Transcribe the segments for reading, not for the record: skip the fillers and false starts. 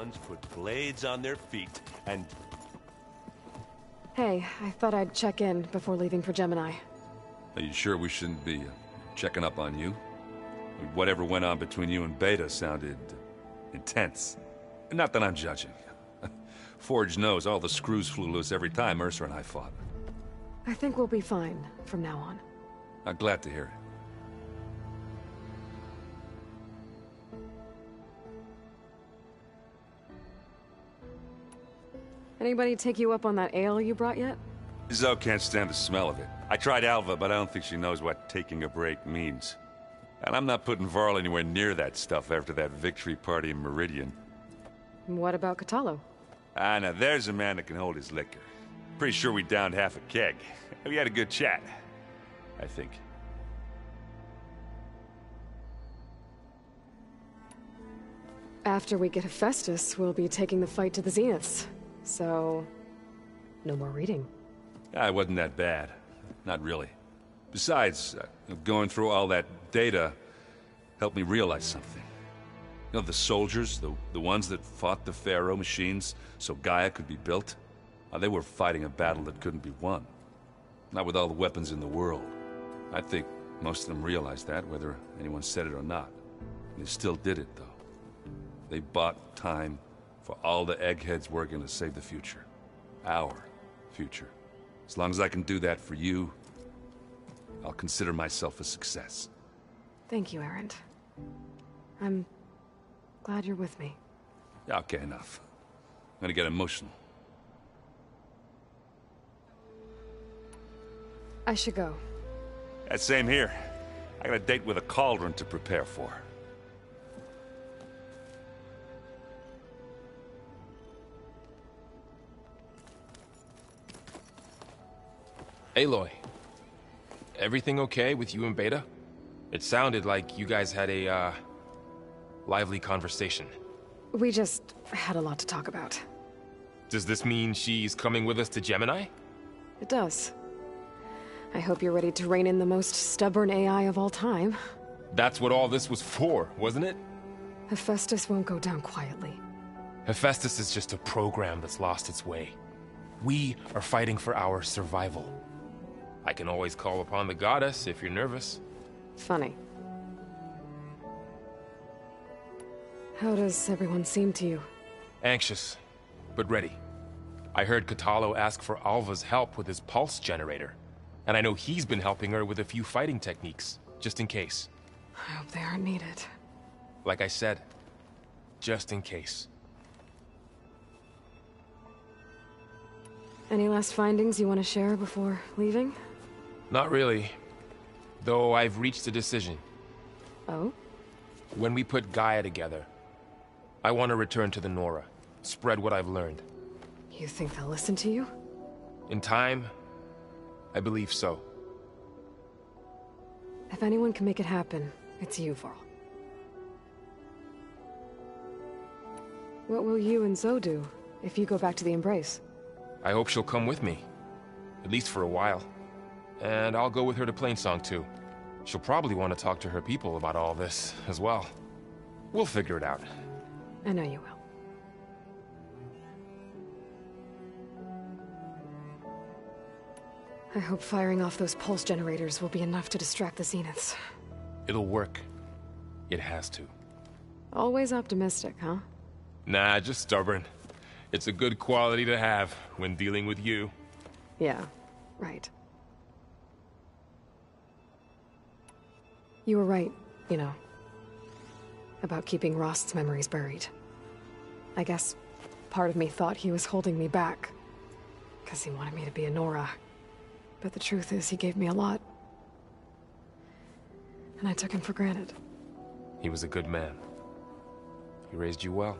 ones put blades on their feet, and... Hey, I thought I'd check in before leaving for Gemini. Are you sure we shouldn't be checking up on you? Whatever went on between you and Beta sounded intense. Not that I'm judging. Forge knows all the screws flew loose every time Mercer and I fought. I think we'll be fine from now on. I'm glad to hear it. Anybody take you up on that ale you brought yet? Zoe can't stand the smell of it. I tried Alva, but I don't think she knows what taking a break means. And I'm not putting Varl anywhere near that stuff after that victory party in Meridian. What about Catalo? Ah, now there's a man that can hold his liquor. Pretty sure we downed half a keg. We had a good chat, I think. After we get Hephaestus, we'll be taking the fight to the Zeniths. So, no more reading. Ah, it wasn't that bad. Not really. Besides, going through all that data helped me realize something. You know, the soldiers, the ones that fought the Pharaoh machines so Gaia could be built, they were fighting a battle that couldn't be won. Not with all the weapons in the world. I think most of them realized that, whether anyone said it or not. And they still did it, though. They bought time for all the eggheads working to save the future. Our future. As long as I can do that for you, I'll consider myself a success. Thank you, Erend. I'm glad you're with me. Yeah, okay, enough. I'm gonna get emotional. I should go. That same here. I got a date with a cauldron to prepare for. Aloy, everything okay with you and Beta? It sounded like you guys had a, lively conversation. We just had a lot to talk about. Does this mean she's coming with us to Gemini? It does. I hope you're ready to rein in the most stubborn AI of all time. That's what all this was for, wasn't it? Hephaestus won't go down quietly. Hephaestus is just a program that's lost its way. We are fighting for our survival. I can always call upon the goddess if you're nervous. Funny. How does everyone seem to you? Anxious, but ready. I heard Catalo ask for Alva's help with his pulse generator. And I know he's been helping her with a few fighting techniques, just in case. I hope they aren't needed. Like I said, just in case. Any last findings you want to share before leaving? Not really. Though I've reached a decision. Oh? When we put Gaia together, I want to return to the Nora. Spread what I've learned. You think they'll listen to you? In time, I believe so. If anyone can make it happen, it's you, Varl. What will you and Zoe do if you go back to the Embrace? I hope she'll come with me. At least for a while. And I'll go with her to Plainsong too. She'll probably want to talk to her people about all this as well. We'll figure it out. I know you will. I hope firing off those pulse generators will be enough to distract the Zeniths. It'll work. It has to. Always optimistic, huh? Nah, just stubborn. It's a good quality to have when dealing with you. Yeah, right. You were right, you know, about keeping Rost's memories buried. I guess part of me thought he was holding me back, because he wanted me to be a Nora. But the truth is, he gave me a lot. And I took him for granted. He was a good man. He raised you well.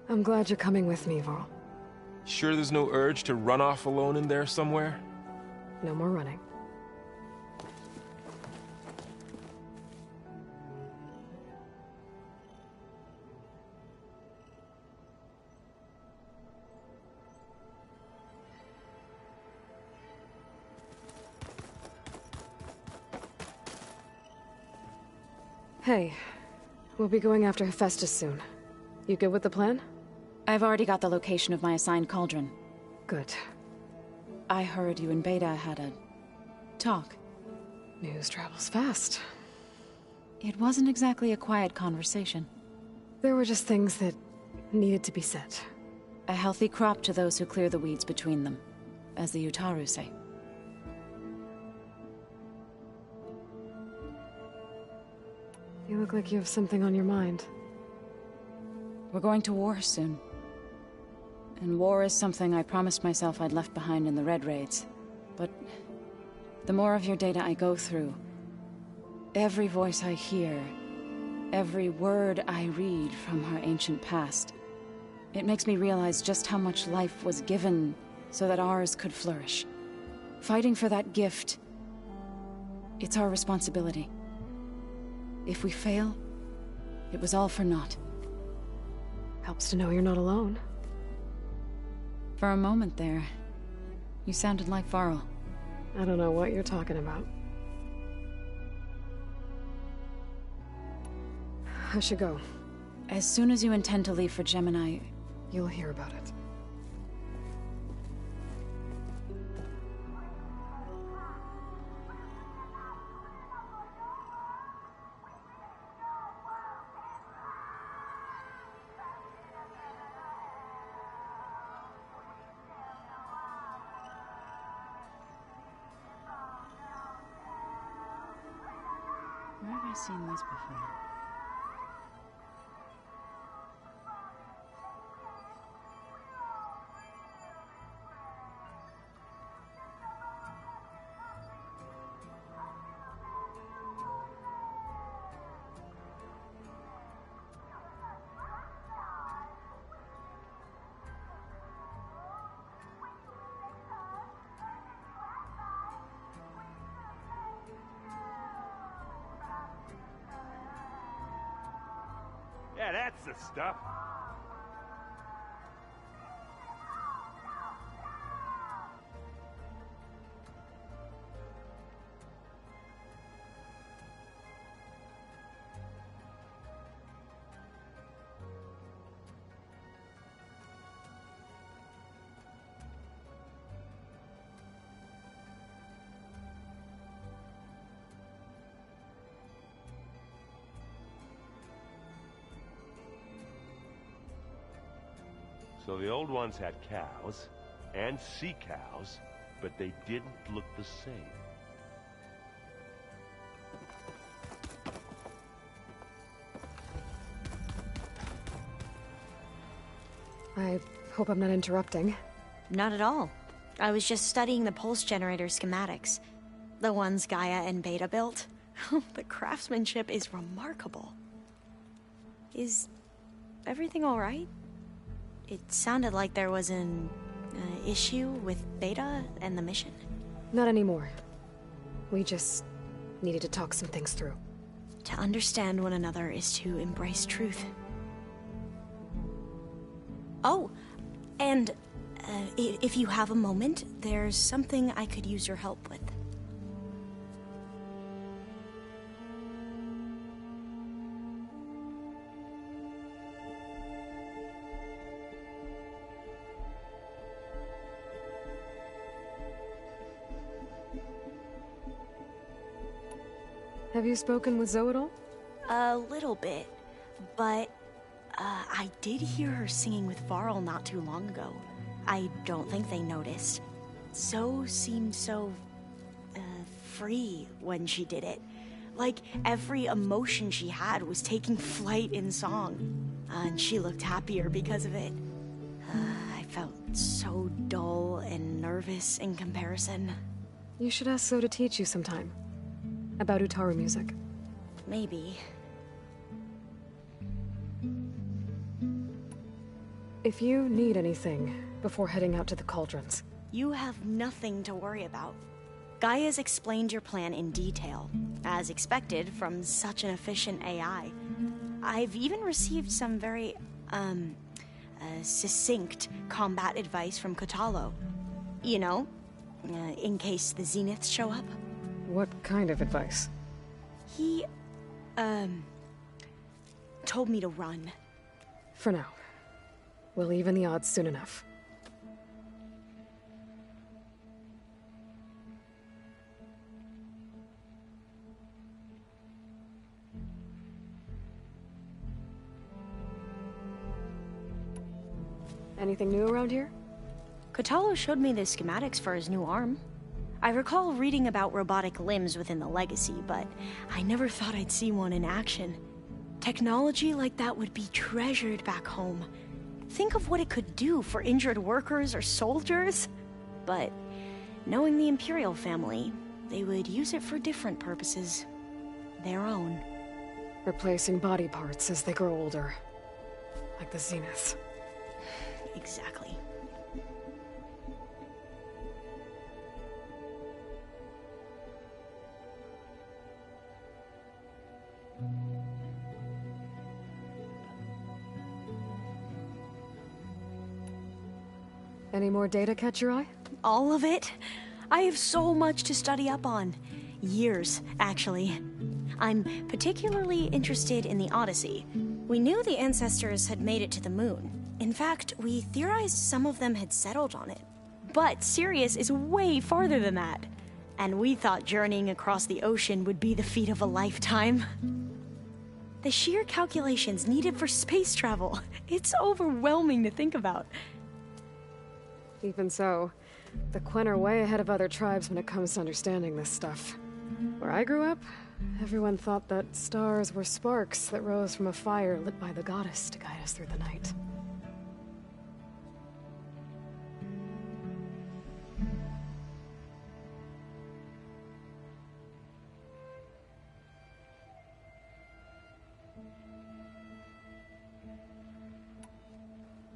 I'm glad you're coming with me, Varl. Sure there's no urge to run off alone in there somewhere? No more running. Hey, we'll be going after Hephaestus soon. You good with the plan? I've already got the location of my assigned cauldron. Good. I heard you and Beta had a talk. News travels fast. It wasn't exactly a quiet conversation. There were just things that needed to be said. A healthy crop to those who clear the weeds between them, as the Utaru say. You look like you have something on your mind. We're going to war soon. And war is something I promised myself I'd left behind in the Red Raids. But the more of your data I go through, every voice I hear, every word I read from her ancient past, it makes me realize just how much life was given so that ours could flourish. Fighting for that gift, it's our responsibility. If we fail, it was all for naught. Helps to know you're not alone. For a moment there, you sounded like Varl. I don't know what you're talking about. I should go. As soon as you intend to leave for Gemini, You'll hear about it. where have I seen this before? Yeah, that's the stuff. So the old ones had cows, and sea cows, but they didn't look the same. I hope I'm not interrupting. Not at all. I was just studying the pulse generator schematics. The ones Gaia and Beta built. The craftsmanship is remarkable. Is everything all right? It sounded like there was an issue with Beta and the mission. Not anymore. We just needed to talk some things through. To understand one another is to embrace truth. Oh, and if you have a moment, there's something I could use your help with. Have you spoken with Zoe at all? A little bit, but I did hear her singing with Varl not too long ago. I don't think they noticed. Zoe seemed so free when she did it. Like every emotion she had was taking flight in song. And she looked happier because of it. I felt so dull and nervous in comparison. You should ask Zoe to teach you sometime. About Utaru music. Maybe. If you need anything before heading out to the cauldrons. You have nothing to worry about. Gaia's explained your plan in detail, as expected from such an efficient AI. I've even received some very, succinct combat advice from Kotalo. You know, in case the Zeniths show up. What kind of advice? He, told me to run. For now. We'll even the odds soon enough. Anything new around here? Kotallo showed me the schematics for his new arm. I recall reading about robotic limbs within the Legacy, but I never thought I'd see one in action. Technology like that would be treasured back home. Think of what it could do for injured workers or soldiers. But knowing the Imperial family, they would use it for different purposes. Their own. Replacing body parts as they grow older. Like the Zeniths. Exactly. Any more data catch your eye? All of it? I have so much to study up on. Years, actually. I'm particularly interested in the Odyssey. We knew the ancestors had made it to the moon. In fact, we theorized some of them had settled on it. But Sirius is way farther than that. And we thought journeying across the ocean would be the feat of a lifetime. The sheer calculations needed for space travel, it's overwhelming to think about. Even so, the Quen are way ahead of other tribes when it comes to understanding this stuff. Where I grew up, everyone thought that stars were sparks that rose from a fire lit by the goddess to guide us through the night.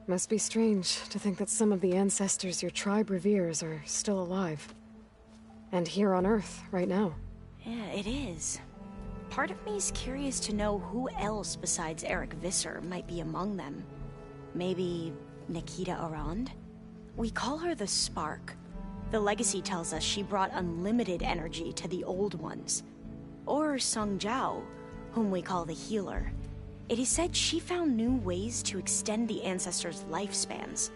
Must be strange to think that some of the ancestors your tribe reveres are still alive. And here on Earth, right now. Yeah, it is. Part of me's curious to know who else besides Eric Visser might be among them. Maybe Nikita Arand? We call her the Spark. The Legacy tells us she brought unlimited energy to the Old Ones. Or Sung Jiao, whom we call the Healer. It is said she found new ways to extend the ancestors' lifespans.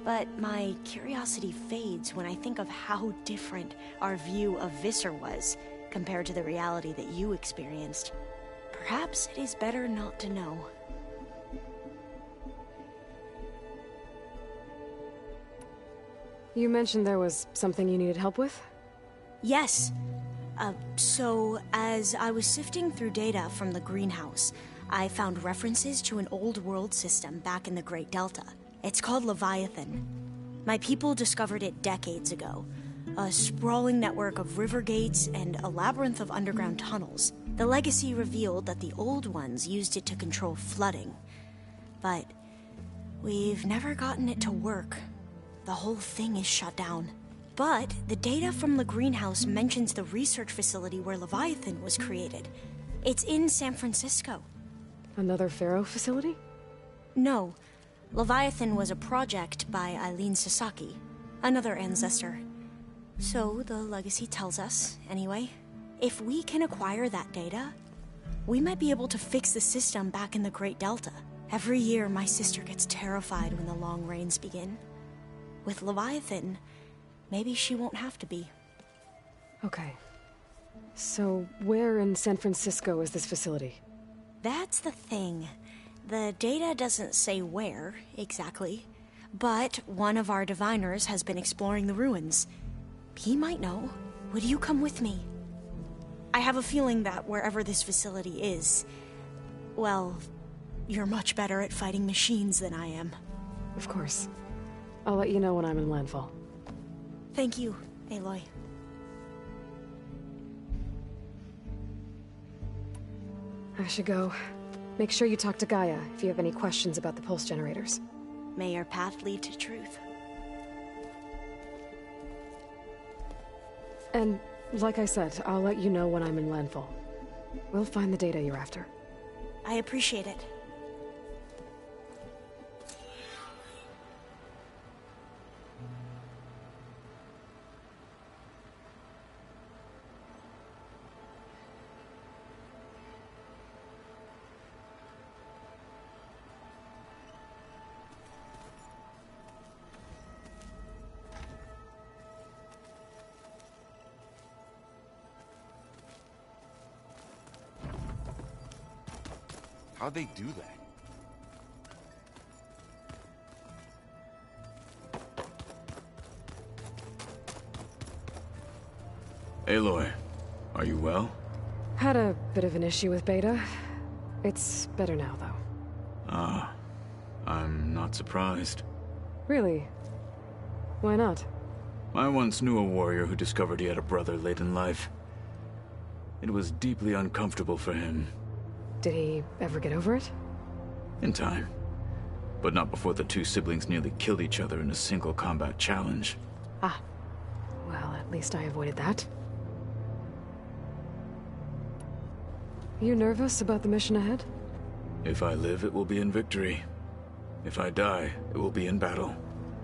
But my curiosity fades when I think of how different our view of Visser was compared to the reality that you experienced. Perhaps it is better not to know. You mentioned there was something you needed help with? Yes. So as I was sifting through data from the greenhouse, I found references to an old world system back in the Great Delta. It's called Leviathan. My people discovered it decades ago. A sprawling network of river gates and a labyrinth of underground tunnels. The Legacy revealed that the Old Ones used it to control flooding. But we've never gotten it to work. The whole thing is shut down. But the data from the greenhouse mentions the research facility where Leviathan was created. It's in San Francisco. Another Pharaoh facility? No. Leviathan was a project by Eileen Sasaki, another ancestor. So the Legacy tells us, anyway. If we can acquire that data, we might be able to fix the system back in the Great Delta. Every year, my sister gets terrified when the long rains begin. With Leviathan, maybe she won't have to be. Okay. So, where in San Francisco is this facility? That's the thing. The data doesn't say where, exactly. But one of our diviners has been exploring the ruins. He might know. Would you come with me? I have a feeling that wherever this facility is, well, you're much better at fighting machines than I am. Of course. I'll let you know when I'm in landfall. Thank you, Aloy. I should go. Make sure you talk to Gaia if you have any questions about the pulse generators. May your path lead to truth. And, like I said, I'll let you know when I'm in landfall. We'll find the data you're after. I appreciate it. How'd they do that? Aloy, are you well? Had a bit of an issue with Beta. It's better now, though. Ah, I'm not surprised. Really? Why not? I once knew a warrior who discovered he had a brother late in life. It was deeply uncomfortable for him. Did he ever get over it? In time. But not before the two siblings nearly killed each other in a single combat challenge. Ah. Well, at least I avoided that. You nervous about the mission ahead? If I live, it will be in victory. If I die, it will be in battle.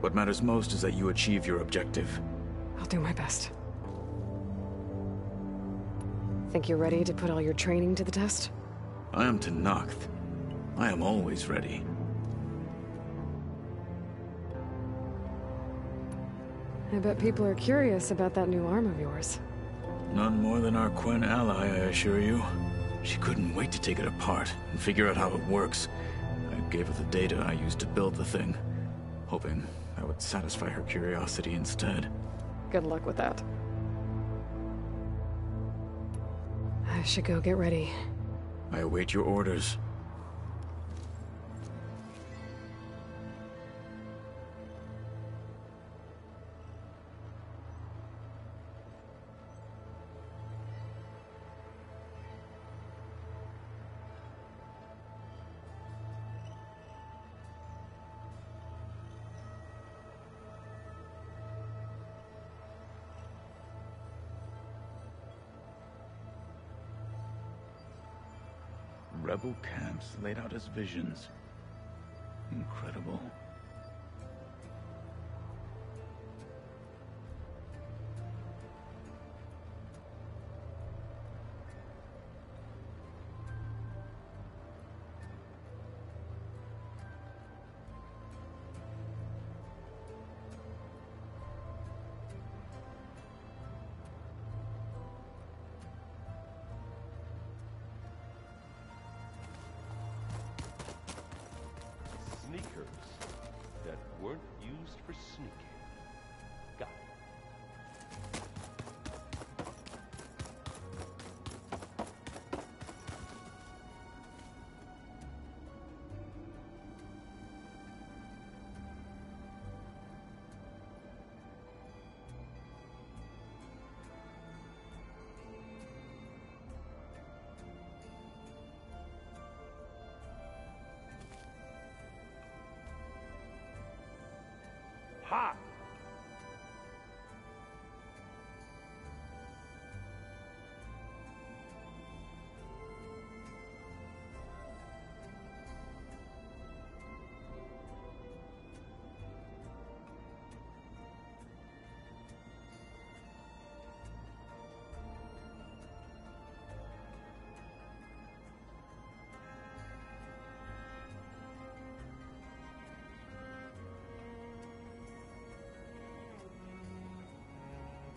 What matters most is that you achieve your objective. I'll do my best. Think you're ready to put all your training to the test? I am Tenakth. I am always ready. I bet people are curious about that new arm of yours. None more than our Quen ally, I assure you. She couldn't wait to take it apart and figure out how it works. I gave her the data I used to build the thing, hoping that would satisfy her curiosity instead. Good luck with that. I should go get ready. I await your orders. Rebel camps laid out as visions. Incredible. Sneakers that weren't used for sneaking. Got it. Ha!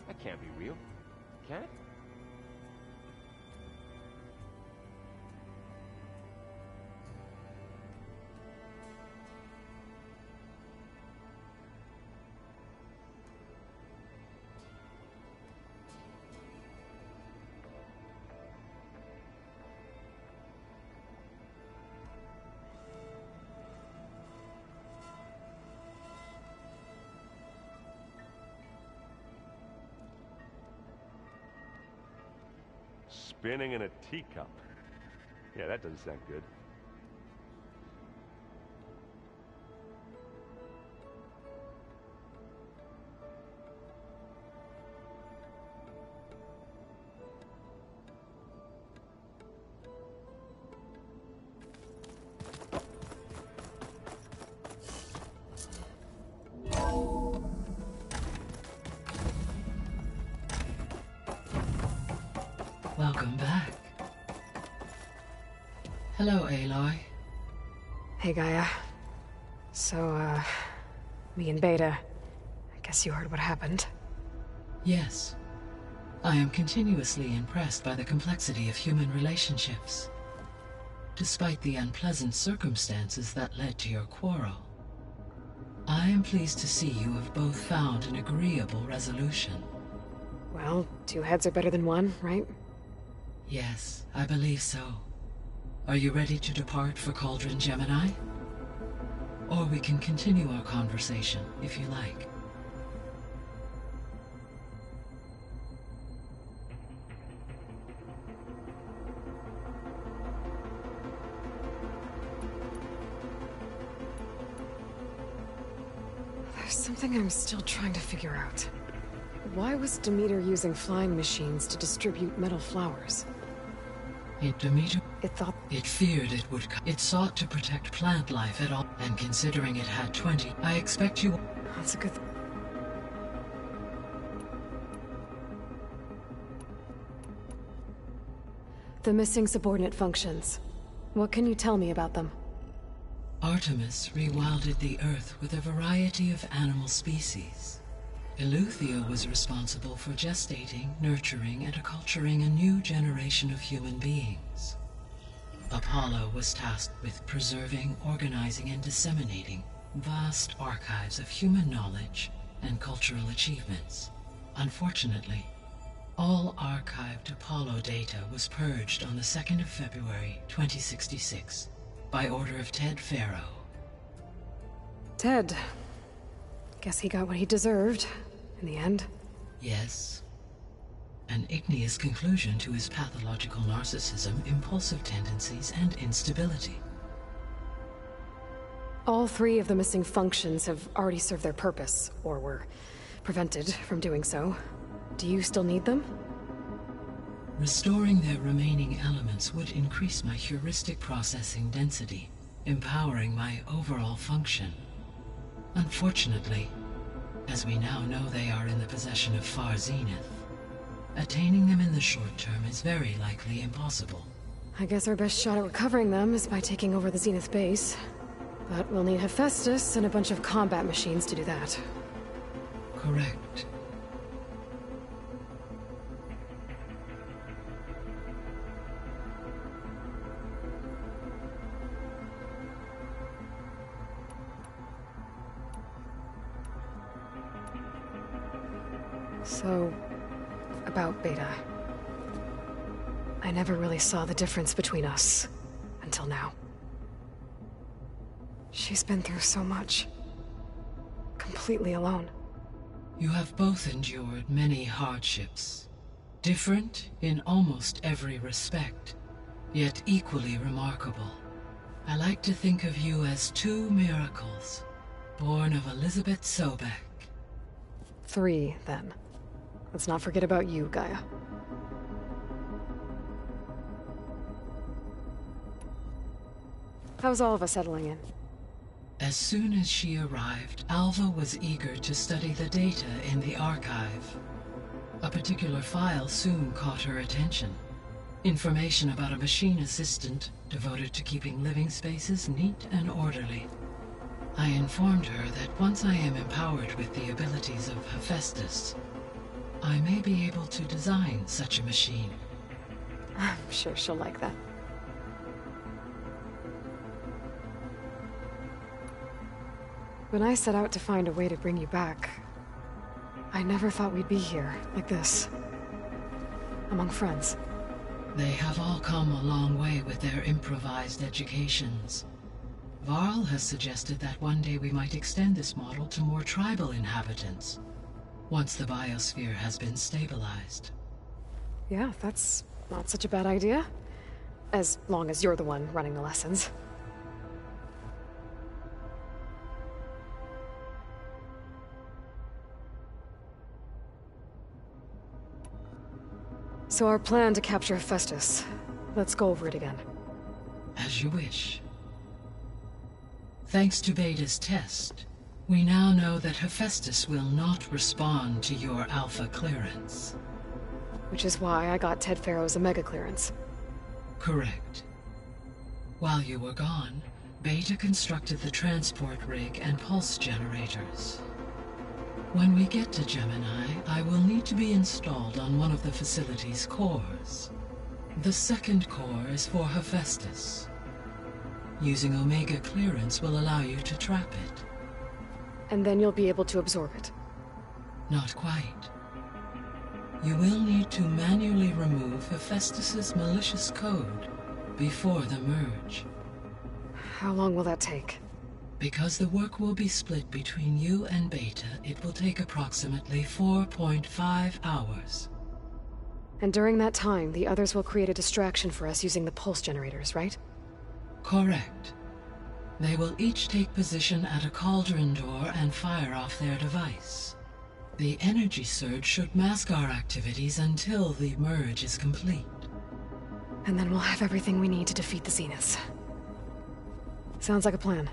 That can't be real, can it? Spinning in a teacup. Yeah, that doesn't sound good. Welcome back. Hello, Aloy. Hey, Gaia. So, me and Beta. I guess you heard what happened. Yes. I am continuously impressed by the complexity of human relationships. despite the unpleasant circumstances that led to your quarrel. I am pleased to see you have both found an agreeable resolution. Well, two heads are better than one, right? Yes, I believe so. Are you ready to depart for Cauldron Gemini? Or we can continue our conversation, if you like. There's something I'm still trying to figure out. Why was Demeter using flying machines to distribute metal flowers? Demeter? It thought... It feared it would... It sought to protect plant life at all. And considering it had 20, I expect you... That's a good... The missing subordinate functions. What can you tell me about them? Artemis rewilded the Earth with a variety of animal species. Eleuthia was responsible for gestating, nurturing, and acculturating a new generation of human beings. Apollo was tasked with preserving, organizing, and disseminating vast archives of human knowledge and cultural achievements. Unfortunately, all archived Apollo data was purged on the 2nd of February, 2066, by order of Ted Faro. Ted. Guess he got what he deserved, in the end. Yes. An igneous conclusion to his pathological narcissism, impulsive tendencies, and instability. All three of the missing functions have already served their purpose, or were prevented from doing so. Do you still need them? Restoring their remaining elements would increase my heuristic processing density, empowering my overall function. Unfortunately, as we now know they are in the possession of Far Zenith, attaining them in the short term is very likely impossible. I guess our best shot at recovering them is by taking over the Zenith base. But we'll need Hephaestus and a bunch of combat machines to do that. Correct. So, about Beta. I never really saw the difference between us, until now. She's been through so much. Completely alone. You have both endured many hardships. Different in almost every respect, yet equally remarkable. I like to think of you as two miracles, born of Elizabeth Sobek. 3, then. Let's not forget about you, Gaia. How's all of us settling in? As soon as she arrived, Alva was eager to study the data in the archive. A particular file soon caught her attention. Information about a machine assistant devoted to keeping living spaces neat and orderly. I informed her that once I am empowered with the abilities of Hephaestus, I may be able to design such a machine. I'm sure she'll like that. When I set out to find a way to bring you back, I never thought we'd be here, like this. Among friends. They have all come a long way with their improvised educations. Varl has suggested that one day we might extend this model to more tribal inhabitants, once the biosphere has been stabilized. Yeah, that's not such a bad idea. As long as you're the one running the lessons. So our plan to capture Hephaestus. Let's go over it again. As you wish. Thanks to Beta's test, we now know that Hephaestus will not respond to your Alpha clearance. Which is why I got Ted Faro's Omega clearance. Correct. While you were gone, Beta constructed the transport rig and pulse generators. When we get to Gemini, I will need to be installed on one of the facility's cores. The second core is for Hephaestus, Using Omega clearance will allow you to trap it. And then you'll be able to absorb it. Not quite. You will need to manually remove Hephaestus's malicious code before the merge. How long will that take? Because the work will be split between you and Beta, it will take approximately 4.5 hours. And during that time, the others will create a distraction for us using the pulse generators, right? Correct. They will each take position at a cauldron door and fire off their device. The energy surge should mask our activities until the merge is complete. And then we'll have everything we need to defeat the Zeniths. Sounds like a plan.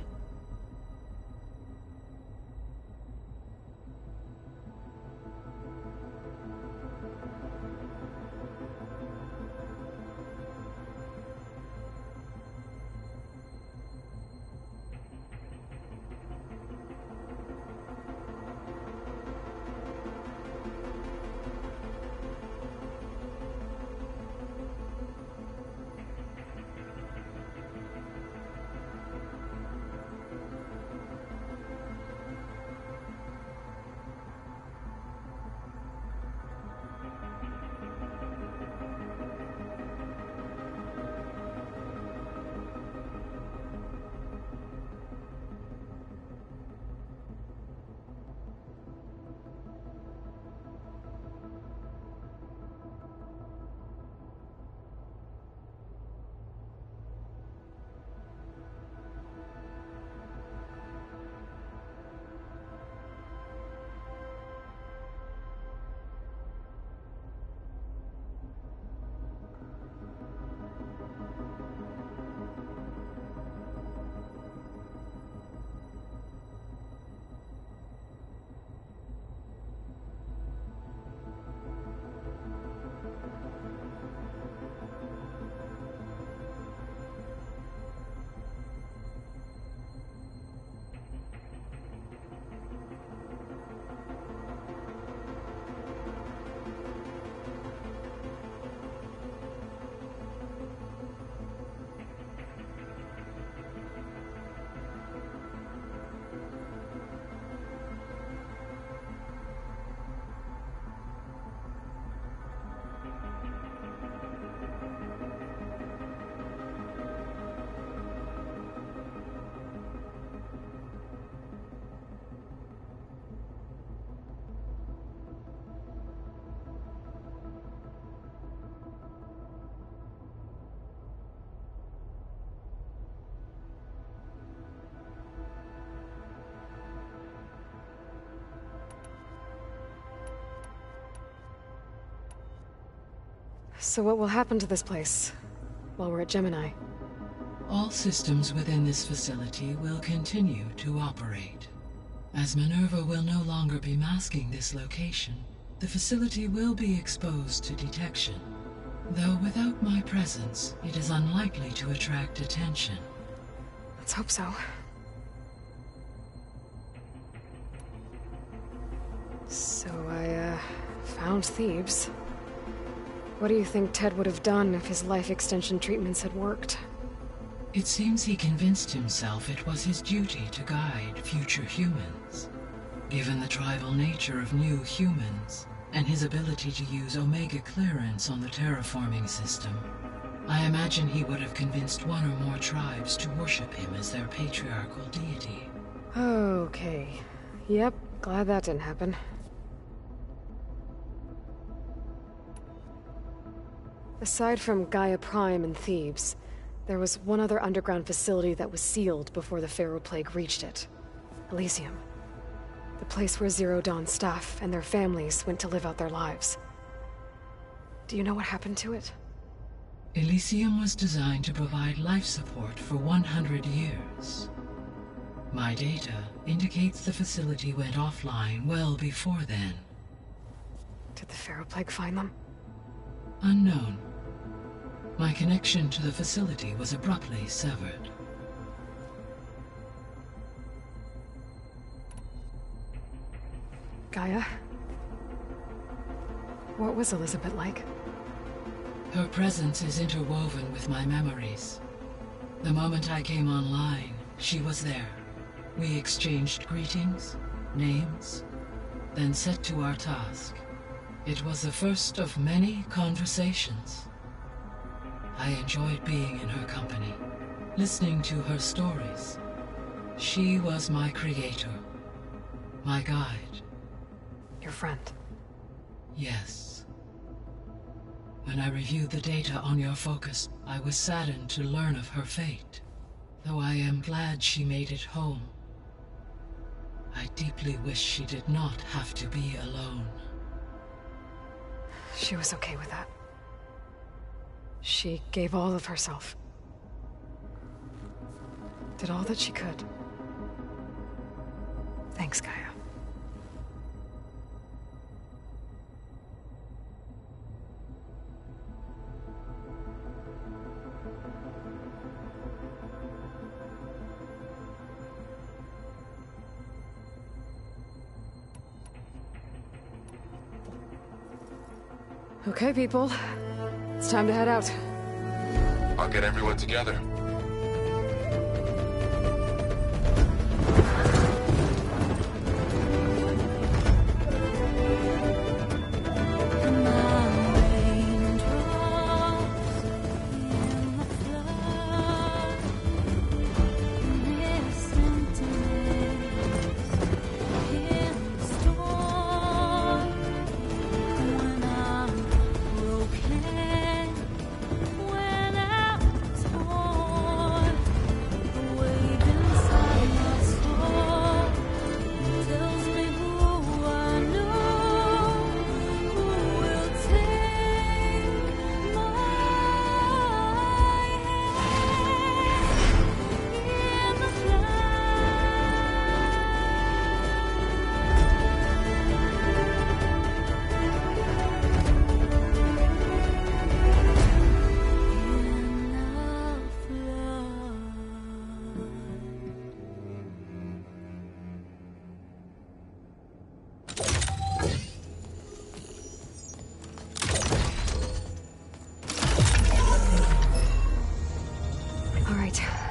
So what will happen to this place while we're at Gemini? All systems within this facility will continue to operate. As Minerva will no longer be masking this location, the facility will be exposed to detection. Though without my presence, it is unlikely to attract attention. Let's hope so. So I, found Thebes. What do you think Ted would have done if his life extension treatments had worked? It seems he convinced himself it was his duty to guide future humans. Given the tribal nature of new humans, and his ability to use Omega clearance on the terraforming system, I imagine he would have convinced one or more tribes to worship him as their patriarchal deity. Okay. Yep, glad that didn't happen. Aside from Gaia Prime and Thebes, there was one other underground facility that was sealed before the Pharaoh Plague reached it. Elysium. The place where Zero Dawn staff and their families went to live out their lives. Do you know what happened to it? Elysium was designed to provide life support for 100 years. My data indicates the facility went offline well before then. Did the Pharaoh Plague find them? Unknown. My connection to the facility was abruptly severed. Gaia? What was Elizabeth like? Her presence is interwoven with my memories. The moment I came online, she was there. We exchanged greetings, names, then set to our task. It was the first of many conversations. I enjoyed being in her company, listening to her stories. She was my creator, my guide. Your friend. Yes. When I reviewed the data on your focus, I was saddened to learn of her fate. Though I am glad she made it home. I deeply wish she did not have to be alone. She was okay with that. She gave all of herself. Did all that she could. Thanks, Gaia. Okay, people. It's time to head out. I'll get everyone together.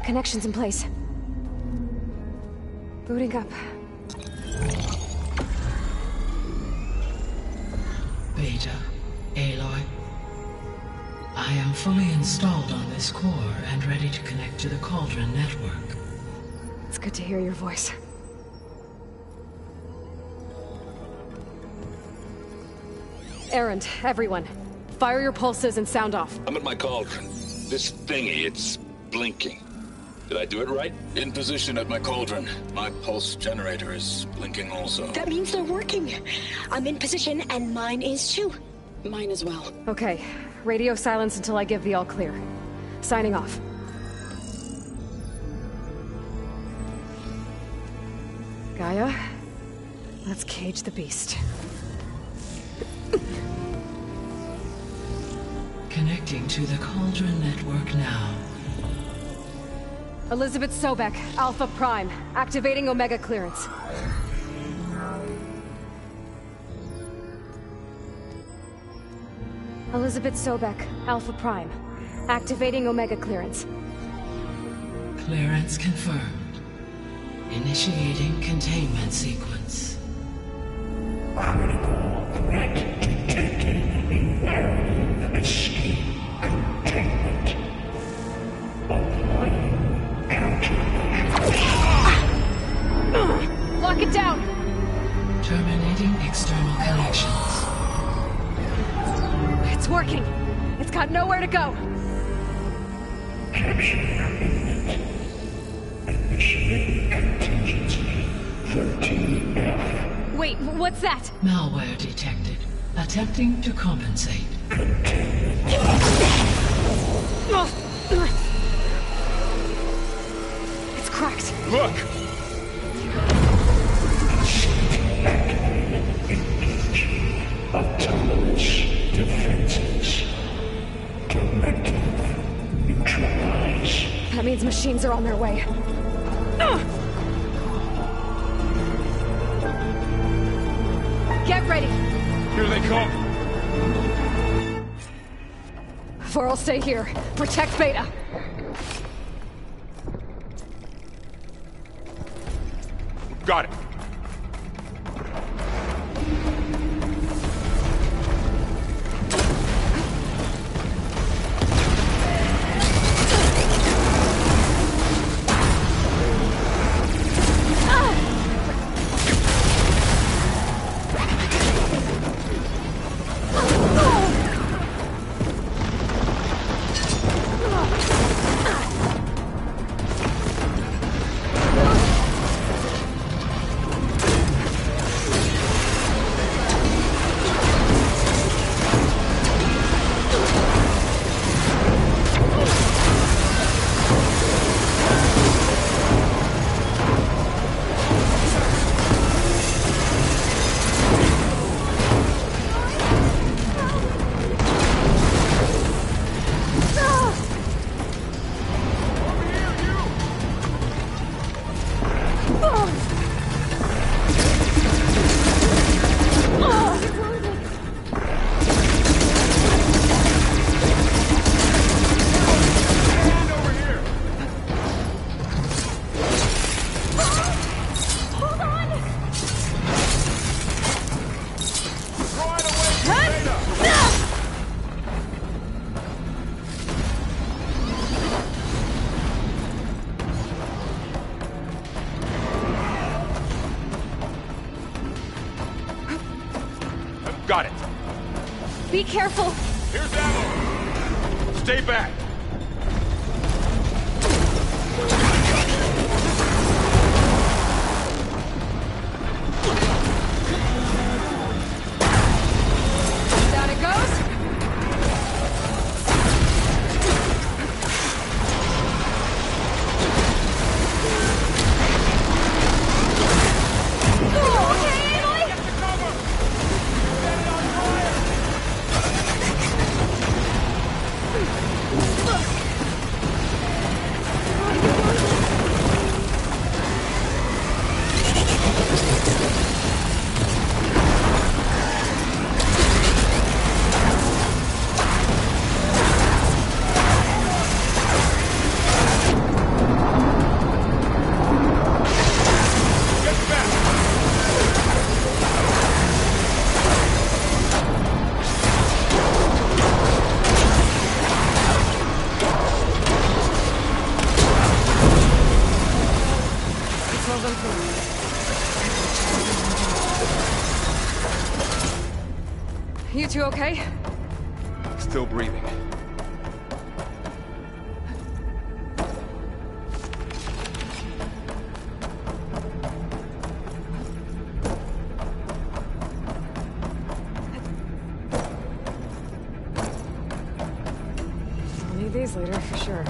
Connections in place. Booting up. Beta, Aloy. I am fully installed on this core and ready to connect to the Cauldron network. It's good to hear your voice. Errand, everyone. Fire your pulses and sound off. I'm at my cauldron. This thingy, it's blinking. Did I do it right? In position at my cauldron. My pulse generator is blinking also. That means they're working. I'm in position, and mine is too. Mine as well. Okay. Radio silence until I give the all clear. Signing off. Gaia, let's cage the beast. Connecting to the Cauldron network now. Elizabeth Sobek, Alpha Prime, activating Omega clearance. Elizabeth Sobek, Alpha Prime, activating Omega clearance. Clearance confirmed. Initiating containment sequence. Critical threat detected. Imperative escape containment. Applying Lock it down! Terminating external connections. It's working! It's got nowhere to go! Capture imminent. Initiating contingency 13F. Wait, what's that? Malware detected. Attempting to compensate. It's cracked. Look! Autonomous defenses. Directive neutralize. That means machines are on their way. Get ready! Here they come! Vor'll stay here. Protect Beta. Got it. Got it. Be careful! Here's ammo. Stay back. Down it goes! You two okay? Still breathing. I'll need these later, for sure.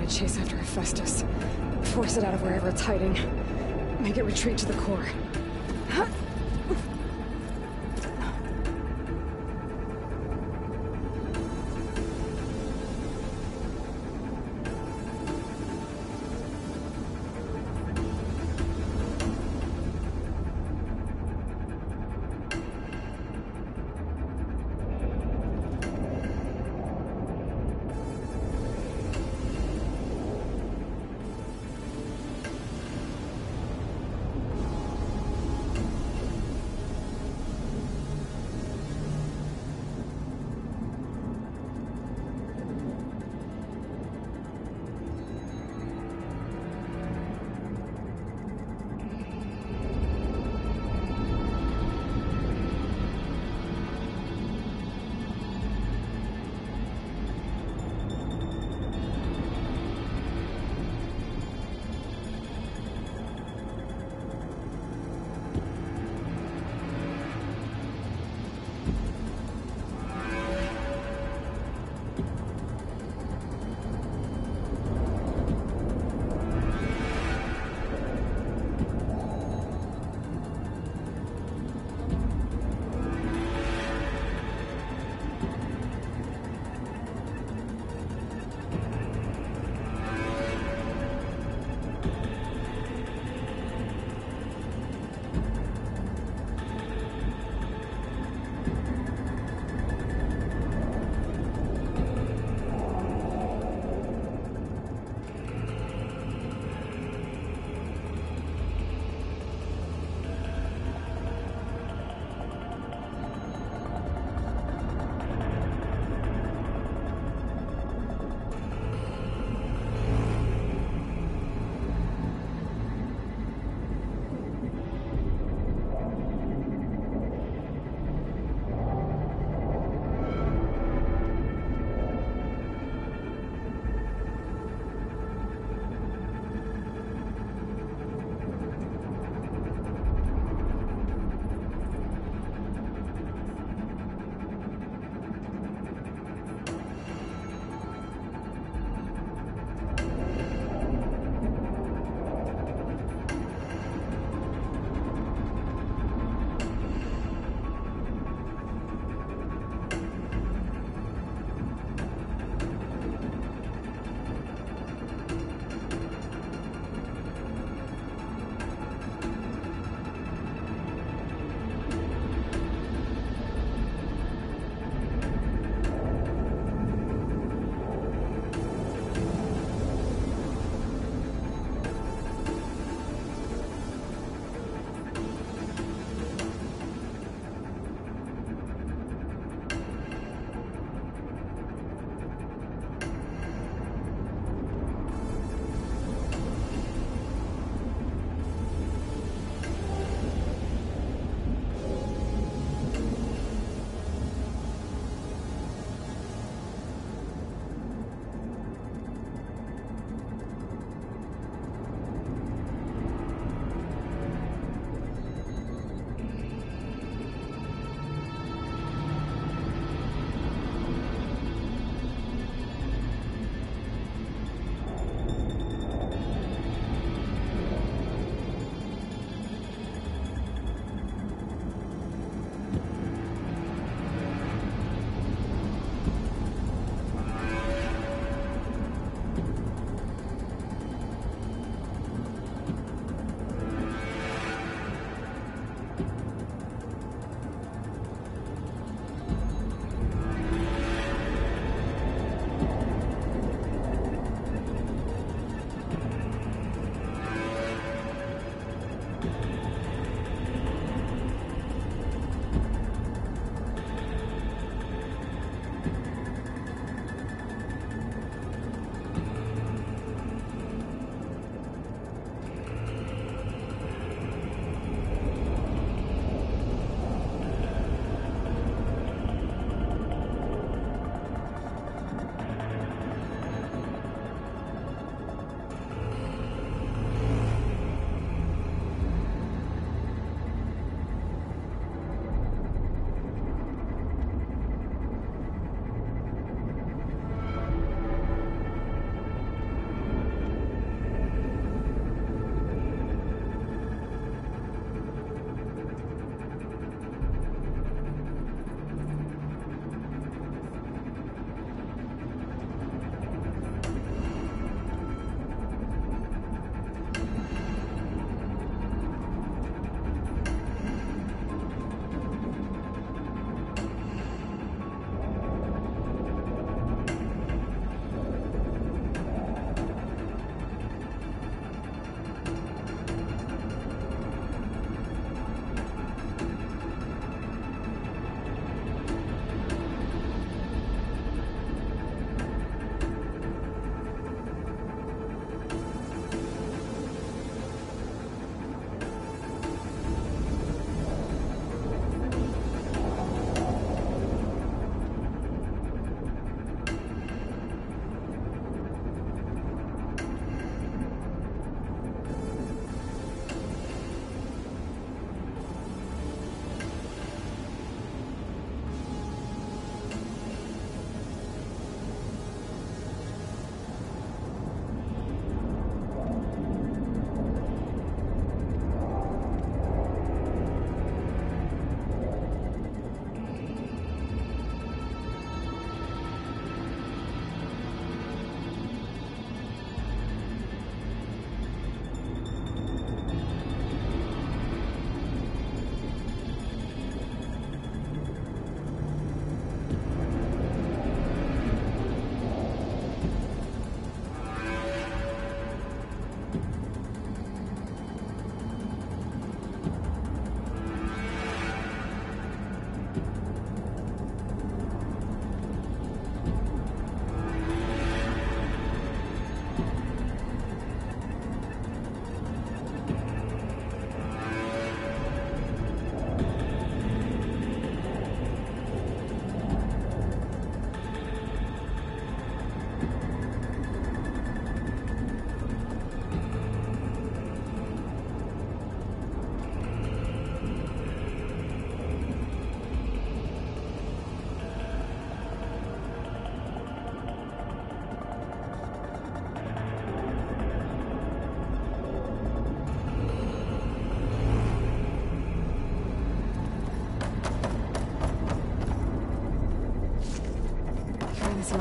Chase after Hephaestus. Force it out of wherever it's hiding. Make it retreat to the core.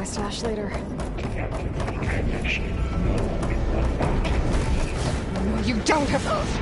stash later. No, you don't have those!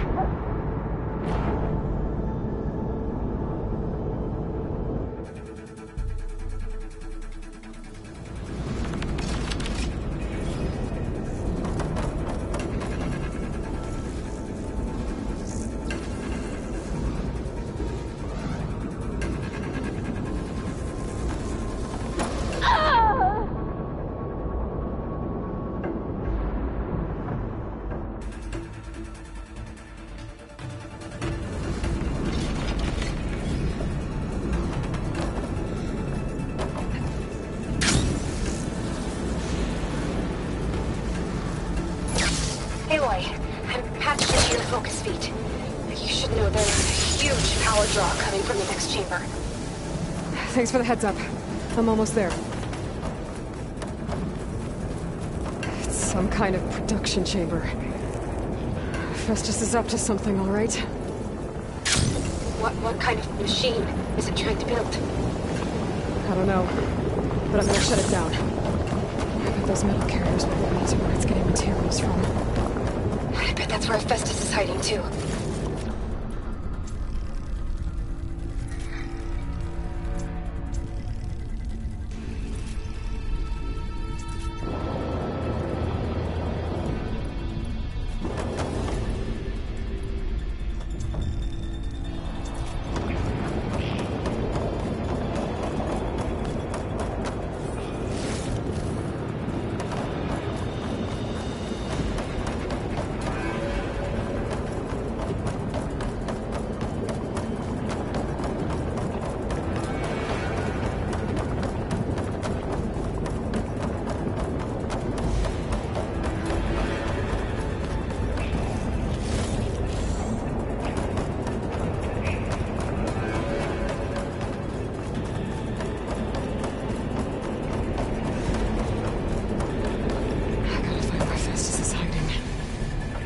I'm patched into your focus feet. You should know there's a huge power draw coming from the next chamber. Thanks for the heads up. I'm almost there. It's some kind of production chamber. Festus is up to something, all right? What kind of machine is it trying to build? I don't know, but I'm gonna shut it down. I bet those metal carriers will lead me to where it's getting materials from. I bet that's where Festus is hiding too.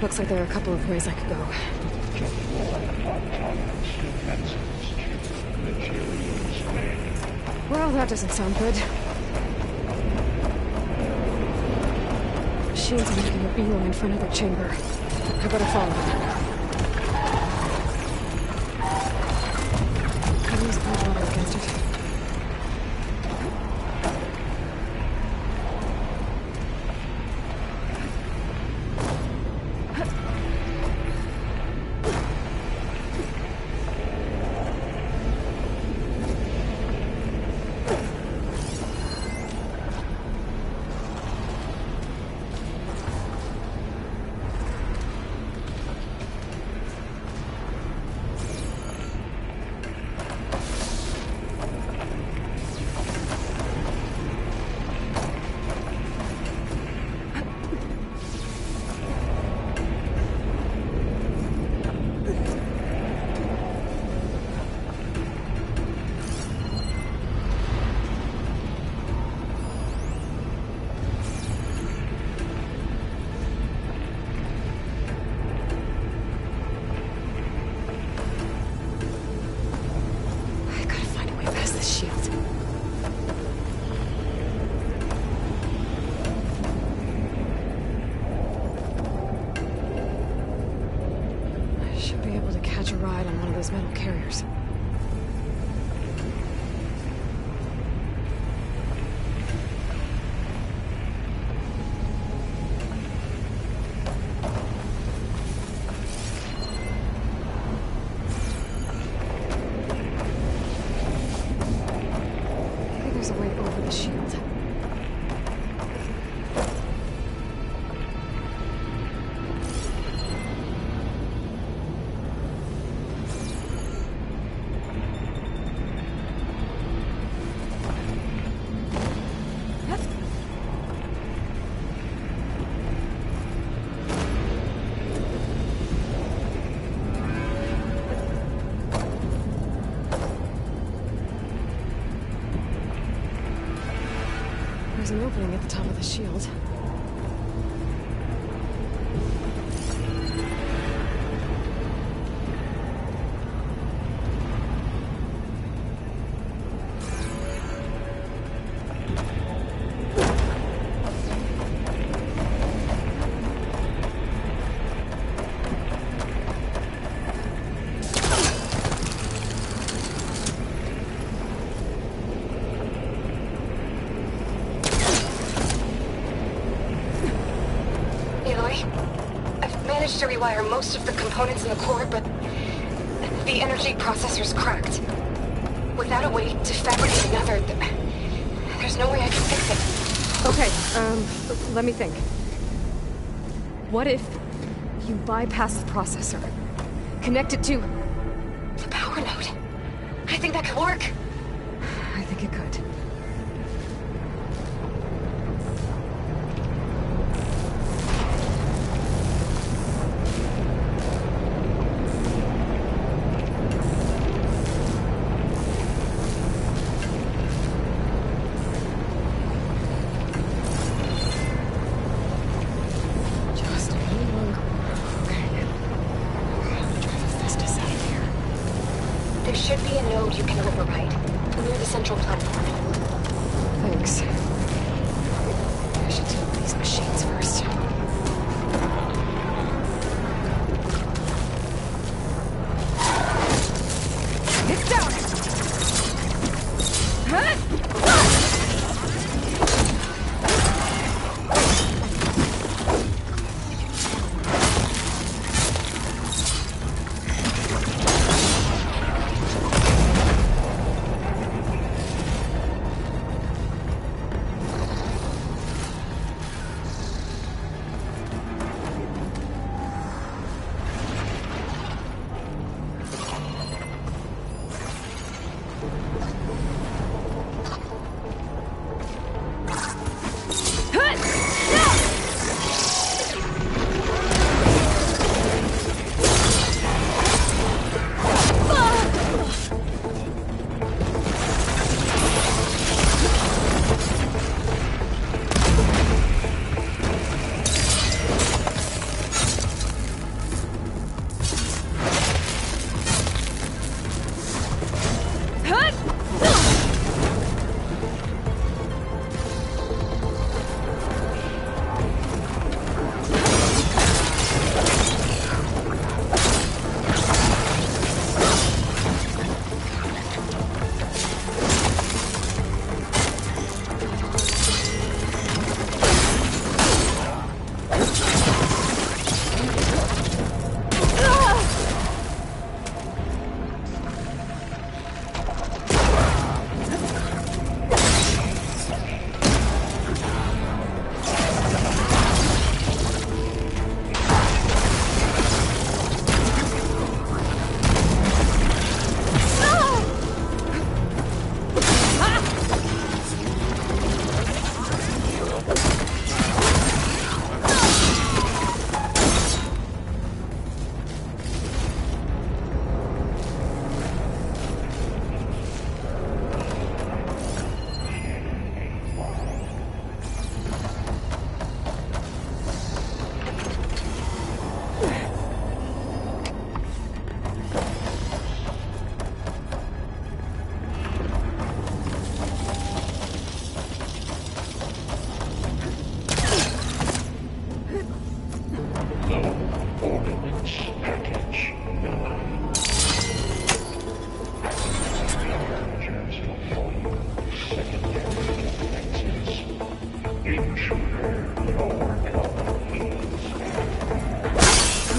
Looks like there are a couple of ways I could go. Well, that doesn't sound good. Machines are making a beeline for another chamber. I better follow them. I'll use cold water against it. Metal carriers. Maybe there's a way over the shield. There's an opening at the top of the shield. managed to rewire most of the components in the core, but the energy processor's cracked. Without a way to fabricate another, there's no way I can fix it. Okay, let me think. What if you bypass the processor? Connect it to The power node. I think that could work. I think it could. Just a little longer. Okay. I'll try to fist us out of here. There should be a node you can override, near the central platform. Thanks. I should deal with these machines first. It's down! Huh?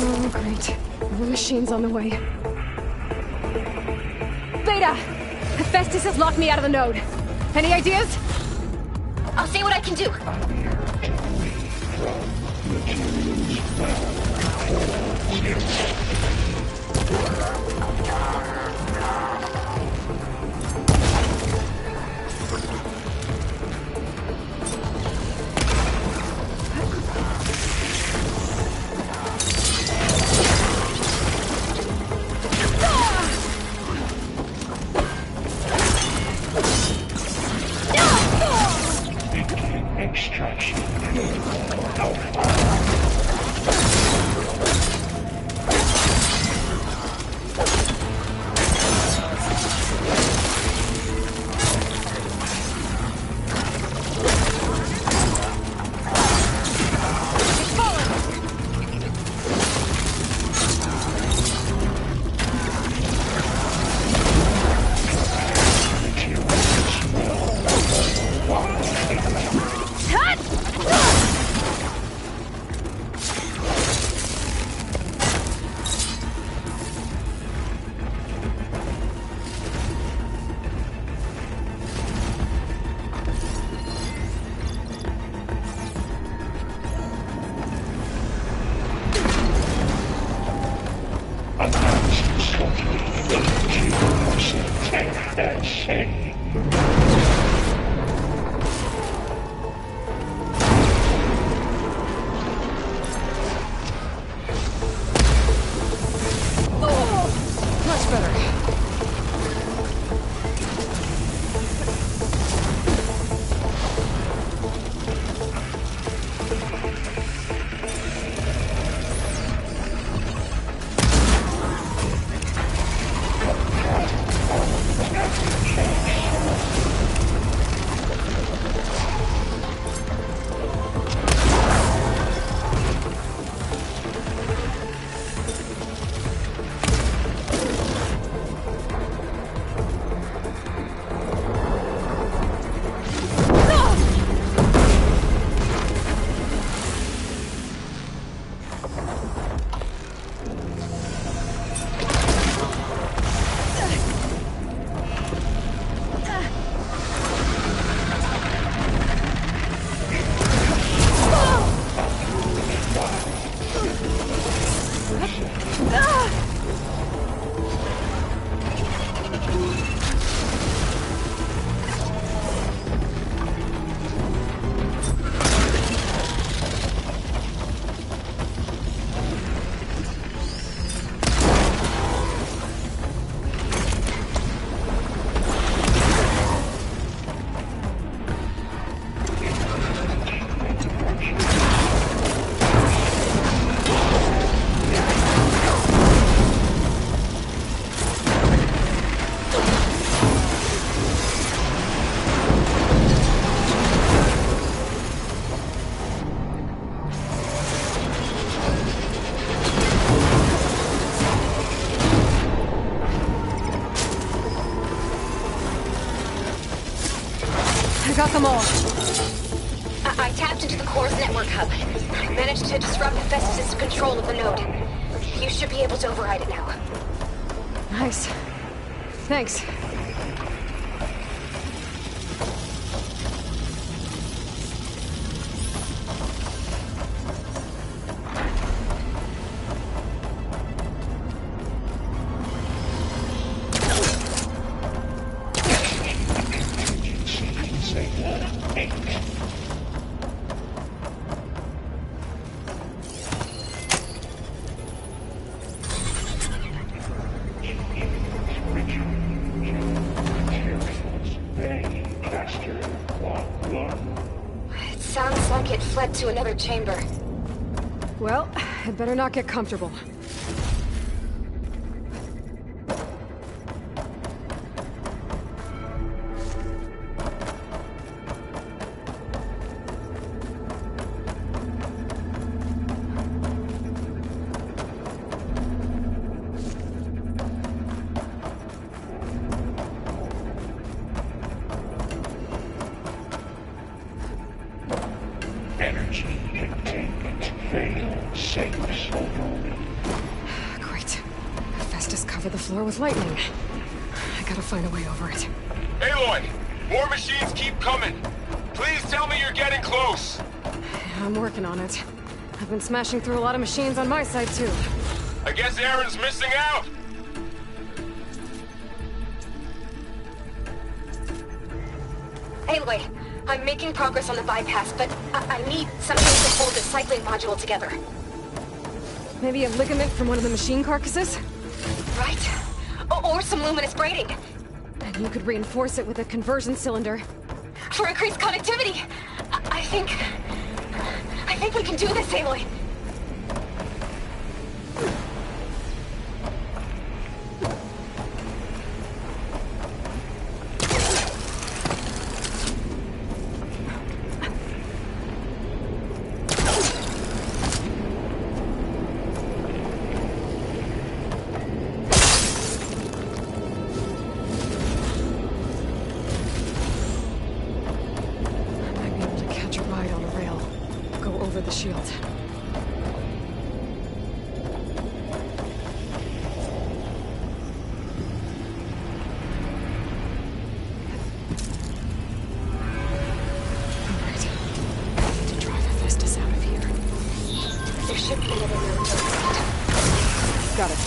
Oh, great. The machine's on the way. Beta! Hephaestus has locked me out of the node. Any ideas? I'll see what I can do. Extract say. Much better. I got them all. I tapped into the core's network hub. Managed to disrupt Hephaestus' control of the node. You should be able to override it now. Nice. Thanks. It sounds like it fled to another chamber. Well, I'd better not get comfortable. Energy containment failed. Safe overall. Great. Hephaestus covered the floor with lightning. I gotta find a way over it. Aloy! More machines keep coming! Please tell me you're getting close! I'm working on it. I've been smashing through a lot of machines on my side, too. I guess Aaron's missing out! Aloy, I'm making progress on the bypass, but I need something to hold the cycling module together. Maybe a ligament from one of the machine carcasses? Right? Or some luminous braiding. And you could reinforce it with a conversion cylinder. For increased connectivity. I think we can do this, Aloy. The shield. Alright. I need to drive Hephaestus out of here. There should be another node to Got it.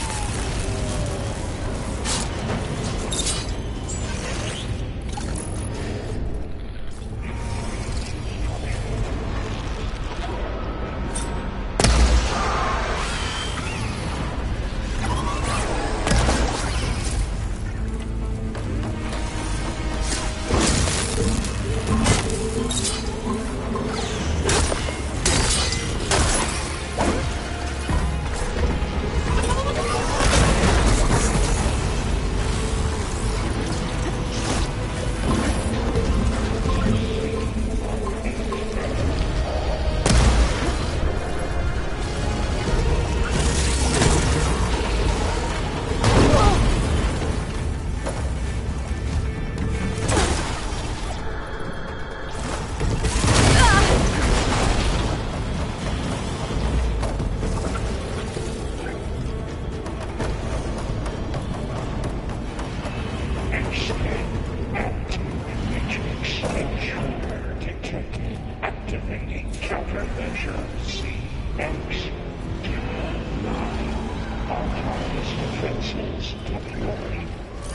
Defenses deployed.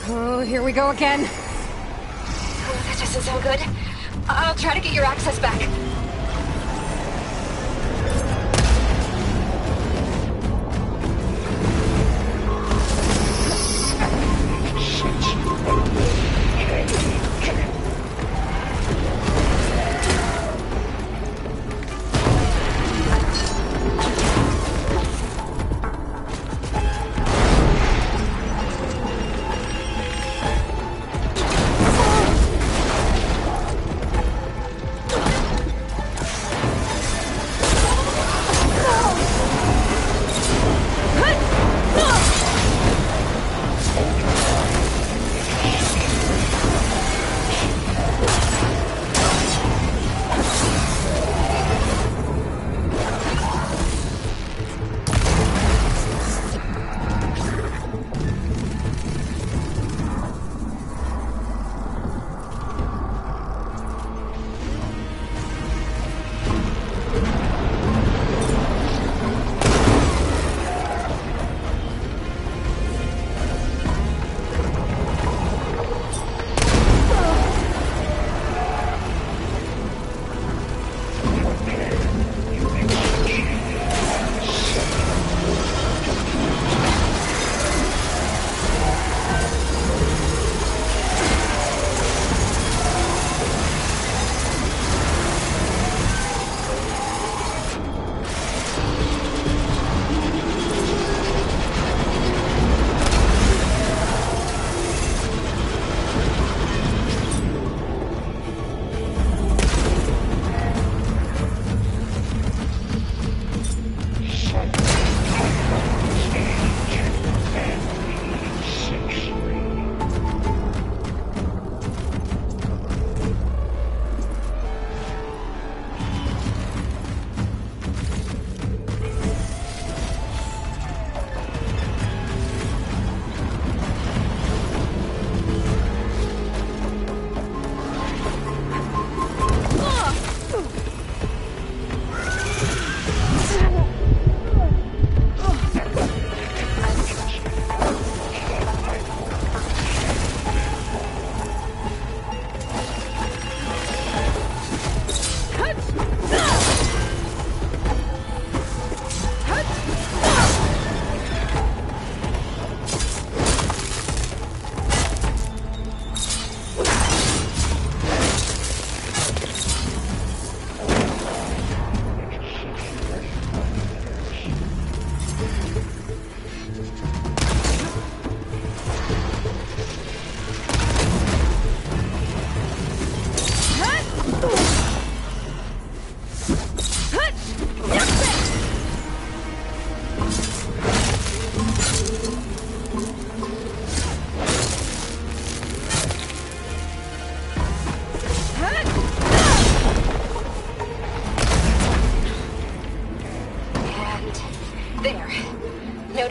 Oh, here we go again. Oh, that doesn't sound good. I'll try to get your access back.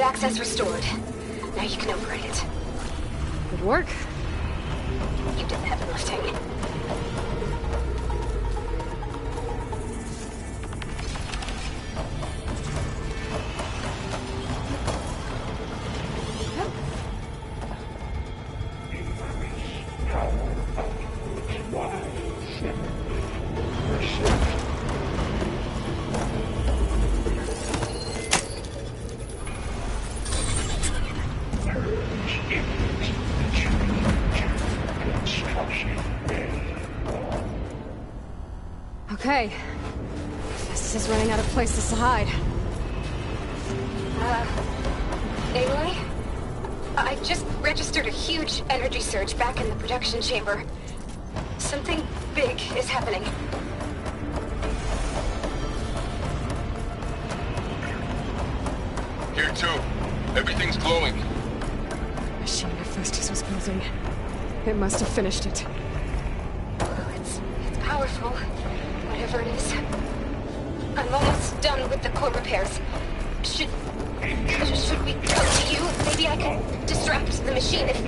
Access restored. Now you can operate it. Good work. You did the heavy lifting. Okay. This is running out of places to hide. Aloy? I just registered a huge energy surge back in the production chamber. Something big is happening. Here too. Everything's glowing. The machine Hephaestus was building. It must have finished it. It's powerful. Whatever it is. I'm almost done with the core repairs. Should we come to you? Maybe I could distract the machine if...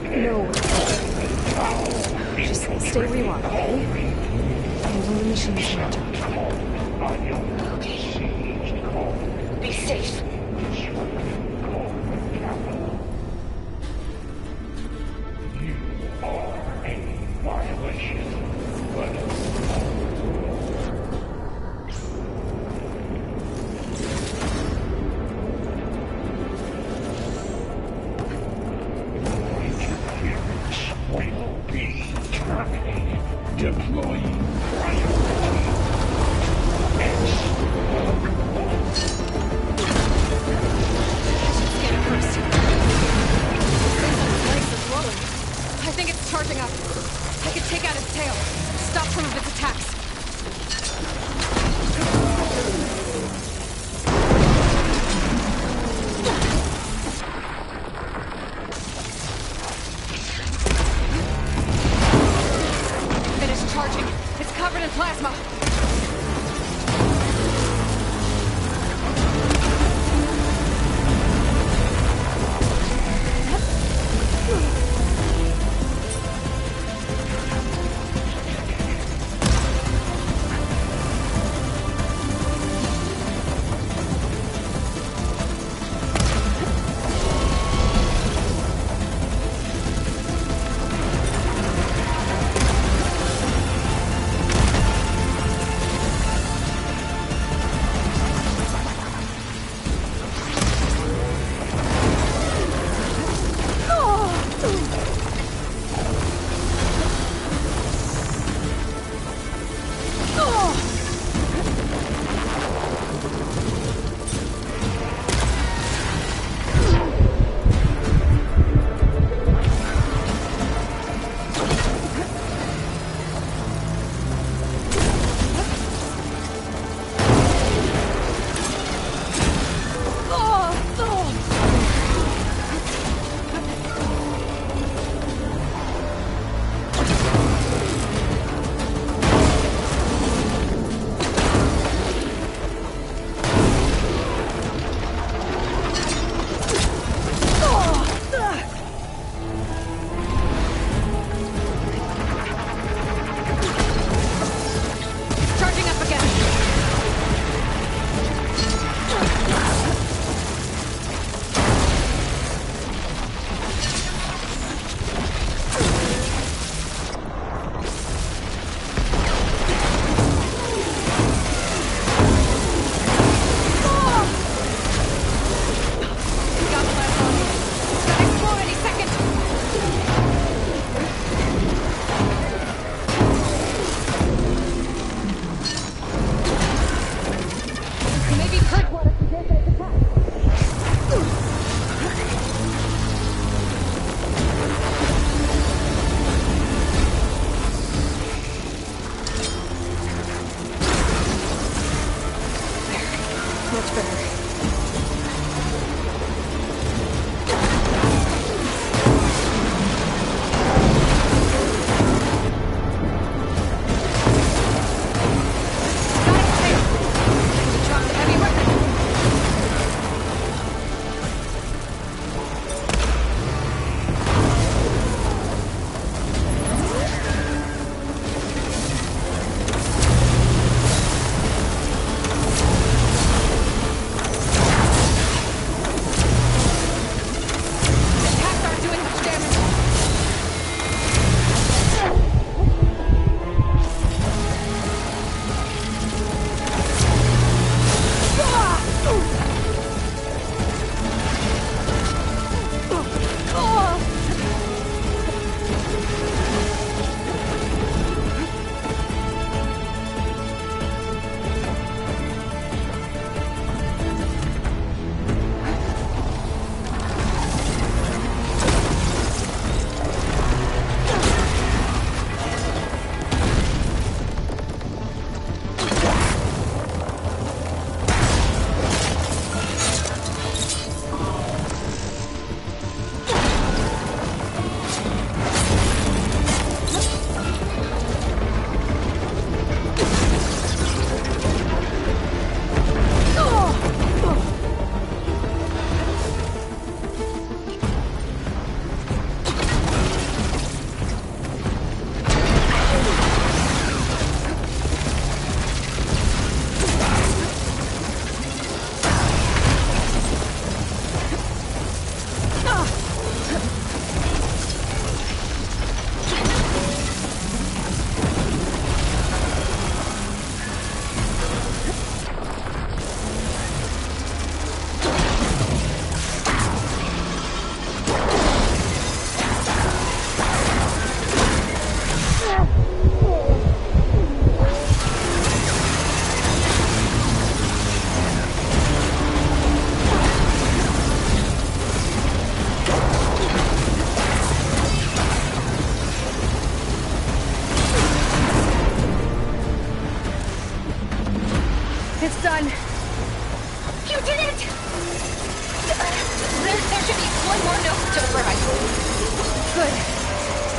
No. Just stay where you are, okay? Handle the machine's my job. Okay. Be safe.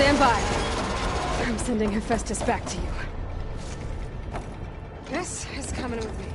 Stand by. I'm sending Hephaestus back to you. This is coming with me.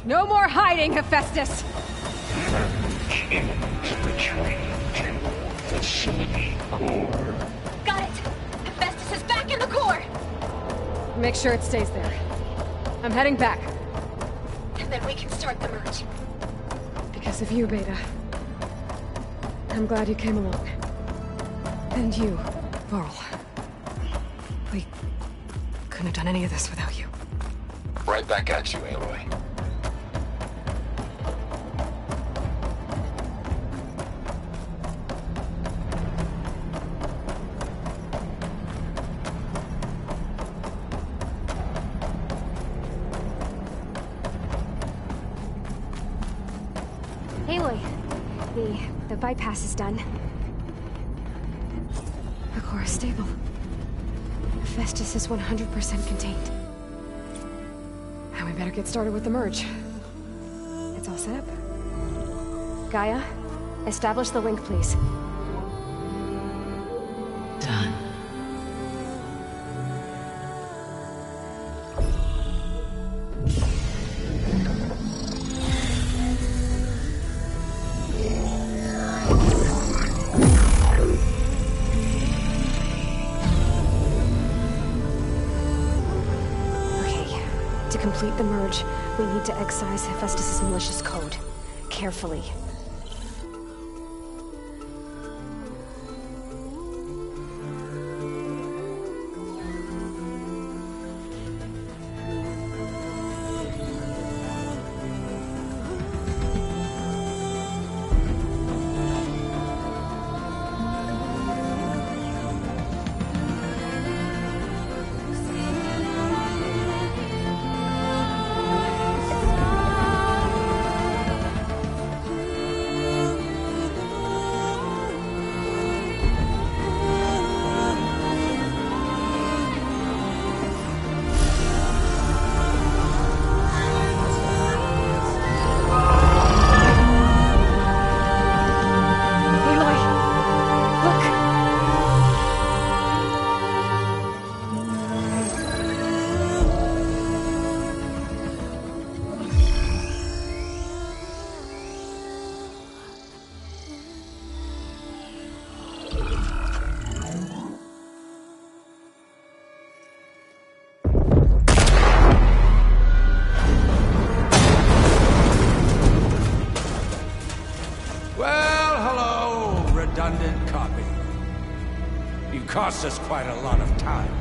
No more hiding, Hephaestus! Got it! Hephaestus is back in the core! Make sure it stays there. I'm heading back. And then we can start the merge. Because of you, Beta. I'm glad you came along. And you, Varl. We couldn't have done any of this without you. Right back at you, Aloy. Aloy, the bypass is done. The core is stable. Hephaestus is 100% contained. Now we better get started with the merge. It's all set up. Gaia, establish the link, please. Done. To complete the merge, we need to excise Hephaestus' malicious code. Carefully. Costs us quite a lot of time.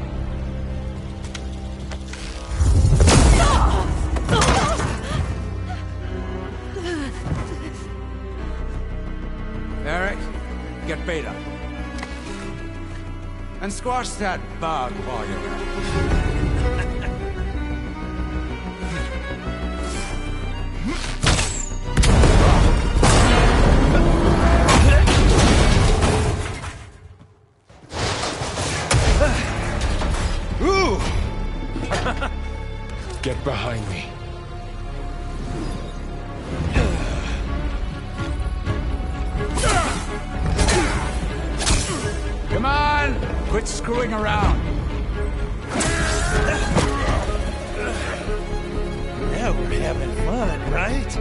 Eric, get Beta. And squash that bug while you're at it. Get behind me. Quit screwing around. Now we're having fun, right?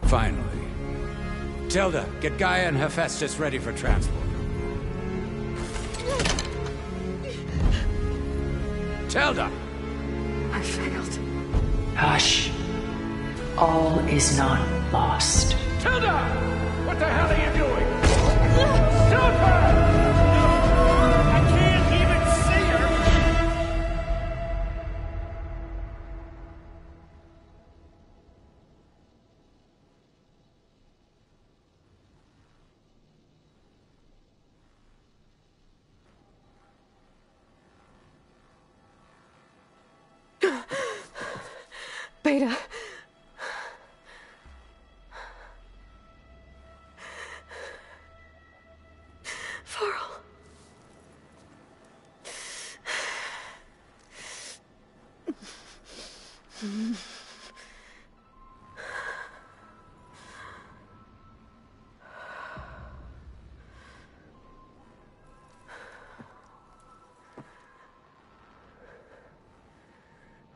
Finally. Tilda, get Gaia and Hephaestus ready for transport. Tilda! I failed. Hush. All is not lost. Tilda! What the hell are you doing? Stop her! I can't even see her! Beta. Varl.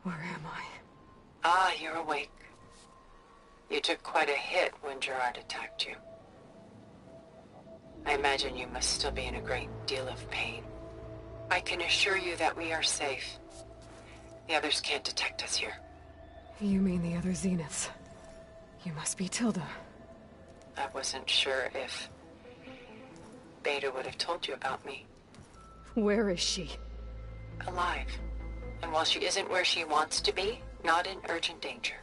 Where am I? Ah, you're awake. You took quite a hit when Gerard attacked you. I imagine you must still be in a great deal of pain. I can assure you that we are safe. The others can't detect us here. You mean the other Zeniths? You must be Tilda. I wasn't sure if Beta would have told you about me. Where is she? Alive. And while she isn't where she wants to be, not in urgent danger.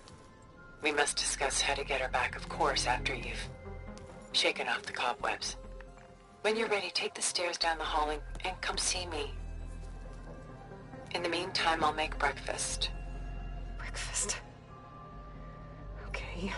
We must discuss how to get her back, of course, after you've shaken off the cobwebs. When you're ready, take the stairs down the hall and come see me. In the meantime, I'll make breakfast. Breakfast. Okay.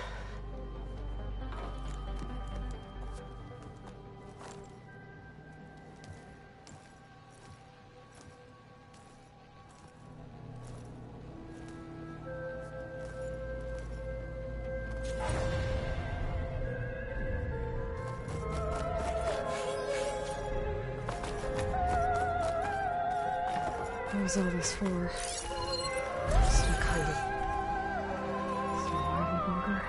What was all this for? Some kind of survival bunker?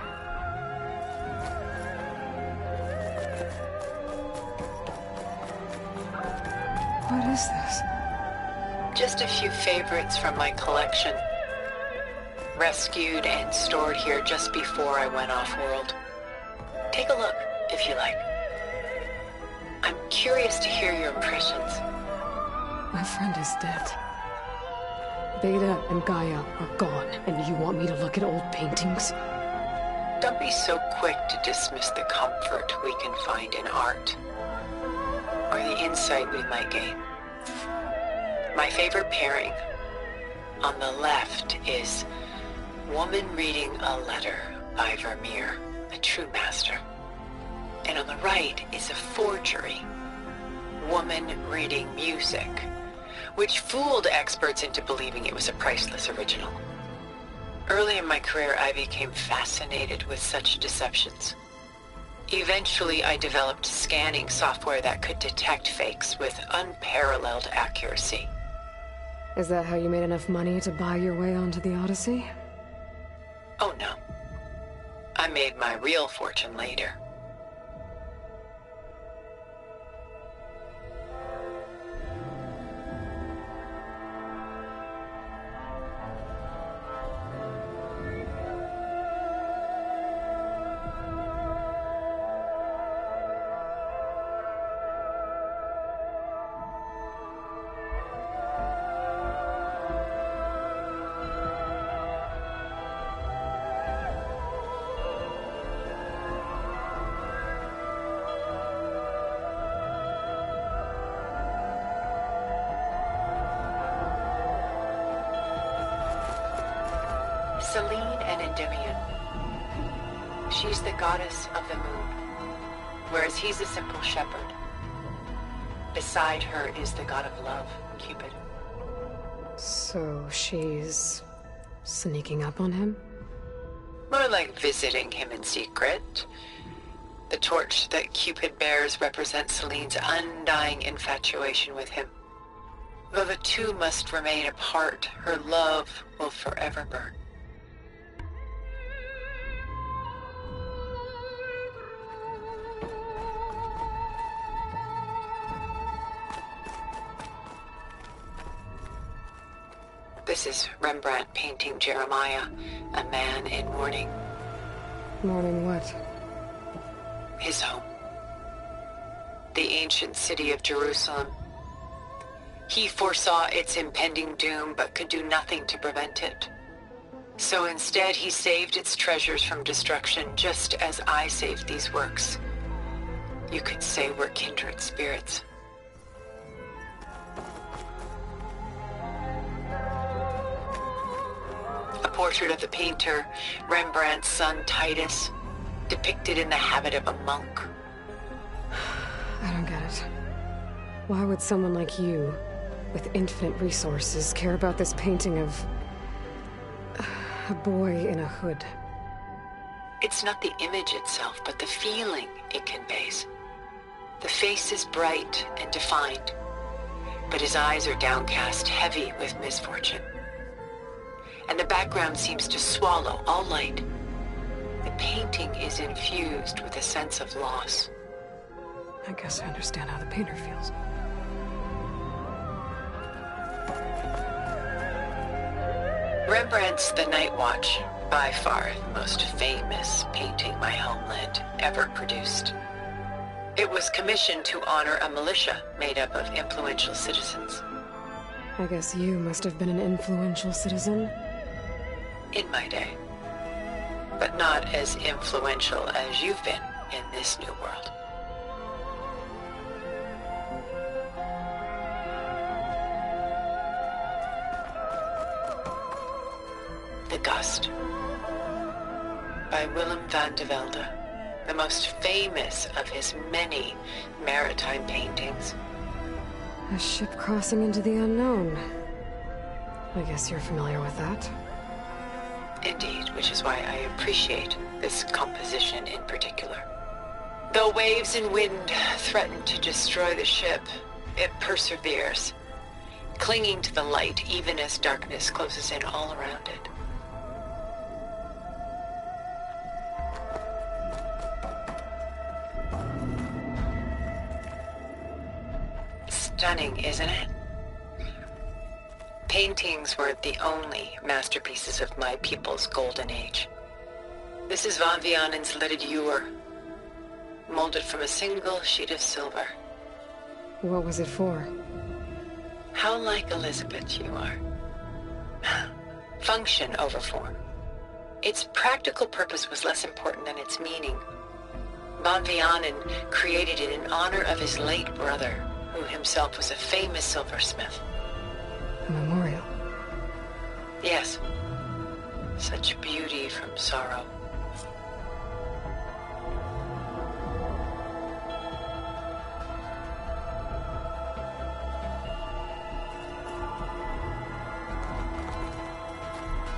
What is this? Just a few favorites from my collection. Rescued and stored here just before I went off-world. Take a look, if you like. I'm curious to hear your impressions. My friend is dead. Beta and Gaia are gone, and you want me to look at old paintings? Don't be so quick to dismiss the comfort we can find in art, or the insight we might gain. My favorite pairing, on the left, is Woman Reading a Letter by Vermeer, a true master. And on the right is a forgery, Woman Reading Music, which fooled experts into believing it was a priceless original. Early in my career, I became fascinated with such deceptions. Eventually, I developed scanning software that could detect fakes with unparalleled accuracy. Is that how you made enough money to buy your way onto the Odyssey? Oh no. I made my real fortune later. Selene and Endymion. She's the goddess of the moon, whereas he's a simple shepherd. Beside her is the god of love, Cupid. So she's sneaking up on him? More like visiting him in secret. The torch that Cupid bears represents Selene's undying infatuation with him. Though the two must remain apart, her love will forever burn. This is Rembrandt painting Jeremiah, a man in mourning. Mourning what? His home. The ancient city of Jerusalem. He foresaw its impending doom, but could do nothing to prevent it. So instead, he saved its treasures from destruction, just as I saved these works. You could say we're kindred spirits. A portrait of the painter, Rembrandt's son Titus, depicted in the habit of a monk. I don't get it. Why would someone like you, with infinite resources, care about this painting of a boy in a hood? It's not the image itself, but the feeling it conveys. The face is bright and defined, but his eyes are downcast, heavy with misfortune. And the background seems to swallow all light. The painting is infused with a sense of loss. I guess I understand how the painter feels. Rembrandt's The Night Watch, by far the most famous painting my homeland ever produced. It was commissioned to honor a militia made up of influential citizens. I guess you must have been an influential citizen? In my day. But not as influential as you've been in this new world. The Gust, by Willem van de Velde, the most famous of his many maritime paintings. A ship crossing into the unknown. I guess you're familiar with that. Indeed, which is why I appreciate this composition in particular. Though waves and wind threaten to destroy the ship, it perseveres, clinging to the light even as darkness closes in all around it. Stunning, isn't it? Paintings were the only masterpieces of my people's golden age. This is Van Vianen's leaded ewer, molded from a single sheet of silver. What was it for? How like Elizabeth you are. Function over form. Its practical purpose was less important than its meaning. Van Vianen created it in honor of his late brother, who himself was a famous silversmith. A memorial? Yes. Such beauty from sorrow.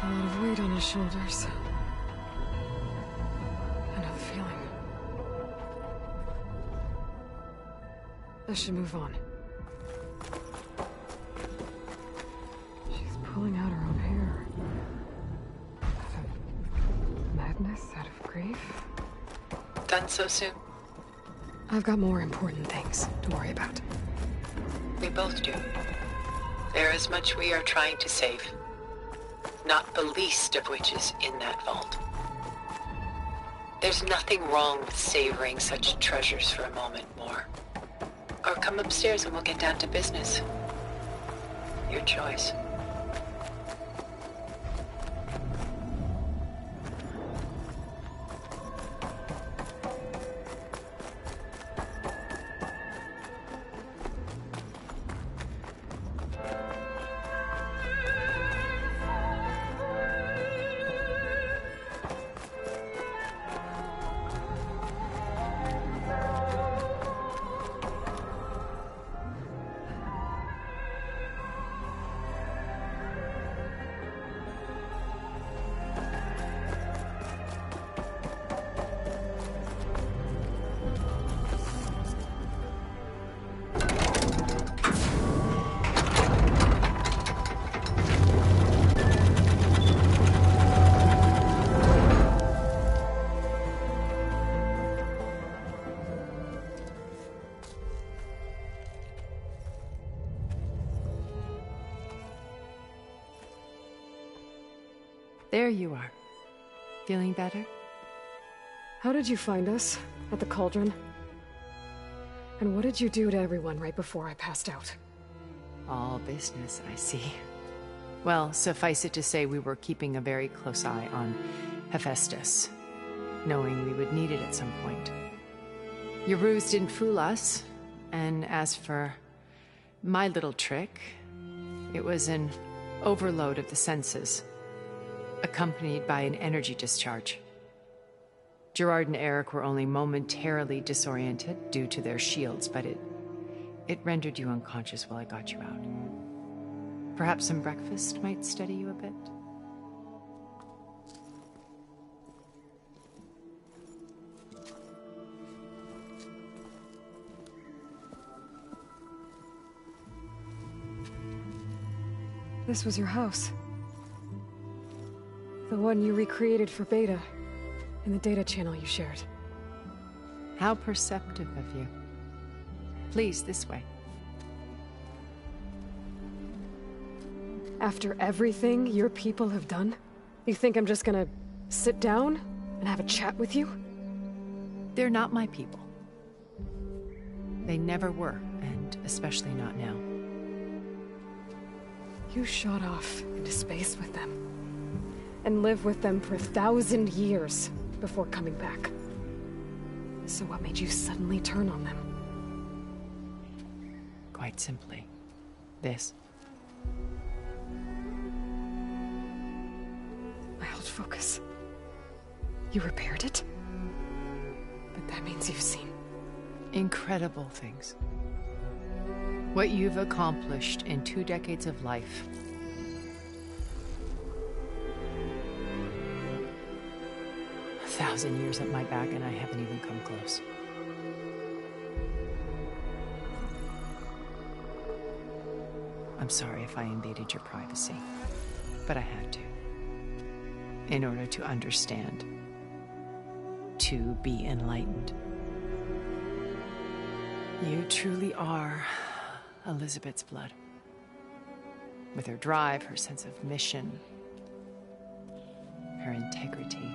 A lot of weight on his shoulders. I know the feeling. I should move on. She's pulling out her own hair. Out of madness, out of grief. Done so soon? I've got more important things to worry about. We both do. There is much we are trying to save. Not the least of which is in that vault. There's nothing wrong with savoring such treasures for a moment more. Or come upstairs and we'll get down to business. Your choice. There you are. Feeling better? How did you find us? At the cauldron? And what did you do to everyone right before I passed out? All business, I see. Well, suffice it to say we were keeping a very close eye on Hephaestus, knowing we would need it at some point. Your ruse didn't fool us, and as for my little trick, it was an overload of the senses, accompanied by an energy discharge. Gerard and Eric were only momentarily disoriented due to their shields, but it rendered you unconscious while I got you out. Perhaps some breakfast might steady you a bit? This was your house. The one you recreated for Beta, in the data channel you shared. How perceptive of you. Please, this way. After everything your people have done, you think I'm just gonna sit down and have a chat with you? They're not my people. They never were, and especially not now. You shot off into space with them, and lived with them for 1,000 years before coming back. So what made you suddenly turn on them? Quite simply, this. My old focus. You repaired it? But that means you've seen incredible things. What you've accomplished in 2 decades of life. A 1,000 years at my back and I haven't even come close. I'm sorry if I invaded your privacy, but I had to. In order to understand. To be enlightened. You truly are Elizabeth's blood. With her drive, her sense of mission, her integrity.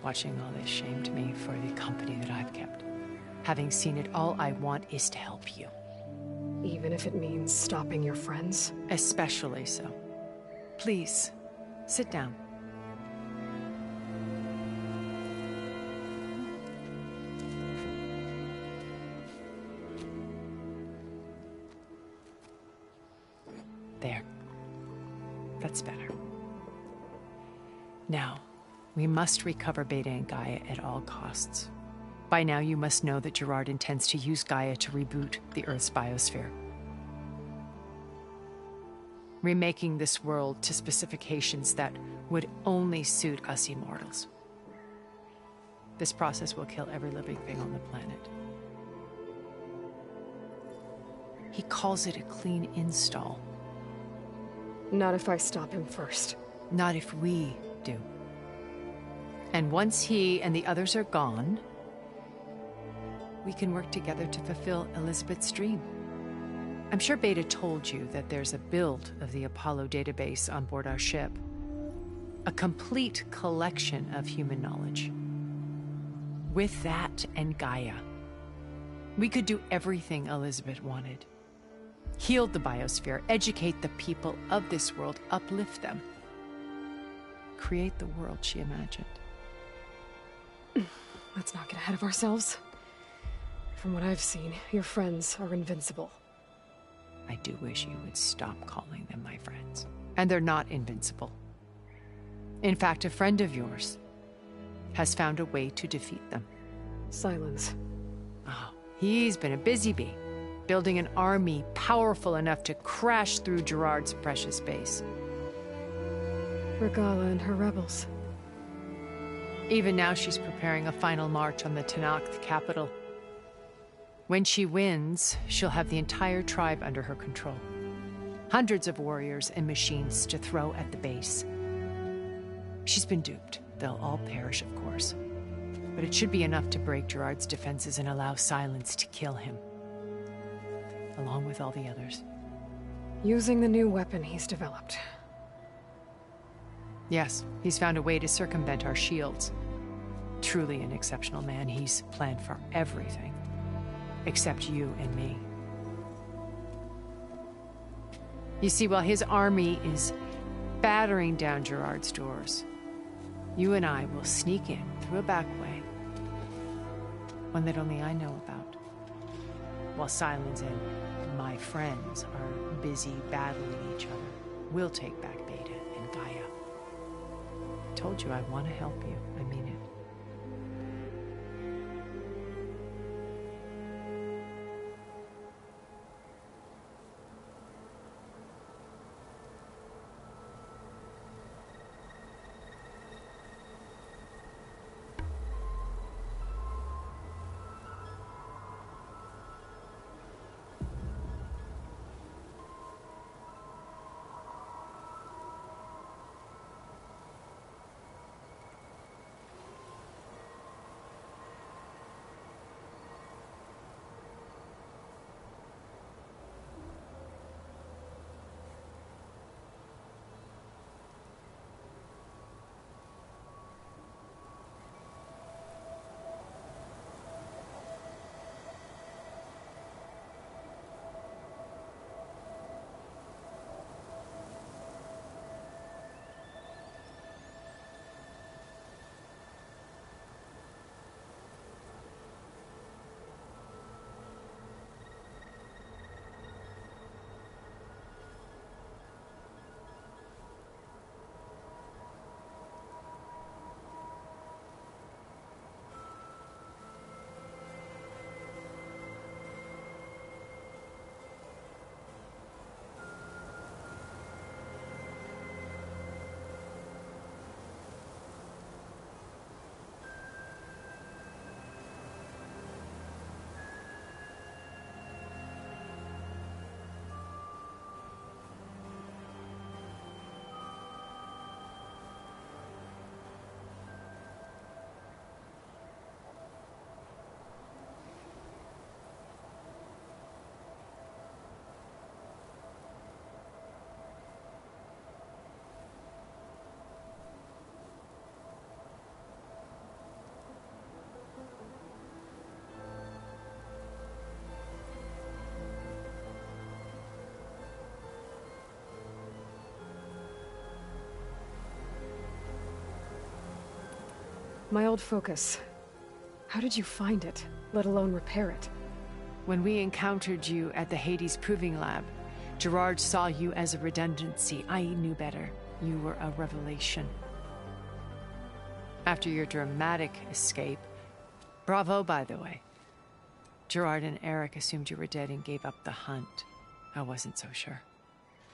Watching all this shamed me for the company that I've kept. Having seen it, all I want is to help you. Even if it means stopping your friends? Especially so. Please, sit down. There. That's better. Now, we must recover Beta and Gaia at all costs. By now, you must know that Gerard intends to use Gaia to reboot the Earth's biosphere. Remaking this world to specifications that would only suit us immortals. This process will kill every living thing on the planet. He calls it a clean install. Not if I stop him first. Not if we do. And once he and the others are gone, we can work together to fulfill Elizabeth's dream. I'm sure Beta told you that there's a build of the Apollo database on board our ship. A complete collection of human knowledge. With that and Gaia, we could do everything Elizabeth wanted. Heal the biosphere, educate the people of this world, uplift them. Create the world she imagined. Let's not get ahead of ourselves. From what I've seen, your friends are invincible. I do wish you would stop calling them my friends. And they're not invincible. In fact, a friend of yours has found a way to defeat them. Silence. Oh, he's been a busy bee, building an army powerful enough to crash through Gerard's precious base. Regala and her rebels. Even now she's preparing a final march on the Tenakth capital. When she wins, she'll have the entire tribe under her control. Hundreds of warriors and machines to throw at the base. She's been duped. They'll all perish, of course. But it should be enough to break Gerard's defenses and allow Silence to kill him. Along with all the others. Using the new weapon he's developed. Yes, he's found a way to circumvent our shields. Truly an exceptional man. He's planned for everything. Except you and me. You see, while his army is battering down Gerard's doors, you and I will sneak in through a back way. One that only I know about. While Silence and my friends are busy battling each other, we'll take back Beta and Gaia. Told you I want to help you. I mean it. My old focus. How did you find it, let alone repair it? When we encountered you at the Hades Proving Lab, Gerard saw you as a redundancy. I knew better. You were a revelation. After your dramatic escape, bravo, by the way, Gerard and Eric assumed you were dead and gave up the hunt. I wasn't so sure.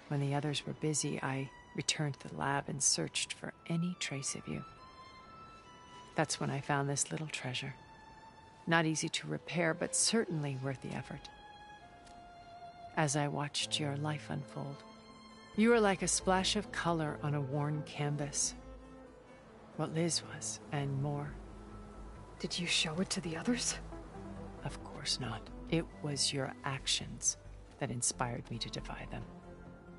When the others were busy, I returned to the lab and searched for any trace of you. That's when I found this little treasure. Not easy to repair, but certainly worth the effort. As I watched your life unfold, you were like a splash of color on a worn canvas. What Liz was, and more. Did you show it to the others? Of course not. It was your actions that inspired me to defy them.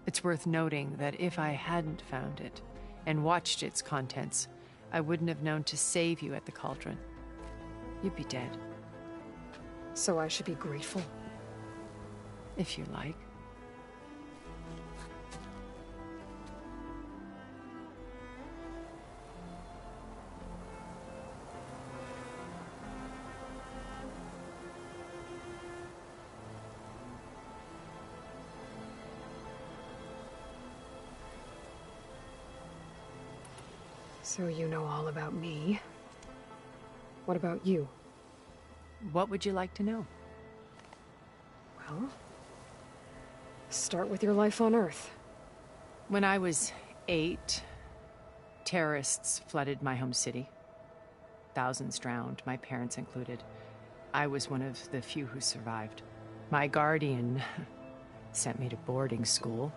It's worth noting that if I hadn't found it and watched its contents, I wouldn't have known to save you at the cauldron. You'd be dead. So I should be grateful? If you like. So you know all about me. What about you? What would you like to know? Well, start with your life on Earth. When I was 8, terrorists flooded my home city. Thousands drowned, my parents included. I was one of the few who survived. My guardian sent me to boarding school.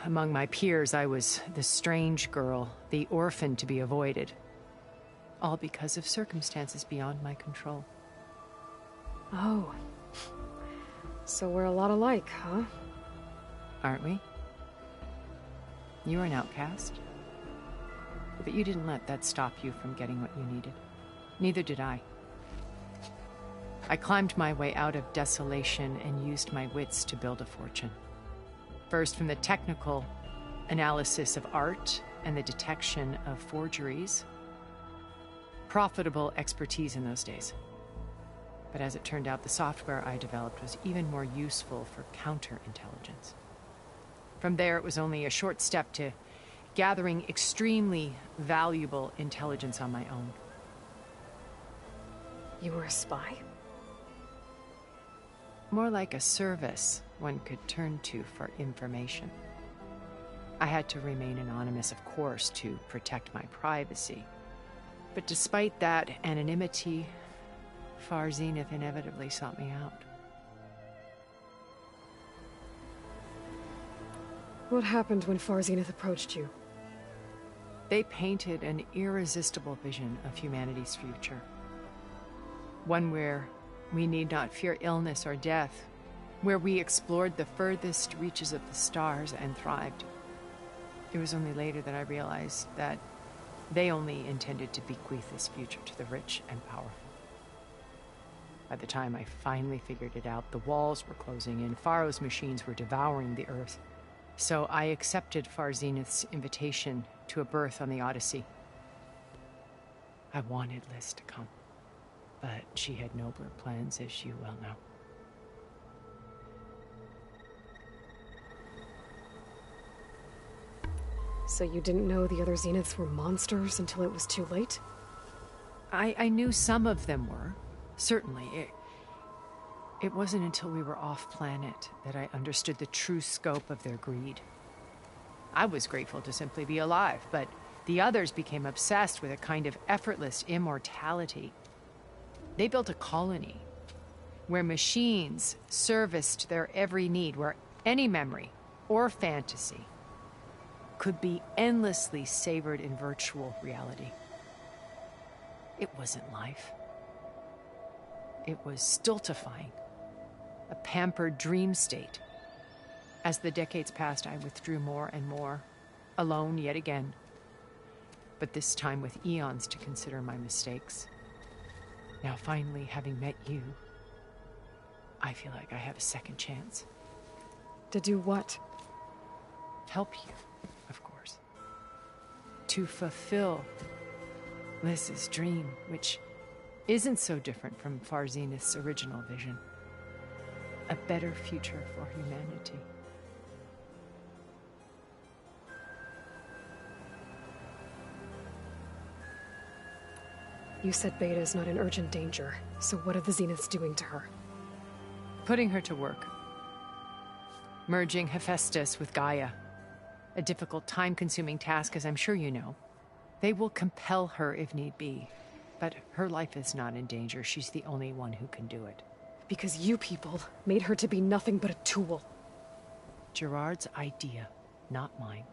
Among my peers, I was the strange girl, the orphan to be avoided. All because of circumstances beyond my control. Oh. So we're a lot alike, huh? Aren't we? You were an outcast. But you didn't let that stop you from getting what you needed. Neither did I. I climbed my way out of desolation and used my wits to build a fortune. First from the technical analysis of art and the detection of forgeries. Profitable expertise in those days. But as it turned out, the software I developed was even more useful for counterintelligence. From there, it was only a short step to gathering extremely valuable intelligence on my own. You were a spy? More like a service one could turn to for information. I had to remain anonymous, of course, to protect my privacy. But despite that anonymity, Far Zenith inevitably sought me out. What happened when Far Zenith approached you? They painted an irresistible vision of humanity's future. One where we need not fear illness or death, where we explored the furthest reaches of the stars and thrived. It was only later that I realized that they only intended to bequeath this future to the rich and powerful. By the time I finally figured it out, the walls were closing in, Pharaoh's machines were devouring the Earth. So I accepted Far Zenith's invitation to a berth on the Odyssey. I wanted Liz to come, but she had nobler plans, as you well know. So you didn't know the other Zeniths were monsters until it was too late? I knew some of them were, certainly. It wasn't until we were off-planet that I understood the true scope of their greed. I was grateful to simply be alive, but the others became obsessed with a kind of effortless immortality. They built a colony where machines serviced their every need, where any memory or fantasy could be endlessly savored in virtual reality. It wasn't life. It was stultifying, a pampered dream state. As the decades passed, I withdrew more and more, alone yet again, but this time with eons to consider my mistakes. Now finally, having met you, I feel like I have a second chance. To do what? Help you, of course. To fulfill Liz's dream, which isn't so different from Far Zenith's original vision. A better future for humanity. You said Beta is not in urgent danger, so what are the Zeniths doing to her? Putting her to work. Merging Hephaestus with Gaia. A difficult, time-consuming task, as I'm sure you know. They will compel her if need be. But her life is not in danger. She's the only one who can do it. Because you people made her to be nothing but a tool. Gerard's idea, not mine.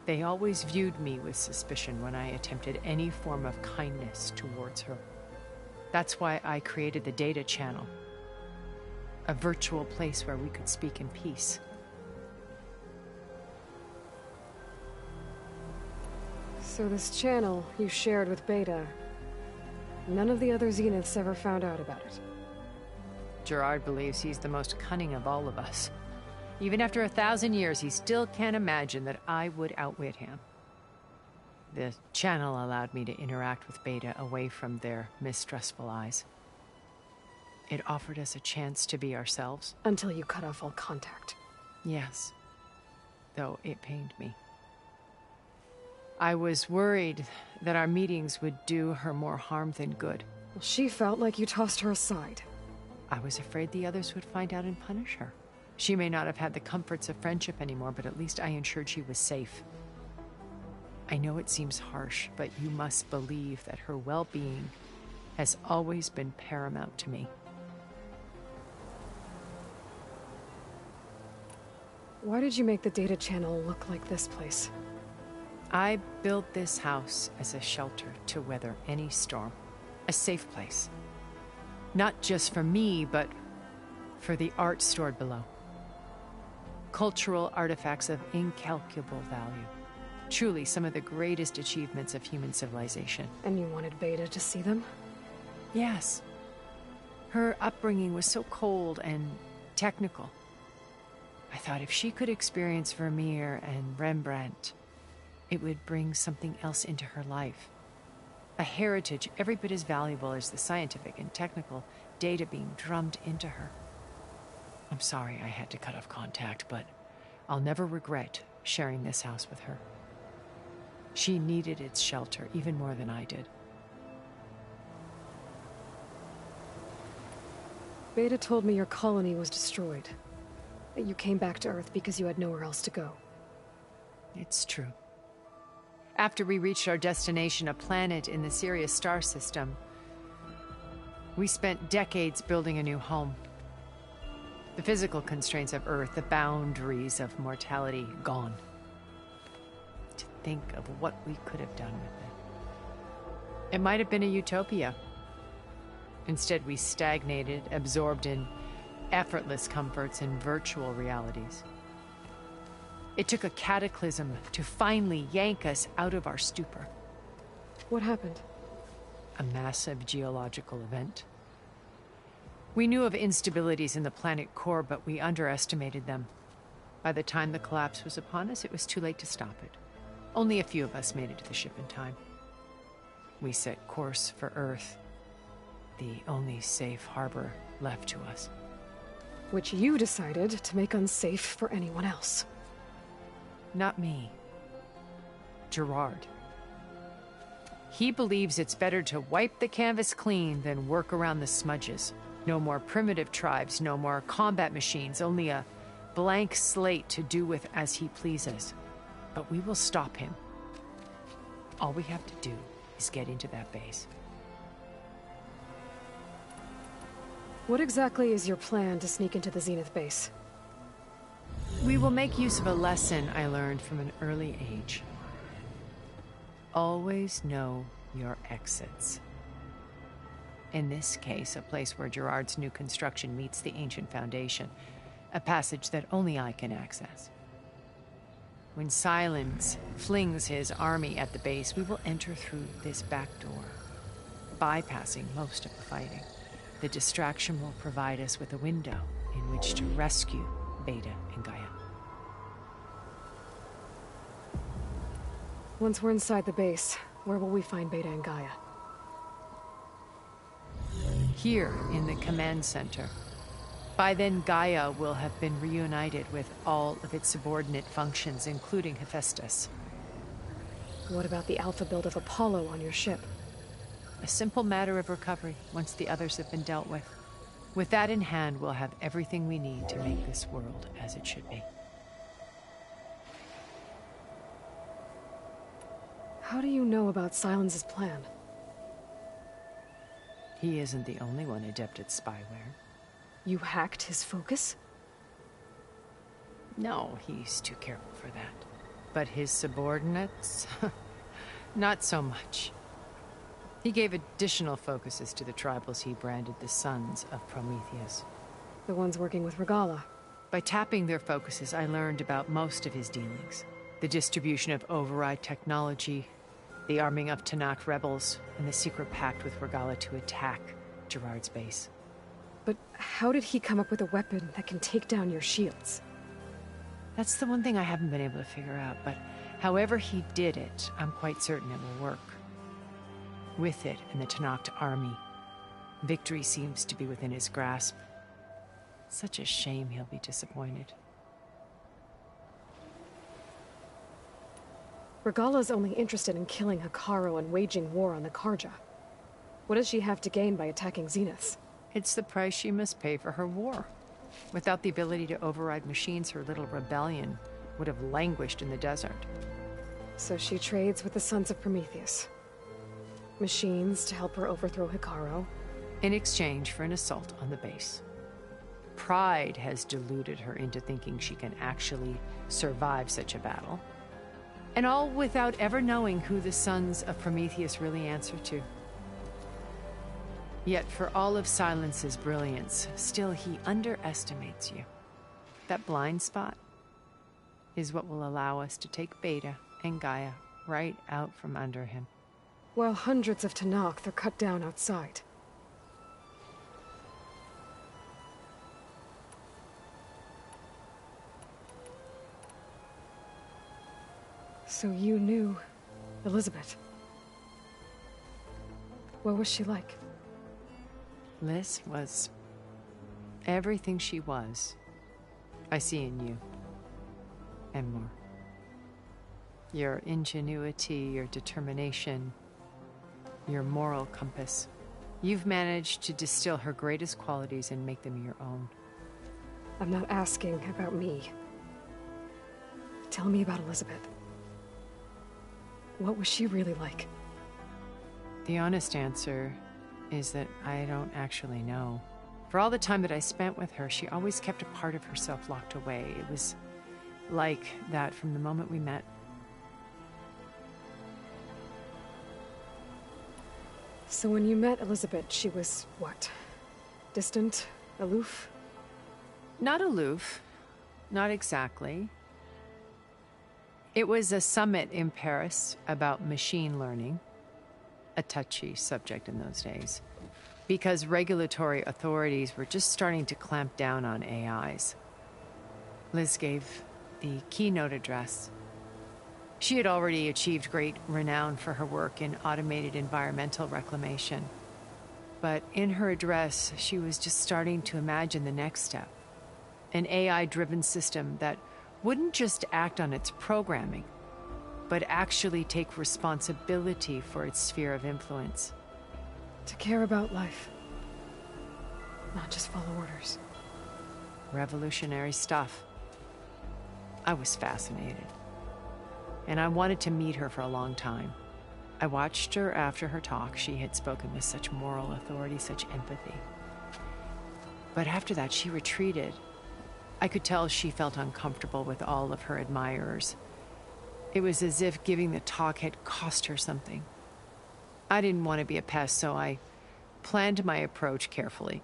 They always viewed me with suspicion when I attempted any form of kindness towards her. That's why I created the data channel. A virtual place where we could speak in peace. So this channel you shared with Beta, none of the other Zeniths ever found out about it? Gerard believes he's the most cunning of all of us. Even after 1,000 years, he still can't imagine that I would outwit him. The channel allowed me to interact with Beta away from their mistrustful eyes. It offered us a chance to be ourselves. Until you cut off all contact. Yes. Though it pained me. I was worried that our meetings would do her more harm than good. Well, she felt like you tossed her aside. I was afraid the others would find out and punish her. She may not have had the comforts of friendship anymore, but at least I ensured she was safe. I know it seems harsh, but you must believe that her well-being has always been paramount to me. Why did you make the data channel look like this place? I built this house as a shelter to weather any storm. A safe place. Not just for me, but for the art stored below. Cultural artifacts of incalculable value. Truly some of the greatest achievements of human civilization. And you wanted Beta to see them? Yes. Her upbringing was so cold and technical. I thought if she could experience Vermeer and Rembrandt, it would bring something else into her life. A heritage every bit as valuable as the scientific and technical data being drummed into her. I'm sorry I had to cut off contact, but I'll never regret sharing this house with her. She needed its shelter even more than I did. Beta told me your colony was destroyed. That you came back to Earth because you had nowhere else to go. It's true. After we reached our destination, a planet in the Sirius star system, we spent decades building a new home. The physical constraints of Earth, the boundaries of mortality, gone. To think of what we could have done with it. It might have been a utopia. Instead, we stagnated, absorbed in effortless comforts and virtual realities. It took a cataclysm to finally yank us out of our stupor. What happened? A massive geological event. We knew of instabilities in the planet core, but we underestimated them. By the time the collapse was upon us, it was too late to stop it. Only a few of us made it to the ship in time. We set course for Earth, the only safe harbor left to us. Which you decided to make unsafe for anyone else. Not me. Gerard. He believes it's better to wipe the canvas clean than work around the smudges. No more primitive tribes, no more combat machines, only a blank slate to do with as he pleases. But we will stop him. All we have to do is get into that base. What exactly is your plan to sneak into the Zenith base? We will make use of a lesson I learned from an early age. Always know your exits. In this case, a place where Gerard's new construction meets the ancient foundation, a passage that only I can access. When Silence flings his army at the base, we will enter through this back door, bypassing most of the fighting. The distraction will provide us with a window in which to rescue Beta and Gaia. Once we're inside the base, where will we find Beta and Gaia? Here, in the command center. By then, Gaia will have been reunited with all of its subordinate functions, including Hephaestus. What about the alpha build of Apollo on your ship? A simple matter of recovery, once the others have been dealt with. With that in hand, we'll have everything we need to make this world as it should be. How do you know about Silence's plan? He isn't the only one adept at spyware. You hacked his focus? No, he's too careful for that. But his subordinates? Not so much. He gave additional focuses to the tribals he branded the Sons of Prometheus. The ones working with Regala. By tapping their focuses, I learned about most of his dealings. The distribution of override technology, the arming of Tanakh rebels, and the secret pact with Regala to attack Gerard's base. But how did he come up with a weapon that can take down your shields? That's the one thing I haven't been able to figure out, but however he did it, I'm quite certain it will work. With it and the Tanakh army, victory seems to be within his grasp. Such a shame he'll be disappointed. Regala's only interested in killing Hekarro and waging war on the Karja. What does she have to gain by attacking Zeniths? It's the price she must pay for her war. Without the ability to override machines, her little rebellion would have languished in the desert. So she trades with the Sons of Prometheus. Machines to help her overthrow Hekarro. In exchange for an assault on the base. Pride has deluded her into thinking she can actually survive such a battle. And all without ever knowing who the Sons of Prometheus really answer to. Yet for all of Silence's brilliance, still he underestimates you. That blind spot is what will allow us to take Beta and Gaia right out from under him. While hundreds of Tenakth are cut down outside. So you knew Elizabeth. What was she like? Liz was everything she was. I see in you. And more. Your ingenuity, your determination, your moral compass. You've managed to distill her greatest qualities and make them your own. I'm not asking about me. Tell me about Elizabeth. What was she really like? The honest answer is that I don't actually know. For all the time that I spent with her, she always kept a part of herself locked away. It was like that from the moment we met. So when you met Elizabeth, she was what? Distant? Aloof? Not aloof. Not exactly. It was a summit in Paris about machine learning, a touchy subject in those days, because regulatory authorities were just starting to clamp down on AIs. Liz gave the keynote address. She had already achieved great renown for her work in automated environmental reclamation. But in her address, she was just starting to imagine the next step. An AI-driven system that wouldn't just act on its programming, but actually take responsibility for its sphere of influence. To care about life. Not just follow orders. Revolutionary stuff. I was fascinated. And I wanted to meet her for a long time. I watched her after her talk. She had spoken with such moral authority, such empathy. But after that, she retreated. I could tell she felt uncomfortable with all of her admirers. It was as if giving the talk had cost her something. I didn't want to be a pest, so I planned my approach carefully.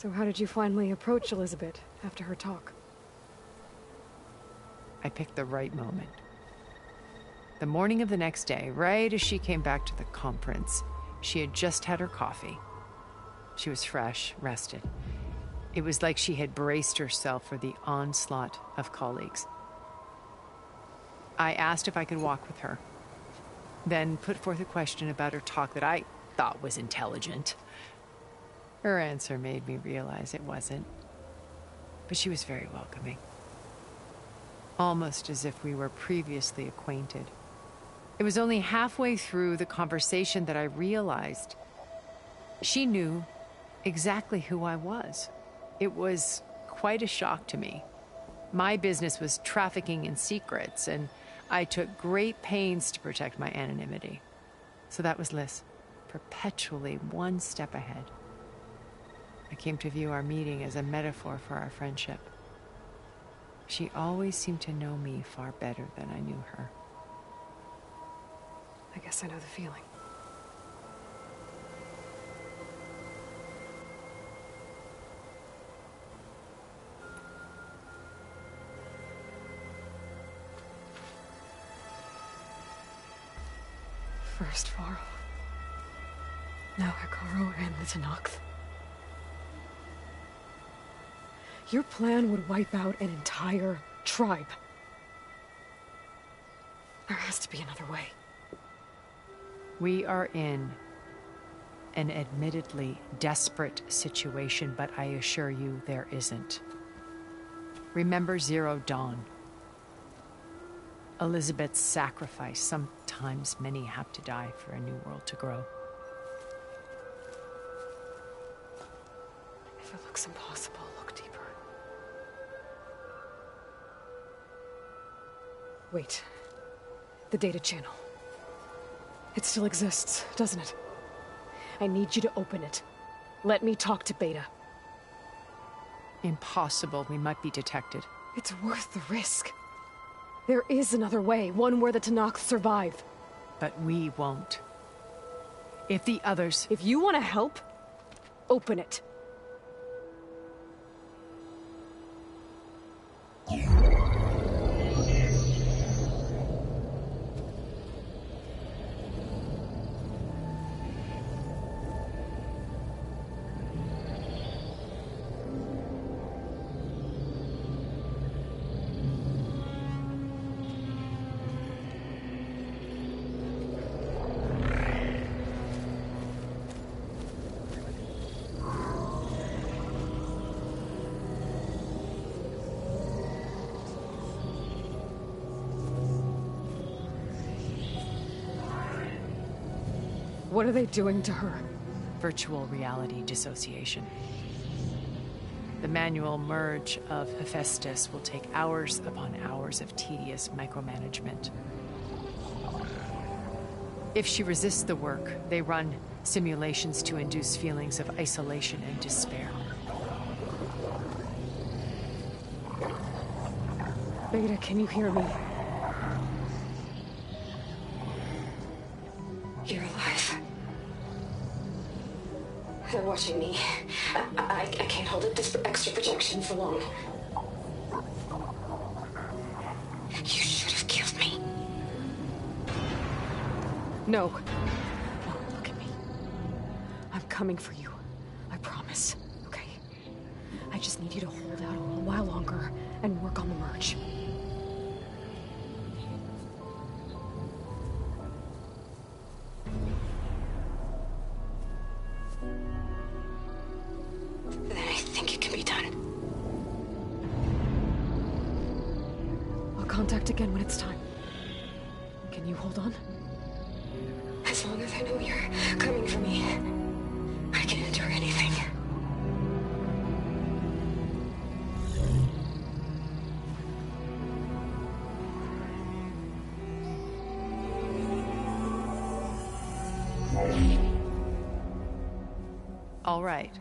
So how did you finally approach Elizabeth after her talk? I picked the right moment. The morning of the next day, right as she came back to the conference, she had just had her coffee. She was fresh, rested. It was like she had braced herself for the onslaught of colleagues. I asked if I could walk with her, then put forth a question about her talk that I thought was intelligent. Her answer made me realize it wasn't, but she was very welcoming. Almost as if we were previously acquainted. It was only halfway through the conversation that I realized she knew exactly who I was. It was quite a shock to me. My business was trafficking in secrets, and I took great pains to protect my anonymity. So that was Liz, perpetually one step ahead. I came to view our meeting as a metaphor for our friendship. She always seemed to know me far better than I knew her. I guess I know the feeling. First Varl. Now Hikaru and the Tenakth. Your plan would wipe out an entire tribe. There has to be another way. We are in an admittedly desperate situation, but I assure you there isn't. Remember Zero Dawn. Elizabeth's sacrifice. Sometimes many have to die for a new world to grow. If it looks impossible, look deeper. Wait. The data channel. It still exists, doesn't it? I need you to open it. Let me talk to Beta. Impossible. We might be detected. It's worth the risk. There is another way, one where the Tenakth survive. But we won't. If the others... If you want to help, open it. What are they doing to her? Virtual reality dissociation. The manual merge of Hephaestus will take hours upon hours of tedious micromanagement. If she resists the work, they run simulations to induce feelings of isolation and despair. Beta, can you hear me? You're alive. They're watching me. I can't hold up this extra projection for long. You should have killed me. No. No, look at me. I'm coming for you. I promise. Okay? I just need you to hold out a little while longer and work on the merge. Then I think it can be done. I'll contact again when it's time. Can you hold on? As long as I know you're coming for me, I can endure anything. All right.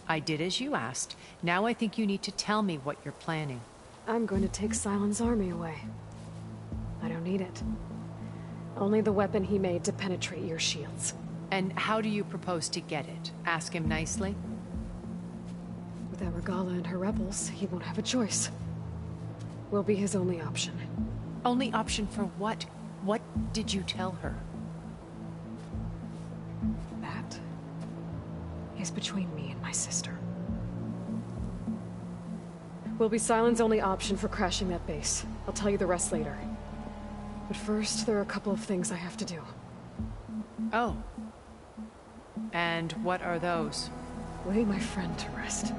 I did as you asked. Now I think you need to tell me what you're planning. I'm going to take Silent's army away. I don't need it. Only the weapon he made to penetrate your shields. And how do you propose to get it? Ask him nicely? Without Regala and her rebels, he won't have a choice. We'll be his only option. Only option for what? What did you tell her? That is between me and my sister. Will be Silent's only option for crashing that base. I'll tell you the rest later. But first, there are a couple of things I have to do. Oh. And what are those? Lay my friend to rest.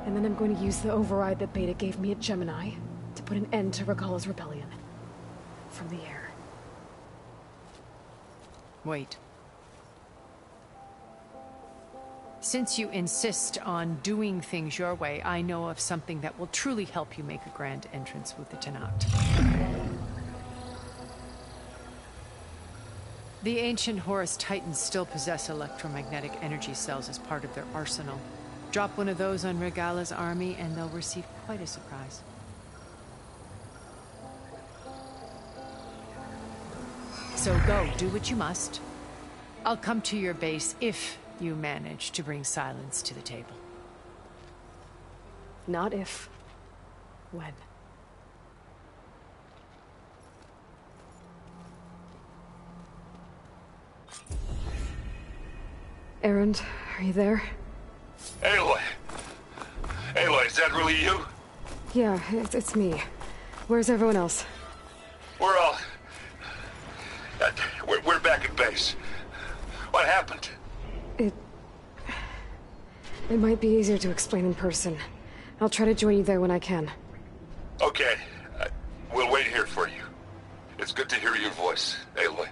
And then I'm going to use the override that Beta gave me at Gemini to put an end to Regala's rebellion. From the air. Wait. Since you insist on doing things your way, I know of something that will truly help you make a grand entrance with the Tenakth. The ancient Horus Titans still possess electromagnetic energy cells as part of their arsenal. Drop one of those on Regala's army and they'll receive quite a surprise. So go, do what you must. I'll come to your base if you manage to bring Silence to the table. Not if. When. Erend, are you there? Aloy! Aloy, is that really you? Yeah, it's me. Where's everyone else? We're all... We're back at base. What happened? It might be easier to explain in person. I'll try to join you there when I can. Okay. We'll wait here for you. It's good to hear your voice, Aloy.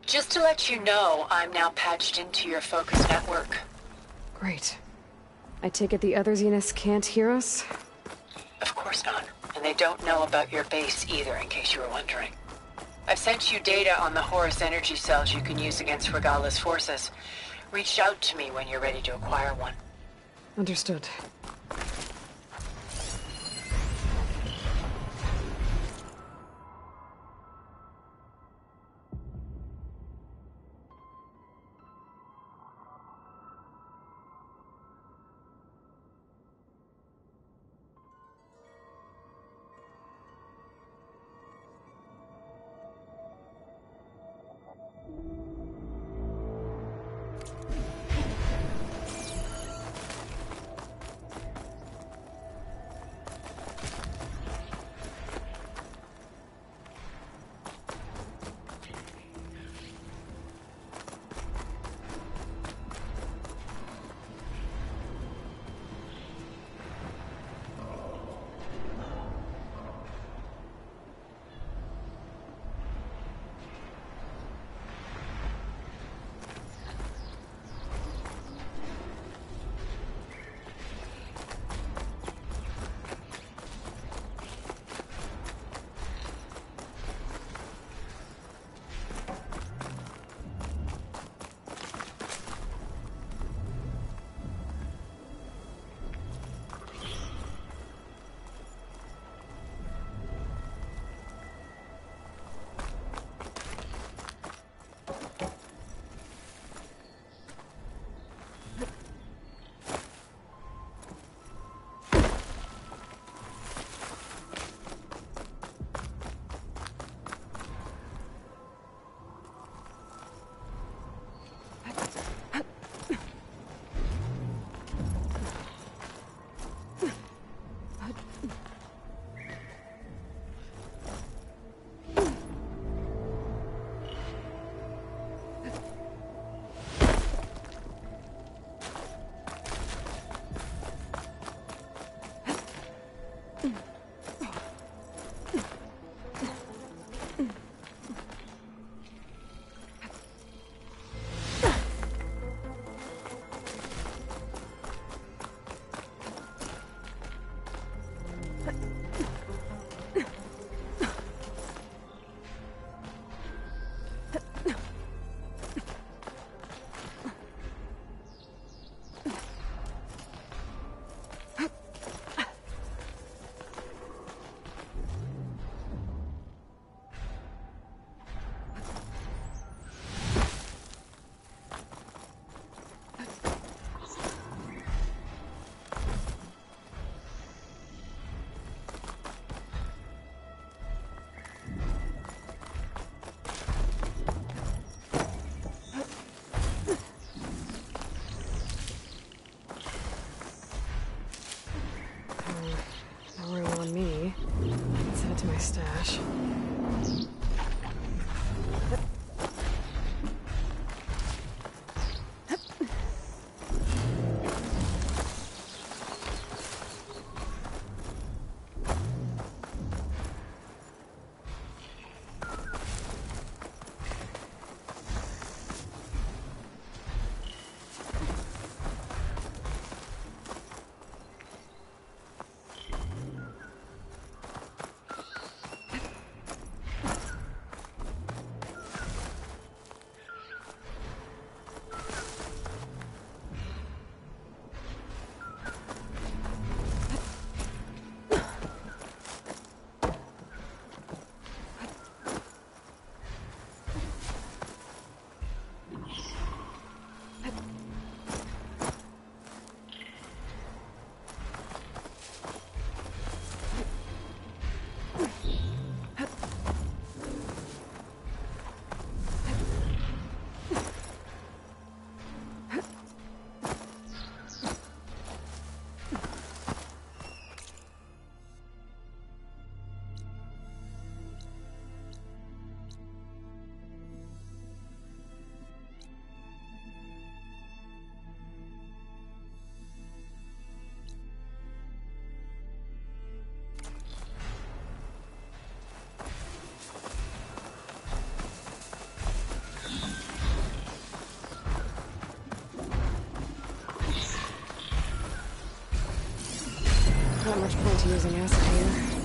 Just to let you know, I'm now patched into your focus network. Great. I take it the other Zeniths can't hear us? Of course not. And they don't know about your base either, in case you were wondering. I've sent you data on the Horus energy cells you can use against Regala's forces. Reach out to me when you're ready to acquire one. Understood. much point to using acid here.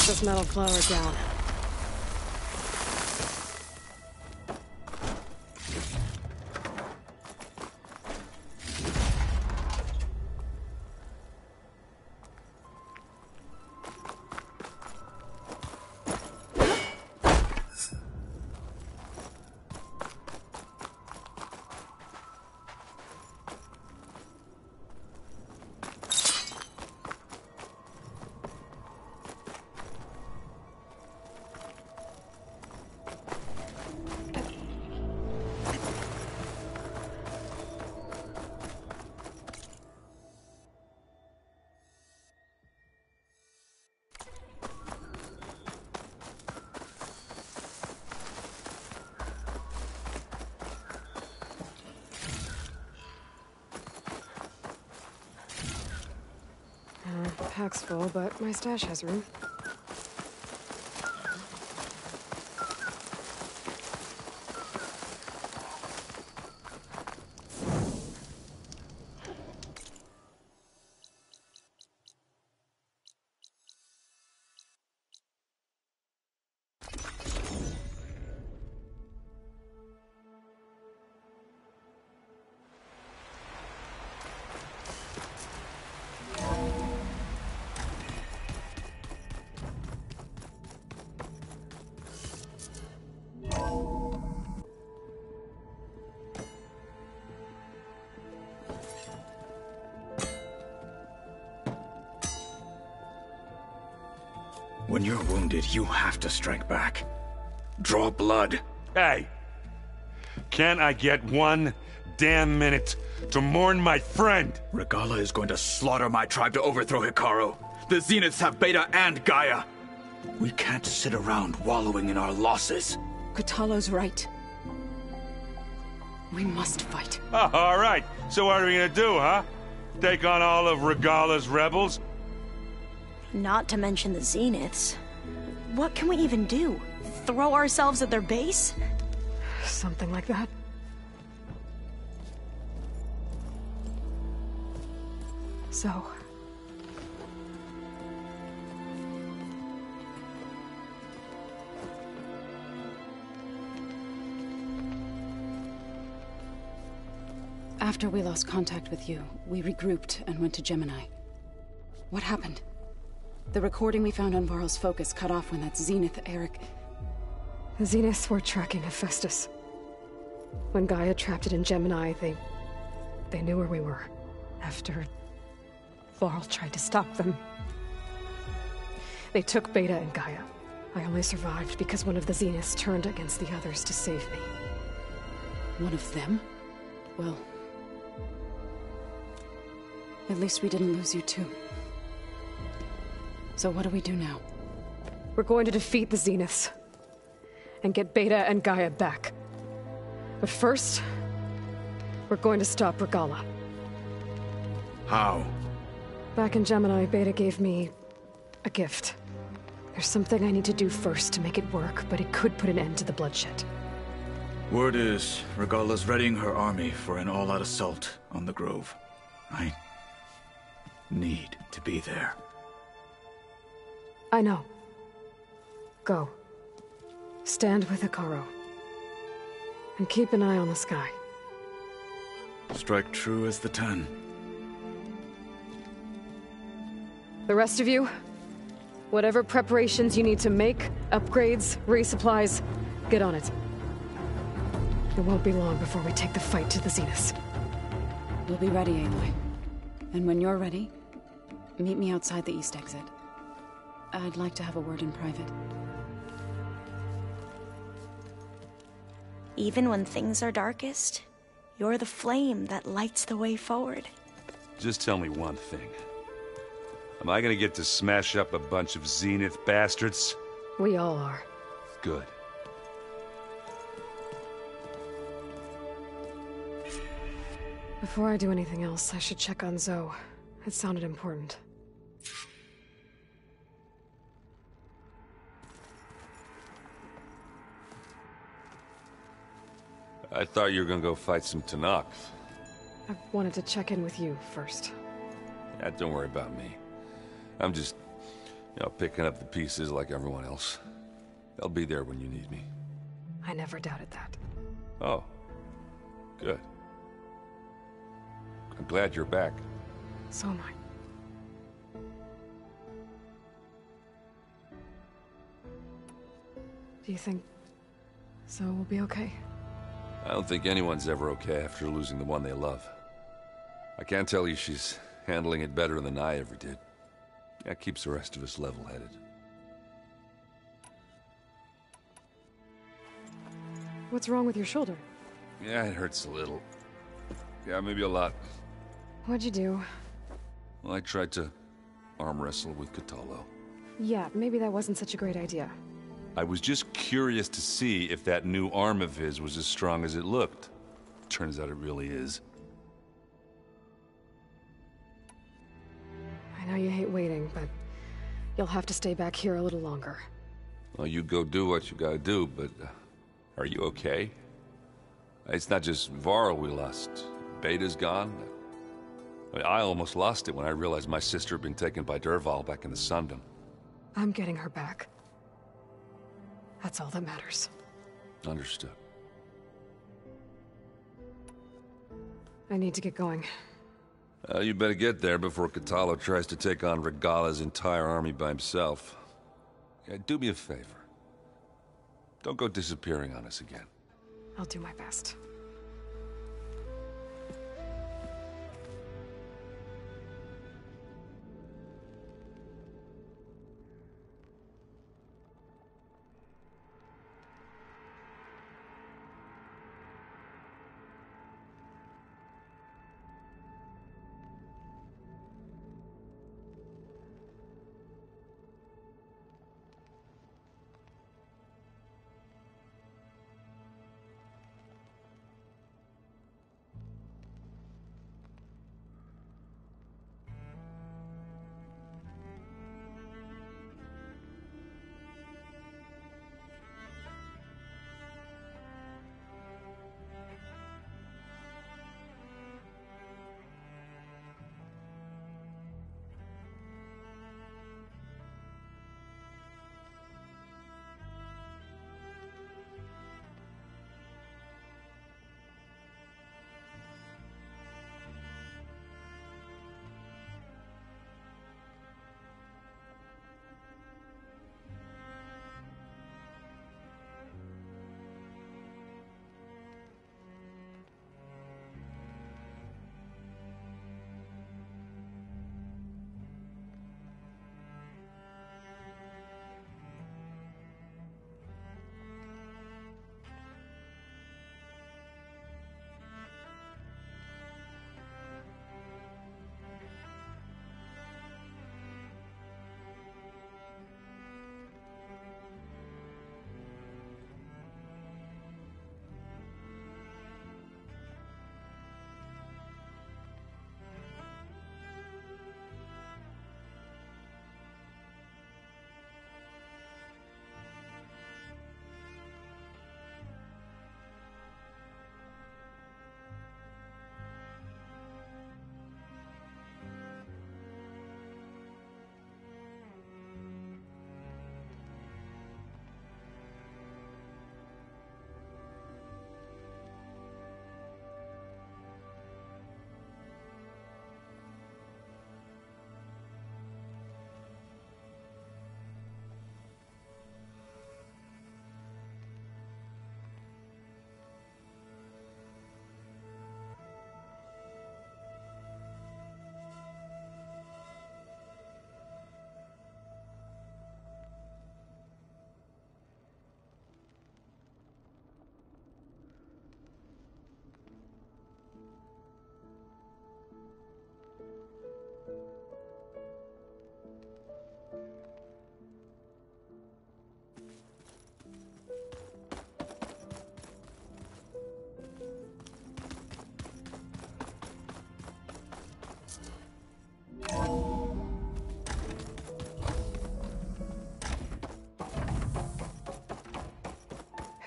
set this metal flower down. Pack's full, but my stash has room. When you're wounded, you have to strike back. Draw blood. Hey! Can't I get one damn minute to mourn my friend? Regala is going to slaughter my tribe to overthrow Hikaru. The Zeniths have Beta and Gaia. We can't sit around wallowing in our losses. Kotallo's right. We must fight. Oh, all right. So what are we gonna do, huh? Take on all of Regala's rebels? Not to mention the Zeniths. What can we even do? Throw ourselves at their base? Something like that. So... After we lost contact with you, we regrouped and went to Gemini. What happened? The recording we found on Varl's focus cut off when that Zenith, Eric... The Zeniths were tracking Hephaestus. When Gaia trapped it in Gemini, they knew where we were. After... Varl tried to stop them. They took Beta and Gaia. I only survived because one of the Zeniths turned against the others to save me. One of them? Well... At least we didn't lose you too. So what do we do now? We're going to defeat the Zeniths. And get Beta and Gaia back. But first... we're going to stop Regala. How? Back in Gemini, Beta gave me... a gift. There's something I need to do first to make it work, but it could put an end to the bloodshed. Word is, Regala's readying her army for an all-out assault on the Grove. I... need to be there. I know. Go. Stand with Hikaru. And keep an eye on the sky. Strike true as the 10. The rest of you, whatever preparations you need to make, upgrades, resupplies, get on it. It won't be long before we take the fight to the Zeniths. We'll be ready, Aloy. And when you're ready, meet me outside the east exit. I'd like to have a word in private. Even when things are darkest, you're the flame that lights the way forward. Just tell me one thing. Am I gonna get to smash up a bunch of Zenith bastards? We all are. Good. Before I do anything else, I should check on Zoe. It sounded important. I thought you were gonna go fight some Tanakh. I wanted to check in with you first. Don't worry about me. I'm just You know, picking up the pieces like everyone else. They'll be there when you need me. I never doubted that. Oh. Good. I'm glad you're back. So am I. Do you think Zoe will be okay? I don't think anyone's ever okay after losing the one they love. I can't tell you she's handling it better than I ever did. That keeps the rest of us level-headed. What's wrong with your shoulder? Yeah, it hurts a little. Yeah, maybe a lot. What'd you do? Well, I tried to arm wrestle with Cthulhu. Yeah, maybe that wasn't such a great idea. I was just curious to see if that new arm of his was as strong as it looked. Turns out it really is. I know you hate waiting, but you'll have to stay back here a little longer. Well, you go do what you gotta do, but are you okay? It's not just Varl we lost. Beta's gone. I almost lost it when I realized my sister had been taken by Dervahl back in the Sundom. I'm getting her back. That's all that matters. Understood. I need to get going. You better get there before Cthulhu tries to take on Regala's entire army by himself. Yeah, do me a favor. Don't go disappearing on us again. I'll do my best.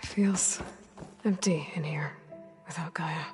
Feels empty in here without Gaia.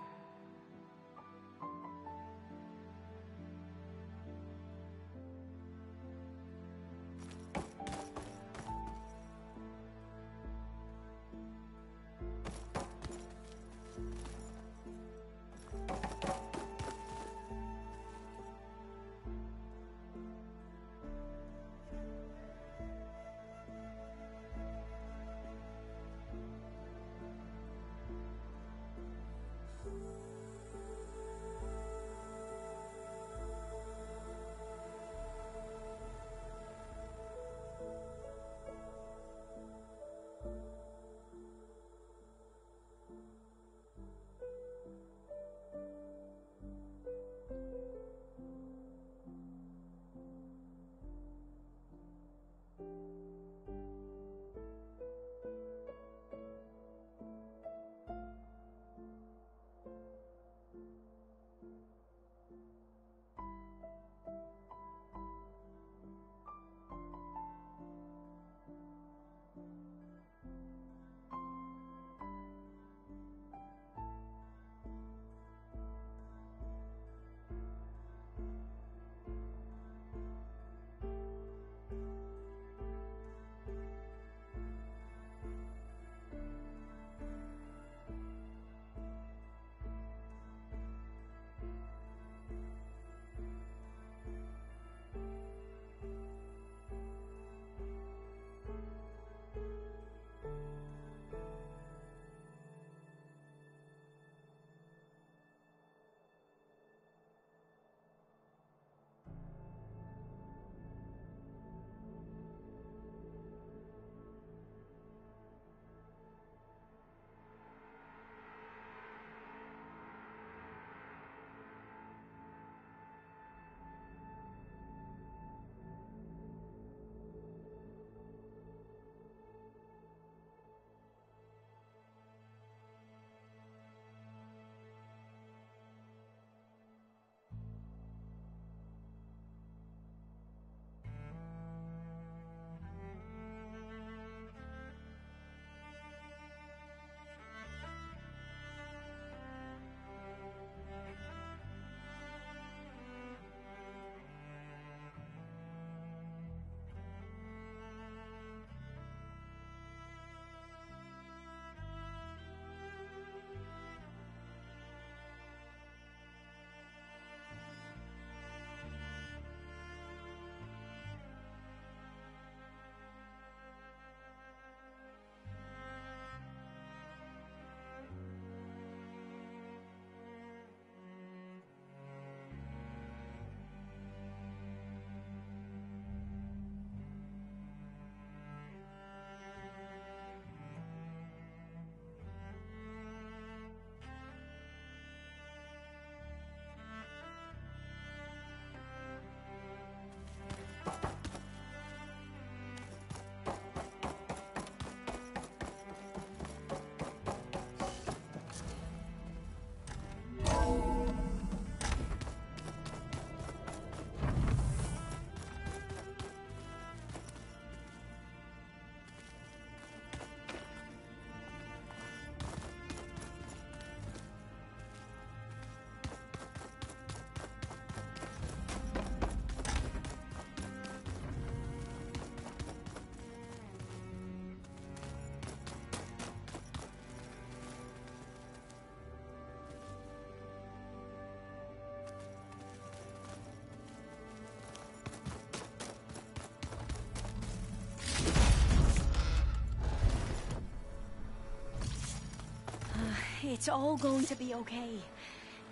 It's all going to be okay.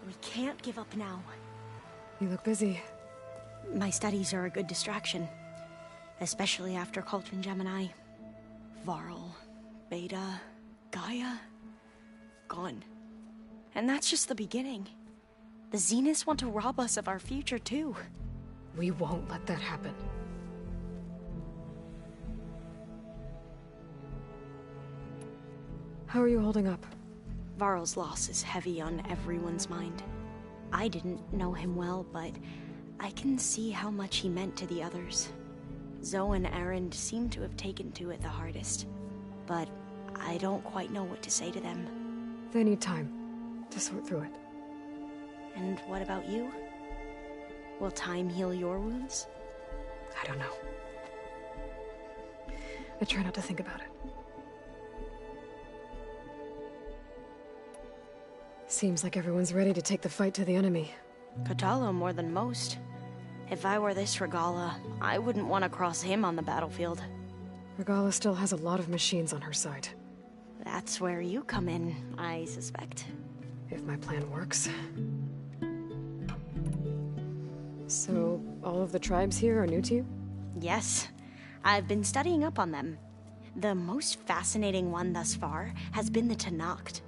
We can't give up now. You look busy. My studies are a good distraction. Especially after Cauldron Gemini. Varl, Beta, Gaia, gone. And that's just the beginning. The Zeniths want to rob us of our future, too. We won't let that happen. How are you holding up? Varl's loss is heavy on everyone's mind. I didn't know him well, but I can see how much he meant to the others. Zoe and Aaron seem to have taken to it the hardest, but I don't quite know what to say to them. They need time to sort through it. And what about you? Will time heal your wounds? I don't know. I try not to think about it. Seems like everyone's ready to take the fight to the enemy. Kotallo more than most. If I were this Regala, I wouldn't want to cross him on the battlefield. Regala still has a lot of machines on her side. That's where you come in, I suspect. If my plan works. So, all of the tribes here are new to you? Yes. I've been studying up on them. The most fascinating one thus far has been the Tenakth.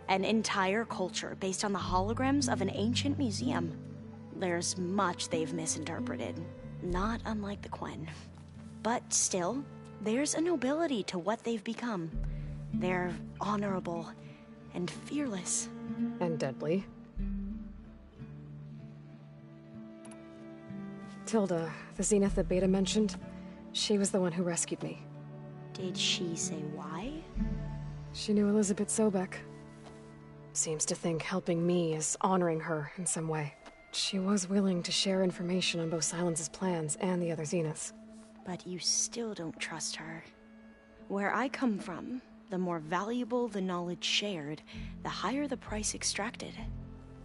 An entire culture based on the holograms of an ancient museum. There's much they've misinterpreted, not unlike the Quen. But still, there's a nobility to what they've become. They're honorable and fearless. And deadly. Tilda, the Zenith that Beta mentioned, she was the one who rescued me. Did she say why? She knew Elizabeth Sobek. Seems to think helping me is honoring her in some way. She was willing to share information on both Silence's plans and the other Zeniths. But you still don't trust her. Where I come from, the more valuable the knowledge shared, the higher the price extracted.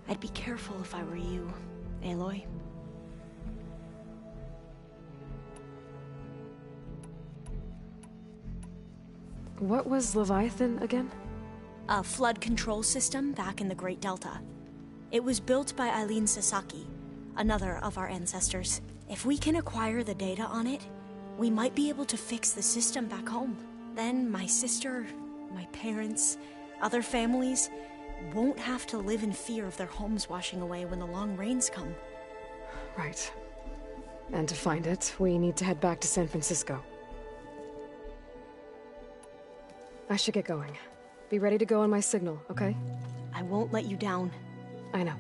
I'd be careful if I were you, Aloy. What was Leviathan again? A flood control system back in the Great Delta. It was built by Eileen Sasaki, another of our ancestors. If we can acquire the data on it, we might be able to fix the system back home. Then my sister, my parents, other families won't have to live in fear of their homes washing away when the long rains come. Right. And to find it, we need to head back to San Francisco. I should get going. Be ready to go on my signal, okay? I won't let you down. I know.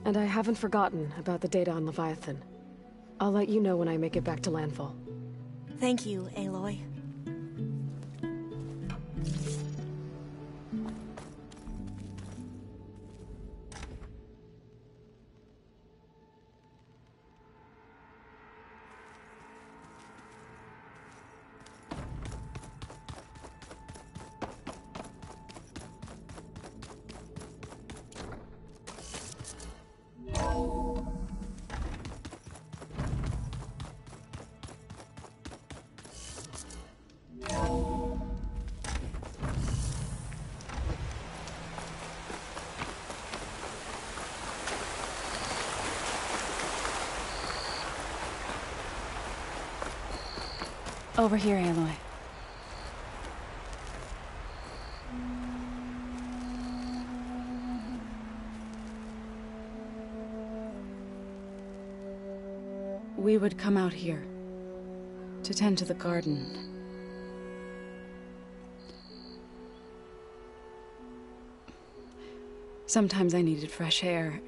And I haven't forgotten about the data on Leviathan. I'll let you know when I make it back to landfall. Thank you, Aloy. Over here, Aloy. We would come out here to tend to the garden. Sometimes I needed fresh air.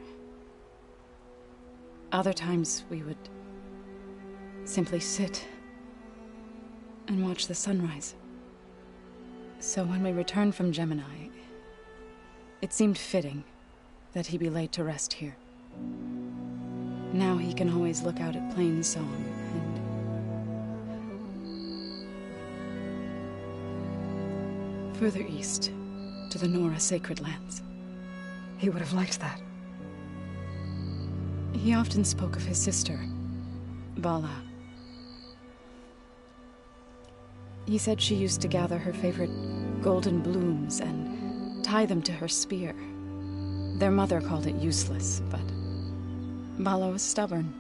Other times we would simply sit and watch the sunrise. So when we returned from Gemini, it seemed fitting that he be laid to rest here. Now he can always look out at Plain Song and further east to the Nora Sacred Lands. He would have liked that. He often spoke of his sister, Vala. He said she used to gather her favorite golden blooms and tie them to her spear. Their mother called it useless, but Vala was stubborn.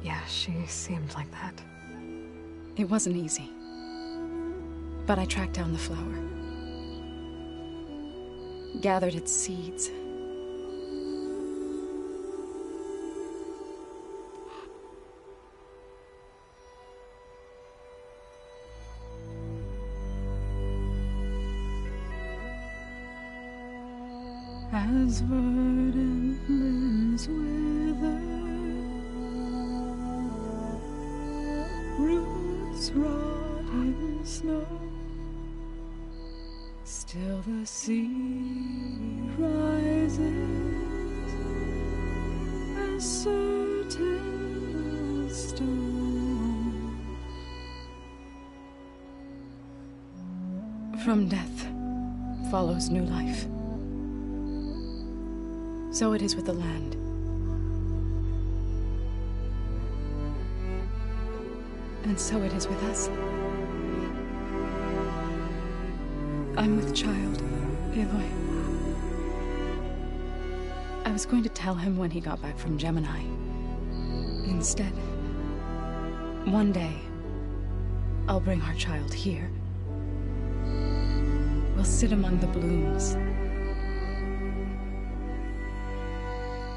Yeah, she seemed like that. It wasn't easy. But I tracked down the flower. Gathered its seeds. As verdant limbs wither, roots rot in snow, still the sea rises, as certain as stone. From death follows new life. So it is with the land. And so it is with us. I'm with child, Aloy. I was going to tell him when he got back from Gemini. Instead, one day, I'll bring our child here. We'll sit among the blooms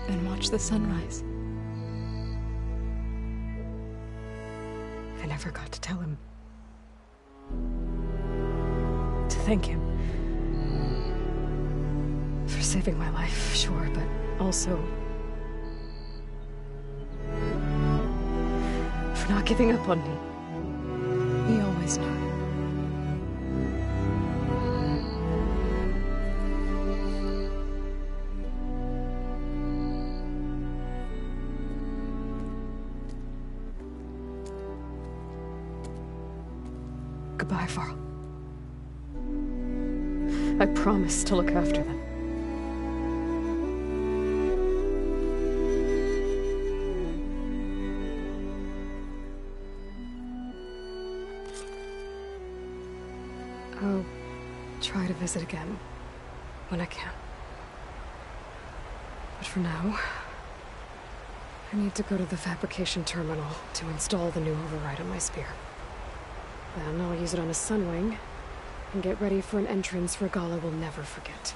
and watch the sunrise. I never got to tell him. To thank him. For saving my life, sure, but also for not giving up on me. He always knew. Goodbye, Varl. I promise to look after them. I'll try to visit again when I can. But for now, I need to go to the fabrication terminal to install the new override on my spear. Then I'll use it on a sunwing, and get ready for an entrance Regala will never forget.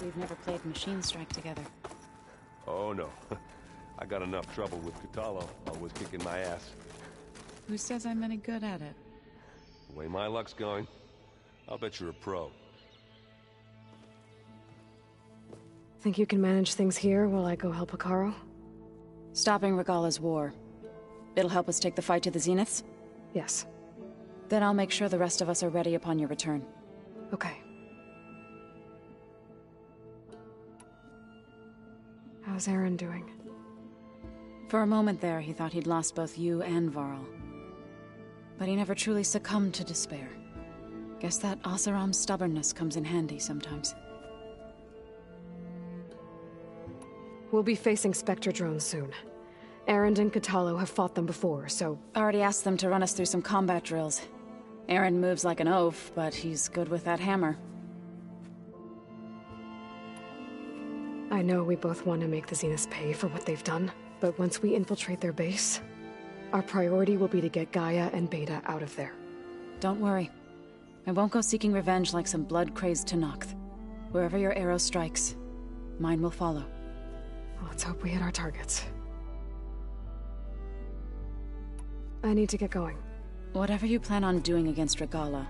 We've never played Machine Strike together. Oh, no. I got enough trouble with Katalo, always kicking my ass. Who says I'm any good at it? The way my luck's going, I'll bet you're a pro. Think you can manage things here while I go help Hekarro? Stopping Regala's war. It'll help us take the fight to the Zeniths? Yes. Then I'll make sure the rest of us are ready upon your return. Okay. How's Aaron doing? For a moment there, he thought he'd lost both you and Varl. But he never truly succumbed to despair. Guess that Oseram's stubbornness comes in handy sometimes. We'll be facing Spectre drones soon. Aaron and Katalo have fought them before, so... Already asked them to run us through some combat drills. Aaron moves like an oaf, but he's good with that hammer. I know we both want to make the Zeniths pay for what they've done, but once we infiltrate their base, our priority will be to get Gaia and Beta out of there. Don't worry. I won't go seeking revenge like some blood-crazed Tenakth. Wherever your arrow strikes, mine will follow. Let's hope we hit our targets. I need to get going. Whatever you plan on doing against Regala,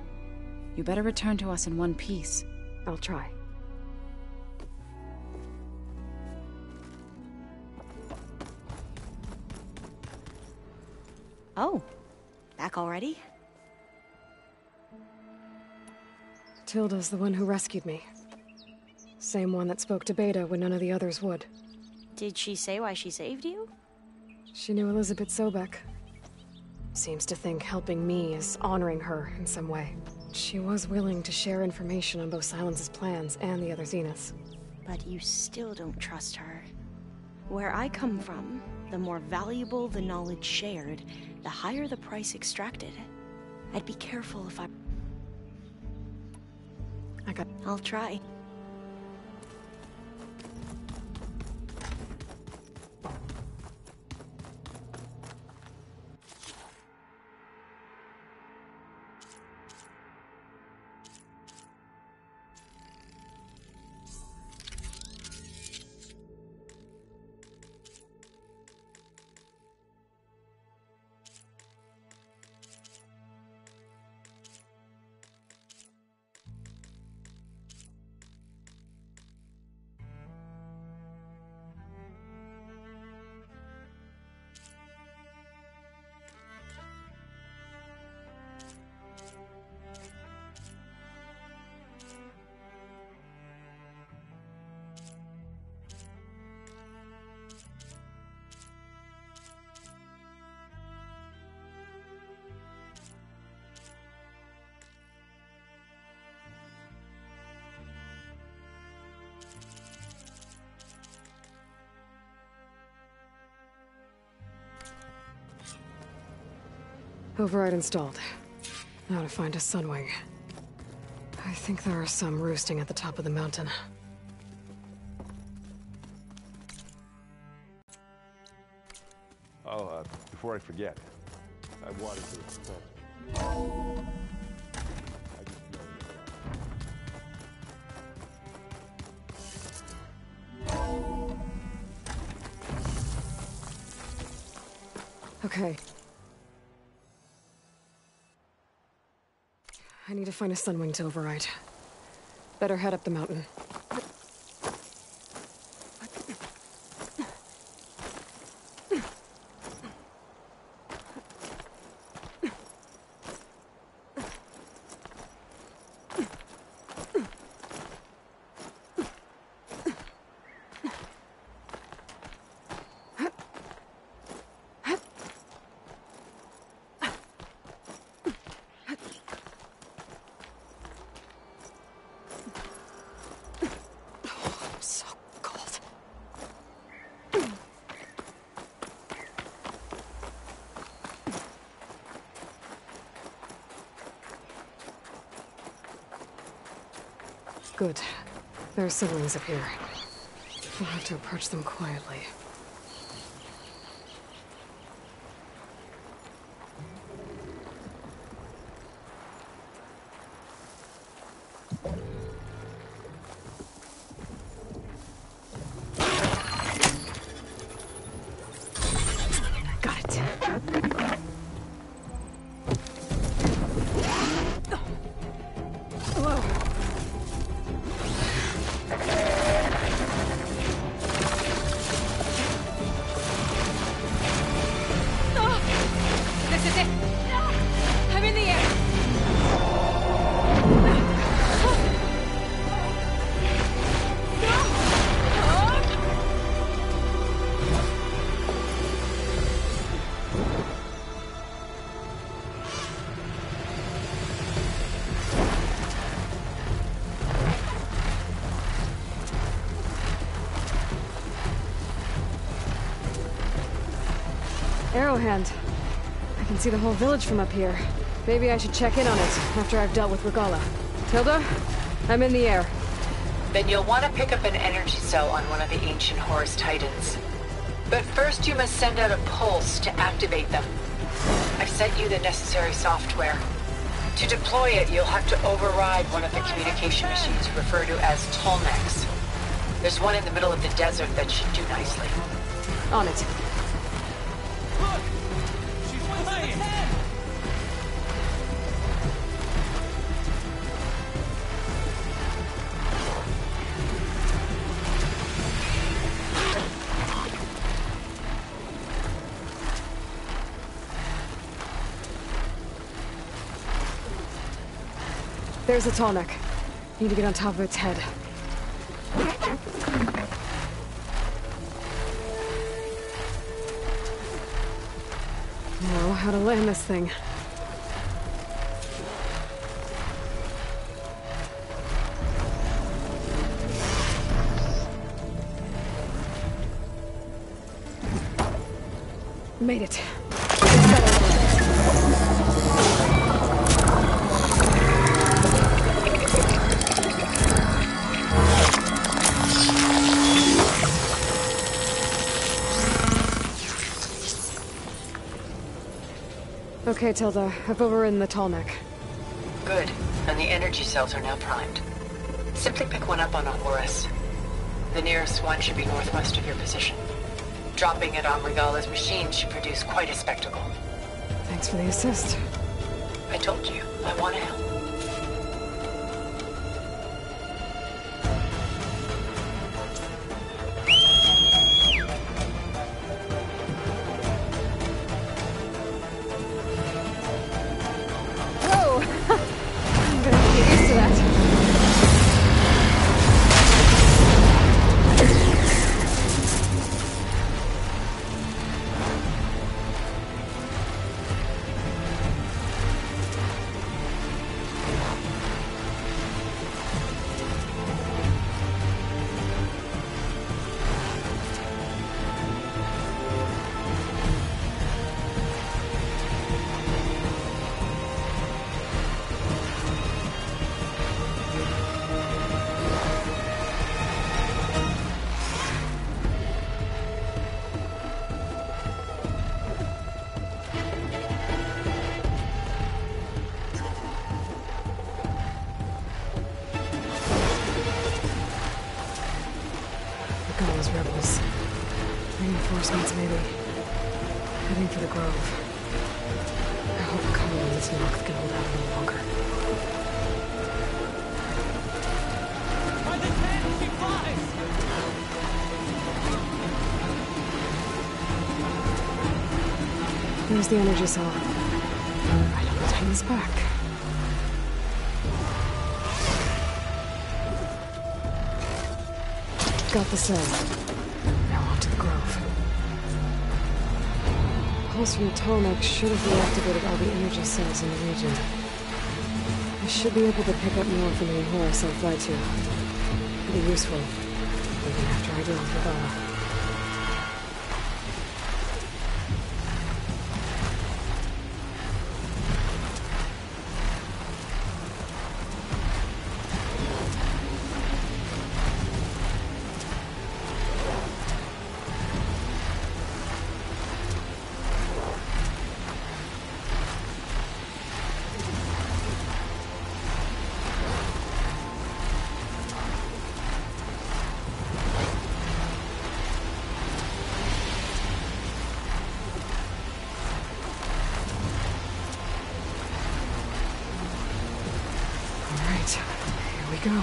you better return to us in one piece. I'll try. Oh, back already? Tilda's the one who rescued me. Same one that spoke to Beta when none of the others would. Did she say why she saved you? She knew Elizabeth Sobek. Seems to think helping me is honoring her in some way. She was willing to share information on both Silence's plans and the other Zeniths. But you still don't trust her. Where I come from, the more valuable the knowledge shared, the higher the price extracted. I'd be careful if I'll try. Override installed. Now to find a Sunwing. I think there are some roosting at the top of the mountain. Oh, before I forget, I wanted to express. Okay. I need to find a Sunwing to override. Better head up the mountain. Good. There are Sunwings up here. We'll have to approach them quietly. Arrowhand. I can see the whole village from up here. Maybe I should check in on it after I've dealt with Regala. Tilda, I'm in the air. Then you'll want to pick up an energy cell on one of the ancient Horus Titans. But first you must send out a pulse to activate them. I've sent you the necessary software. To deploy it, you'll have to override one of the communication machines referred to as Tallnecks. There's one in the middle of the desert that should do nicely. On it. Look! She's playing! There's a Tallneck. Need to get on top of its head. Now, how to land this thing. Made it. Okay, Tilda. I've overridden the Tallneck. Good. And the energy cells are now primed. Simply pick one up on Horus. The nearest one should be northwest of your position. Dropping it on Regala's machine should produce quite a spectacle. Thanks for the assist. I told you, I want to help. Whoa! I'm gonna have to get used to that. Those rebels. Reinforcements, maybe. Heading for the Grove. I hope Carl and this Noct can hold out a little longer. By the head, she flies! There's the energy cell. Right on the Titan's back. Got the cell. Now on to the Grove. Pulse from the Tallneck should have reactivated all the energy cells in the region. I should be able to pick up more from the Horus I'll fly to. It'll be useful, even after I deal with Regala. Here we go.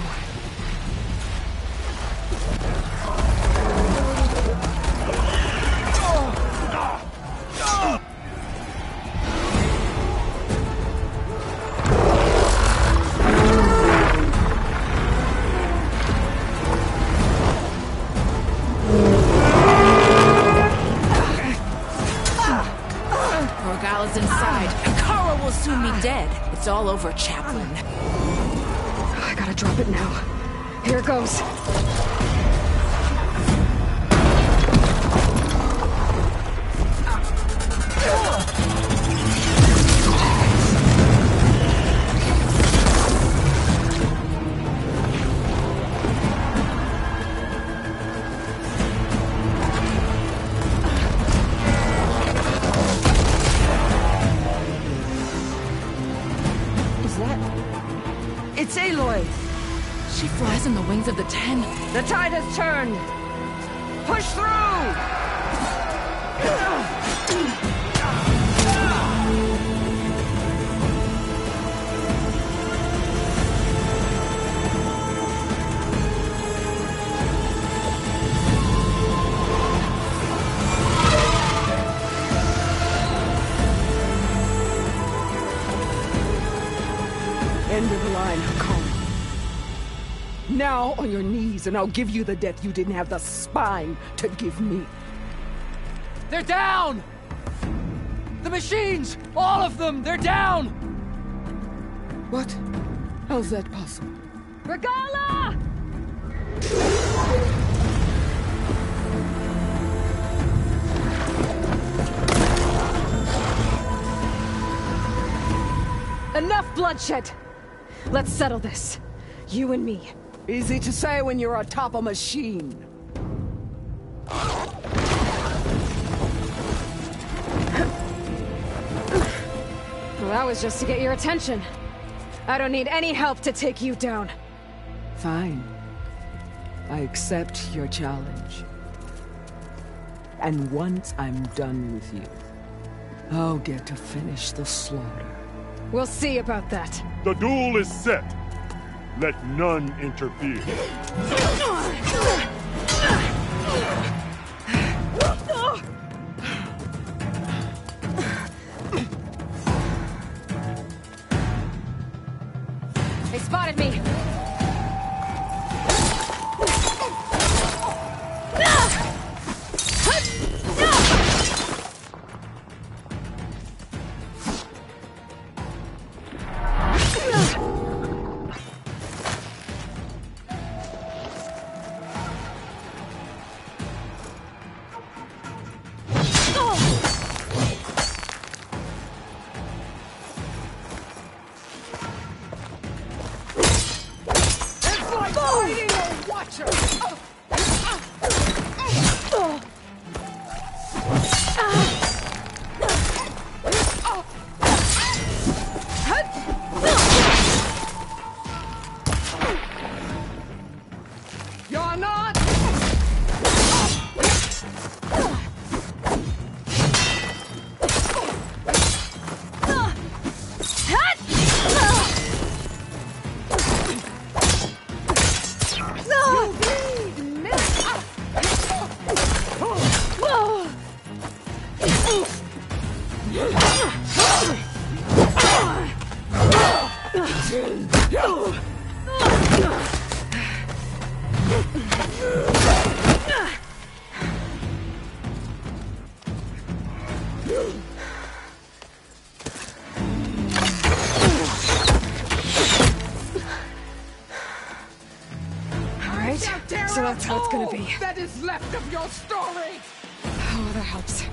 Regala's inside, and Kara will soon be dead. It's all over, Chaplain. I gotta drop it now. Here it goes. It's Aloy! She flies on the wings of the 10. The tide has turned! Push through! End of the line, Hakon. Now on your knees, and I'll give you the death you didn't have the spine to give me. They're down! The machines! All of them! They're down! What? How's that possible? Regala! Enough bloodshed! Let's settle this. You and me. Easy to say when you're atop a machine. Well, that was just to get your attention. I don't need any help to take you down. Fine. I accept your challenge. And once I'm done with you, I'll get to finish the slaughter. We'll see about that. The duel is set. Let none interfere. They spotted me. You're not! So that's how it's gonna be. That is left of your story! Oh, that helps.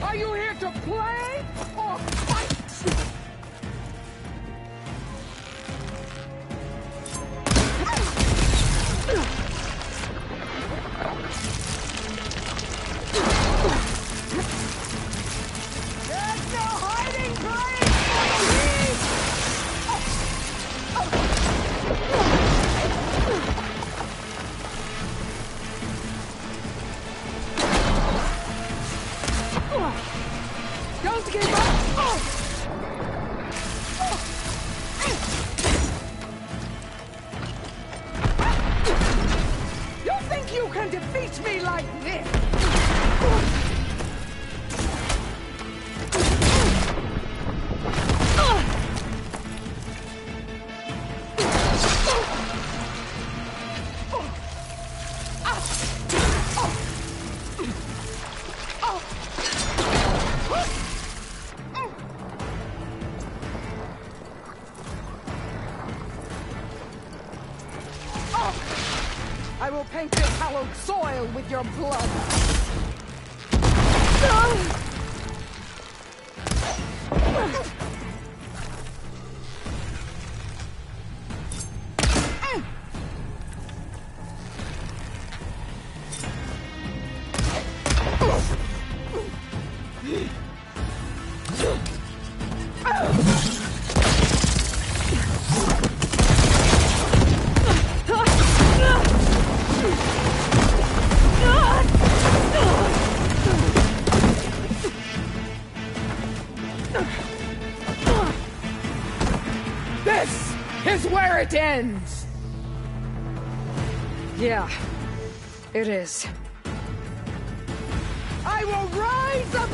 Are you here to play or fight? There's no hiding place! Don't give up! You think you can defeat me like this? I will paint this hallowed soil with your blood. This is where it ends! Yeah, it is. I will rise up!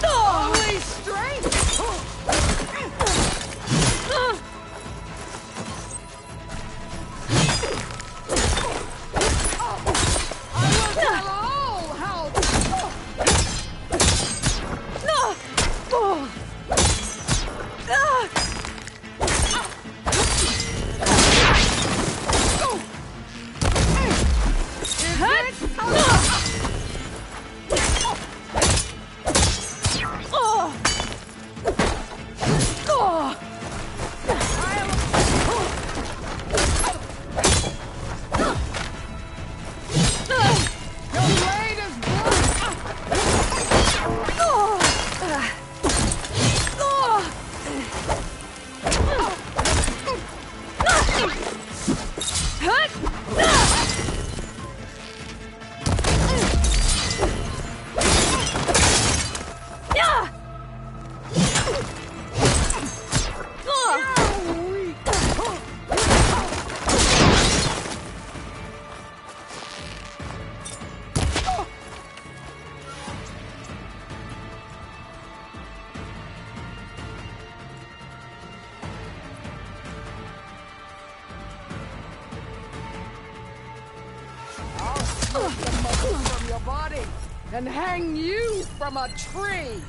Holy strength! From your body and hang you from a tree.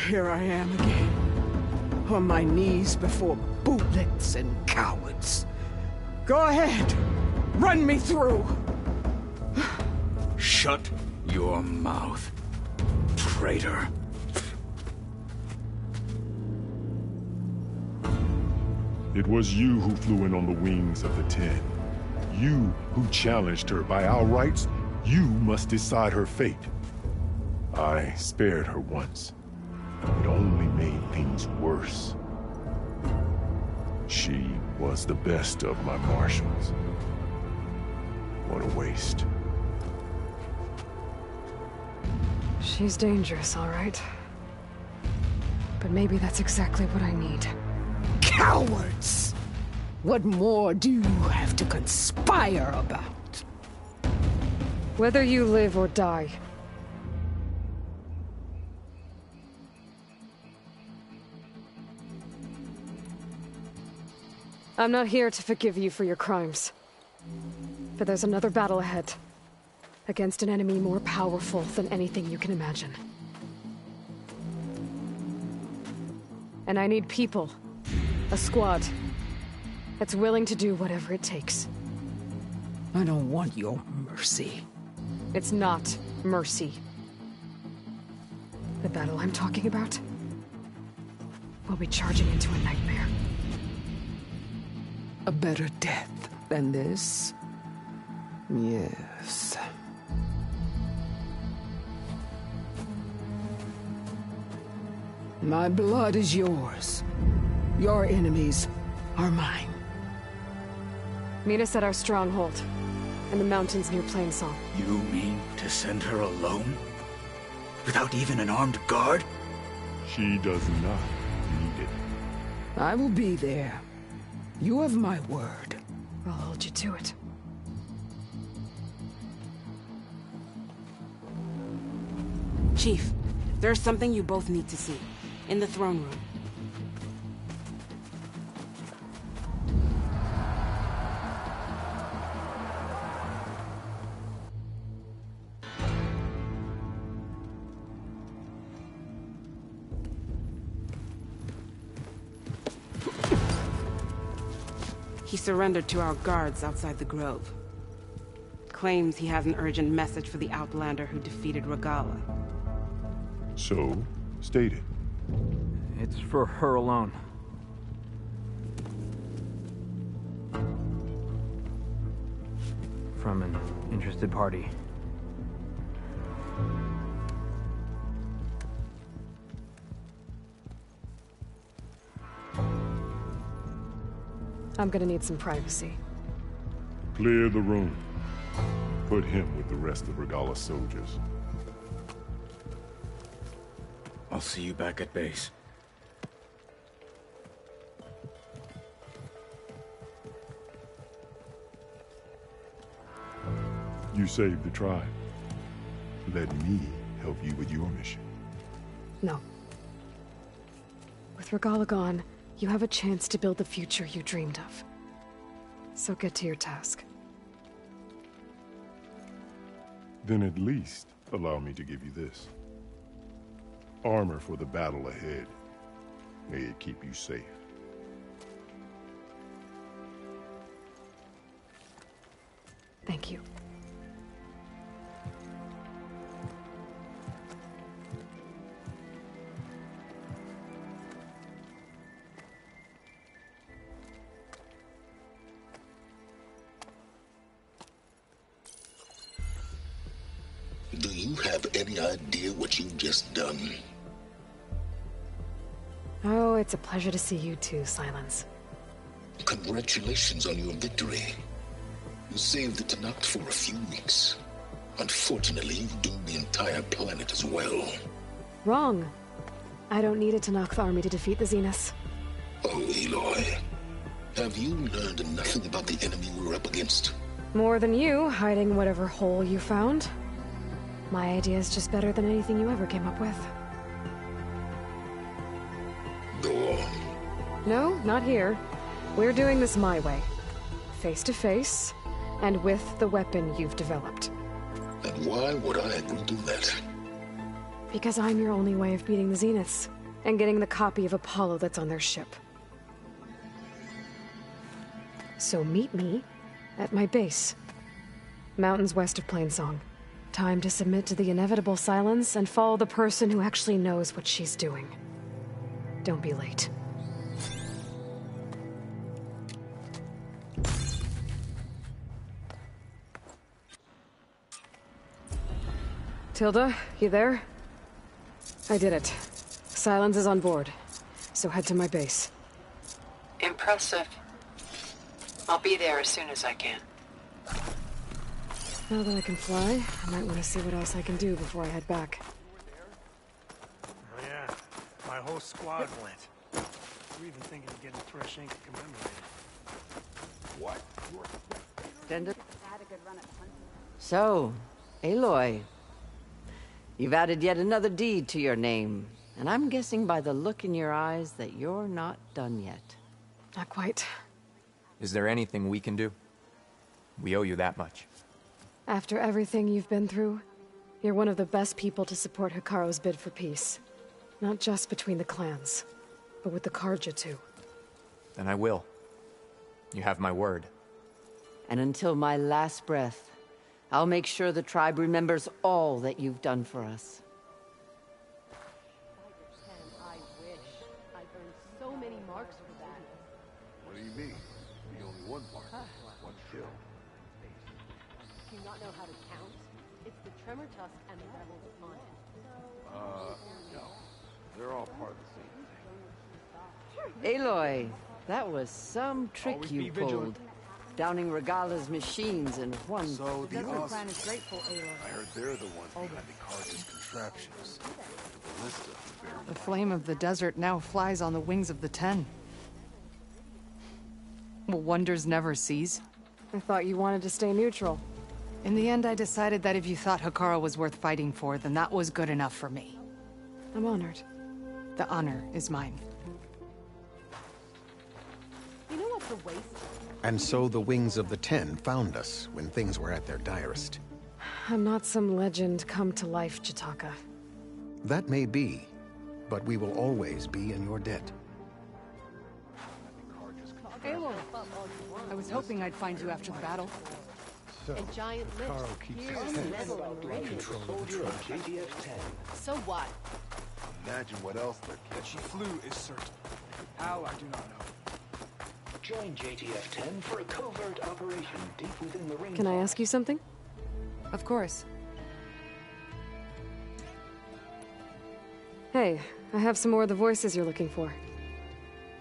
Here I am again, on my knees before bootlets and cowards. Go ahead, run me through. Shut your mouth, traitor. It was you who flew in on the wings of the 10. You who challenged her by our rights. You must decide her fate. I spared her once. It only made things worse. She was the best of my marshals. What a waste. She's dangerous, all right. But maybe that's exactly what I need. Cowards! What more do you have to conspire about? Whether you live or die. I'm not here to forgive you for your crimes. But there's another battle ahead. Against an enemy more powerful than anything you can imagine. And I need people. A squad. That's willing to do whatever it takes. I don't want your mercy. It's not mercy. The battle I'm talking about will be charging into a nightmare. A better death than this? Yes. My blood is yours. Your enemies are mine. Meet us at our stronghold, in the mountains near Plainsong. You mean to send her alone? Without even an armed guard? She does not need it. I will be there. You have my word. I'll hold you to it. Chief, there's something you both need to see. In the throne room. He surrendered to our guards outside the grove. Claims he has an urgent message for the Outlander who defeated Regala. So, state it. It's for her alone. From an interested party. I'm gonna need some privacy. Clear the room. Put him with the rest of Regala's soldiers. I'll see you back at base. You saved the tribe. Let me help you with your mission. No. With Regala gone, you have a chance to build the future you dreamed of. So get to your task. Then at least allow me to give you this. Armor for the battle ahead. May it keep you safe. Thank you. Do you have any idea what you've just done? Oh, it's a pleasure to see you too, Silence. Congratulations on your victory. You saved the Tenakth for a few weeks. Unfortunately, you've doomed the entire planet as well. Wrong. I don't need a Tenakth army to defeat the Zeniths. Oh, Aloy. Have you learned nothing about the enemy we're up against? More than you, hiding whatever hole you found. My idea is just better than anything you ever came up with. Go on. No, not here. We're doing this my way. Face to face, and with the weapon you've developed. And why would I agree to that? Because I'm your only way of beating the Zeniths, and getting the copy of Apollo that's on their ship. So meet me at my base. Mountains west of Plainsong. Time to submit to the inevitable silence and follow the person who actually knows what she's doing. Don't be late. Tilda, you there? I did it. Silence is on board, so head to my base. Impressive. I'll be there as soon as I can. Now that I can fly, I might want to see what else I can do before I head back. Oh yeah, my whole squad went. We're even thinking of getting fresh ink to commemorate it. What? So, Aloy, you've added yet another deed to your name, and I'm guessing by the look in your eyes that you're not done yet. Not quite. Is there anything we can do? We owe you that much. After everything you've been through, you're one of the best people to support Hikaru's bid for peace. Not just between the clans, but with the Carja too. Then I will. You have my word. And until my last breath, I'll make sure the tribe remembers all that you've done for us. I wish. I've earned so many marks for that. What do you mean? The only one mark. One kill. Do you not know how to count? It's the Tremor Tusk and the Rebels upon it. No. They're all part of the same thing. Aloy, that was some trick you pulled. downing Regala's machines in one. So the Desert Clan is grateful, Aloy. I heard they're the ones behind the Carter's contraptions. The ballista, very The flame of the desert now flies on the wings of the Ten. Will wonders never cease? I thought you wanted to stay neutral. In the end, I decided that if you thought Hekara was worth fighting for, then that was good enough for me. I'm honored. The honor is mine. You know what's a waste? And so the Wings of the Ten found us when things were at their direst. I'm not some legend come to life, Jataka. That may be, but we will always be in your debt. Aloy, I was hoping I'd find you after the battle. A giant lift. Carl keeps his Here's head metal and in radio. control of the truck. So what? Imagine what else they're That she flew is certain. How, I do not know. Join JTF-10 for a covert operation deep within the ring. Can I ask you something? Of course. Hey, I have some more of the voices you're looking for.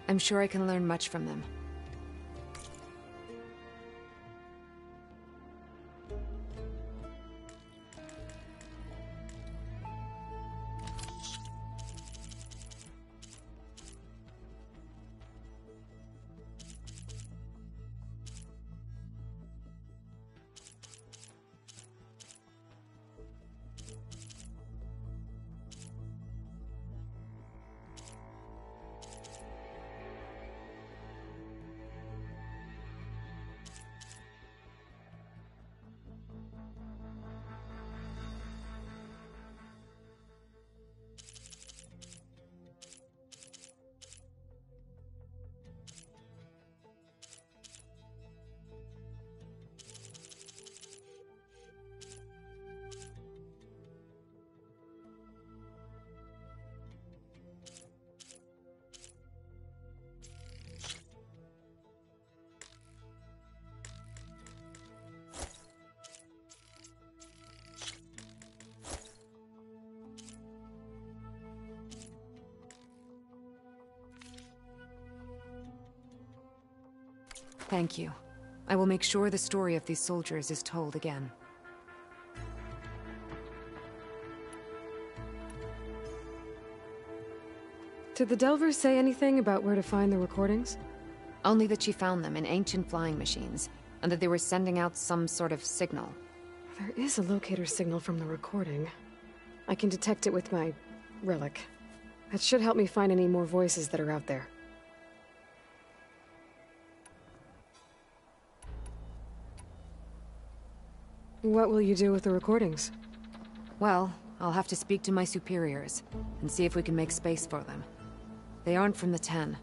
I'm sure I can learn much from them. Thank you. I will make sure the story of these soldiers is told again. Did the Delvers say anything about where to find the recordings? Only that she found them in ancient flying machines, and that they were sending out some sort of signal. There is a locator signal from the recording. I can detect it with my relic. That should help me find any more voices that are out there. What will you do with the recordings? Well, I'll have to speak to my superiors, and see if we can make space for them. They aren't from the Ten,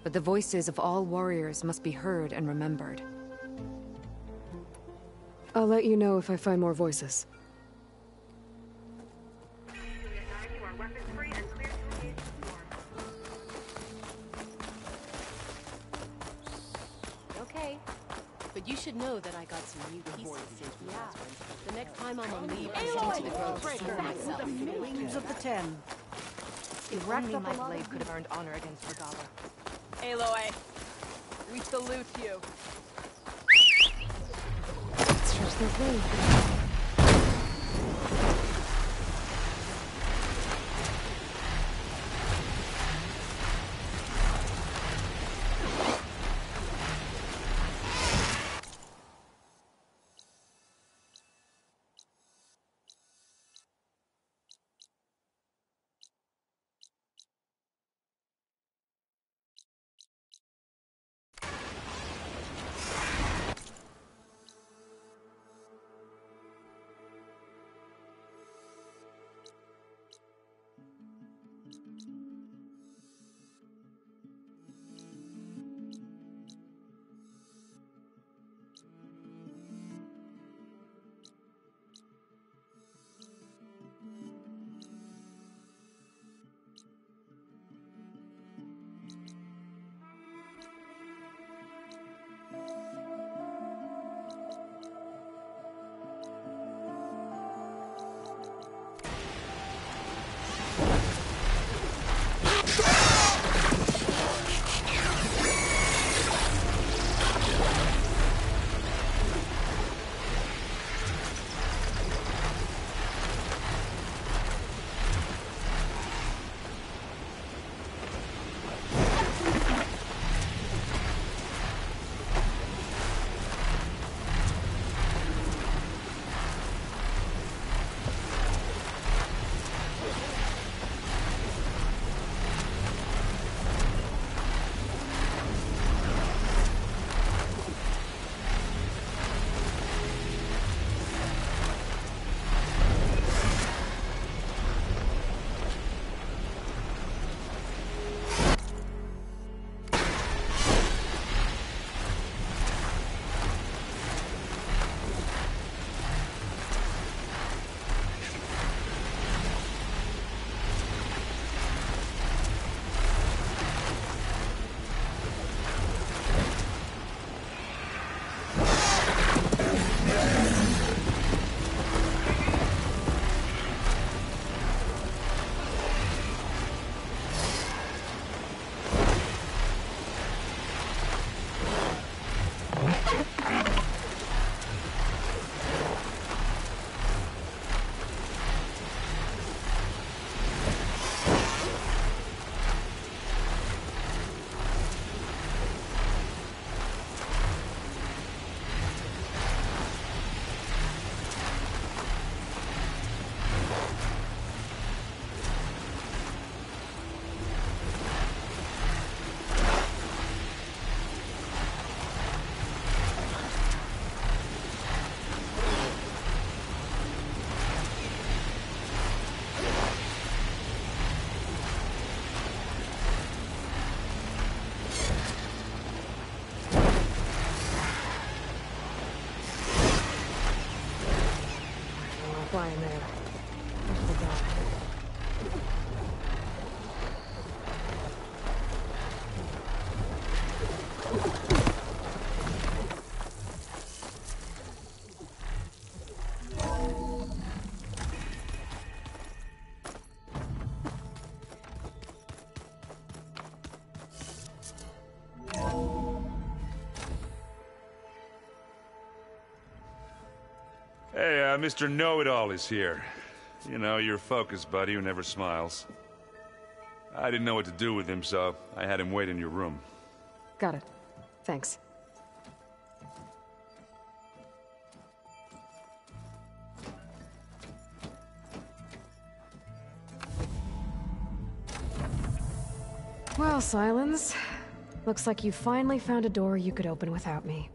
but the voices of all warriors must be heard and remembered. I'll let you know if I find more voices. Okay. But you should know that I got some new pieces. Yeah. The next time I'm on leave, I'm heading to the grove to see for myself. The Wings of the Ten. If only my blade could have earned honor against Regala. Aloy, we salute you. Stretch their blade. flying there. Into the dark. Hey, Mr. Know-It-All is here. You know, your focus buddy who never smiles. I didn't know what to do with him, so I had him wait in your room. Got it. Thanks. Well, Silence. Looks like you finally found a door you could open without me.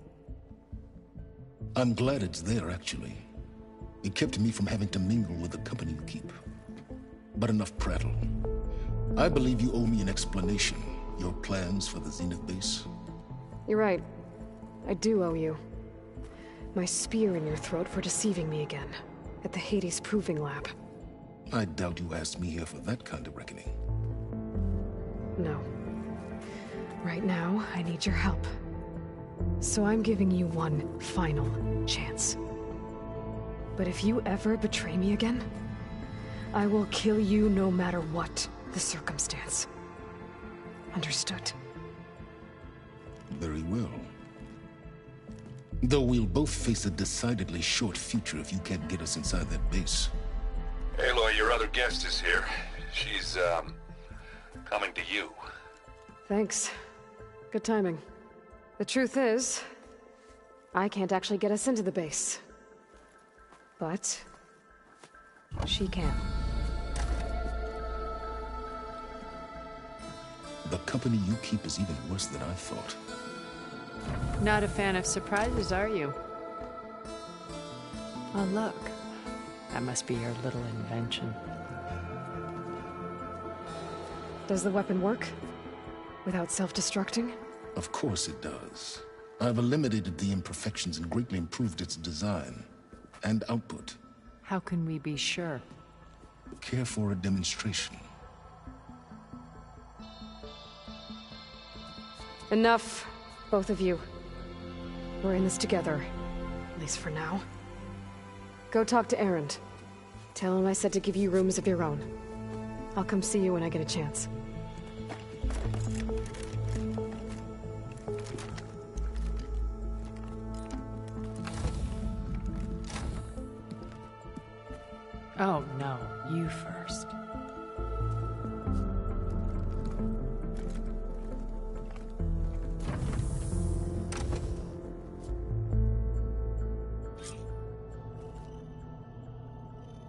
I'm glad it's there, actually. It kept me from having to mingle with the company you keep. But enough prattle. I believe you owe me an explanation. Your plans for the Zenith base? You're right. I do owe you. My spear in your throat for deceiving me again. At the Hades Proving Lab. I doubt you asked me here for that kind of reckoning. No. Right now, I need your help. So I'm giving you one final chance. But if you ever betray me again, I will kill you no matter what the circumstance. Understood? Very well. Though we'll both face a decidedly short future if you can't get us inside that base. Aloy, your other guest is here. She's, coming to you. Thanks. Good timing. The truth is, I can't actually get us into the base. But she can. The company you keep is even worse than I thought. Not a fan of surprises, are you? Oh, look. That must be your little invention. Does the weapon work? Without self-destructing? Of course it does. I've eliminated the imperfections and greatly improved its design and output. How can we be sure? Care for a demonstration? Enough, both of you. We're in this together, at least for now. Go talk to Erend. Tell him I said to give you rooms of your own. I'll come see you when I get a chance. Oh, no. You first.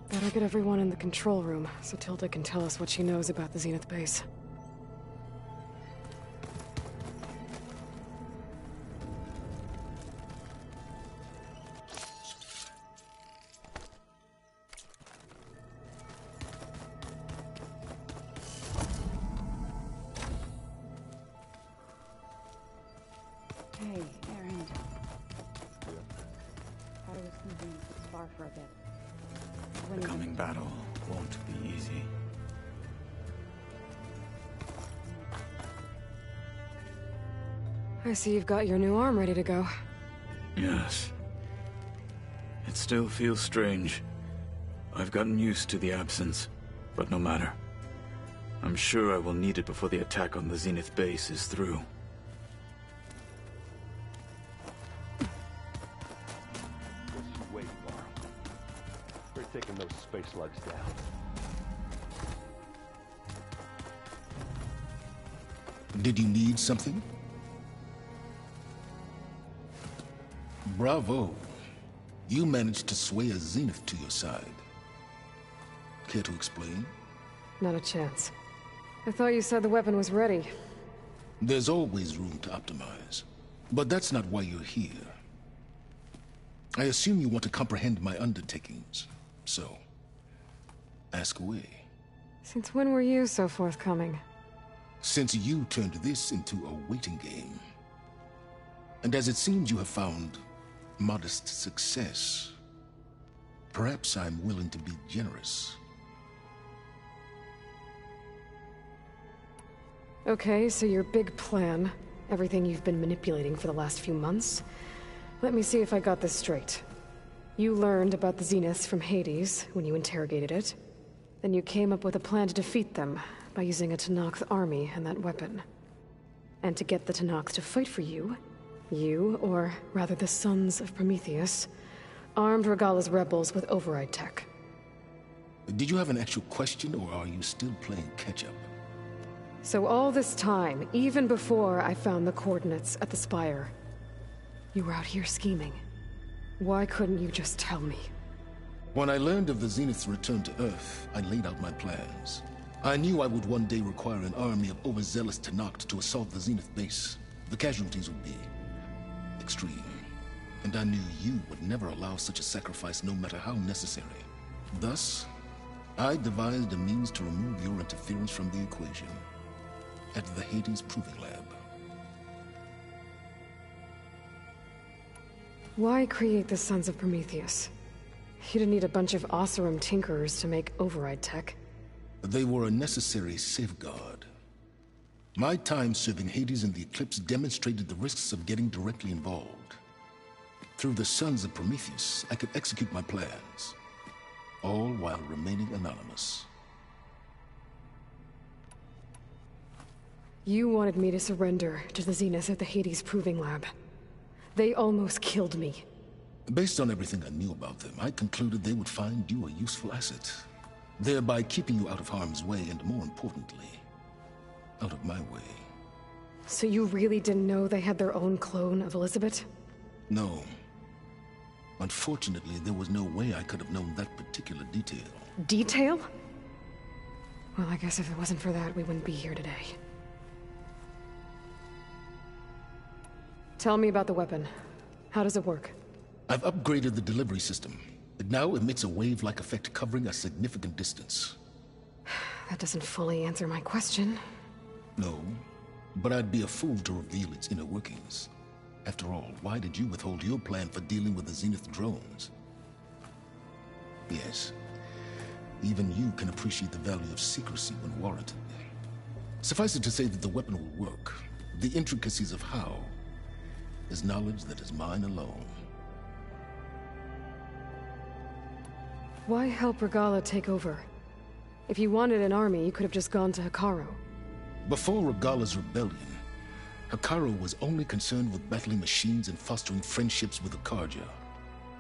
Better get everyone in the control room, so Tilda can tell us what she knows about the Zenith base. Hey, Erend. Thought I was moving this far for a bit. The coming battle won't be easy. I see you've got your new arm ready to go. Yes. It still feels strange. I've gotten used to the absence, but no matter. I'm sure I will need it before the attack on the Zenith base is through. Wait, Laura. We're taking those space slugs down. Did you need something? Bravo. You managed to sway a Zenith to your side. Care to explain? Not a chance. I thought you said the weapon was ready. There's always room to optimize. But that's not why you're here. I assume you want to comprehend my undertakings. So, ask away. Since when were you so forthcoming? Since you turned this into a waiting game. And as it seems you have found modest success, Perhaps I'm willing to be generous. Okay, so your big plan, everything you've been manipulating for the last few months. Let me see if I got this straight. You learned about the Zeniths from Hades when you interrogated it. Then you came up with a plan to defeat them by using a Tenakth army and that weapon. And to get the Tenakth to fight for you, or rather the Sons of Prometheus, armed Regalla's rebels with override tech. Did you have an actual question, or are you still playing catch-up? So all this time, even before I found the coordinates at the Spire, you were out here scheming. Why couldn't you just tell me? When I learned of the Zenith's return to Earth, I laid out my plans. I knew I would one day require an army of overzealous Tenakth to assault the Zenith base. The casualties would be extreme. And I knew you would never allow such a sacrifice, no matter how necessary. Thus, I devised a means to remove your interference from the equation. At the Hades Proving Lab. Why create the Sons of Prometheus? You didn't need a bunch of Oseram tinkerers to make override tech. They were a necessary safeguard. My time serving Hades in the Eclipse demonstrated the risks of getting directly involved. Through the Sons of Prometheus, I could execute my plans, all while remaining anonymous. You wanted me to surrender to the Zeniths at the Hades Proving Lab. They almost killed me. Based on everything I knew about them, I concluded they would find you a useful asset, thereby keeping you out of harm's way and, more importantly, out of my way. So you really didn't know they had their own clone of Elizabeth? No. Unfortunately, there was no way I could have known that particular detail. Detail? Well, I guess if it wasn't for that, we wouldn't be here today. Tell me about the weapon. How does it work? I've upgraded the delivery system. It now emits a wave-like effect covering a significant distance. That doesn't fully answer my question. No, but I'd be a fool to reveal its inner workings. After all, why did you withhold your plan for dealing with the Zenith drones? Yes, even you can appreciate the value of secrecy when warranted. Suffice it to say that the weapon will work. The intricacies of how is knowledge that is mine alone. Why help Regalla take over? If you wanted an army, you could have just gone to Hekarro. Before Regalla's rebellion, Hekarro was only concerned with battling machines and fostering friendships with the Karja.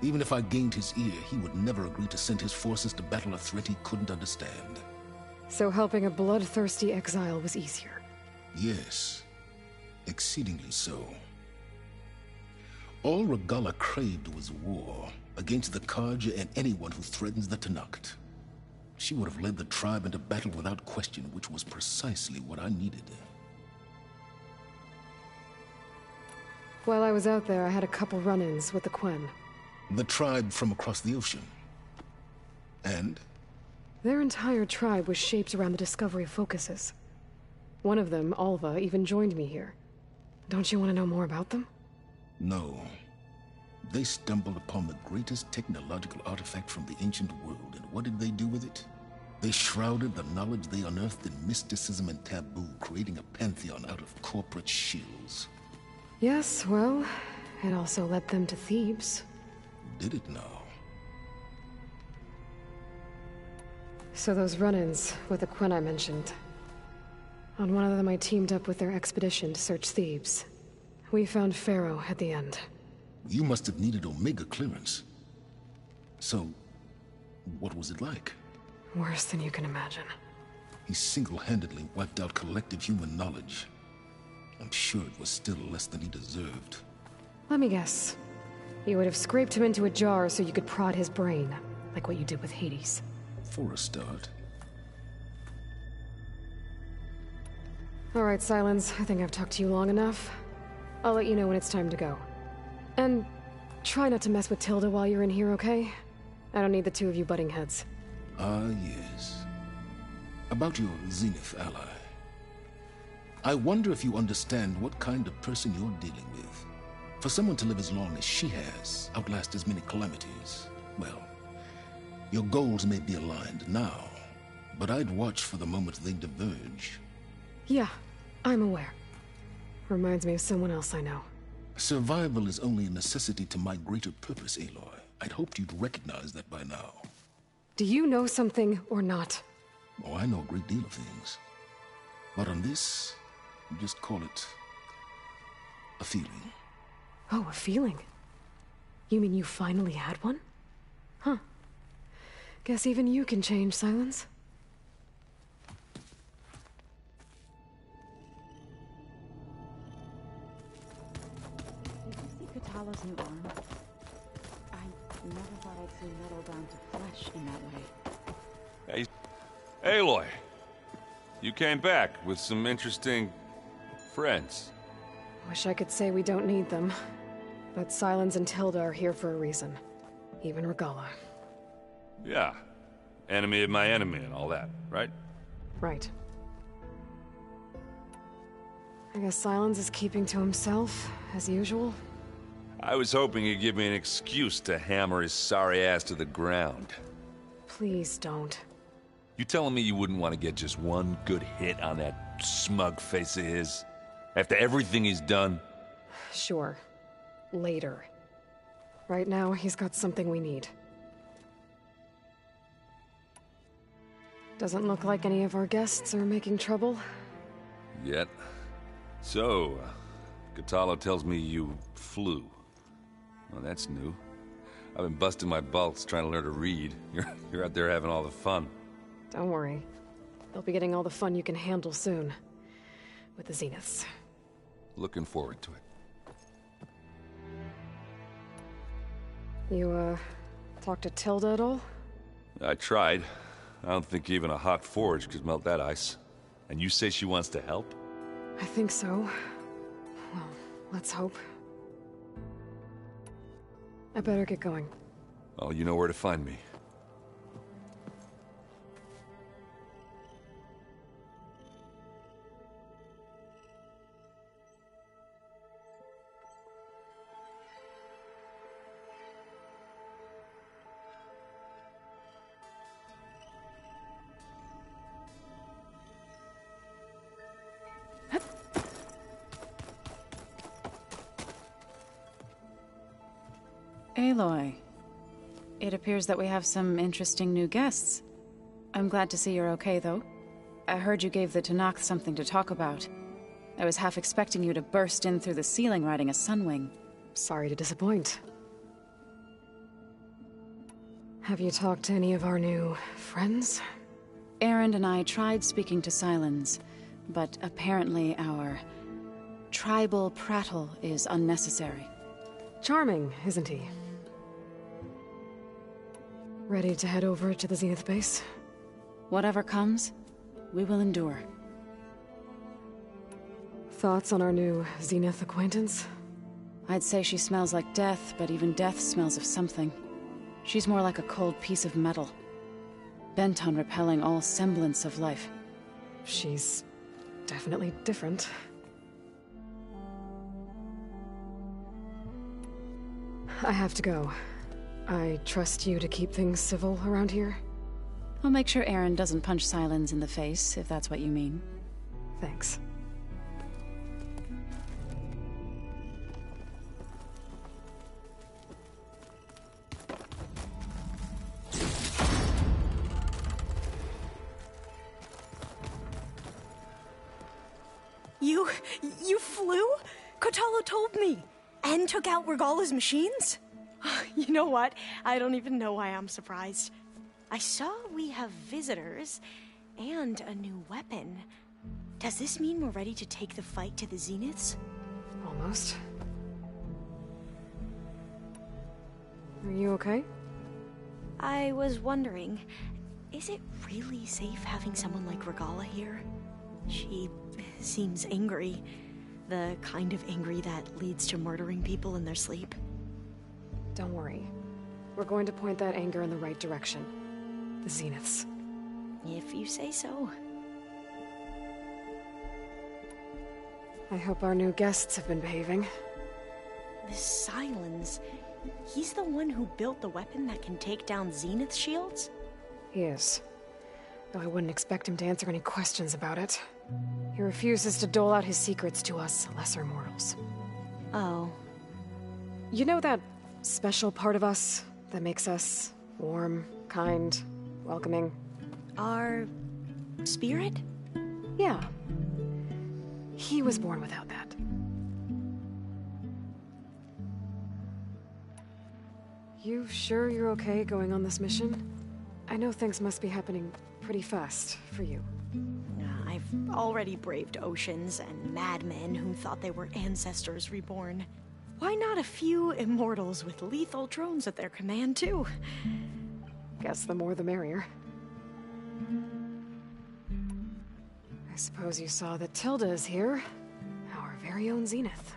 Even if I gained his ear, he would never agree to send his forces to battle a threat he couldn't understand. So helping a bloodthirsty exile was easier? Yes, exceedingly so. All Regalla craved was war against the Karja and anyone who threatens the Tenakth. She would have led the tribe into battle without question, which was precisely what I needed. While I was out there, I had a couple run-ins with the Quen. The tribe from across the ocean. And? Their entire tribe was shaped around the discovery of focuses. One of them, Alva, even joined me here. Don't you want to know more about them? No. They stumbled upon the greatest technological artifact from the ancient world, and what did they do with it? They shrouded the knowledge they unearthed in mysticism and taboo, creating a pantheon out of corporate shills. Yes, well, it also led them to Thebes. Did it now? So those run-ins with the Quen I mentioned. On one of them I teamed up with their expedition to search Thebes. We found Pharaoh at the end. You must have needed Omega clearance. So, what was it like? Worse than you can imagine. He single-handedly wiped out collective human knowledge. I'm sure it was still less than he deserved. Let me guess. You would have scraped him into a jar so you could prod his brain, like what you did with Hades. For a start. Alright, Silence. I think I've talked to you long enough. I'll let you know when it's time to go. And try not to mess with Tilda while you're in here, okay? I don't need the two of you butting heads. Ah, yes. About your Zenith ally. I wonder if you understand what kind of person you're dealing with. For someone to live as long as she has, outlast as many calamities, well, Your goals may be aligned now, but I'd watch for the moment they diverge. Yeah, I'm aware. Reminds me of someone else I know. Survival is only a necessity to my greater purpose, Aloy. I'd hoped you'd recognize that by now. Do you know something or not? Oh, I know a great deal of things. But on this, just call it a feeling. Oh, a feeling? You mean you finally had one? Huh. Guess even you can change, Silence. Did you see Katala's new arm? I never thought I'd see metal down to flesh in that way. Hey, Aloy. You came back with some interesting friends. Wish I could say we don't need them. But Silence and Tilda are here for a reason. Even Regala. Yeah. Enemy of my enemy and all that, right? Right. I guess Silence is keeping to himself, as usual. I was hoping he'd give me an excuse to hammer his sorry ass to the ground. Please don't. You telling me you wouldn't want to get just one good hit on that smug face of his? After everything he's done? Sure. Later. Right now, he's got something we need. Doesn't look like any of our guests are making trouble. Yet. So, Katala tells me you flew. Well, that's new. I've been busting my balls trying to learn to read. You're out there having all the fun. Don't worry. You'll be getting all the fun you can handle soon. With the Zeniths. Looking forward to it. You, talked to Tilda at all? I tried. I don't think even a hot forge could melt that ice. And you say she wants to help? I think so. Well, let's hope. I better get going. Oh, you know where to find me. Aloy, it appears that we have some interesting new guests. I'm glad to see you're okay, though. I heard you gave the Tanakh something to talk about. I was half expecting you to burst in through the ceiling riding a sunwing. Sorry to disappoint. Have you talked to any of our new friends? Erend and I tried speaking to Silence, but apparently our tribal prattle is unnecessary. Charming, isn't he? Ready to head over to the Zenith base? Whatever comes, we will endure. Thoughts on our new Zenith acquaintance? I'd say she smells like death, but even death smells of something. She's more like a cold piece of metal, bent on repelling all semblance of life. She's definitely different. I have to go. I trust you to keep things civil around here? I'll make sure Erend doesn't punch Silence in the face, if that's what you mean. Thanks. You flew? Katala told me. And took out Regala's machines? You know what? I don't even know why I'm surprised. I saw we have visitors and a new weapon. Does this mean we're ready to take the fight to the Zeniths? Almost. Are you okay? I was wondering, is it really safe having someone like Regala here? She seems angry. The kind of angry that leads to murdering people in their sleep. Don't worry. We're going to point that anger in the right direction. The Zeniths. If you say so. I hope our new guests have been behaving. This Silence, He's the one who built the weapon that can take down Zenith shields? He is. Though I wouldn't expect him to answer any questions about it. He refuses to dole out his secrets to us lesser mortals. Oh. You know that special part of us that makes us warm, kind, welcoming? Our spirit? Yeah. He was born without that. You sure you're okay going on this mission? I know things must be happening pretty fast for you. I've already braved oceans and madmen who thought they were ancestors reborn. Why not a few immortals with lethal drones at their command, too? Guess the more the merrier. I suppose you saw that Tilda is here. Our very own Zenith.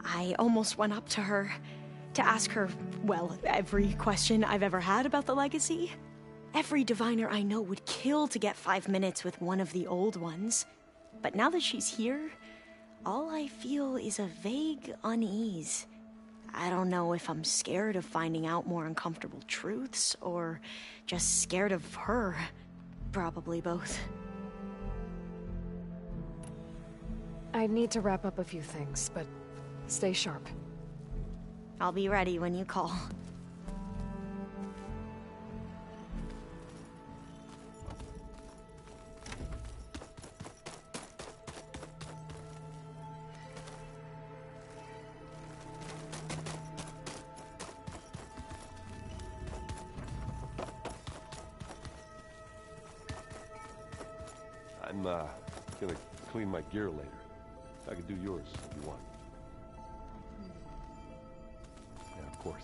I almost went up to her to ask her, well, every question I've ever had about the legacy. Every diviner I know would kill to get 5 minutes with one of the old ones. But now that she's here, all I feel is a vague unease. I don't know if I'm scared of finding out more uncomfortable truths, or just scared of her. Probably both. I need to wrap up a few things, but stay sharp. I'll be ready when you call. I'm, gonna clean my gear later. I can do yours if you want. Yeah, of course.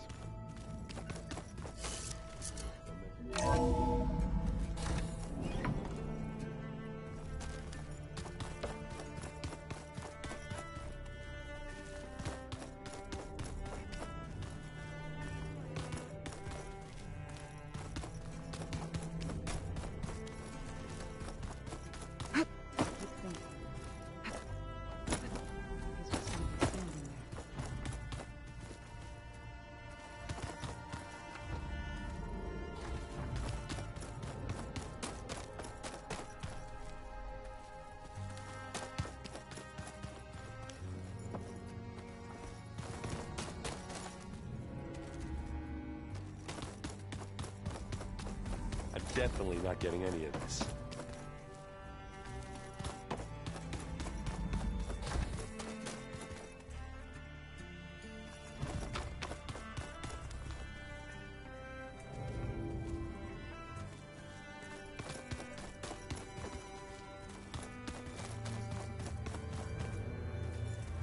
Definitely not getting any of this.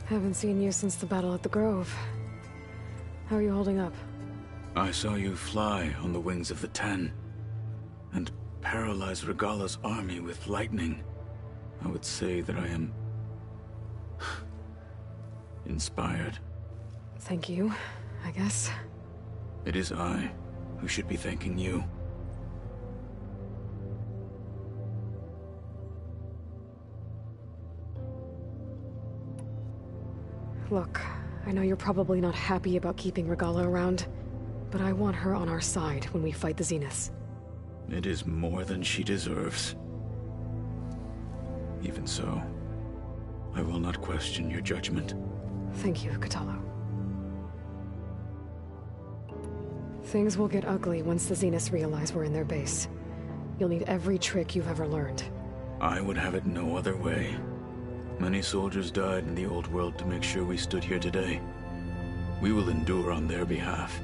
Haven't seen you since the battle at the Grove. How are you holding up? I saw you fly on the wings of the Ten, and paralyze Regala's army with lightning. I would say that I am inspired. Thank you, I guess. It is I who should be thanking you. Look, I know you're probably not happy about keeping Regala around, but I want her on our side when we fight the Zeniths. It is more than she deserves. Even so, I will not question your judgment. Thank you, Kotallo. Things will get ugly once the Zeniths realize we're in their base. You'll need every trick you've ever learned. I would have it no other way. Many soldiers died in the old world to make sure we stood here today. We will endure on their behalf.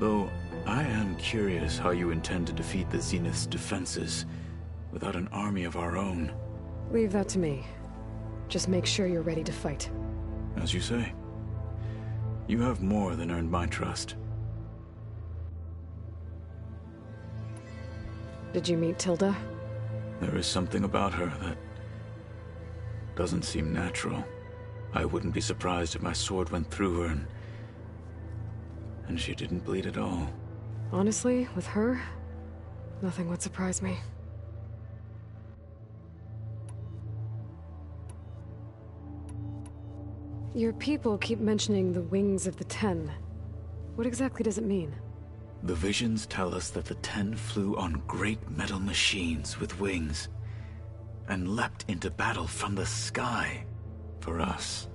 Though, I am curious how you intend to defeat the Zenith's defenses without an army of our own. Leave that to me. Just make sure you're ready to fight. As you say. You have more than earned my trust. Did you meet Tilda? There is something about her that doesn't seem natural. I wouldn't be surprised if my sword went through her and she didn't bleed at all. Honestly, with her, nothing would surprise me. Your people keep mentioning the wings of the Ten. What exactly does it mean? The visions tell us that the Ten flew on great metal machines with wings and leapt into battle from the sky for us.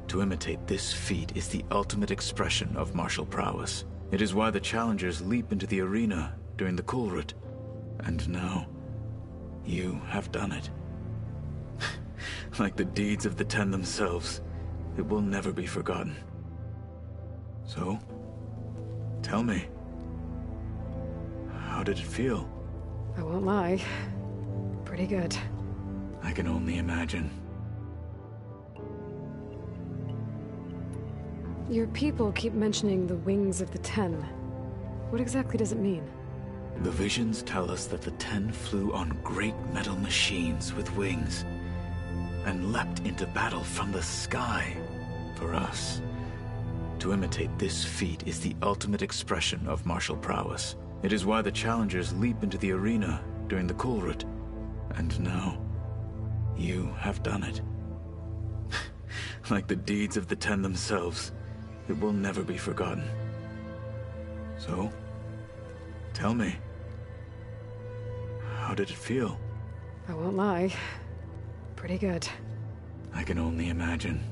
To imitate this feat is the ultimate expression of martial prowess. It is why the challengers leap into the arena during the Kulrut. And now, you have done it. Like the deeds of the Ten themselves, it will never be forgotten. So, tell me, how did it feel? I won't lie. Pretty good. I can only imagine. Your people keep mentioning the wings of the Ten. What exactly does it mean? The visions tell us that the Ten flew on great metal machines with wings and leapt into battle from the sky for us. To imitate this feat is the ultimate expression of martial prowess. It is why the challengers leap into the arena during the Kulrut. And now, you have done it. Like the deeds of the Ten themselves, it will never be forgotten. So, tell me, how did it feel? I won't lie. Pretty good. I can only imagine.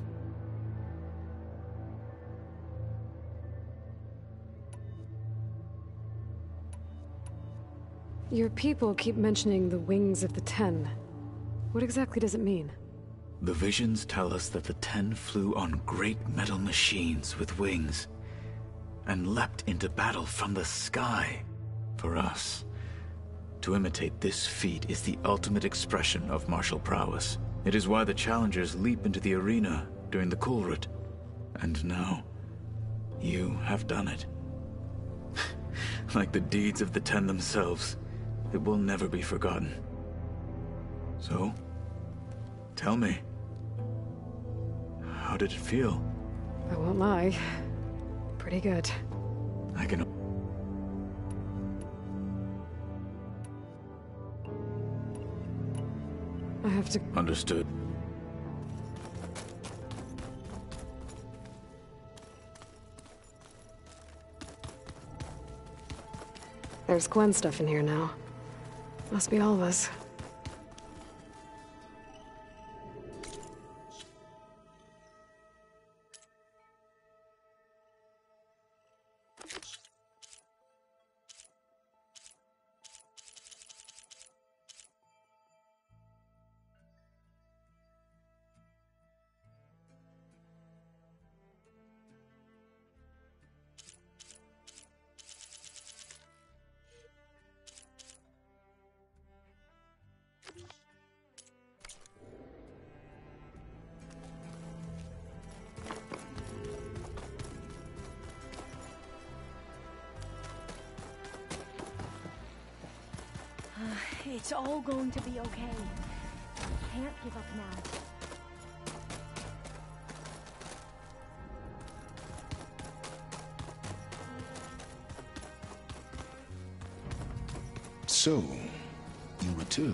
Your people keep mentioning the wings of the Ten. What exactly does it mean? The visions tell us that the Ten flew on great metal machines with wings and leapt into battle from the sky for us. To imitate this feat is the ultimate expression of martial prowess. It is why the challengers leap into the arena during the Kulrut. And now, you have done it. Like the deeds of the Ten themselves, it will never be forgotten. So, tell me, how did it feel? I won't lie. Pretty good. I can... I have to... Understood. There's Gwen stuff in here now. Must be all of us. It's all going to be okay. We can't give up now. So, you return.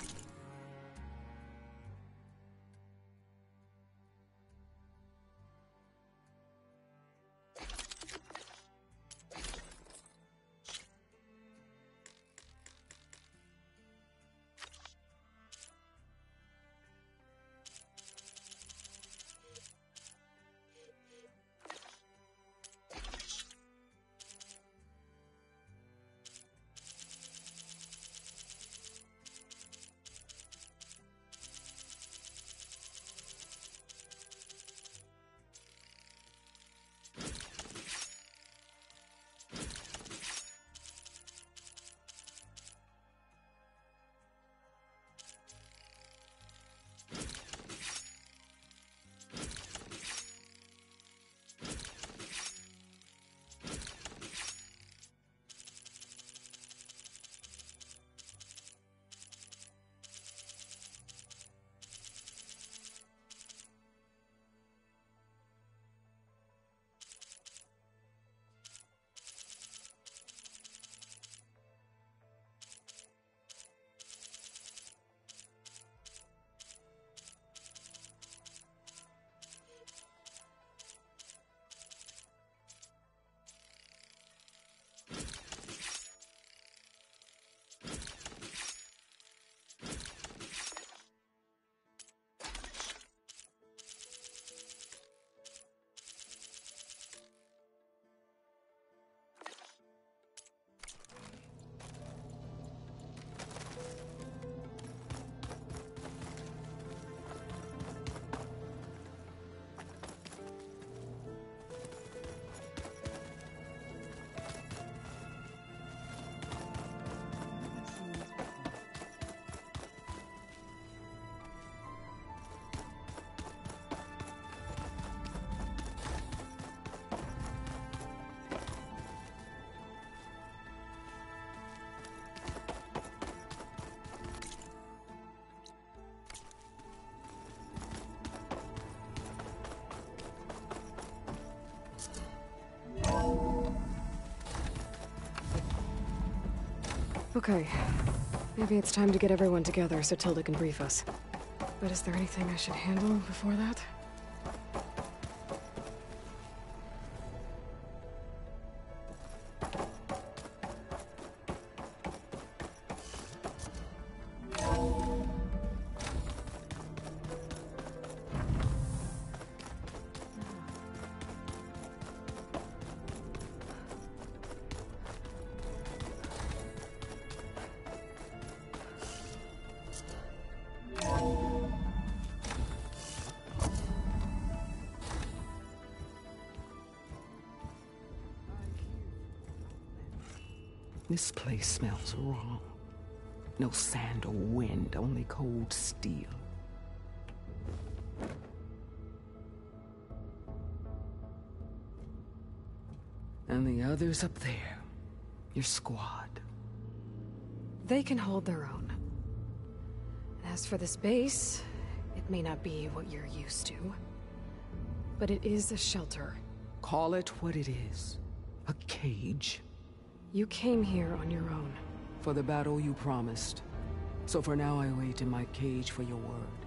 Okay. Maybe it's time to get everyone together so Tilda can brief us. But is there anything I should handle before that? This place smells wrong. No sand or wind, only cold steel. And the others up there, your squad. They can hold their own. As for this base, it may not be what you're used to, but it is a shelter. Call it what it is. A cage. You came here on your own. For the battle you promised. So for now I wait in my cage for your word.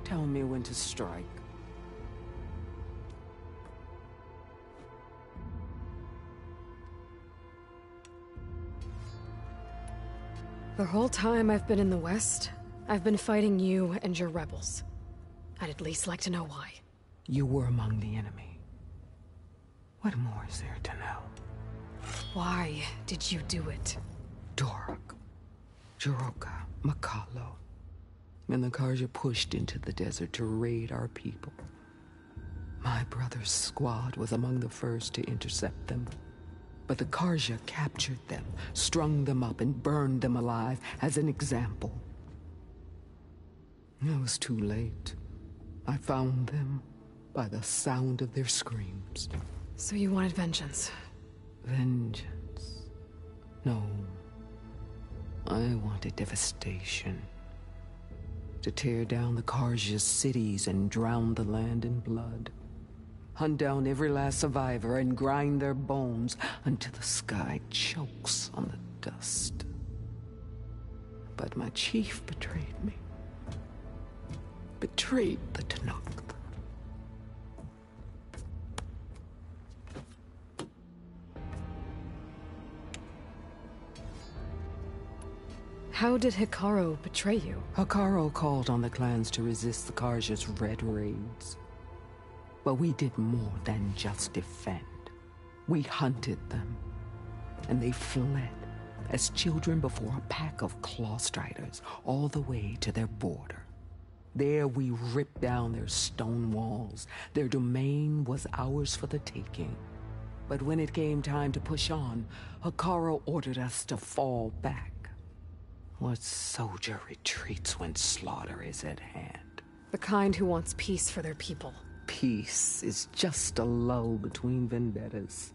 Tell me when to strike. The whole time I've been in the West, I've been fighting you and your rebels. I'd at least like to know why. You were among the enemy. What more is there to know? Why did you do it? Dork, Jiroka, Makalo, and the Karja pushed into the desert to raid our people. My brother's squad was among the first to intercept them. But the Karja captured them, strung them up, and burned them alive as an example. It was too late. I found them by the sound of their screams. So you wanted vengeance? Vengeance? No. I wanted devastation. To tear down the Karja's cities and drown the land in blood. Hunt down every last survivor and grind their bones until the sky chokes on the dust. But my chief betrayed me. Betrayed the Tanakh. How did Hikaru betray you? Hikaru called on the clans to resist the Karja's red raids. But we did more than just defend. We hunted them, and they fled as children before a pack of claw striders all the way to their border. There we ripped down their stone walls. Their domain was ours for the taking. But when it came time to push on, Hikaru ordered us to fall back. What soldier retreats when slaughter is at hand? The kind who wants peace for their people. Peace is just a lull between vendettas.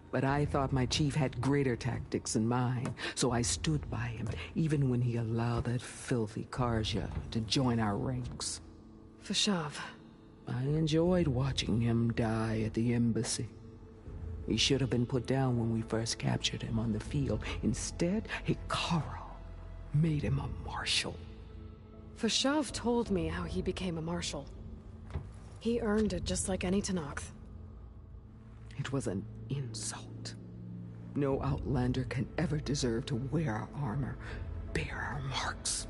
But I thought my chief had greater tactics in mind, so I stood by him, even when he allowed that filthy Karja to join our ranks. Fashav. I enjoyed watching him die at the embassy. He should have been put down when we first captured him on the field. Instead, Hikaru made him a marshal. Fashav told me how he became a marshal. He earned it just like any Tanakh. It was an insult. No outlander can ever deserve to wear our armor, bear our marks.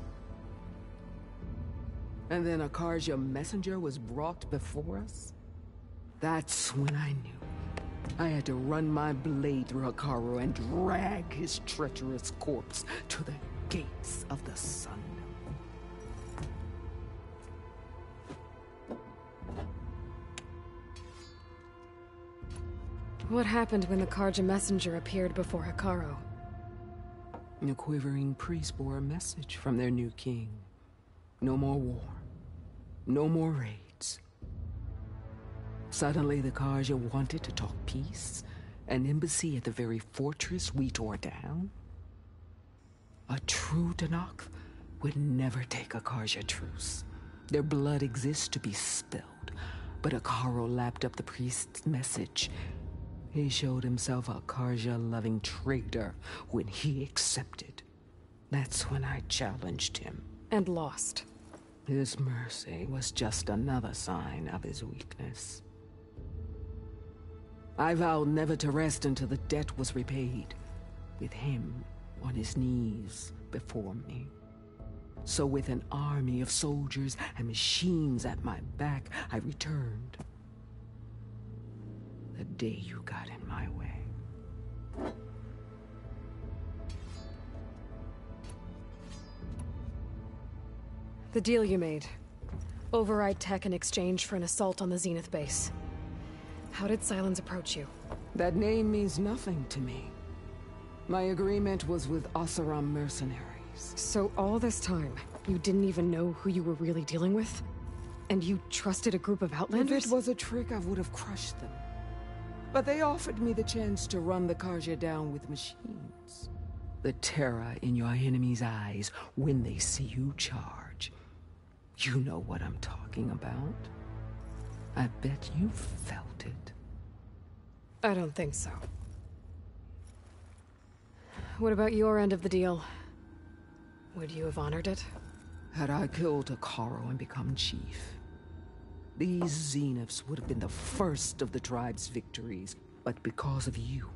And then a Karja messenger was brought before us? That's when I knew. I had to run my blade through Hikaru and drag his treacherous corpse to the gates of the sun. What happened when the Karja messenger appeared before Hikaru? The quivering priest bore a message from their new king. No more war. No more raids. Suddenly the Karja wanted to talk peace. An embassy at the very fortress we tore down. A true Tanakh would never take a Karja truce. Their blood exists to be spilled. But Hikaru lapped up the priest's message. He showed himself a Karja-loving traitor when he accepted That's when I challenged him. And lost. His mercy was just another sign of his weakness. I vowed never to rest until the debt was repaid, with him on his knees before me. So with an army of soldiers and machines at my back, I returned. The day you got in my way. The deal you made. Override tech in exchange for an assault on the Zenith base. How did Sylens approach you? That name means nothing to me. My agreement was with Oseram mercenaries. So all this time, you didn't even know who you were really dealing with? And you trusted a group of Outlanders? If it was a trick, I would have crushed them. But they offered me the chance to run the Karja down with machines. The terror in your enemy's eyes when they see you charge. You know what I'm talking about. I bet you felt it. I don't think so. What about your end of the deal? Would you have honored it? Had I killed Akaro and become chief, these Zeniths would have been the first of the tribe's victories. But because of you,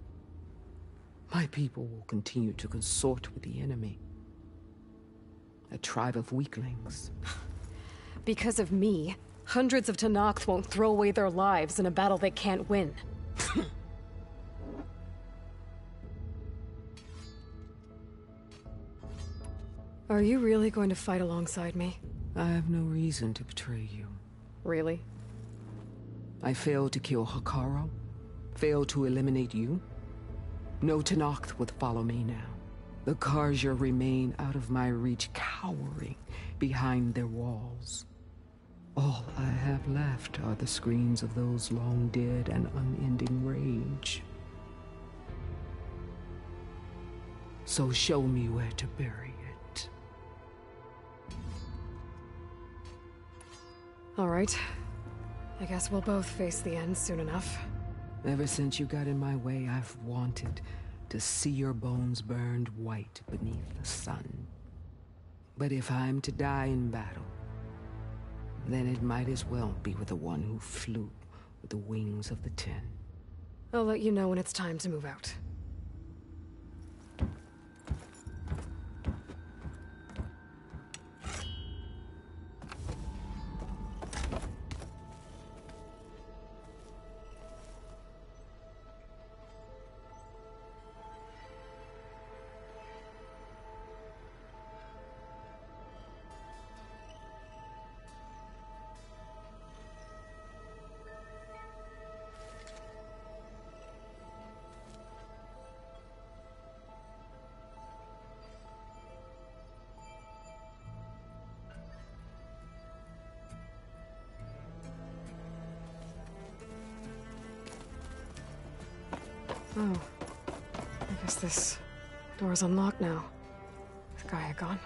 my people will continue to consort with the enemy. A tribe of weaklings. Because of me, hundreds of Tenakth won't throw away their lives in a battle they can't win. Are you really going to fight alongside me? I have no reason to betray you. Really? I failed to kill Hakaro, failed to eliminate you. No Tenakth would follow me now. The Karja remain out of my reach, cowering behind their walls. All I have left are the screams of those long dead and unending rage. So show me where to bury it. All right. I guess we'll both face the end soon enough. Ever since you got in my way, I've wanted to see your bones burned white beneath the sun. But if I'm to die in battle, then it might as well be with the one who flew with the wings of the 10. I'll let you know when it's time to move out. Oh. I guess this door's unlocked now. Is Gaia gone?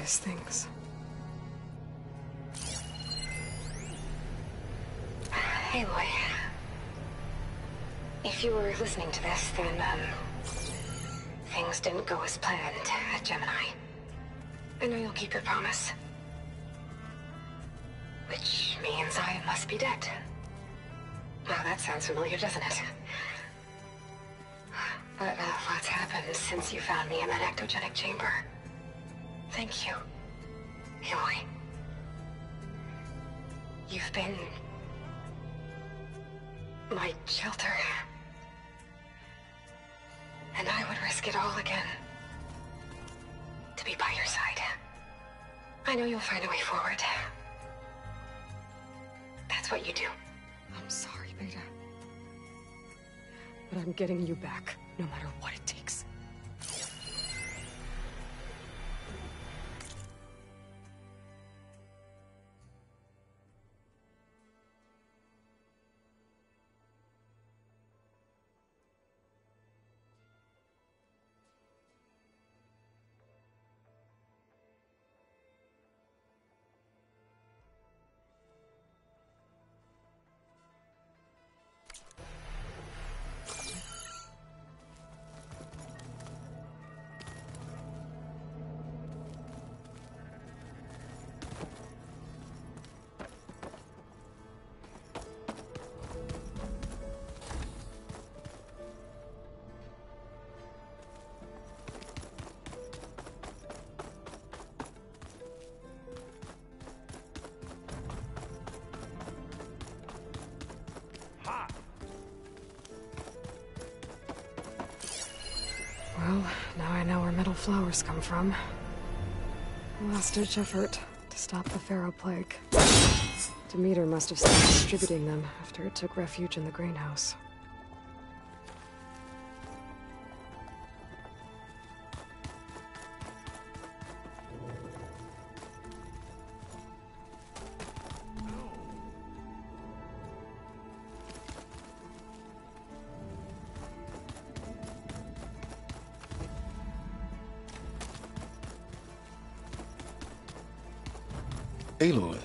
Things. Hey, Loy. If you were listening to this, then, things didn't go as planned at Gemini. I know you'll keep your promise. Which means I must be dead. Well, that sounds familiar, doesn't it? But, what's happened since you found me in that ectogenic chamber? Thank you, Aloy. You've been my shelter. And I would risk it all again to be by your side. I know you'll find a way forward. That's what you do. I'm sorry, Beta. But I'm getting you back, no matter what it takes. metal flowers come from. A last-ditch effort to stop the Pharaoh plague. Demeter must have stopped distributing them after it took refuge in the greenhouse. Aloy.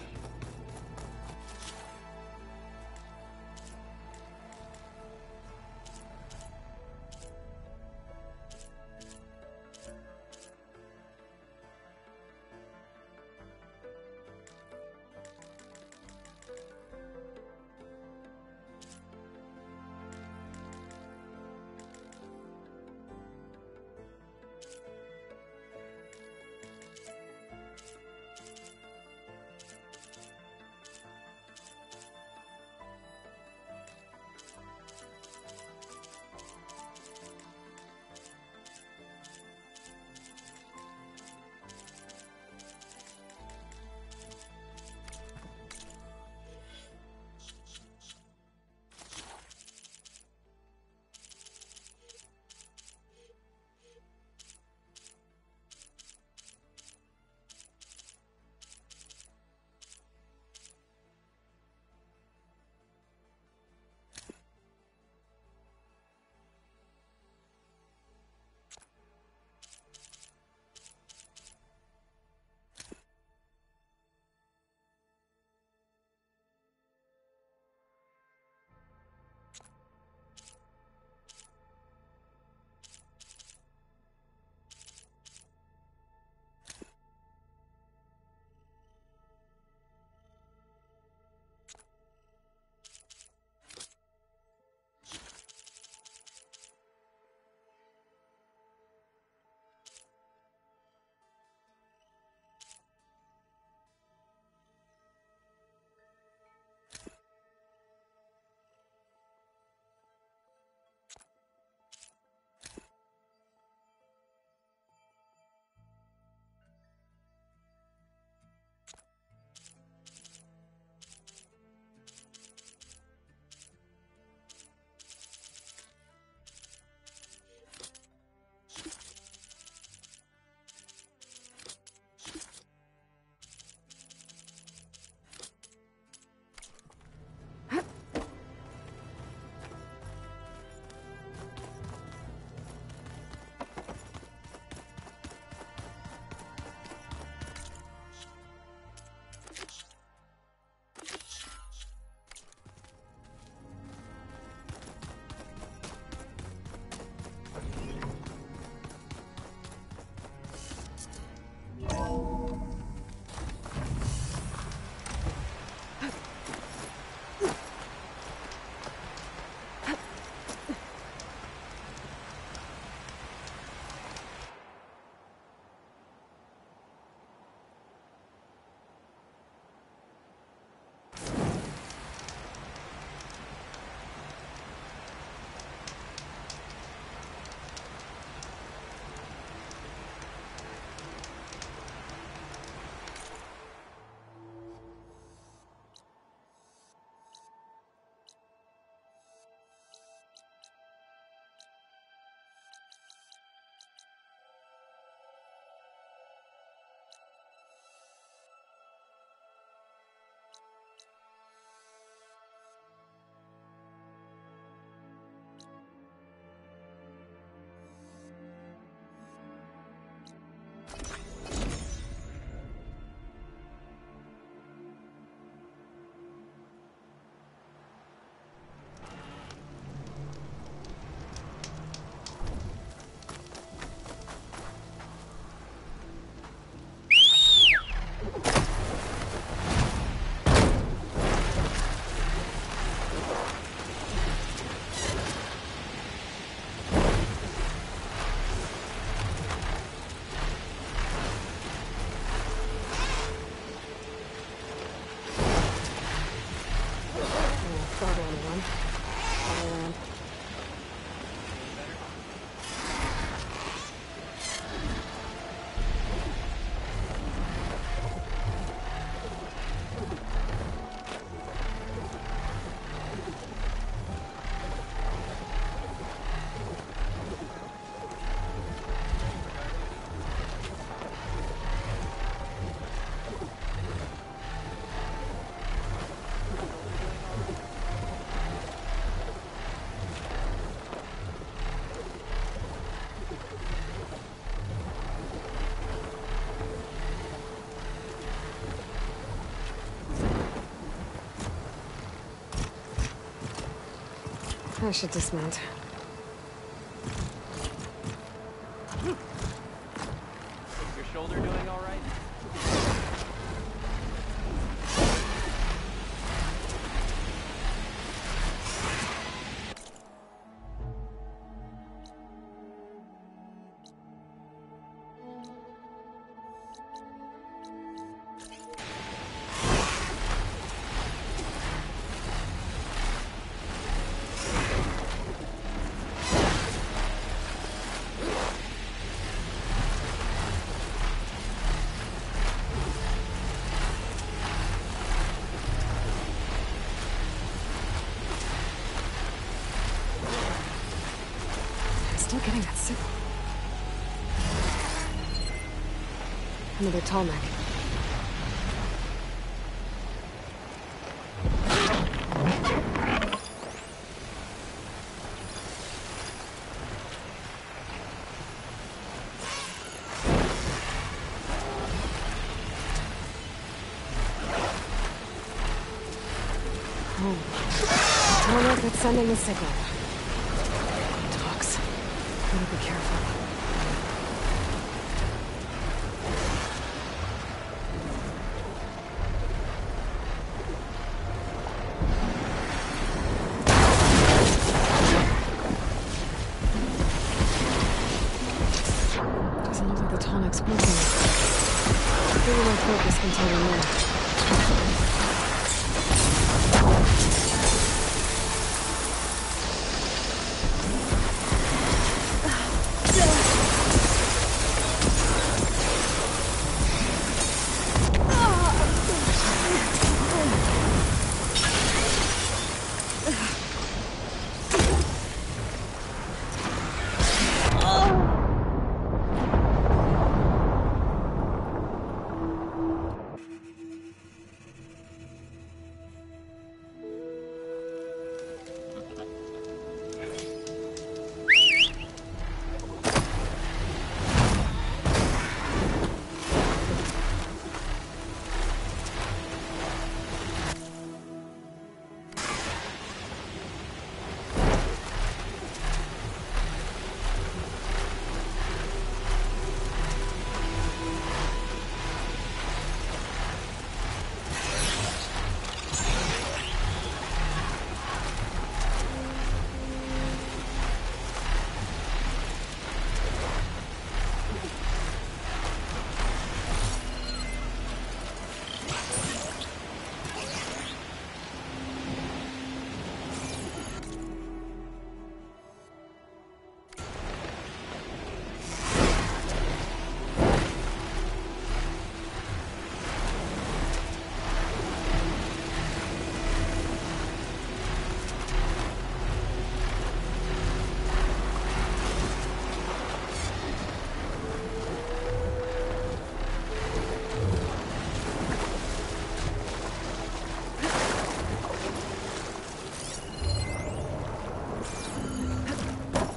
I should dismount. Your shoulder doing all right? Still getting that signal. Another tall neck. Oh, tall neck that's sending the signal. Dogs. Better be careful. Doesn't look like the tall neck's working. Maybe my focus can tell me more.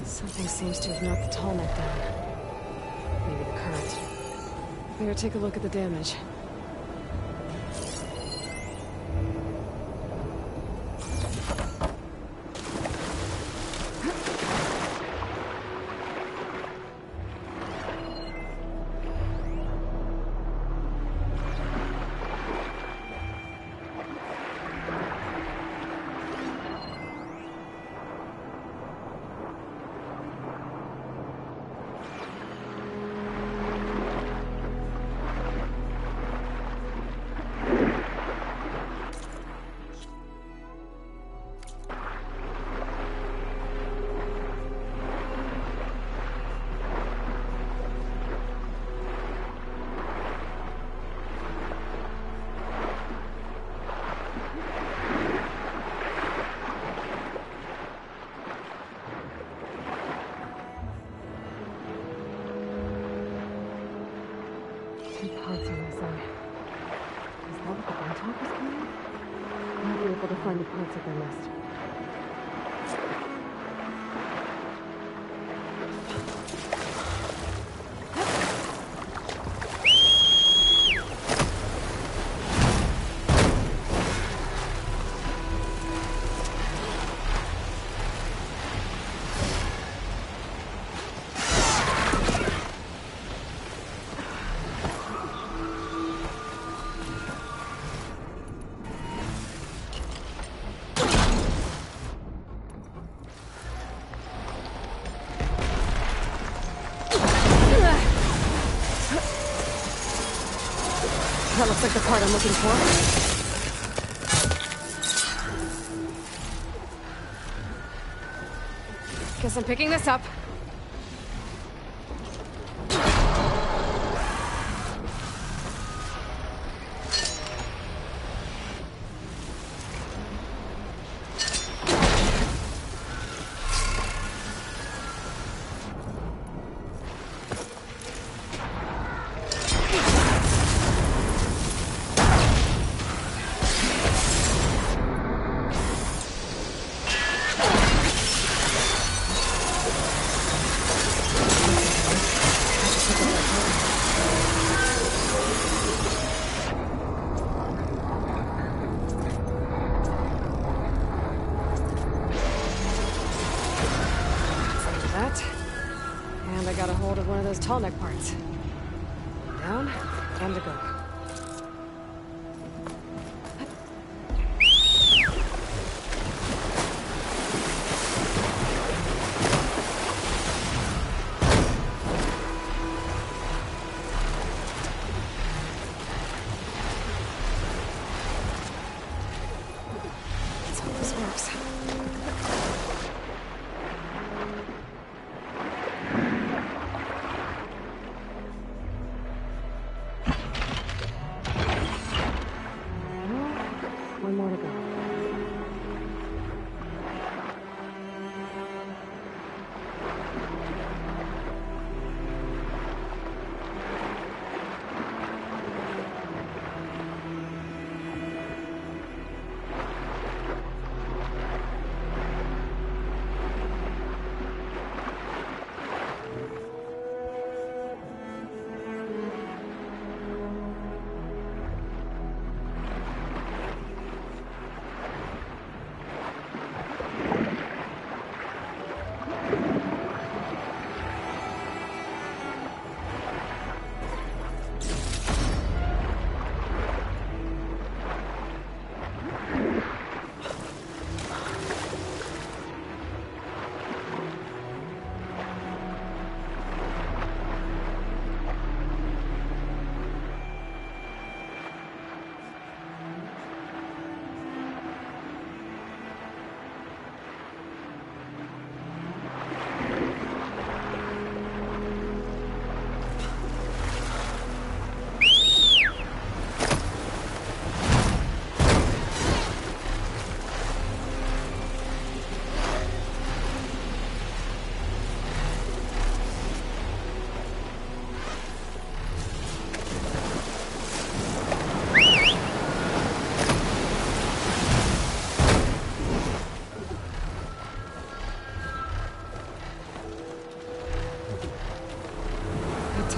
Something seems to have knocked the tall neck down. Maybe the current. Better take a look at the damage. Parts are missing. Is that what the Bentalk was carrying? I might be able to find the parts that they missed. That looks like the part I'm looking for. Guess I'm picking this up. Tall neck parts. Down and to go. Let's hope this works. One more to go.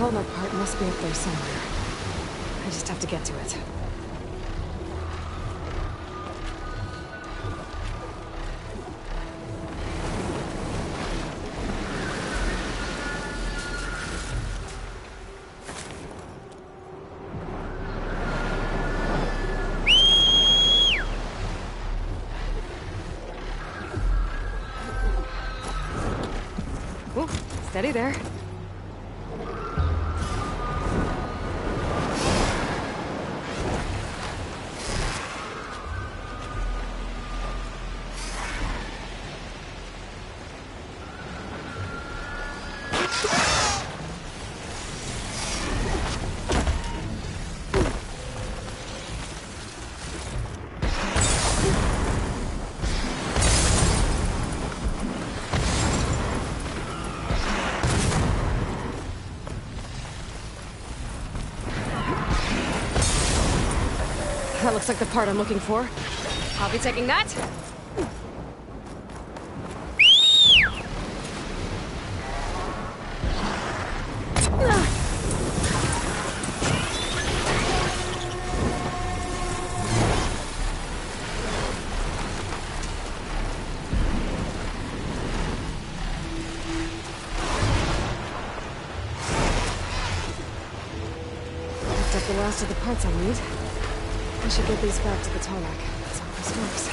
That part must be up there somewhere. I just have to get to it. Ooh, steady there. That looks like the part I'm looking for. I'll be taking that. Picked up the last of the parts I need. I should get these back to the tarmac. That's how this works.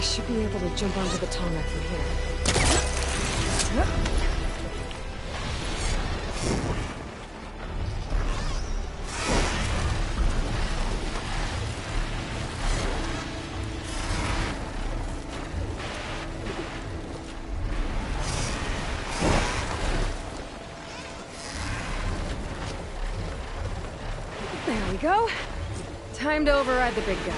should be able to jump onto the tarmac from here. There we go. Time to override the big guy.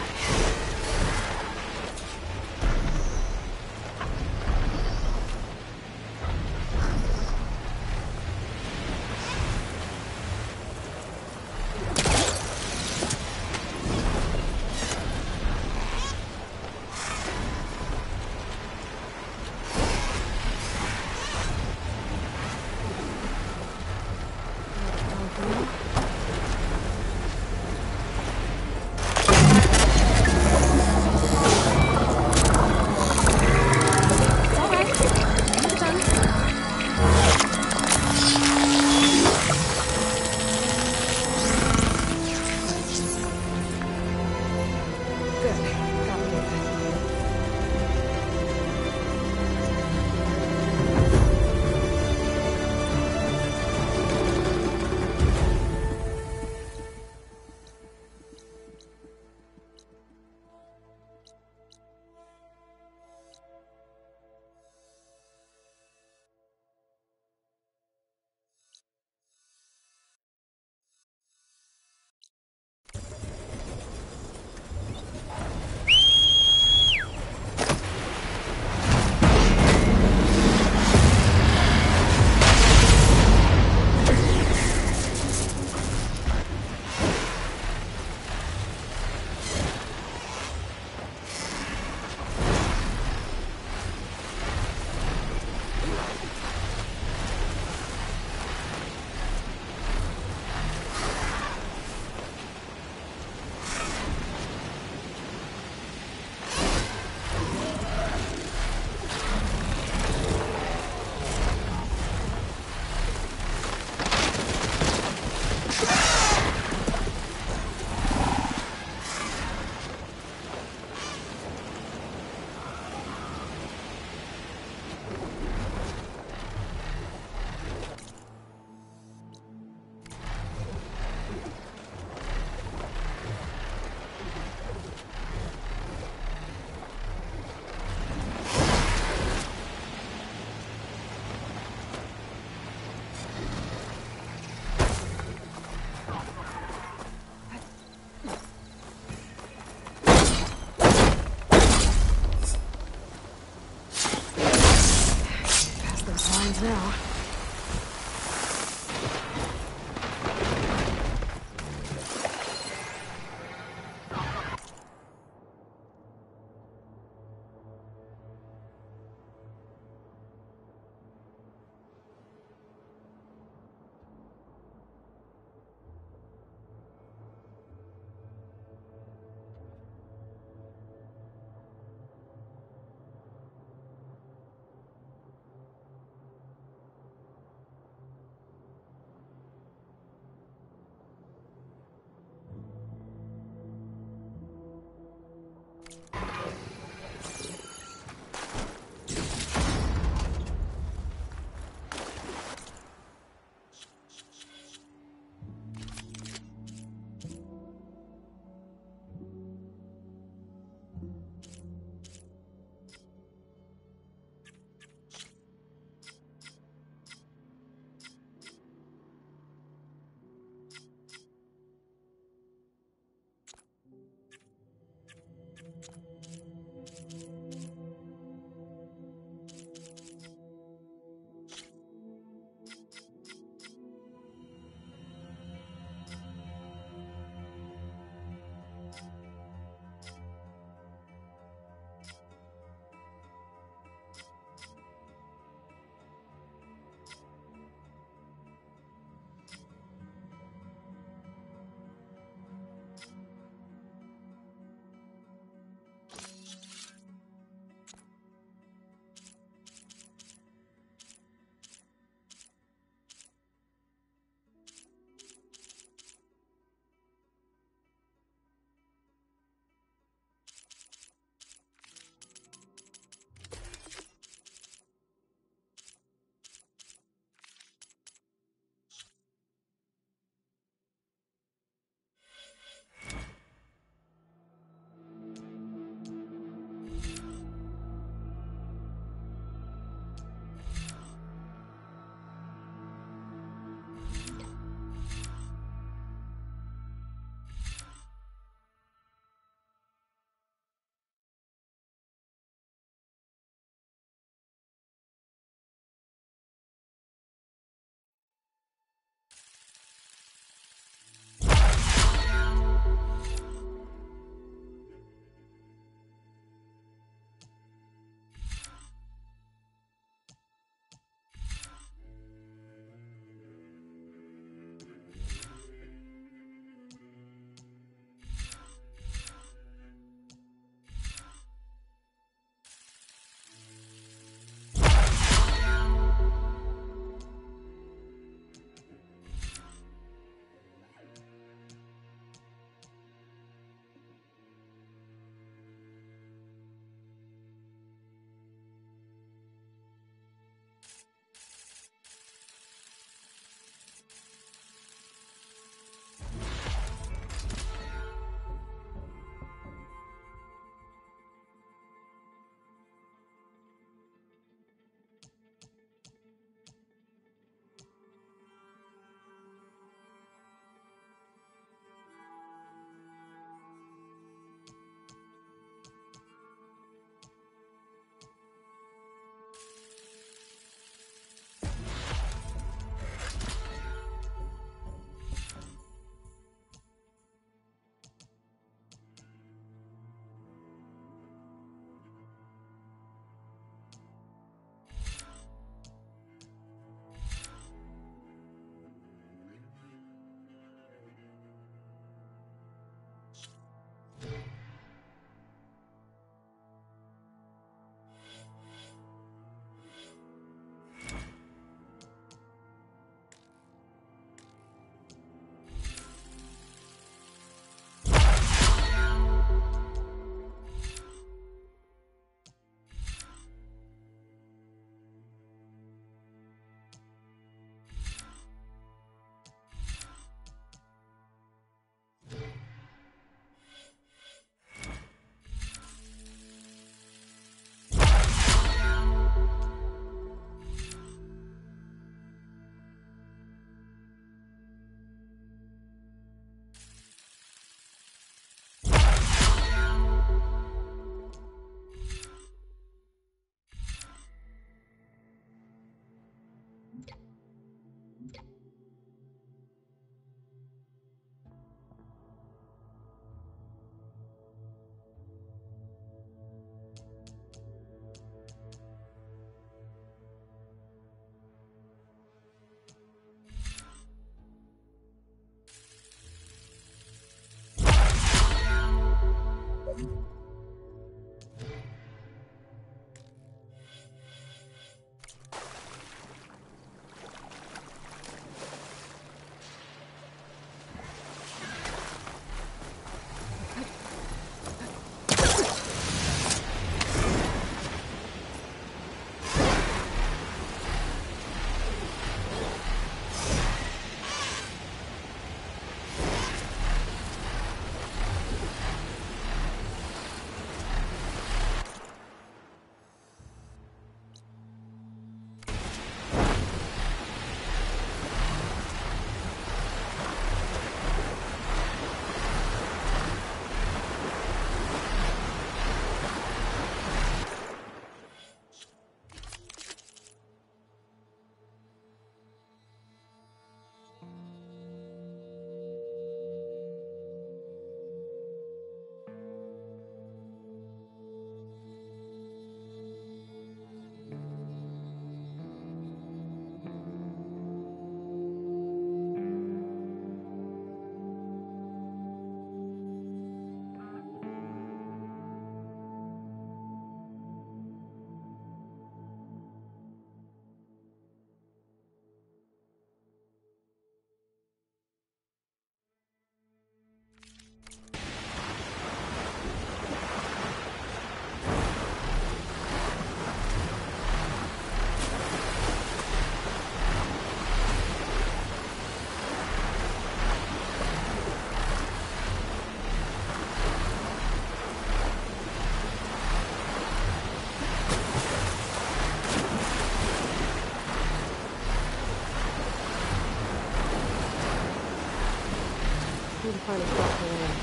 Need to find a spot to land.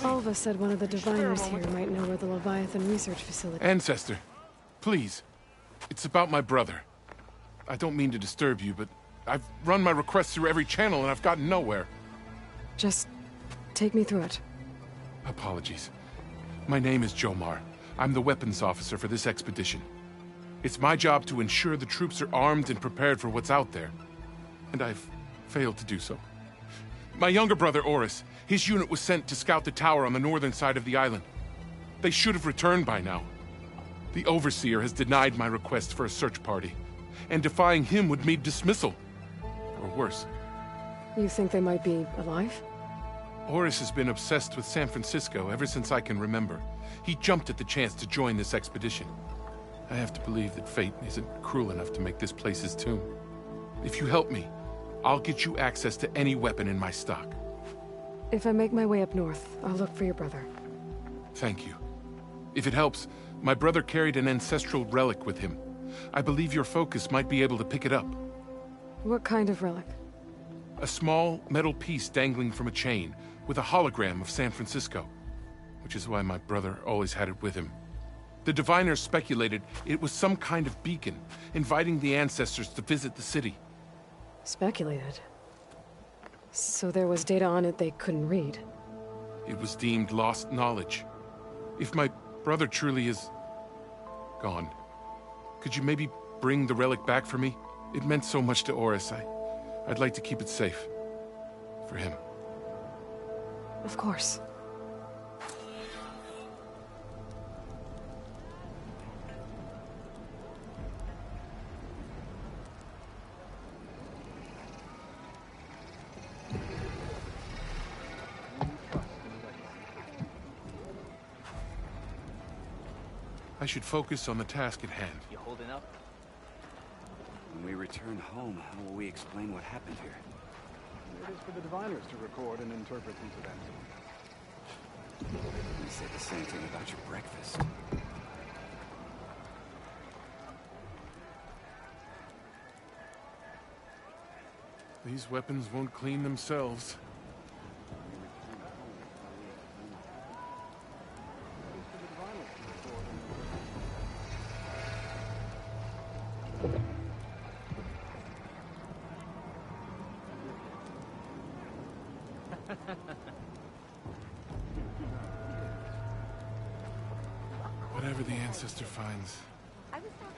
Alva said one of the diviners here might know where the Leviathan research facility... Ancestor, please. It's about my brother. I don't mean to disturb you, but I've run my requests through every channel and I've gotten nowhere. Just take me through it. Apologies. My name is Jomar. I'm the weapons officer for this expedition. It's my job to ensure the troops are armed and prepared for what's out there. And I've failed to do so. My younger brother, Oris, his unit was sent to scout the tower on the northern side of the island. They should have returned by now. The Overseer has denied my request for a search party, and defying him would mean dismissal. Or worse. You think they might be alive? Oris has been obsessed with San Francisco ever since I can remember. He jumped at the chance to join this expedition. I have to believe that fate isn't cruel enough to make this place his tomb. If you help me, I'll get you access to any weapon in my stock. If I make my way up north, I'll look for your brother. Thank you. If it helps, my brother carried an ancestral relic with him. I believe your focus might be able to pick it up. What kind of relic? A small metal piece dangling from a chain, with a hologram of San Francisco. Which is why my brother always had it with him. The diviners speculated it was some kind of beacon, inviting the ancestors to visit the city. Speculated? So there was data on it they couldn't read? It was deemed lost knowledge. If my brother truly is... gone, could you maybe bring the relic back for me? It meant so much to Oris. I'd like to keep it safe. For him. Of course. I should focus on the task at hand. You holding up? When we return home, how will we explain what happened here? It is for the diviners to record and interpret these events. You said the same thing about your breakfast. These weapons won't clean themselves. Whatever the ancestor finds,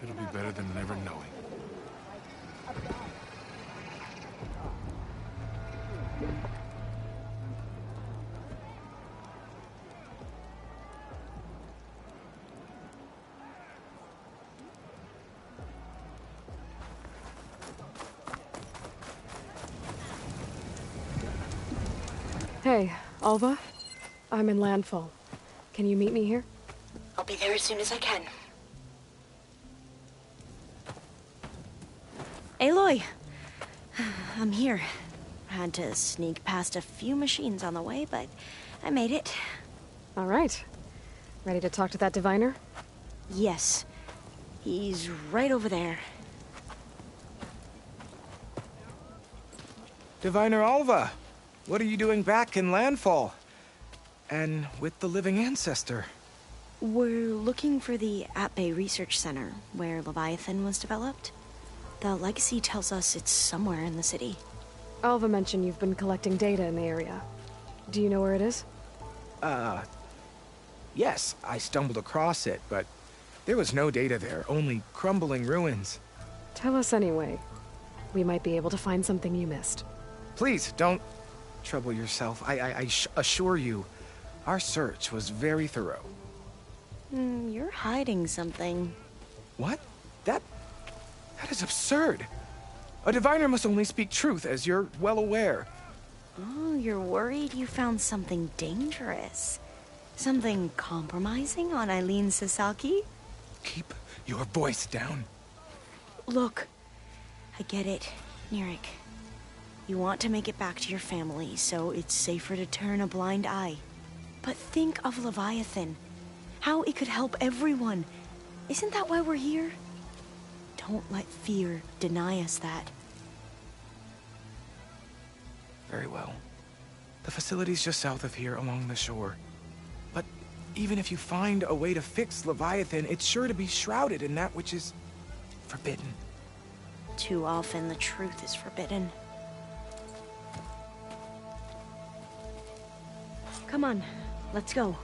It'll be better than never knowing. Hey, Alva. I'm in landfall. Can you meet me here? I'll be there as soon as I can. Aloy! I'm here. Had to sneak past a few machines on the way, but I made it. All right. Ready to talk to that diviner? Yes. He's right over there. Diviner Alva, what are you doing back in Landfall? And with the living ancestor? We're looking for the At-Bay Research Center, where Leviathan was developed. The legacy tells us it's somewhere in the city. Alva mentioned you've been collecting data in the area. Do you know where it is? Yes, I stumbled across it, but there was no data there, only crumbling ruins. Tell us anyway. We might be able to find something you missed. Please, don't trouble yourself. I assure you, our search was very thorough. You're hiding something. What? That is absurd. A diviner must only speak truth, as you're well aware. Oh, you're worried you found something dangerous? Something compromising on Eileen Sasaki? Keep your voice down. Look, I get it, Nirik. You want to make it back to your family, so it's safer to turn a blind eye. But think of Leviathan. How it could help everyone. Isn't that why we're here? Don't let fear deny us that. Very well. The facility's just south of here, along the shore. But even if you find a way to fix Leviathan, it's sure to be shrouded in that which is forbidden. Too often the truth is forbidden. Come on, let's go.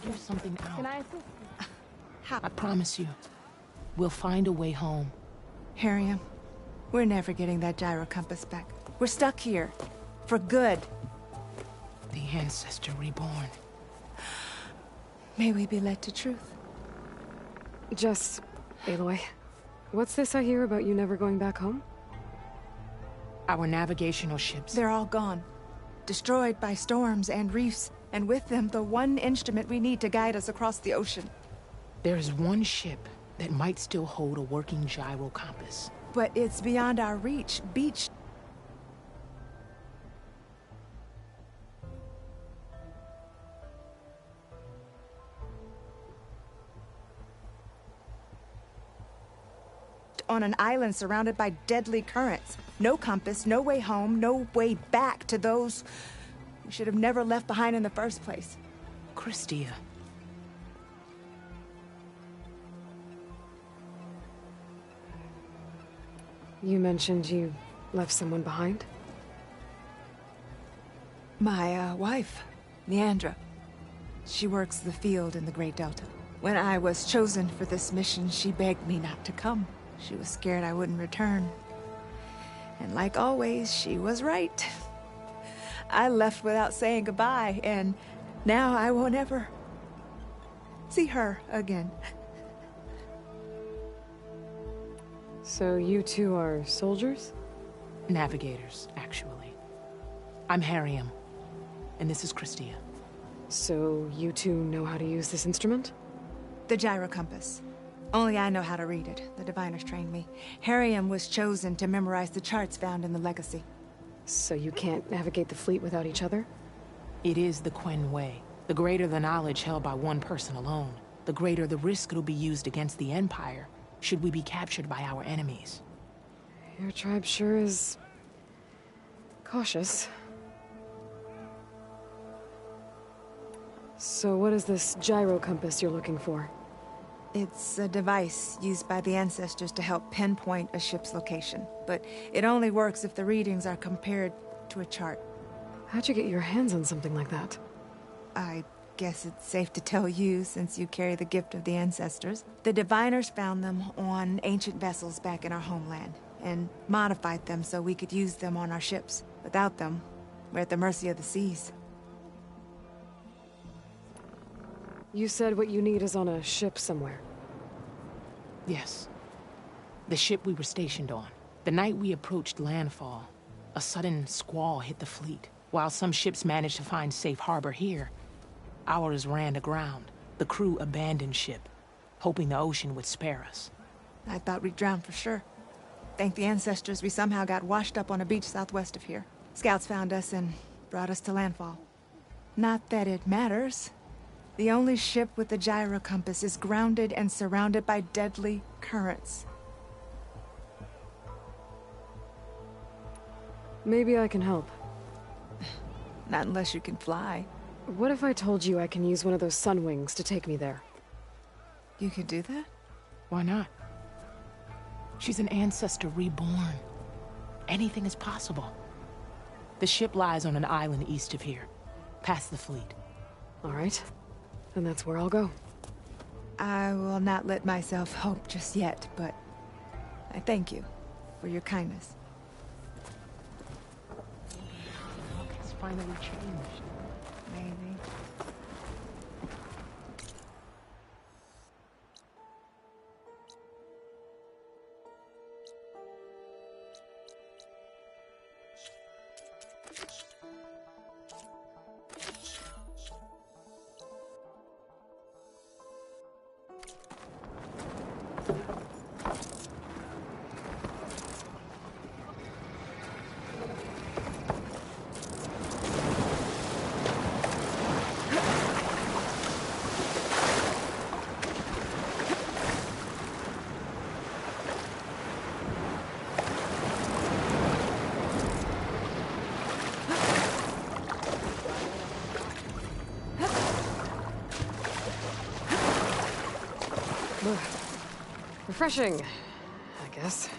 Figure something out. Can I assist? I promise you, we'll find a way home. Harriam, we're never getting that gyro compass back. We're stuck here. For good. The ancestor reborn. May we be led to truth. Just, Aloy, what's this I hear about you never going back home? Our navigational ships. They're all gone. Destroyed by storms and reefs. And with them, the one instrument we need to guide us across the ocean. There is one ship that might still hold a working gyro compass. But it's beyond our reach. Beached. On an island surrounded by deadly currents. No compass, no way home, no way back to those we should have never left behind in the first place. Christia. You mentioned you left someone behind? My, wife, Leandra. She works the field in the Great Delta. When I was chosen for this mission, she begged me not to come. She was scared I wouldn't return. And like always, she was right. I left without saying goodbye, and now I won't ever see her again. So you two are soldiers? Navigators, actually. I'm Harriam, and this is Christia. So you two know how to use this instrument? The gyro compass. Only I know how to read it. The diviners trained me. Harriam was chosen to memorize the charts found in the Legacy. So you can't navigate the fleet without each other? It is the Quen way. The greater the knowledge held by one person alone, the greater the risk it'll be used against the Empire, should we be captured by our enemies. Your tribe sure is... cautious. So what is this gyro compass you're looking for? It's a device used by the ancestors to help pinpoint a ship's location, but it only works if the readings are compared to a chart. How'd you get your hands on something like that? I guess it's safe to tell you, since you carry the gift of the ancestors. The diviners found them on ancient vessels back in our homeland, and modified them so we could use them on our ships. Without them, we're at the mercy of the seas. You said what you need is on a ship somewhere. Yes. The ship we were stationed on. The night we approached landfall, a sudden squall hit the fleet. While some ships managed to find safe harbor here, ours ran aground. The crew abandoned ship, hoping the ocean would spare us. I thought we'd drown for sure. Thank the ancestors, we somehow got washed up on a beach southwest of here. Scouts found us and brought us to landfall. Not that it matters. The only ship with the gyro compass is grounded and surrounded by deadly currents. Maybe I can help. Not unless you can fly. What if I told you I can use one of those sun wings to take me there? You could do that? Why not? She's an ancestor reborn. Anything is possible. The ship lies on an island east of here, past the fleet. All right. Then that's where I'll go. I will not let myself hope just yet, but I thank you for your kindness. It's finally changed. Maybe. Refreshing, I guess.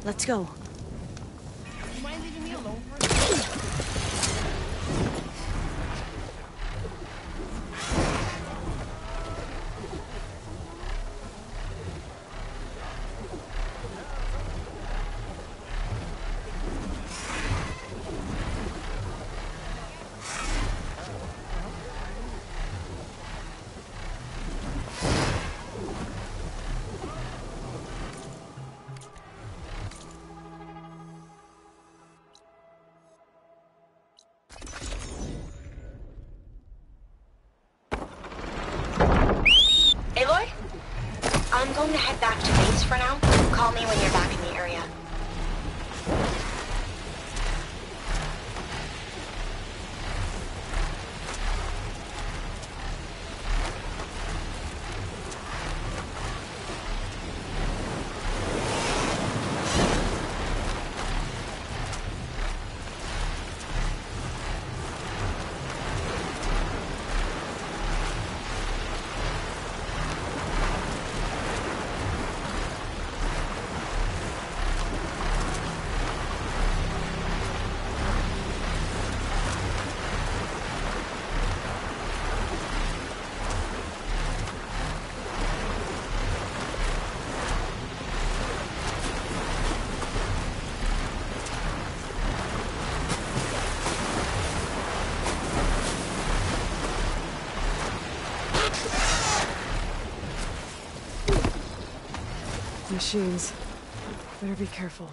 Let's go. You mind leaving me alone for Aloy? I'm going to head back to base for now. Call me when you're back in the area. Machines. Better be careful.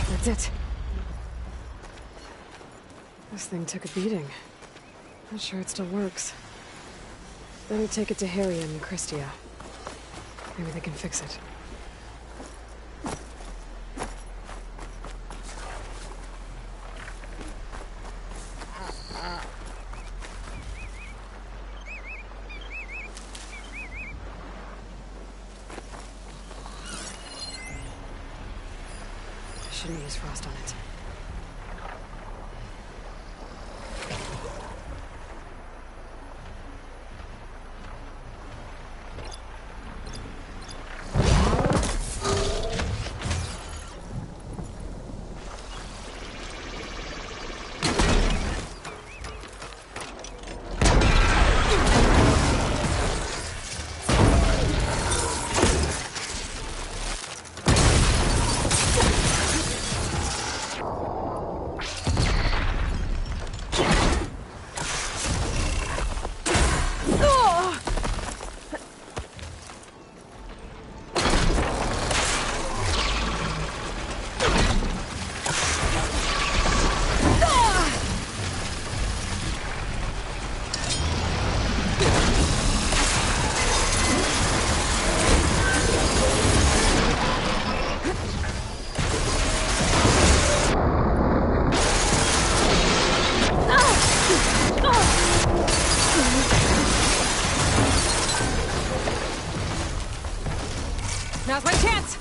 That's it. This thing took a beating. Not sure it still works. Better take it to Harry and Christia. Maybe they can fix it. Shouldn't use frost on it. Now's my chance!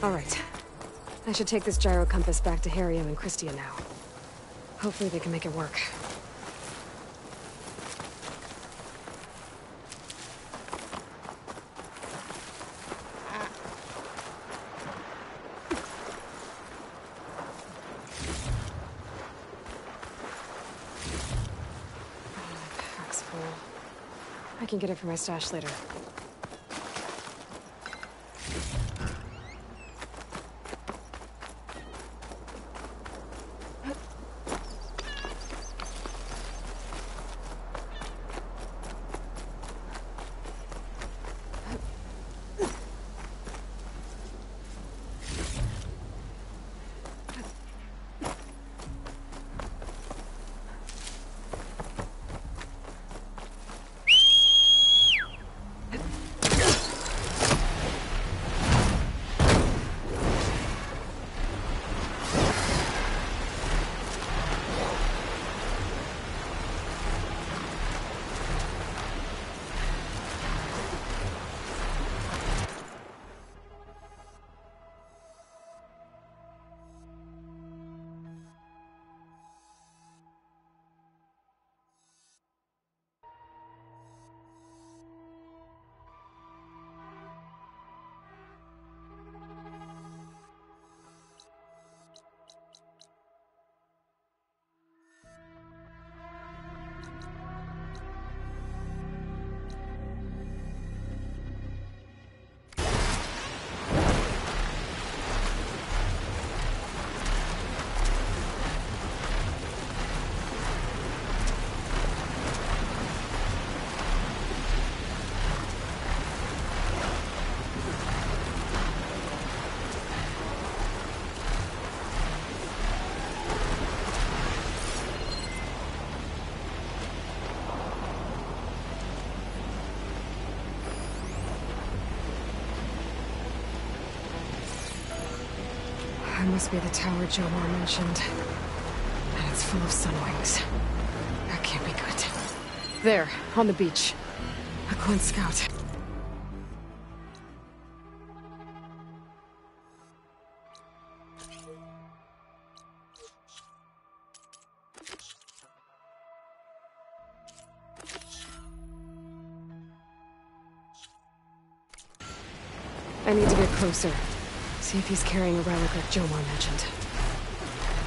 All right. I should take this gyro compass back to Harrium and Christia now. Hopefully they can make it work. Pack's full. I can get it from my stash later. It must be the tower Jomar mentioned. And it's full of sunwings. That can't be good. There, on the beach. A Quinn scout. I need to get closer. See if he's carrying a relic like Jomar mentioned.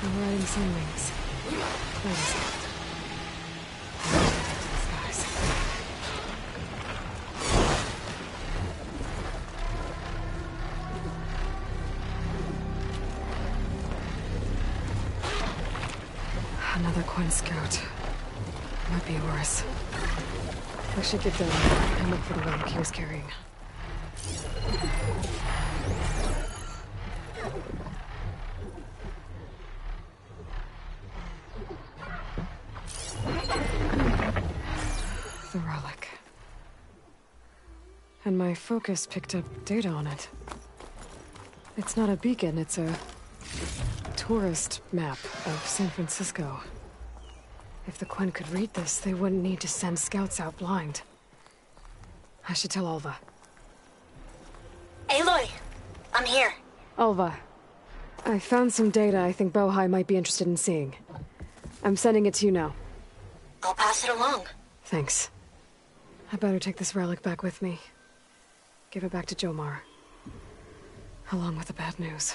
No riding sunwings. Wait a second. These guys. Another Quinn scout. Might be worse. I should get going and look for the relic he was carrying. The relic. And my focus picked up data on it. It's not a beacon, it's a tourist map of San Francisco. If the Quinn could read this, they wouldn't need to send scouts out blind. I should tell Alva. Aloy! I'm here. Alva, I found some data I think Bohai might be interested in seeing. I'm sending it to you now. I'll pass it along. Thanks. I better take this relic back with me. Give it back to Jomar. Along with the bad news.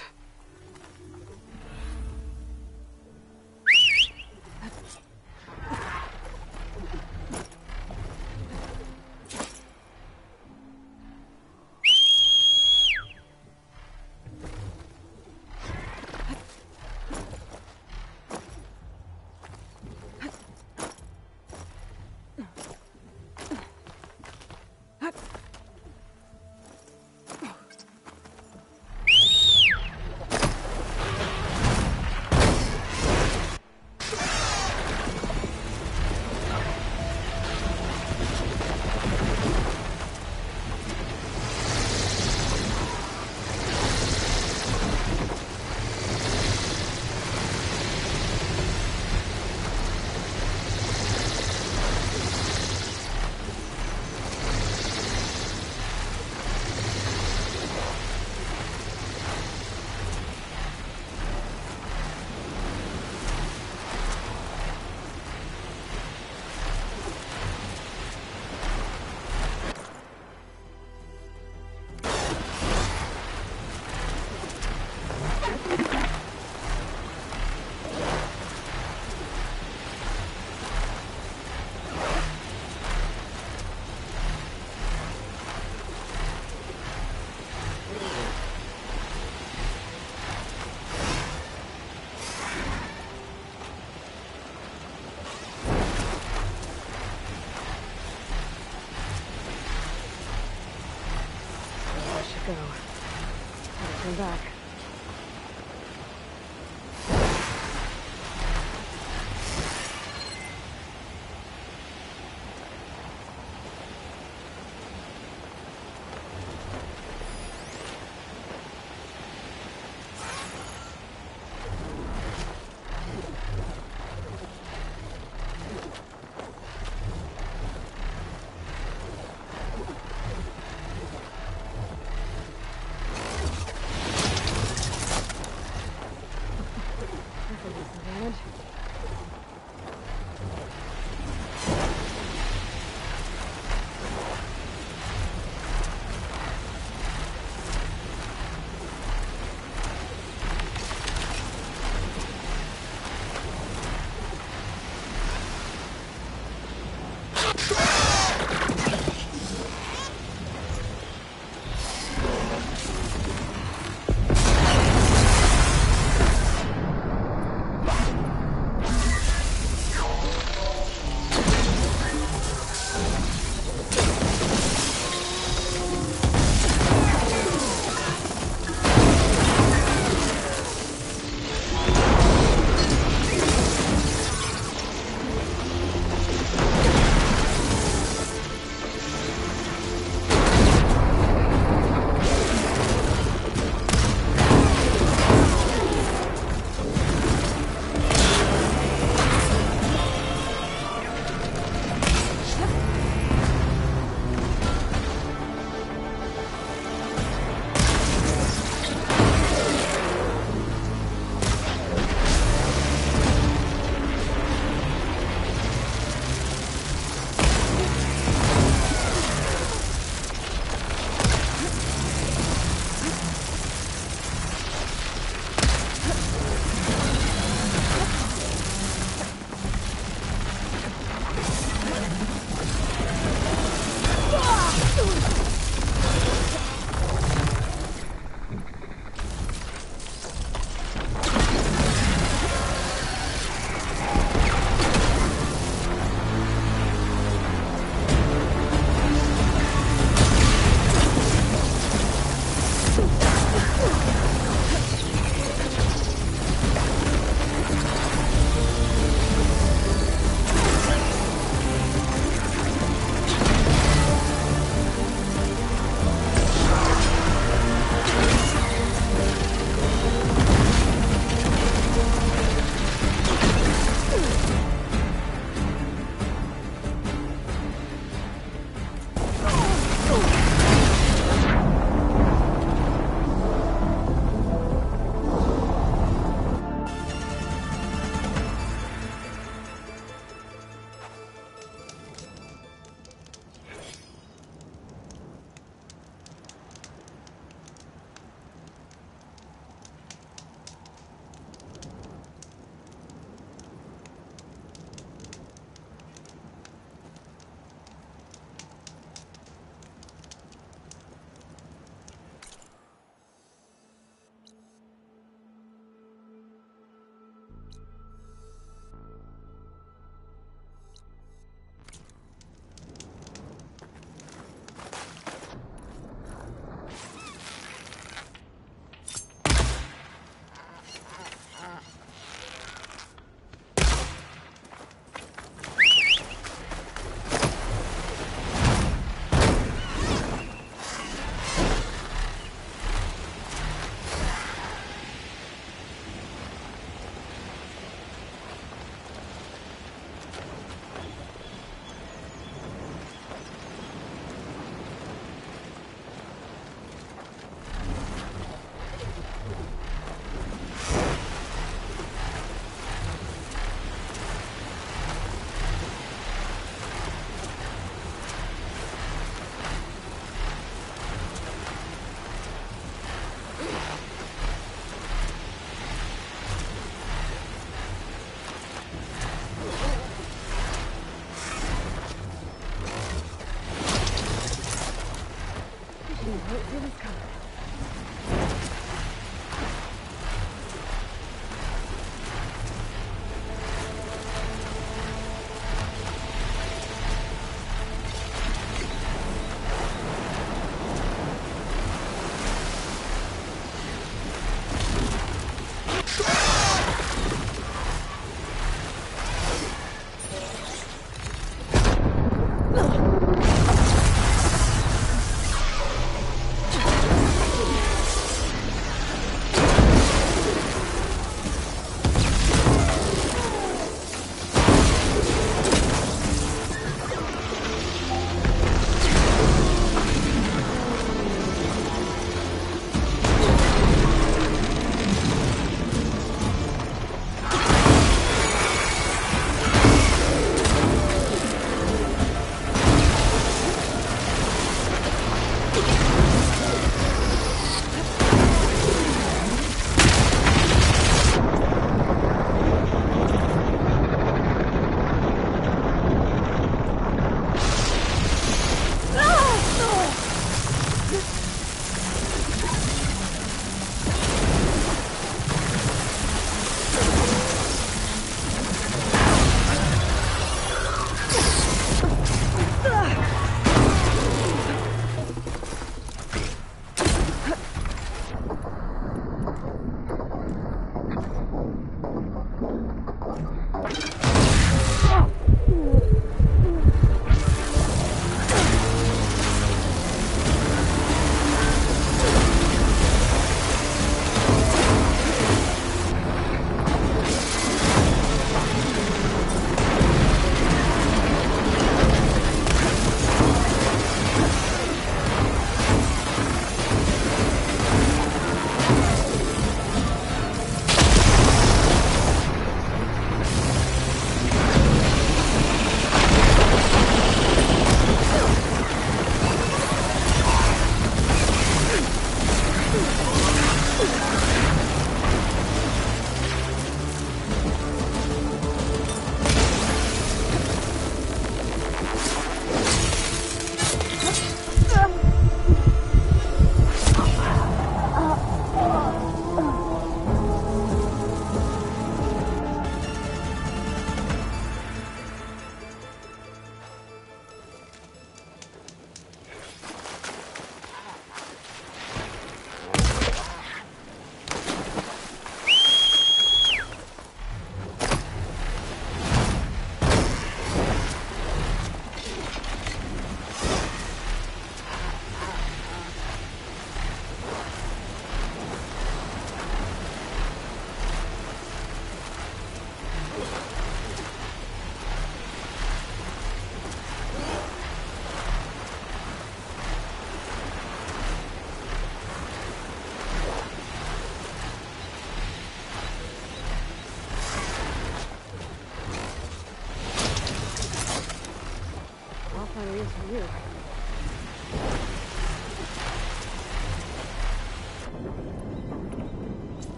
turn back.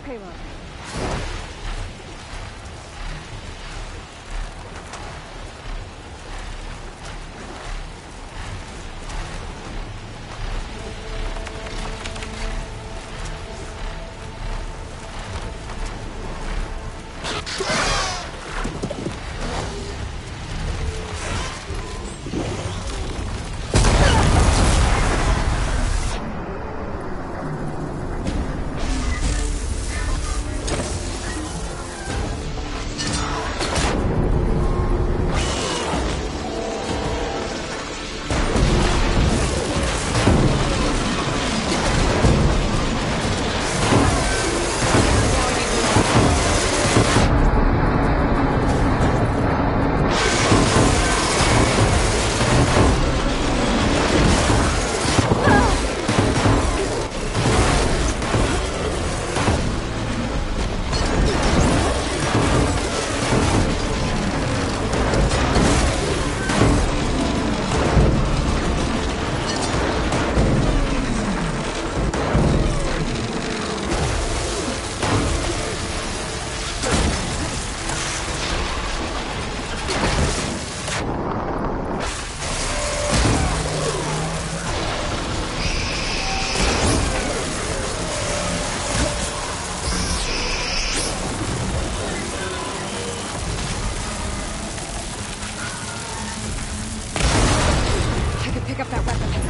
payload. Pick up that weapon.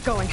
get going.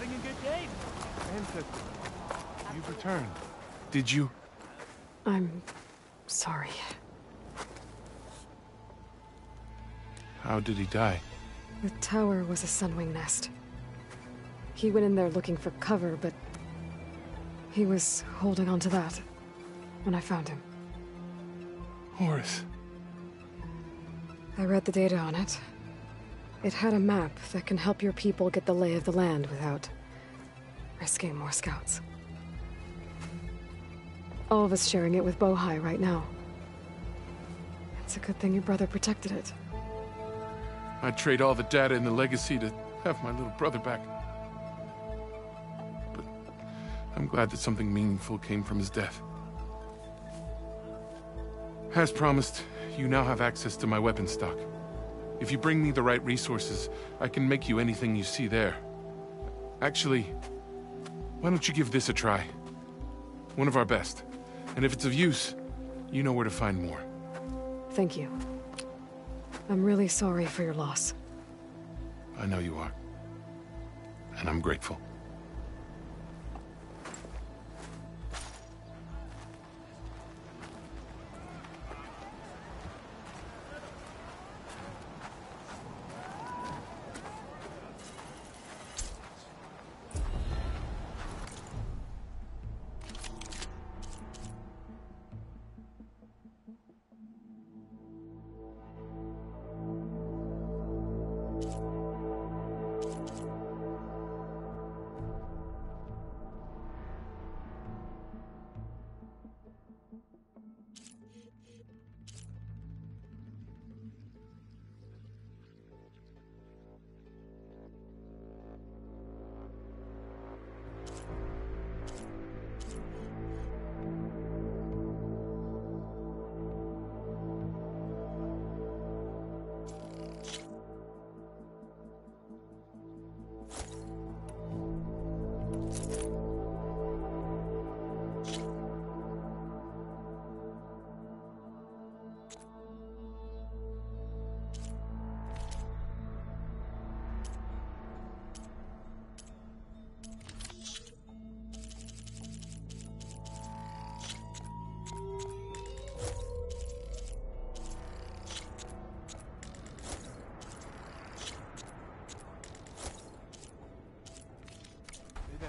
Having a good day. Ancestor, you've returned. Did you? I'm sorry. How did he die? The tower was a sunwing nest. He went in there looking for cover, but he was holding on to that when I found him. Horace. I read the data on it. It had a map that can help your people get the lay of the land without risking more scouts. All of us sharing it with Bohai right now. It's a good thing your brother protected it. I'd trade all the data in the legacy to have my little brother back. But I'm glad that something meaningful came from his death. As promised, you now have access to my weapon stock. If you bring me the right resources, I can make you anything you see there. Actually, why don't you give this a try? One of our best. And if it's of use, you know where to find more. Thank you. I'm really sorry for your loss. I know you are. And I'm grateful.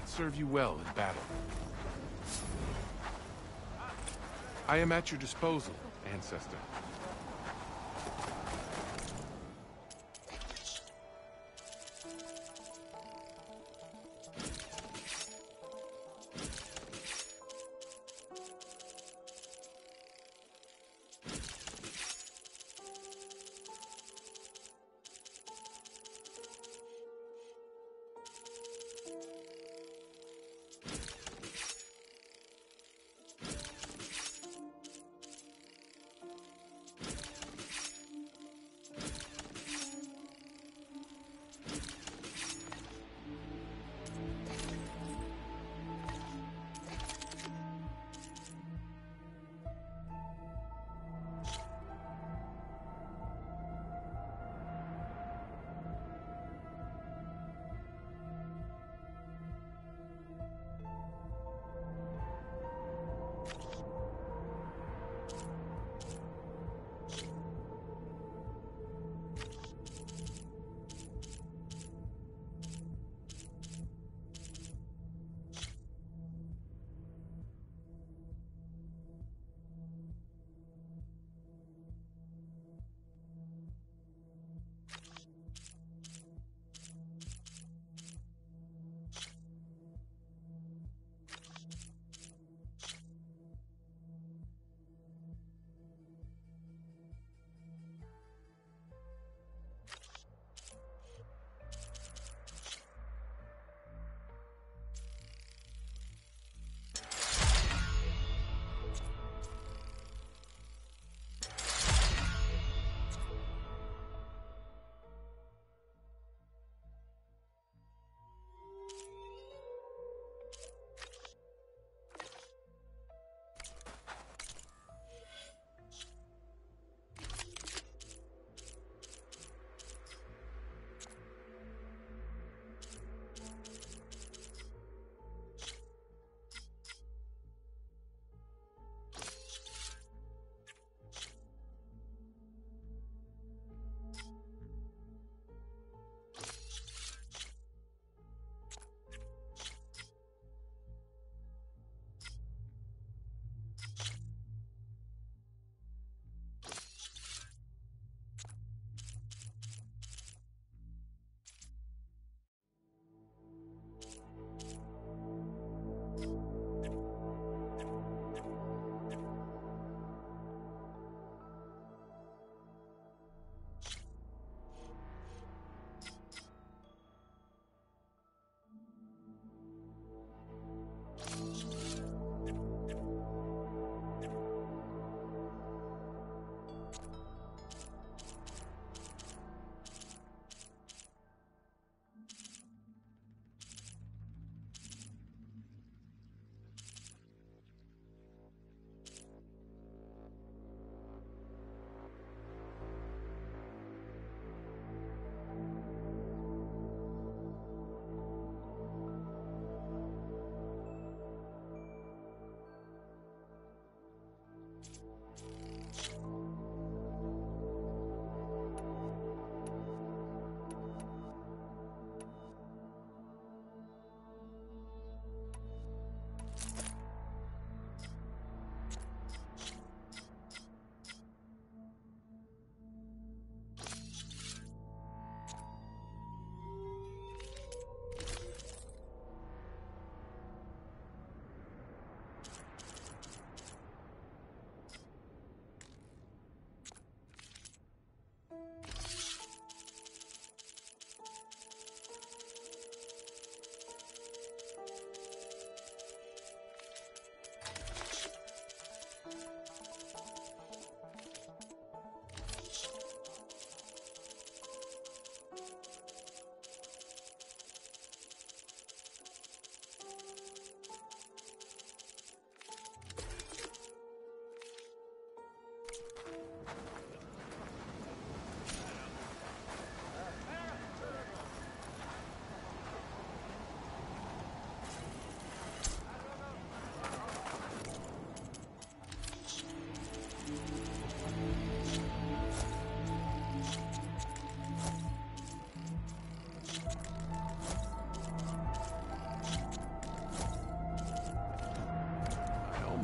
Serve you well in battle. I am at your disposal, Ancestor.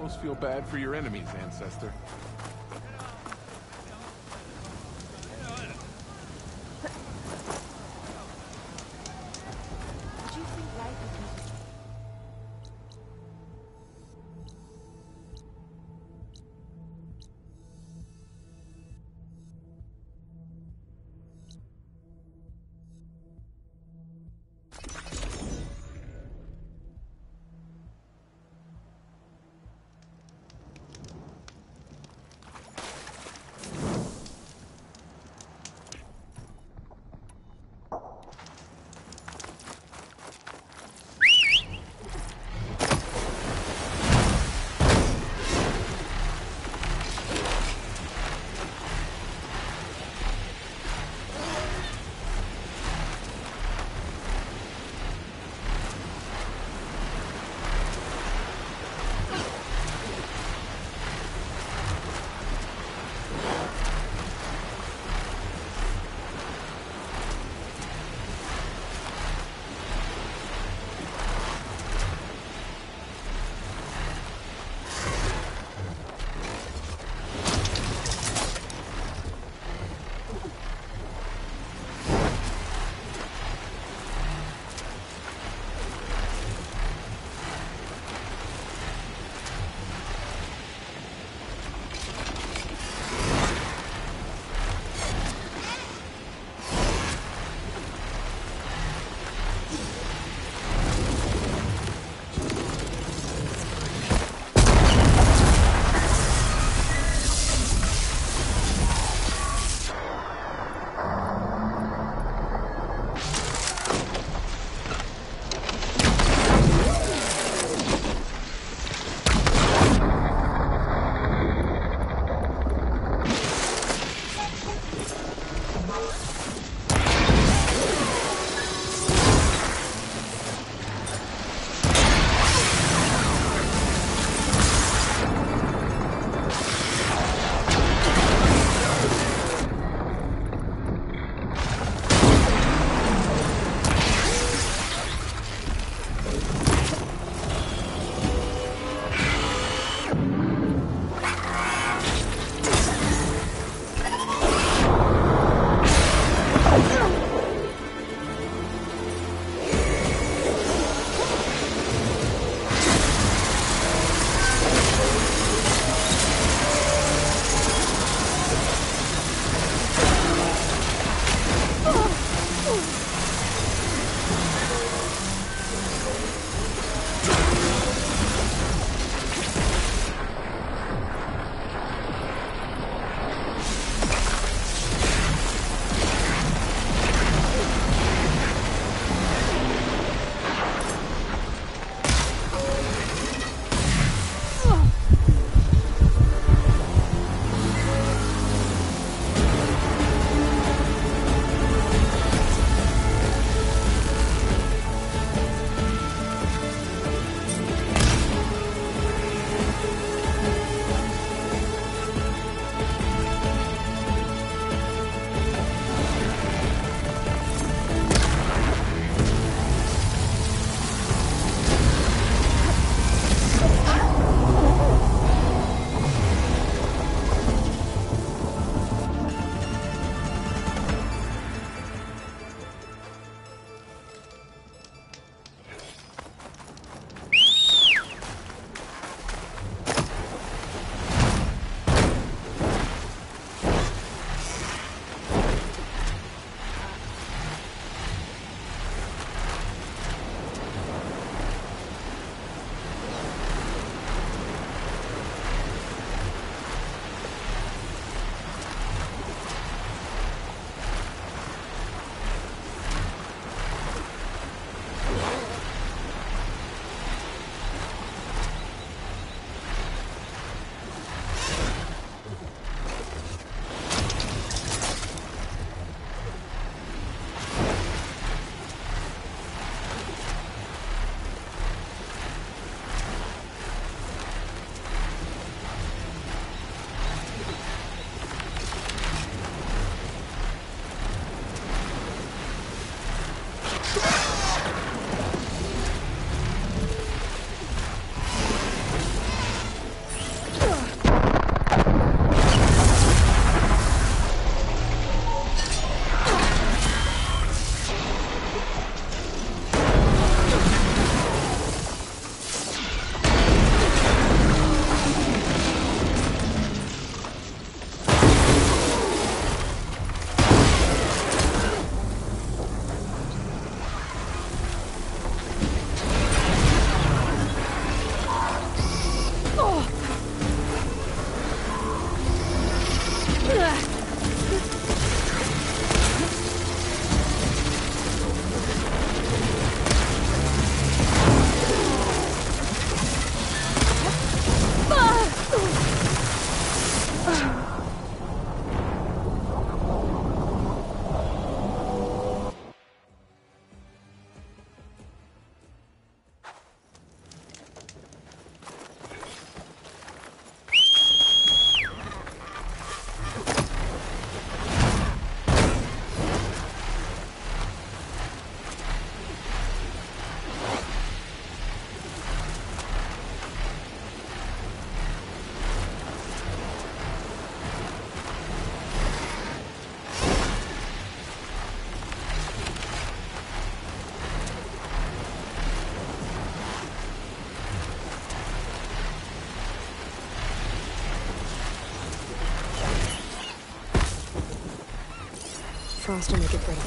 almost feel bad for your enemies, Ancestor. Rost will make it pretty.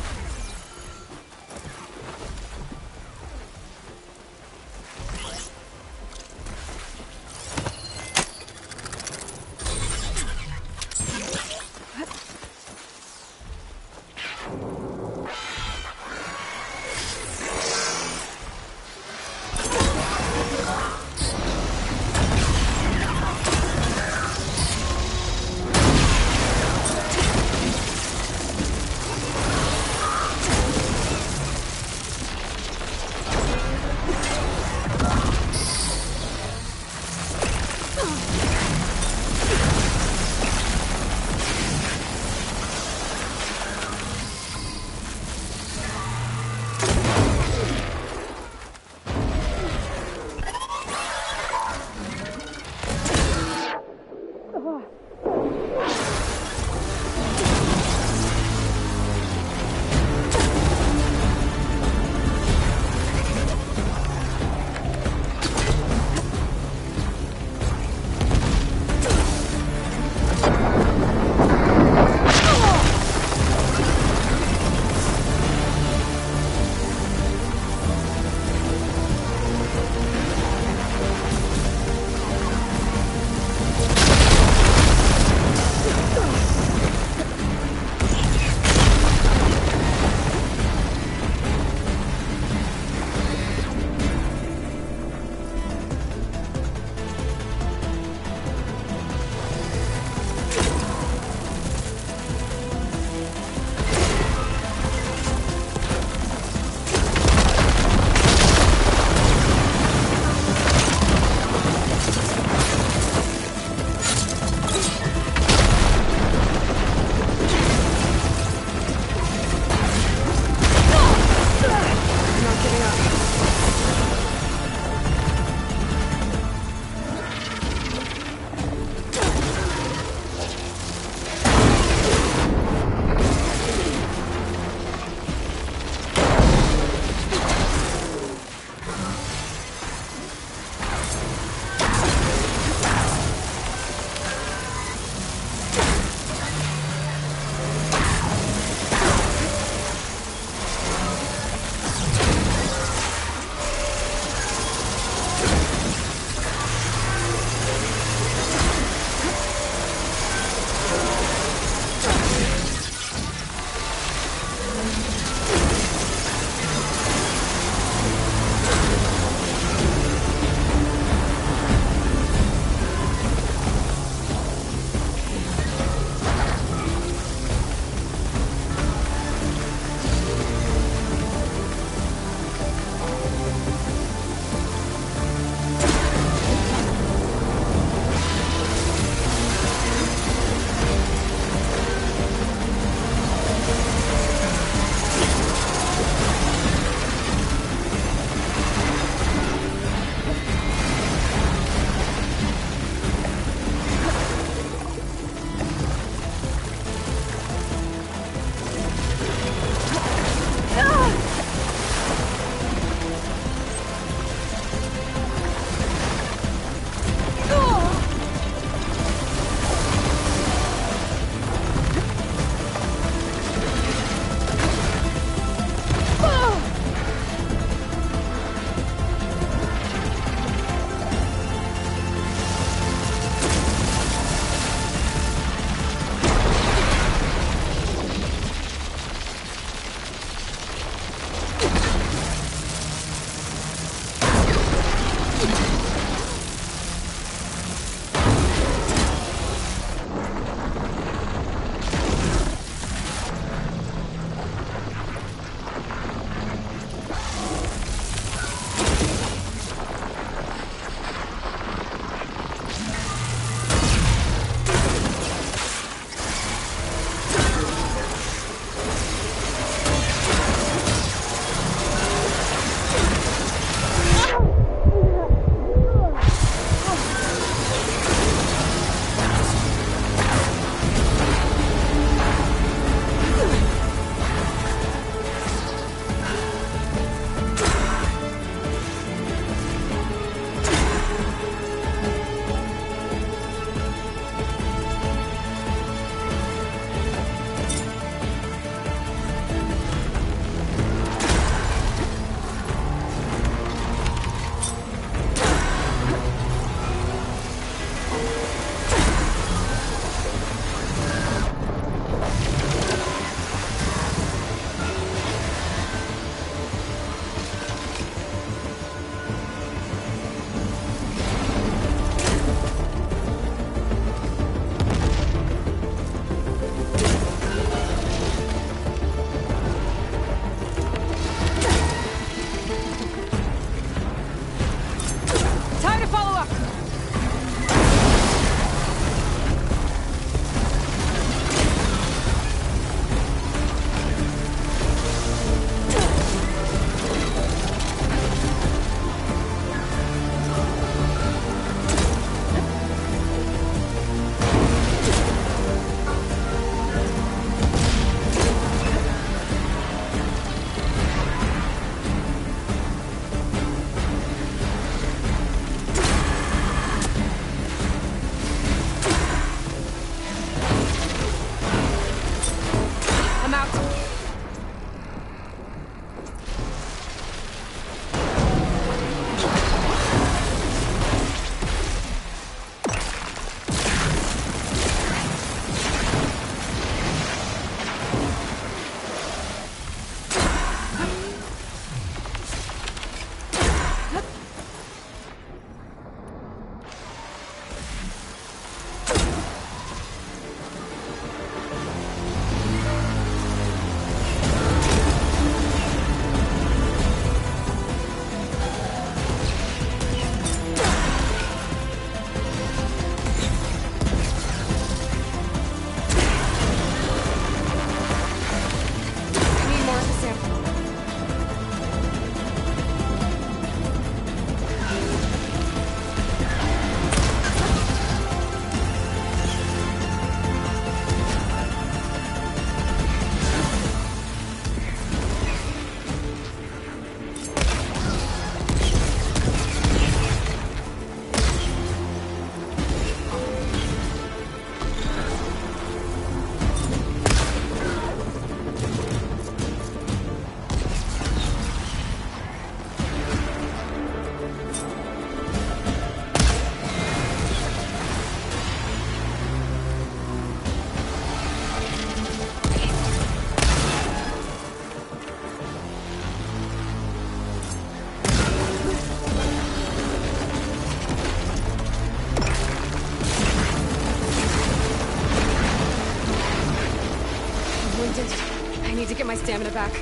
get my stamina back.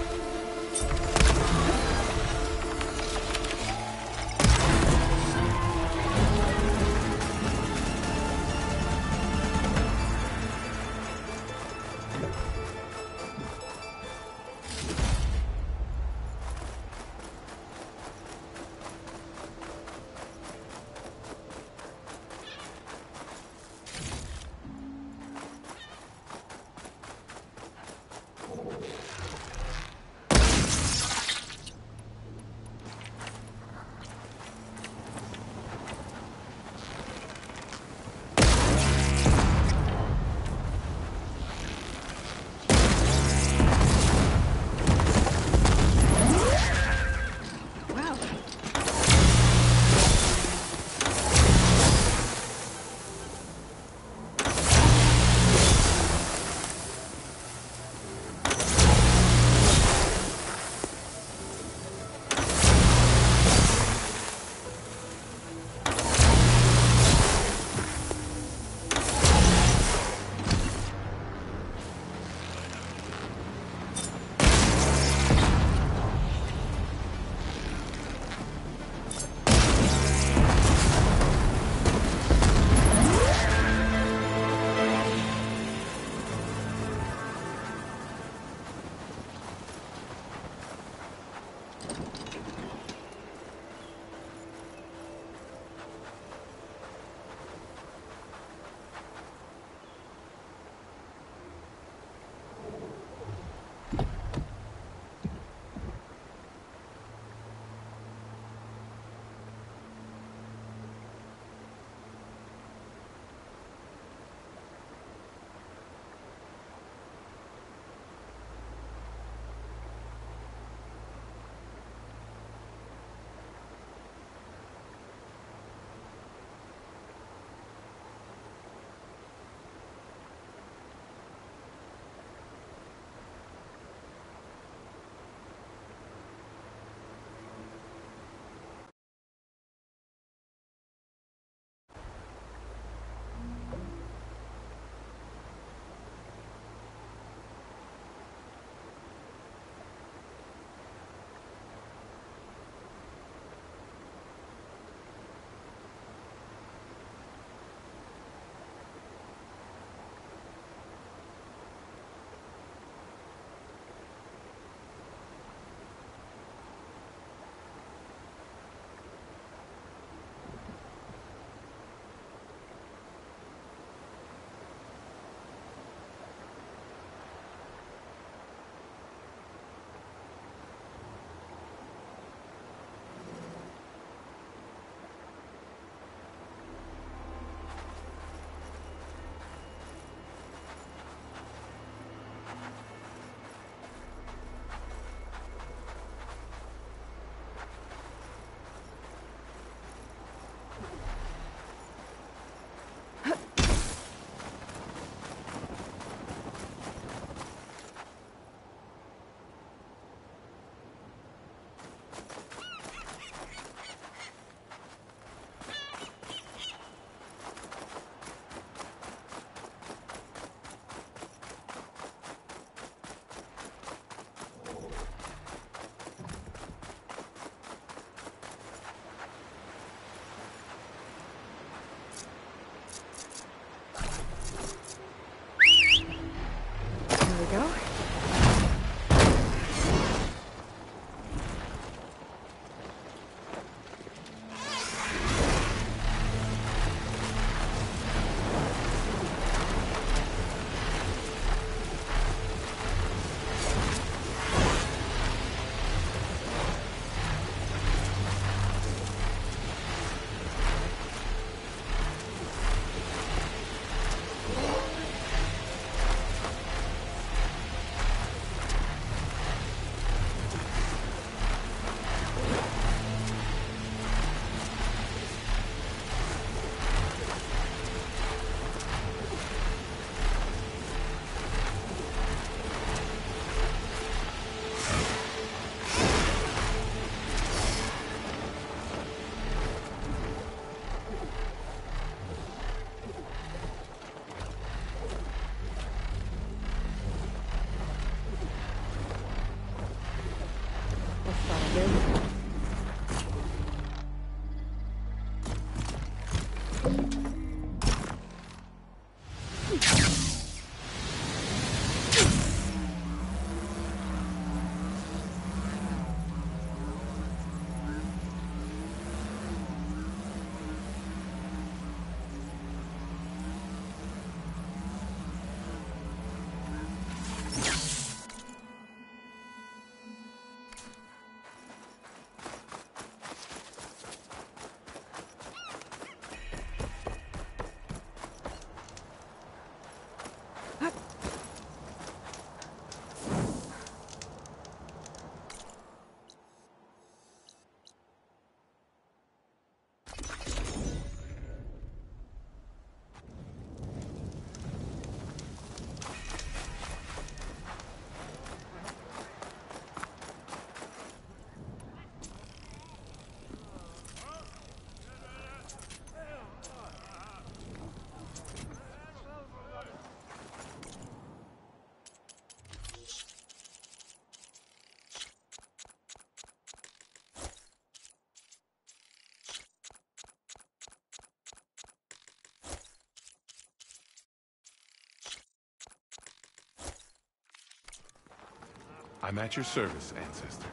I'm at your service, Ancestor.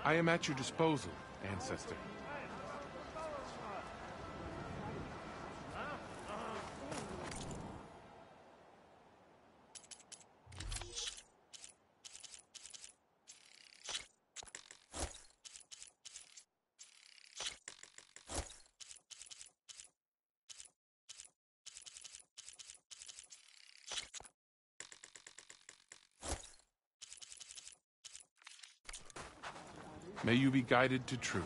I am at your disposal, Ancestor. May you be guided to truth.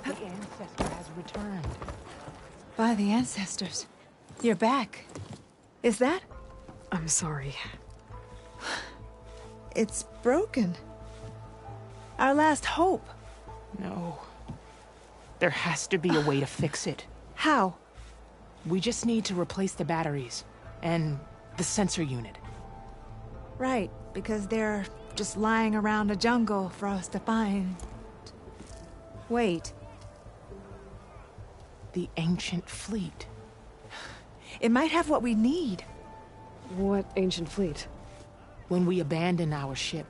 The Ancestor has returned. By the Ancestors. You're back. Is that? I'm sorry. It's broken. Our last hope. No. There has to be a way to fix it. How? We just need to replace the batteries. And the sensor unit. Right, because they're just lying around a jungle for us to find. Wait. The ancient fleet. It might have what we need. What ancient fleet? When we abandoned our ship,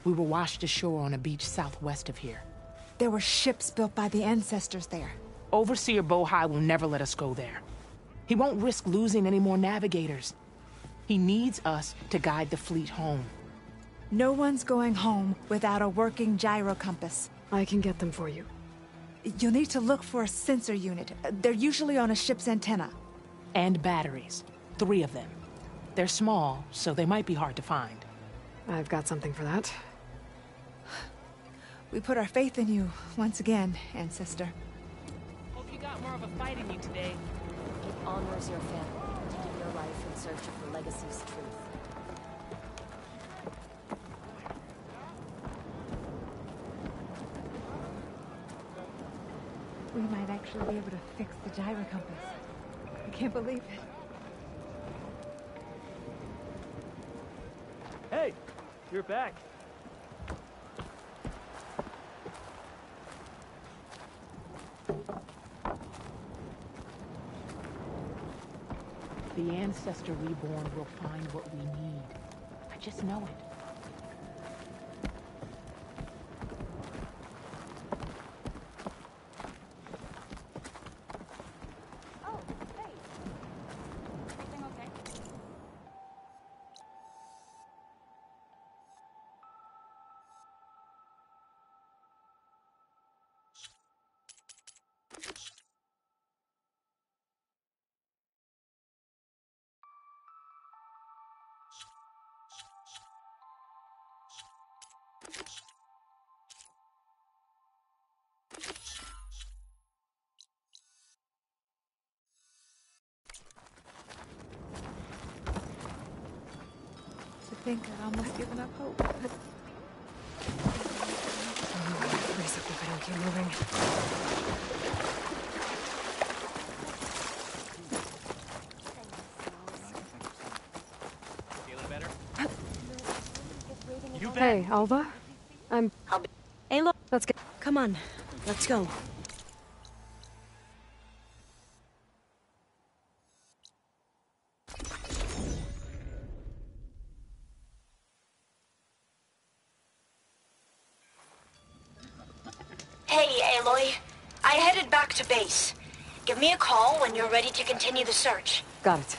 we were washed ashore on a beach southwest of here. There were ships built by the Ancestors there. Overseer Bohai will never let us go there. He won't risk losing any more navigators. He needs us to guide the fleet home. No one's going home without a working gyro compass. I can get them for you. You'll need to look for a sensor unit. They're usually on a ship's antenna. And batteries. 3 of them. They're small, so they might be hard to find. I've got something for that. We put our faith in you once again, Ancestor. Hope you got more of a fight in you today. It honors your family to give your life in search of the legacy's truth. We might actually be able to fix the gyro compass. I can't believe it. Hey, you're back. The Ancestor Reborn will find what we need. I just know it. To think I'd almost given up hope. Brace up if I don't keep moving. Feeling better? Hey, Alva. Hey, look. Let's get. Come on. Let's go. Hey, Aloy. I headed back to base. Give me a call when you're ready to continue the search. Got it.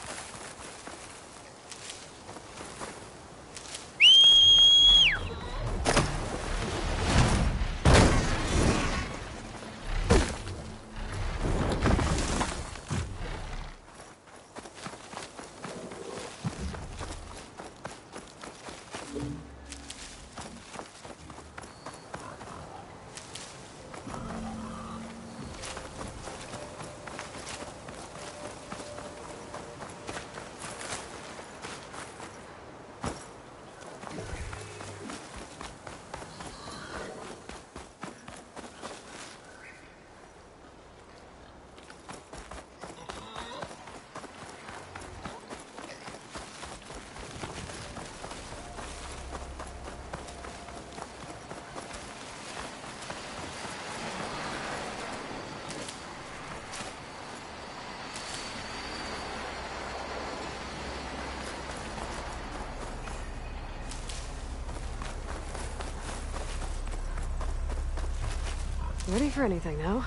Ready for anything now?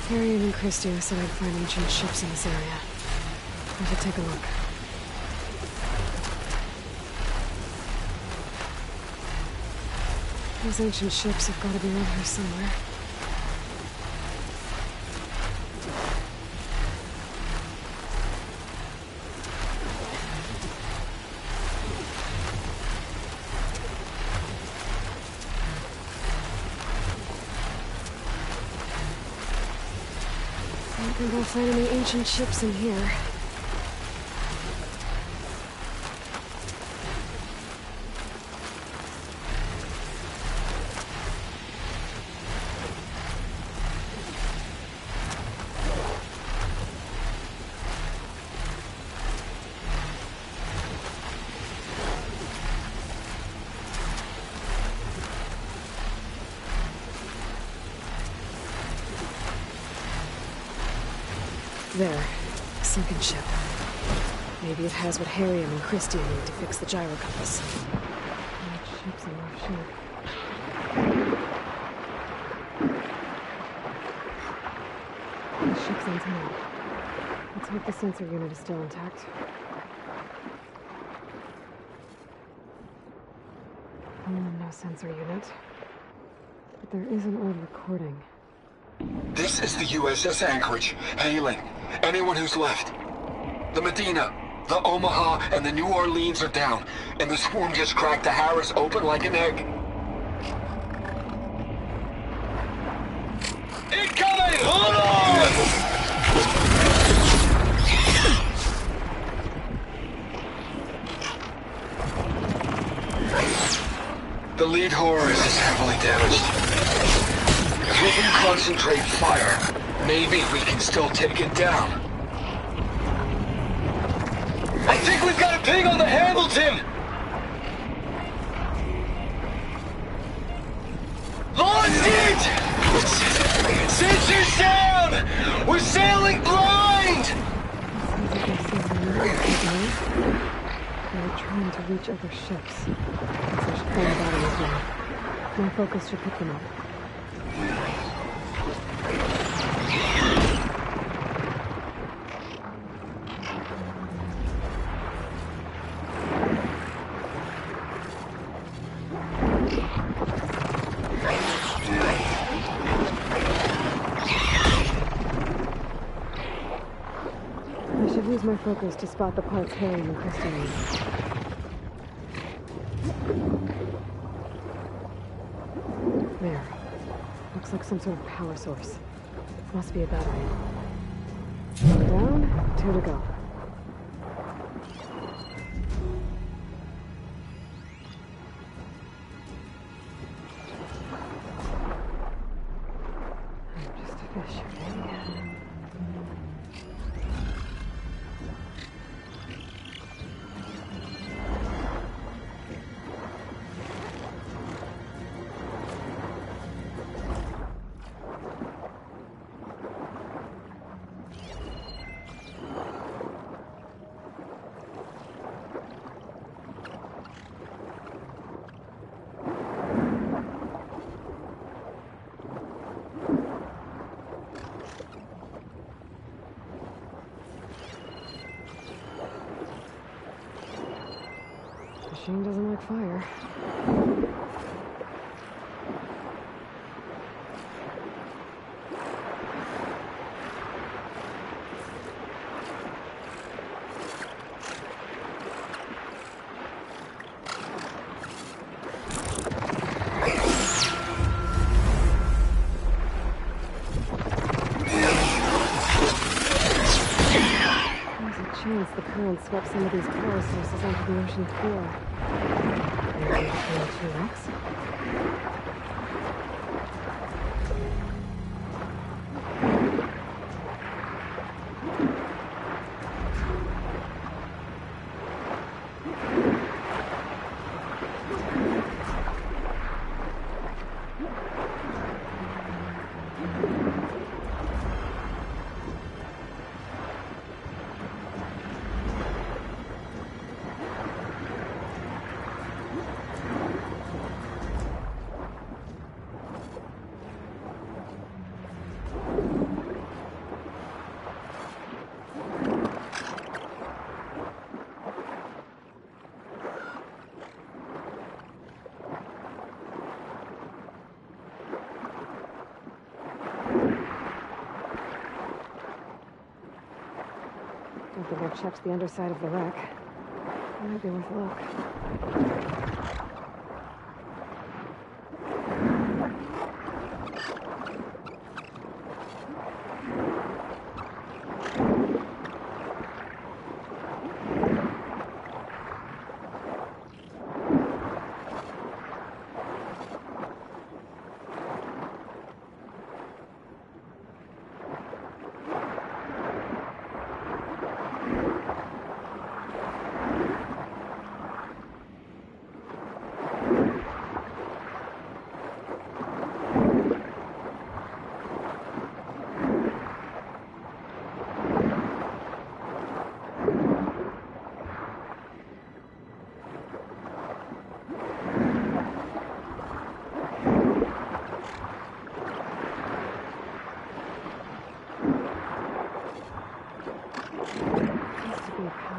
Harriet and Christie said I'd find ancient ships in this area. I should take a look. Those ancient ships have got to be around here somewhere. I don't think I'll find any ancient ships in here. There. Sunken ship. Maybe it has what Harriam and Christie need to fix the gyro compass. That ship's in rough shape. The ship's antenna. Let's hope the sensor unit is still intact. No sensor unit. But there is an old recording. This is the USS Anchorage, hailing anyone who's left. The Medina, the Omaha, and the New Orleans are down, and the swarm just cracked the Harris open like an egg. Incoming! Hold on! The lead Horus is heavily damaged. If we can concentrate fire, maybe we can still take it down. I think we've got a ping on the Hamilton! Lost it! Sensors down! We're sailing blind! They're trying to reach other ships. There's foreign batteries now. My focus should pick them up. I should use my focus to spot the parts Harriam and Christie need. There. Looks like some sort of power source. Must be a battery. One down, 2 to go. I'm just a fish, okay? Machine doesn't like fire. There's a chance the current swept some of these power sources onto the ocean floor. Maybe between the 2 wrecks? Don't think I've checked the underside of the wreck. It might be worth a look.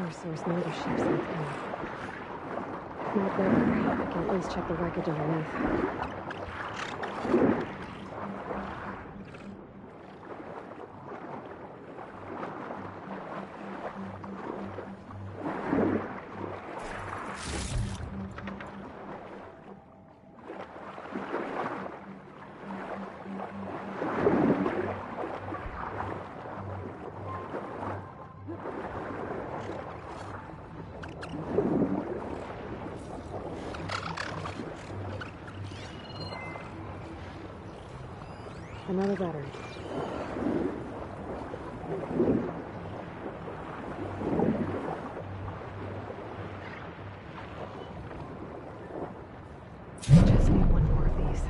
power source near the ship's antenna. If not there, I can at least check the wreckage underneath. Another battery. Just need one more of these.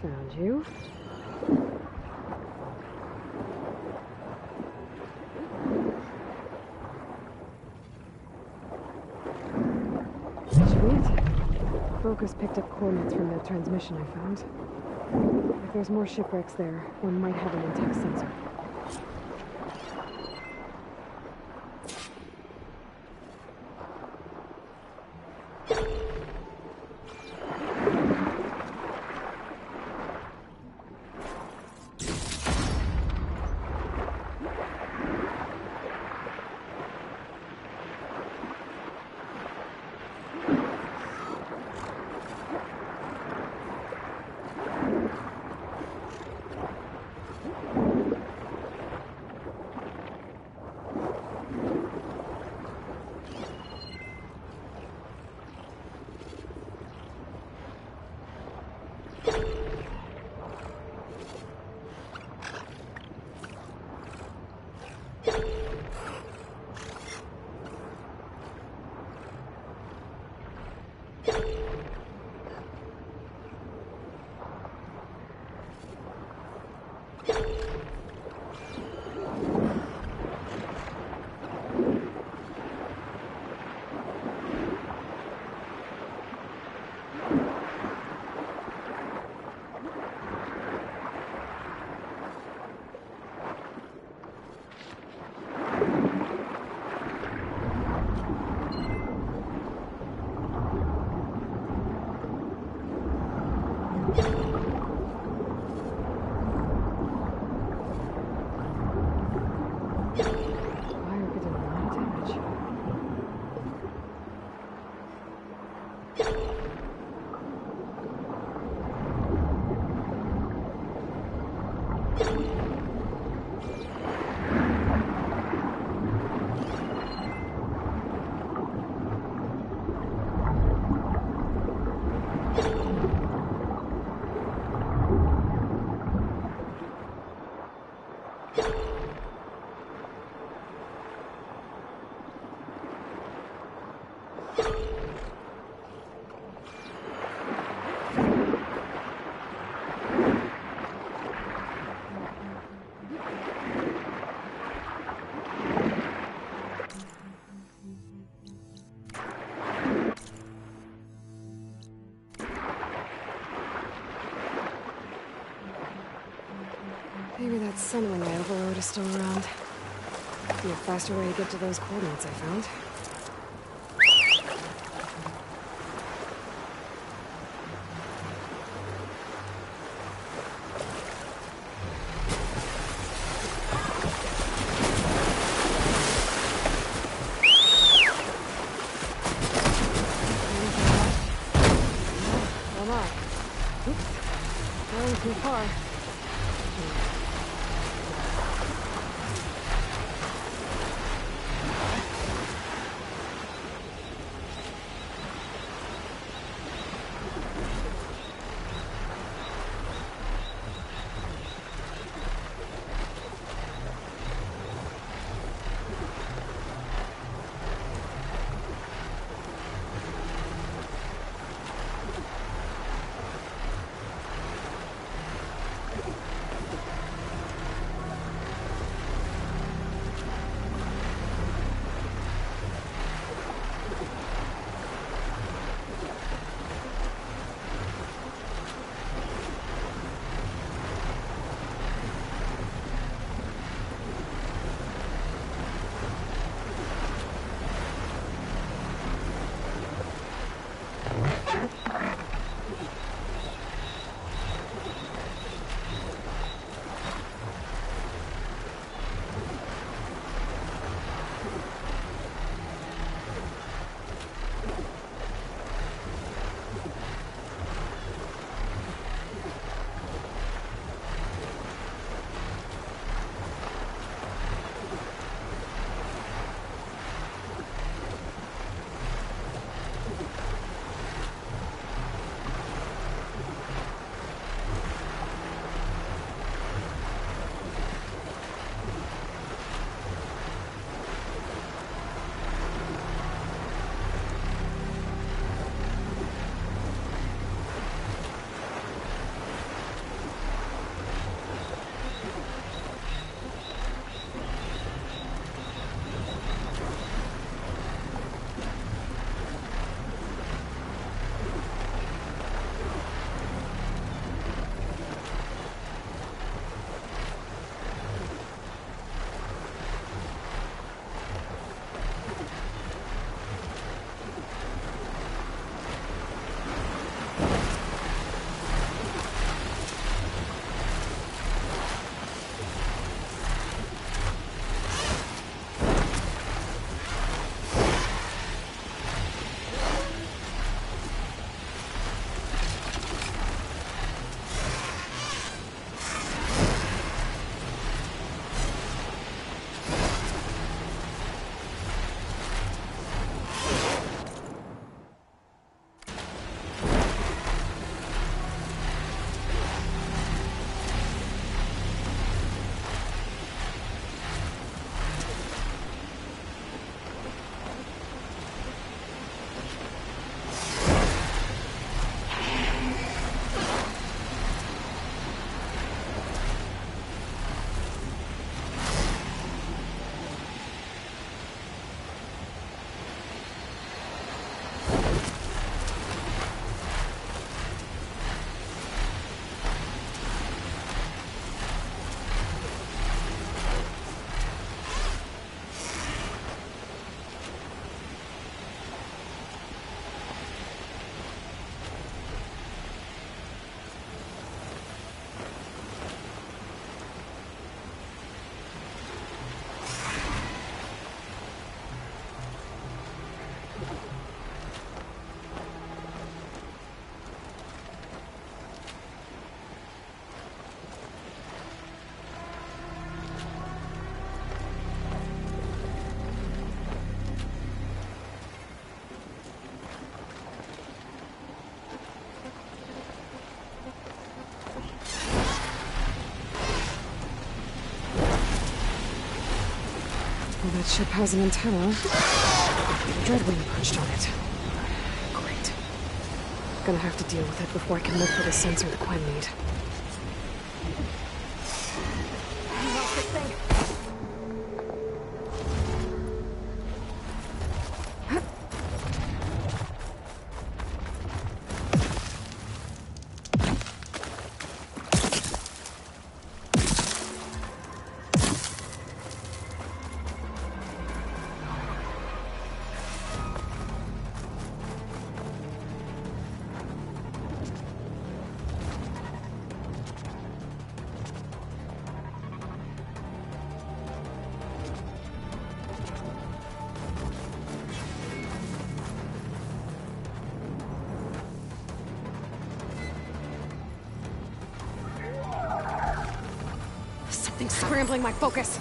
Found you. Focus picked up coordinates from that transmission I found. If there's more shipwrecks there, one might have an intact sensor. Maybe that signaling I overrode is still around. Be a faster way to get to those coordinates I found. Come on. Oops. Going too far. that ship has an antenna. Dreadwing perched on it. Great. Gonna have to deal with it before I can look for the sensor the Quen need. Lost this thing. Something's scrambling my focus.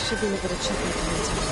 Should be able to check out the antenna.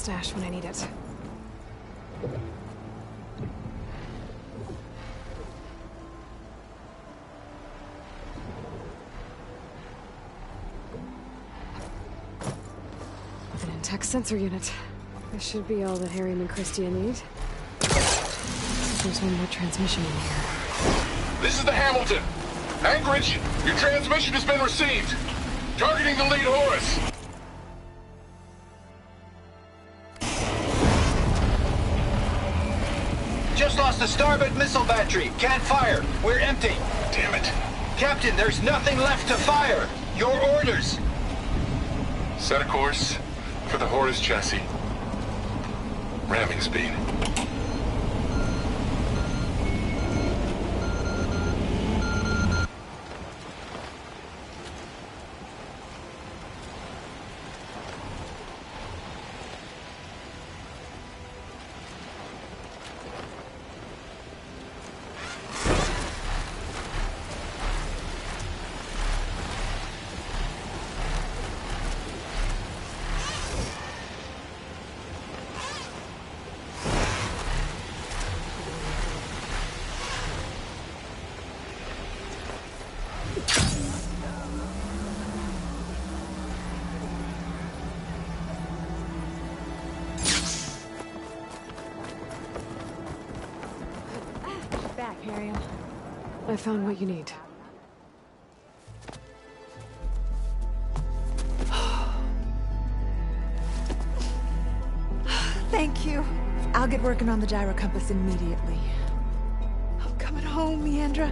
stash when I need it. An intact sensor unit. This should be all that Harry and Christia need. There's one more transmission in here. This is the Hamilton. Anchorage, your transmission has been received. Targeting the lead Horus. Just lost the starboard missile battery. Can't fire. We're empty. Damn it. Captain, there's nothing left to fire. Your orders. Set a course for the Horus chassis. Ramming speed. I found what you need. Thank you. I'll get working on the gyro compass immediately. I'm coming home, Leandra.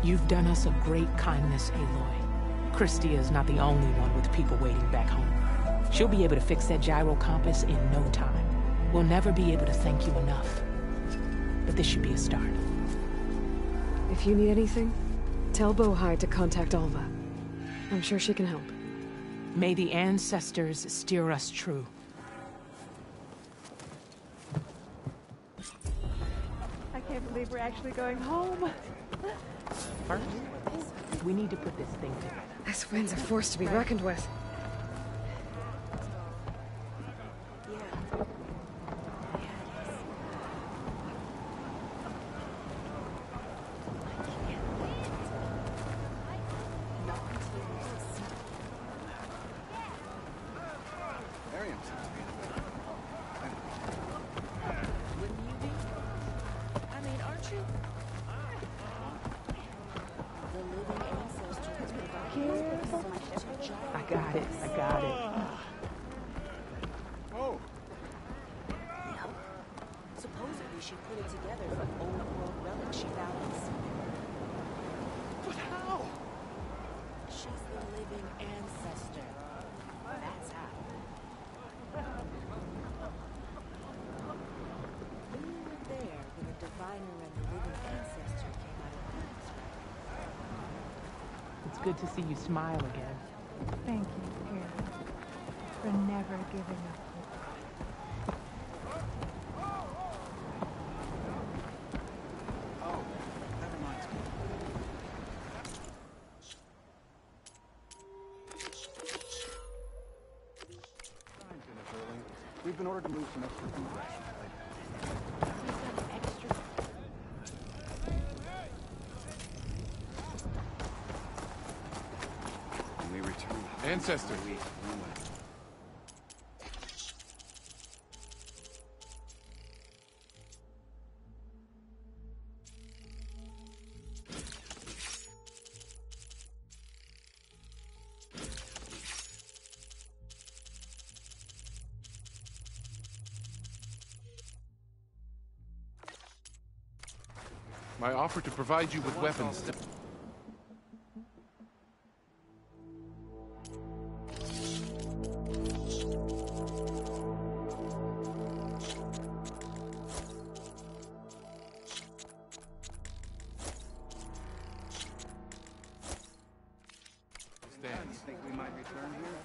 You've done us a great kindness, Aloy. Christia is not the only one with people waiting back home. She'll be able to fix that gyro compass in no time. We'll never be able to thank you enough. But this should be a start. If you need anything, tell Bohai to contact Alva. I'm sure she can help. May the ancestors steer us true. I can't believe we're actually going home. First, we need to put this thing together. This wind's a force to be reckoned with. I got it. Oh. Yeah. Supposedly she put it together from old world relics she found in Sweden. But how? She's the living ancestor. That's how. We were there when the diviner and the living ancestor came out of Earth. It's good to see you smile again. Thank you, Harry, for never giving up hope. Oh, that reminds me. Fine, Jennifer. We've been ordered to move some extra food rations later. When we return home, Ancestor. we explain what My offer to provide you with weapons.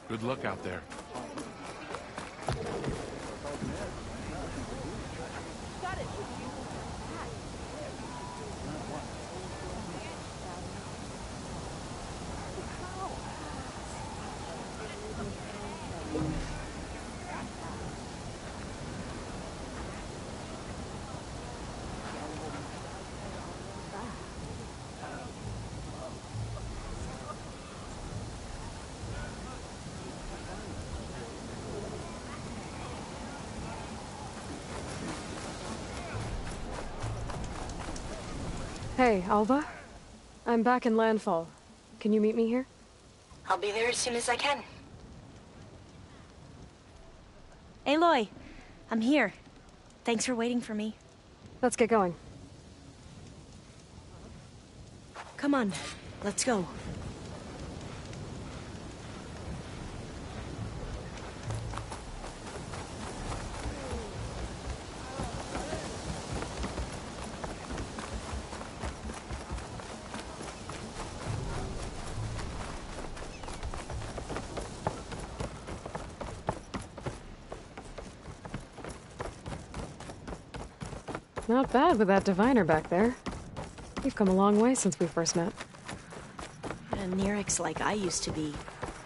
Good luck out there. Hey, Alva? I'm back in Landfall. Can you meet me here? I'll be there as soon as I can. Aloy, I'm here. Thanks for waiting for me. Let's get going. Come on, let's go. Not bad with that diviner back there. You've come a long way since we first met. And Nerek's like I used to be,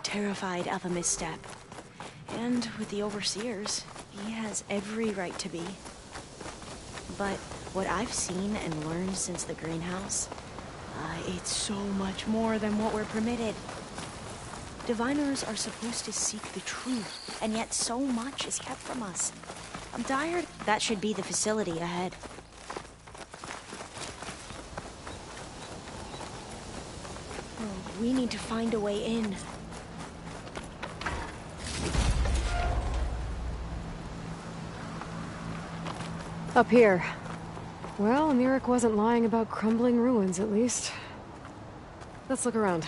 terrified of a misstep. And with the Overseers, he has every right to be. But what I've seen and learned since the greenhouse, it's so much more than what we're permitted. Diviners are supposed to seek the truth, and yet so much is kept from us. I'm tired. That should be the facility ahead. Oh, we need to find a way in. Up here. Well, Nerek wasn't lying about crumbling ruins, at least. Let's look around.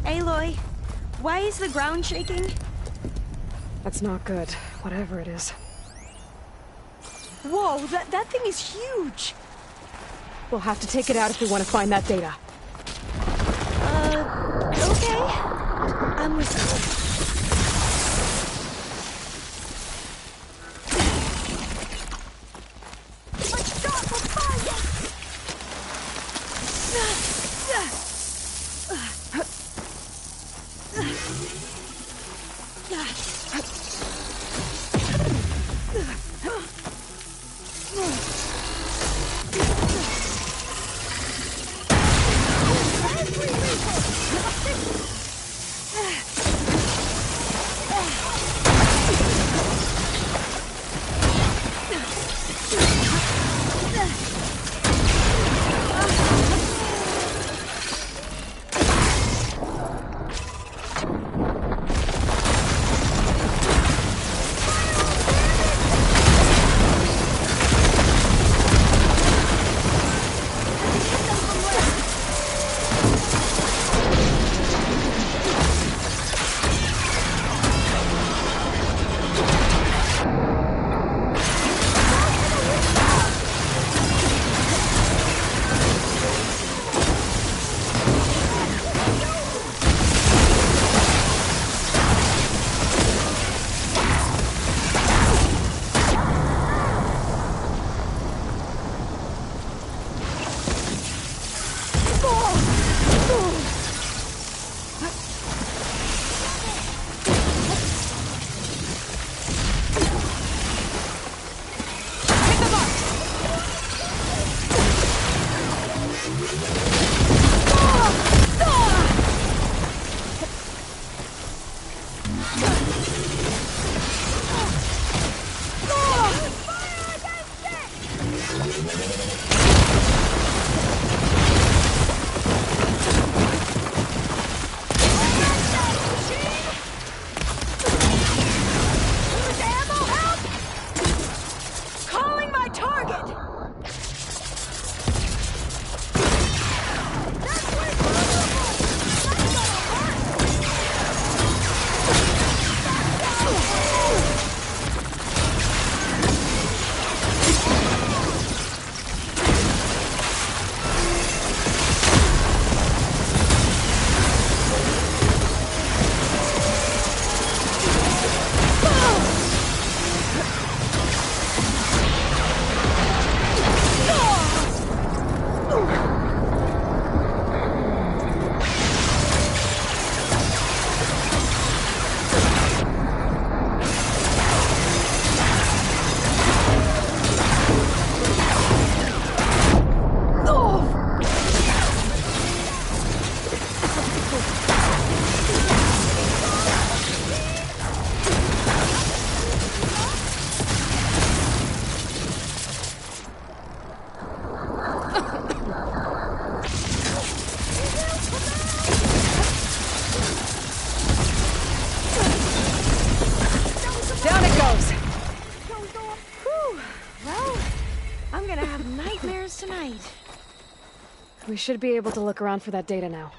Aloy, why is the ground shaking? That's not good, whatever it is. Whoa, that thing is huge! We'll have to take it out if we want to find that data. Okay. I'm with you. tonight. We should be able to look around for that data now.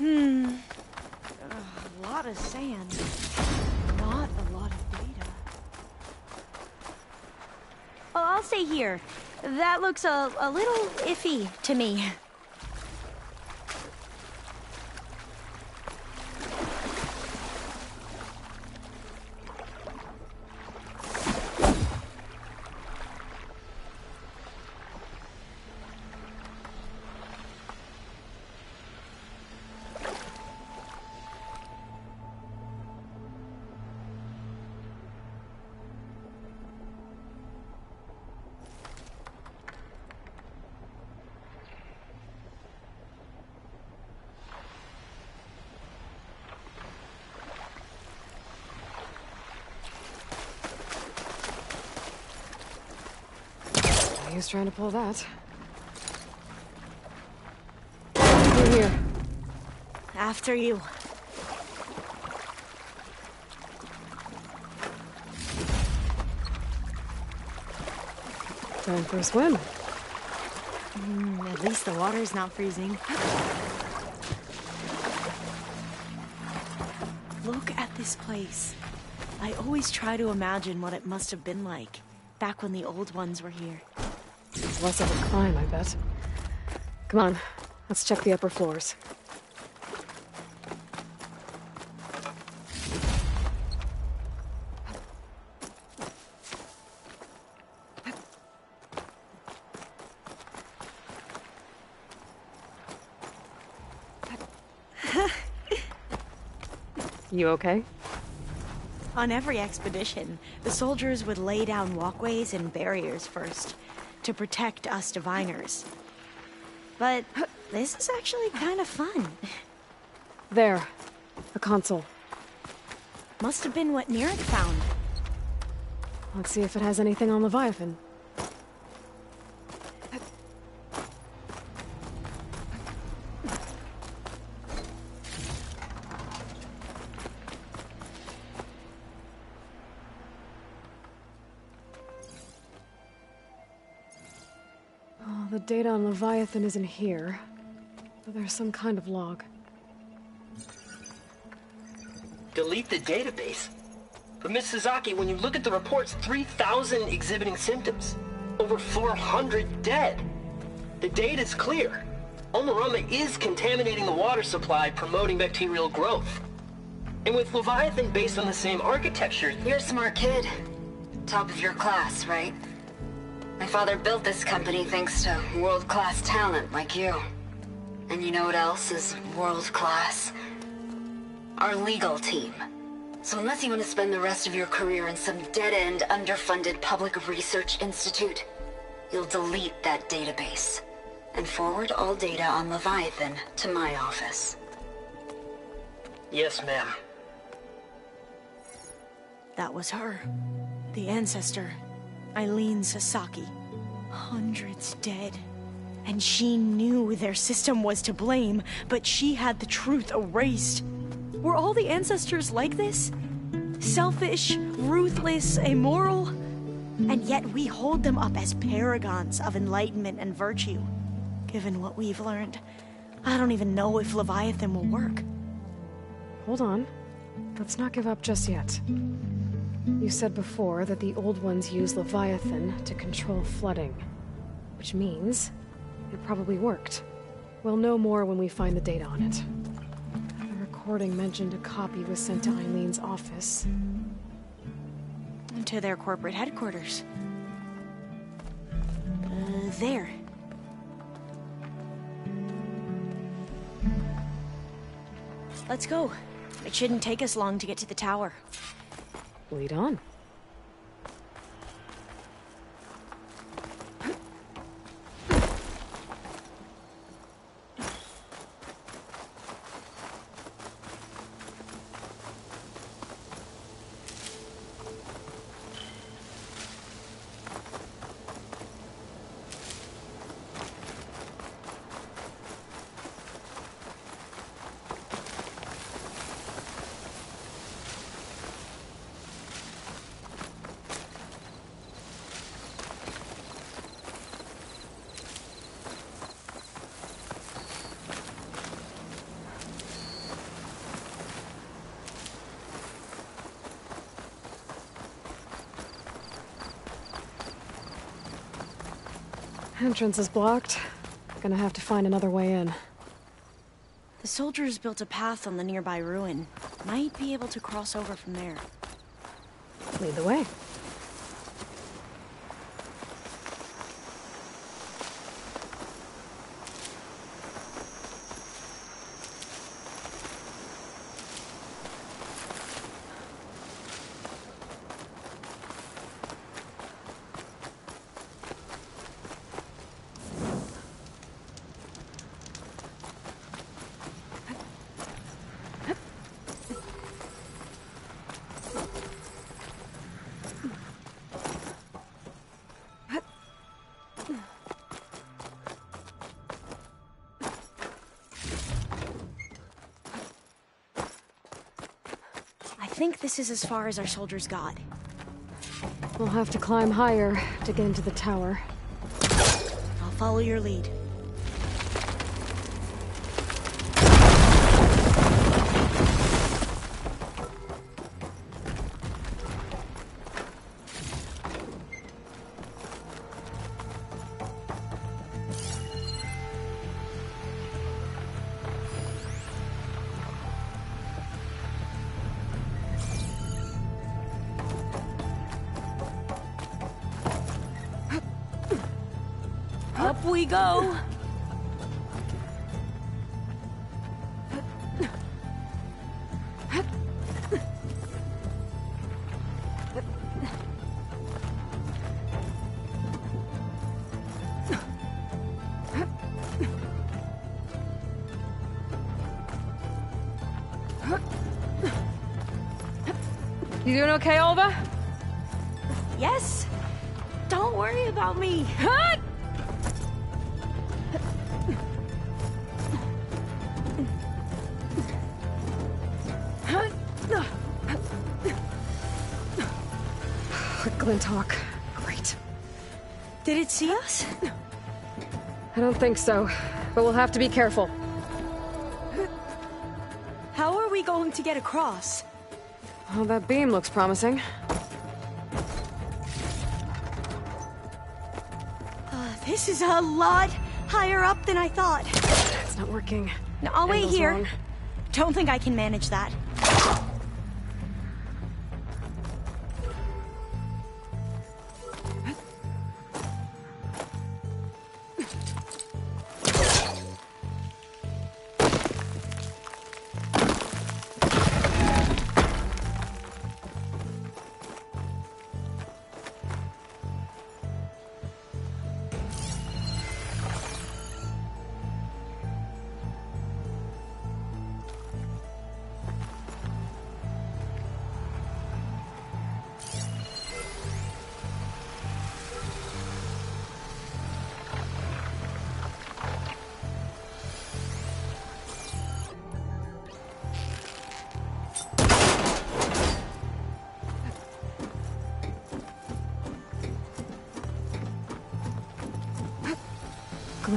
A lot of sand. Not a lot of data. Oh, I'll stay here. That looks a little iffy to me. He was trying to pull that. We're here. After you. Time for a swim. At least the water's not freezing. Look at this place. I always try to imagine what it must have been like back when the old ones were here. It's less of a climb, I bet. Come on, let's check the upper floors. You okay? On every expedition, the soldiers would lay down walkways and barriers first to protect us diviners. But this is actually kind of fun. There. A console. Must have been what Neric found. Let's see if it has anything on Leviathan. The data on Leviathan isn't here, but there's some kind of log. Delete the database? But Miss Sasaki, when you look at the reports, 3,000 exhibiting symptoms. Over 400 dead. The data's clear. Omarama is contaminating the water supply, promoting bacterial growth. And with Leviathan based on the same architecture... You're a smart kid. Top of your class, right? My father built this company thanks to world-class talent like you. And you know what else is world-class? Our legal team. So unless you want to spend the rest of your career in some dead-end, underfunded public research institute, you'll delete that database and forward all data on Leviathan to my office. Yes, ma'am. That was her. The ancestor. Eileen Sasaki. Hundreds dead. And she knew their system was to blame, but she had the truth erased. Were all the ancestors like this? Selfish, ruthless, immoral? And yet we hold them up as paragons of enlightenment and virtue. Given what we've learned, I don't even know if Leviathan will work. Hold on. Let's not give up just yet. You said before that the Old Ones use Leviathan to control flooding. Which means it probably worked. We'll know more when we find the data on it. The recording mentioned a copy was sent to Eileen's office. To their corporate headquarters. There. Let's go. It shouldn't take us long to get to the tower. Lead on. Entrance is blocked. Gonna have to find another way in. The soldiers built a path on the nearby ruin. Might be able to cross over from there. Lead the way. I think this is as far as our soldiers got. We'll have to climb higher to get into the tower. I'll follow your lead. Up we go! You doing okay, Olva? Yes! Don't worry about me! Glinthawk. Great. Did it see us? I don't think so, but we'll have to be careful. How are we going to get across? Well, that beam looks promising. This is a lot higher up than I thought. It's not working. No, I'll wait Angle's here. wrong. Don't think I can manage that.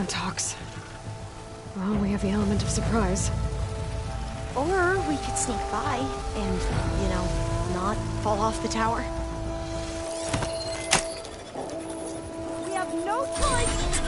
Talent talks. Well, we have the element of surprise. Or we could sneak by and, you know, not fall off the tower. We have no choice!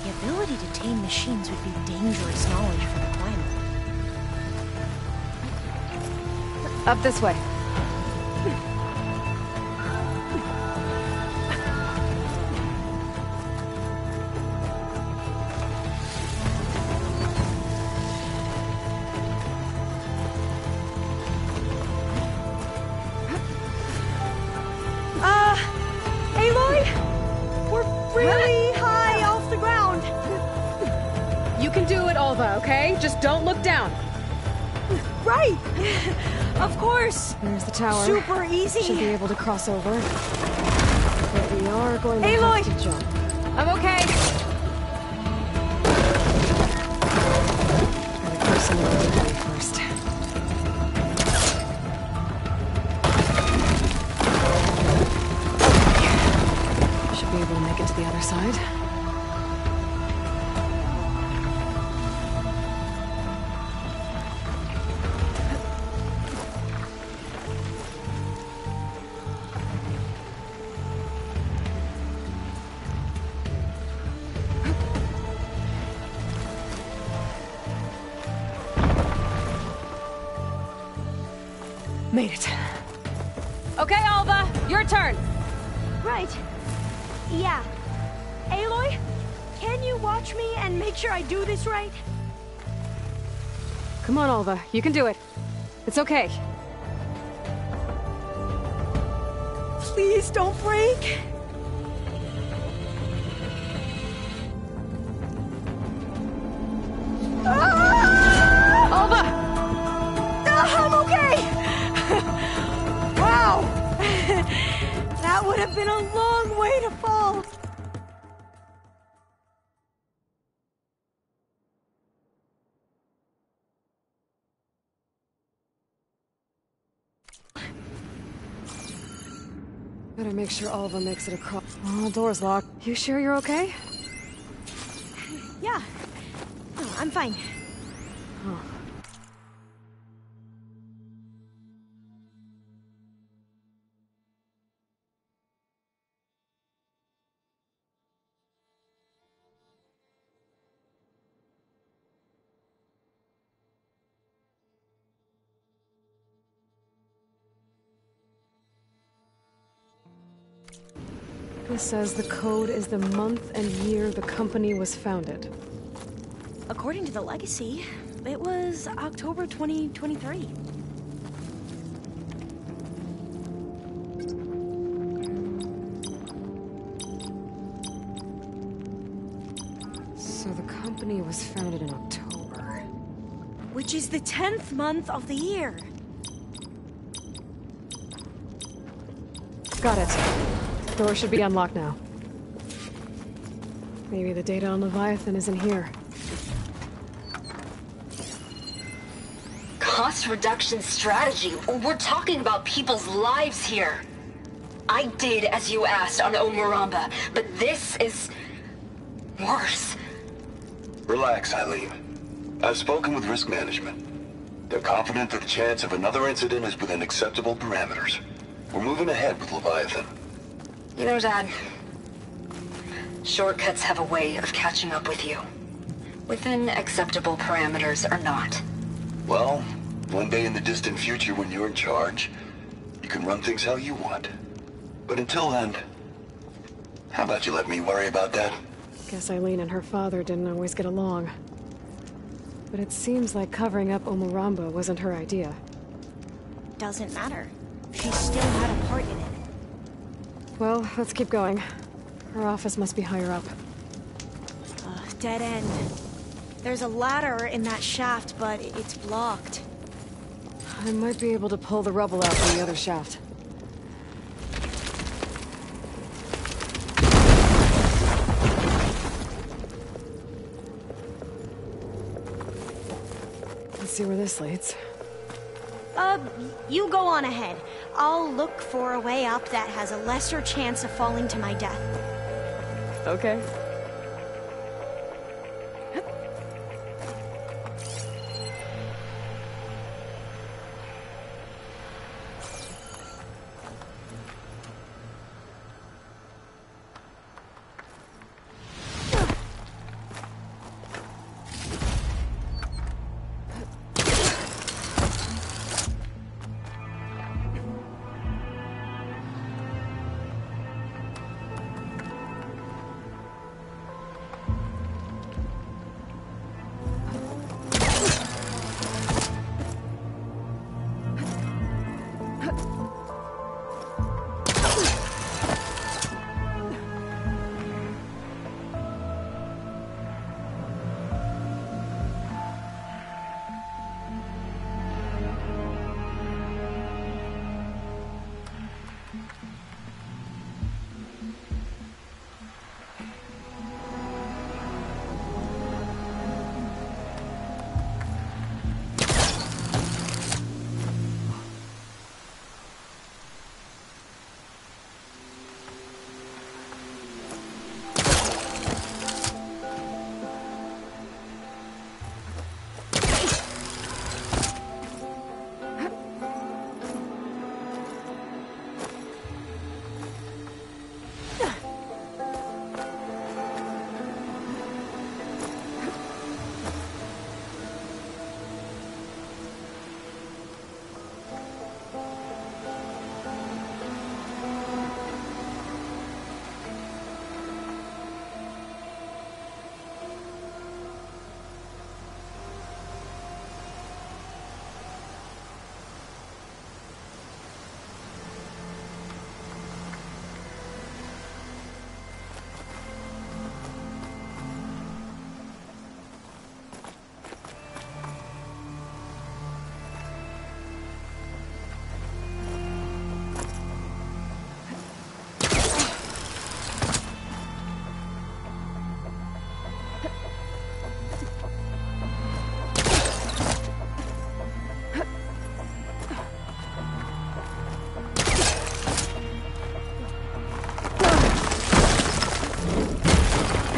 The ability to tame machines would be dangerous knowledge for the climate. Up this way. Aloy? We're really high off the ground. You can do it, Alva, okay? Just don't look down. Right! Of course! There's the tower. Super easy. Should be able to cross over. But we are going to Aloy! have to jump. I'm okay. Gotta put some of the away first. Should be able to make it to the other side. Made it. Okay, Alva, your turn. Right. Yeah. Aloy, can you watch me and make sure I do this right? Come on, Alva, you can do it. It's okay. Please don't break. Alva! I'm okay! Wow! That would have been a long way to fall. Better make sure Alva makes it across. Oh, door's locked. You sure you're okay? Yeah. Oh, I'm fine. Oh. This says the code is the month and year the company was founded. According to the legacy, it was October 2023. So the company was founded in October. Which is the 10th month of the year. Got it. Door should be unlocked now. Maybe the data on Leviathan is in here. Cost reduction strategy? We're talking about people's lives here. I did as you asked on Omuramba, but this is worse. Relax, Eileen. I've spoken with risk management. They're confident that the chance of another incident is within acceptable parameters. We're moving ahead with Leviathan. You know, Dad, shortcuts have a way of catching up with you. Within acceptable parameters or not. Well, one day in the distant future when you're in charge, you can run things how you want. But until then, how about you let me worry about that? Guess Eileen and her father didn't always get along. But it seems like covering up Omuramba wasn't her idea. Doesn't matter. She still had a part in it. Well, let's keep going. Her office must be higher up. Dead end. There's a ladder in that shaft, but it's blocked. I might be able to pull the rubble out from the other shaft. Let's see where this leads. You go on ahead. I'll look for a way up that has a lesser chance of falling to my death. Okay.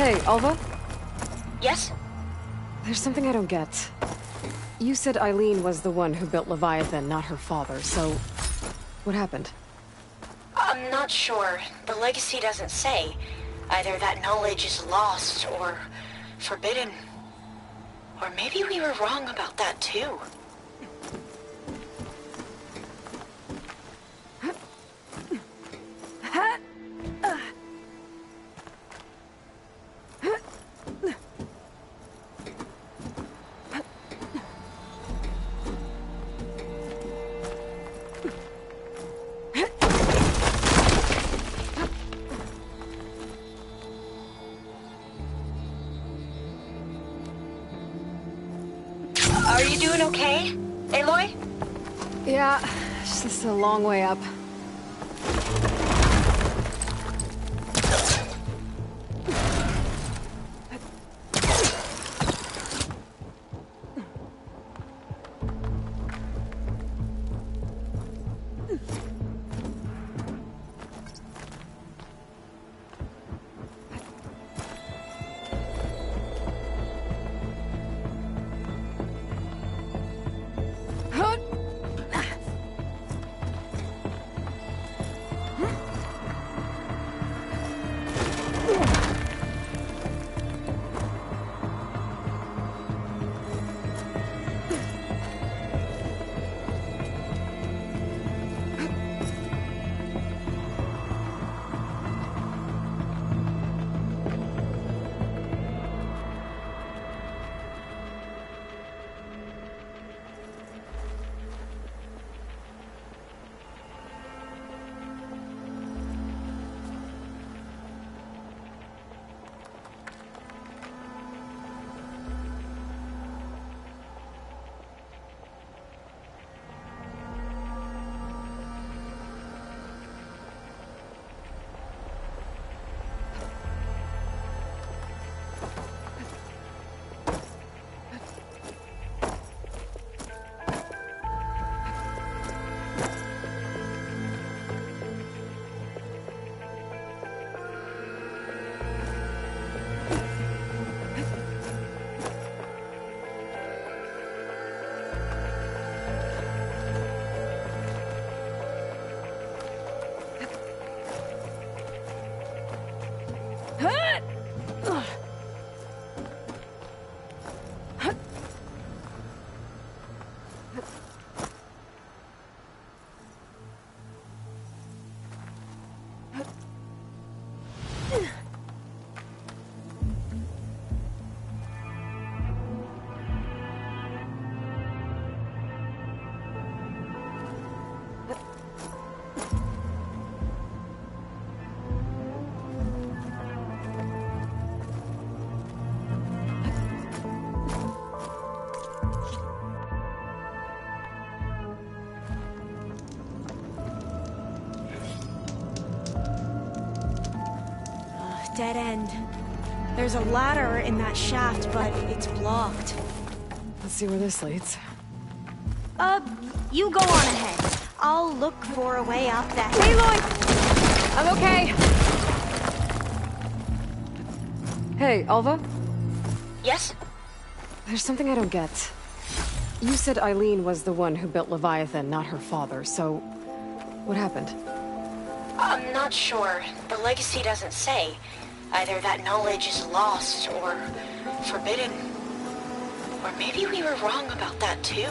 Hey, Alva? Yes? There's something I don't get. You said Eileen was the one who built Leviathan, not her father, so... what happened? I'm not sure. The legacy doesn't say. Either that knowledge is lost or forbidden. Or maybe we were wrong about that too. Are you doing okay, Aloy? Yeah, it's just a long way up. Dead end. There's a ladder in that shaft, but it's blocked. Let's see where this leads. You go on ahead. I'll look for a way up that... Aloy! I'm okay. Hey, Alva? Yes? There's something I don't get. You said Eileen was the one who built Leviathan, not her father, so... what happened? I'm not sure. The legacy doesn't say. Either that knowledge is lost or forbidden. Or maybe we were wrong about that too.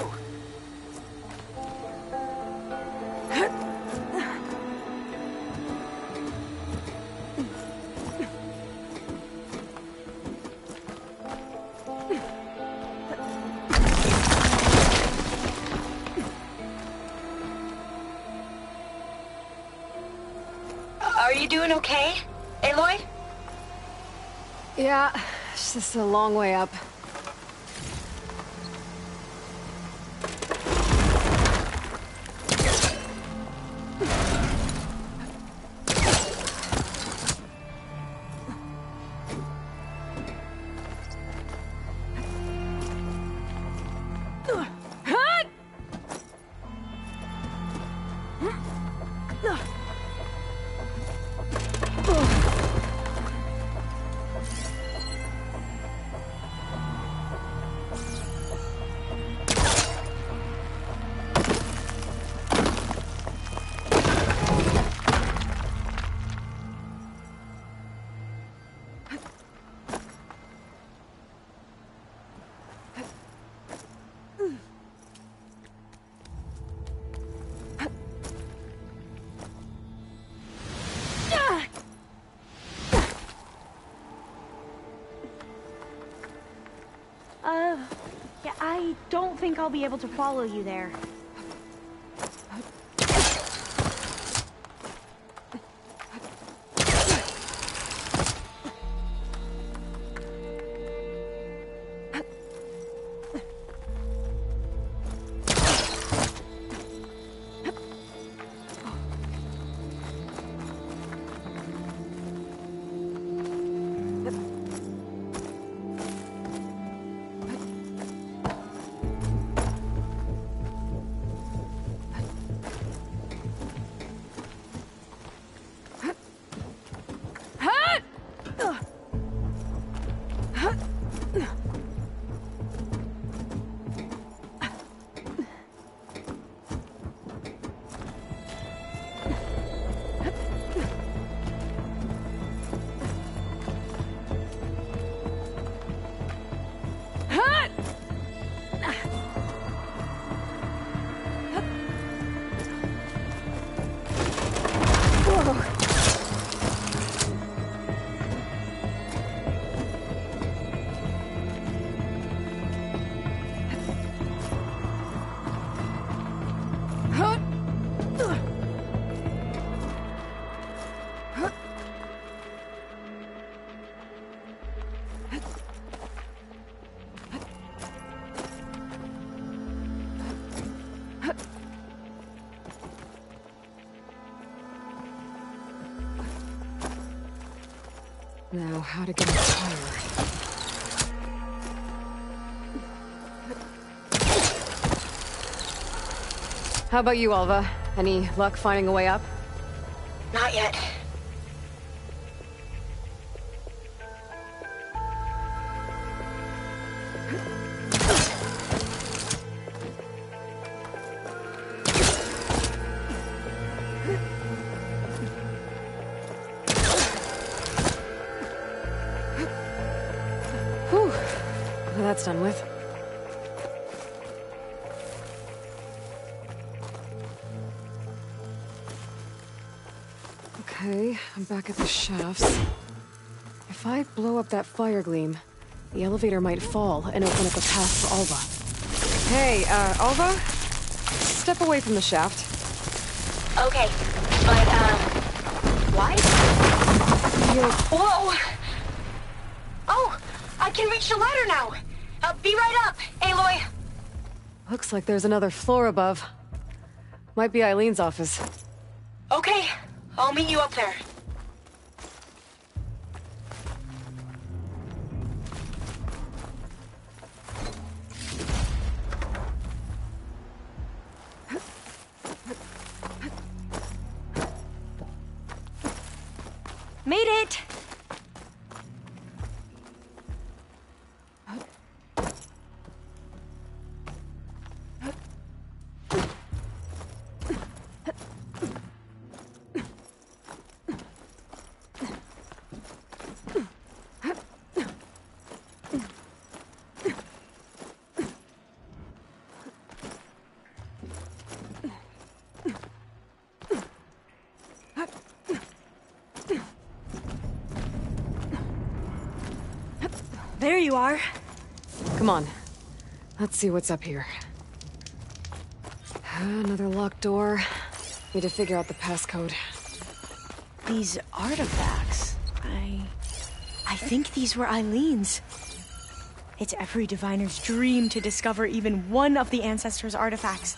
Are you doing okay, Aloy? Yeah, it's just a long way up. Yeah, I don't think I'll be able to follow you there. Now, how to get it higher? How about you, Alva? Any luck finding a way up? Not yet. Whew. Well, that's done with. Okay, I'm back at the shafts. If I blow up that fire gleam, the elevator might fall and open up a path for Alva. Hey, Alva? Step away from the shaft. Okay, but, why? Whoa! Oh, I can reach the ladder now! Be right up, Aloy! Looks like there's another floor above. Might be Eileen's office. Okay, I'll meet you up there. Made it! There you are. Come on. Let's see what's up here. Another locked door. Need to figure out the passcode. These artifacts, I think these were Eileen's. It's every diviner's dream to discover even one of the Ancestors' artifacts.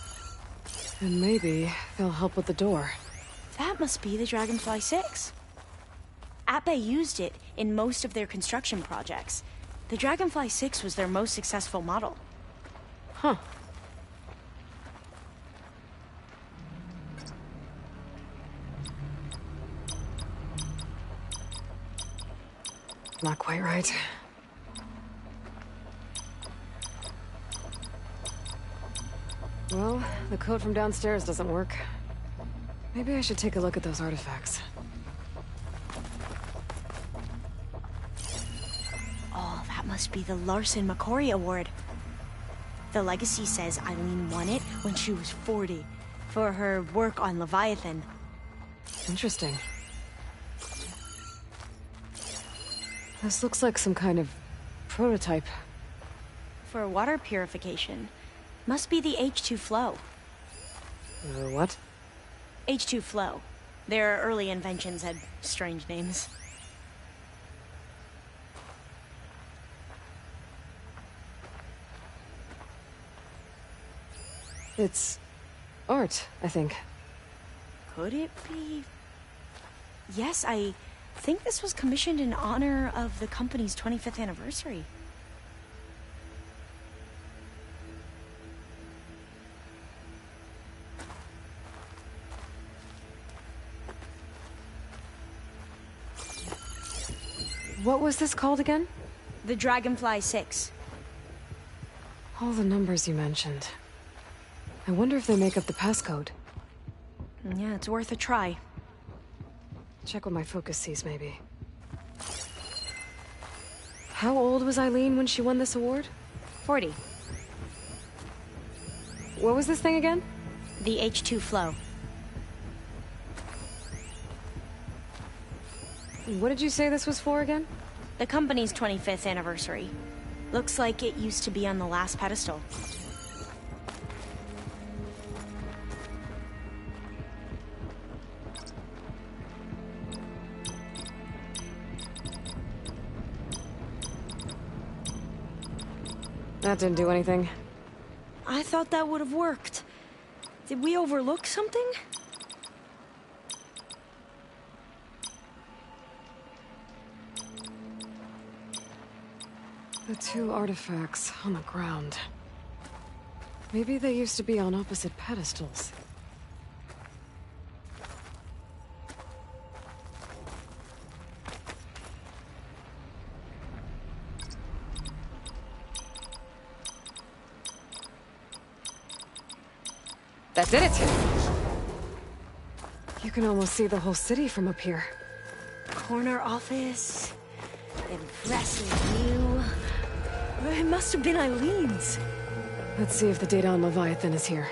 And maybe they'll help with the door. That must be the Dragonfly 6. Ape used it in most of their construction projects. The Dragonfly 6 was their most successful model. Huh. Not quite right. Well, the code from downstairs doesn't work. Maybe I should take a look at those artifacts. Oh, that must be the Larson McCory Award. The legacy says Eileen won it when she was 40 for her work on Leviathan. Interesting. This looks like some kind of prototype. For water purification. Must be the H2 flow. What? H2 flow. Their early inventions had strange names. It's art, I think. Could it be? Yes, I think this was commissioned in honor of the company's 25th anniversary. What was this called again? The Dragonfly 6. All the numbers you mentioned. I wonder if they make up the passcode. Yeah, it's worth a try. Check what my focus sees, maybe. How old was Eileen when she won this award? 40. What was this thing again? The H2 flow. What did you say this was for again? The company's 25th anniversary. Looks like it used to be on the last pedestal. That didn't do anything. I thought that would have worked. Did we overlook something? The two artifacts on the ground. Maybe they used to be on opposite pedestals. That did it! You can almost see the whole city from up here. Corner office. Impressive view. It must have been Eileen's. Let's see if the data on Leviathan is here.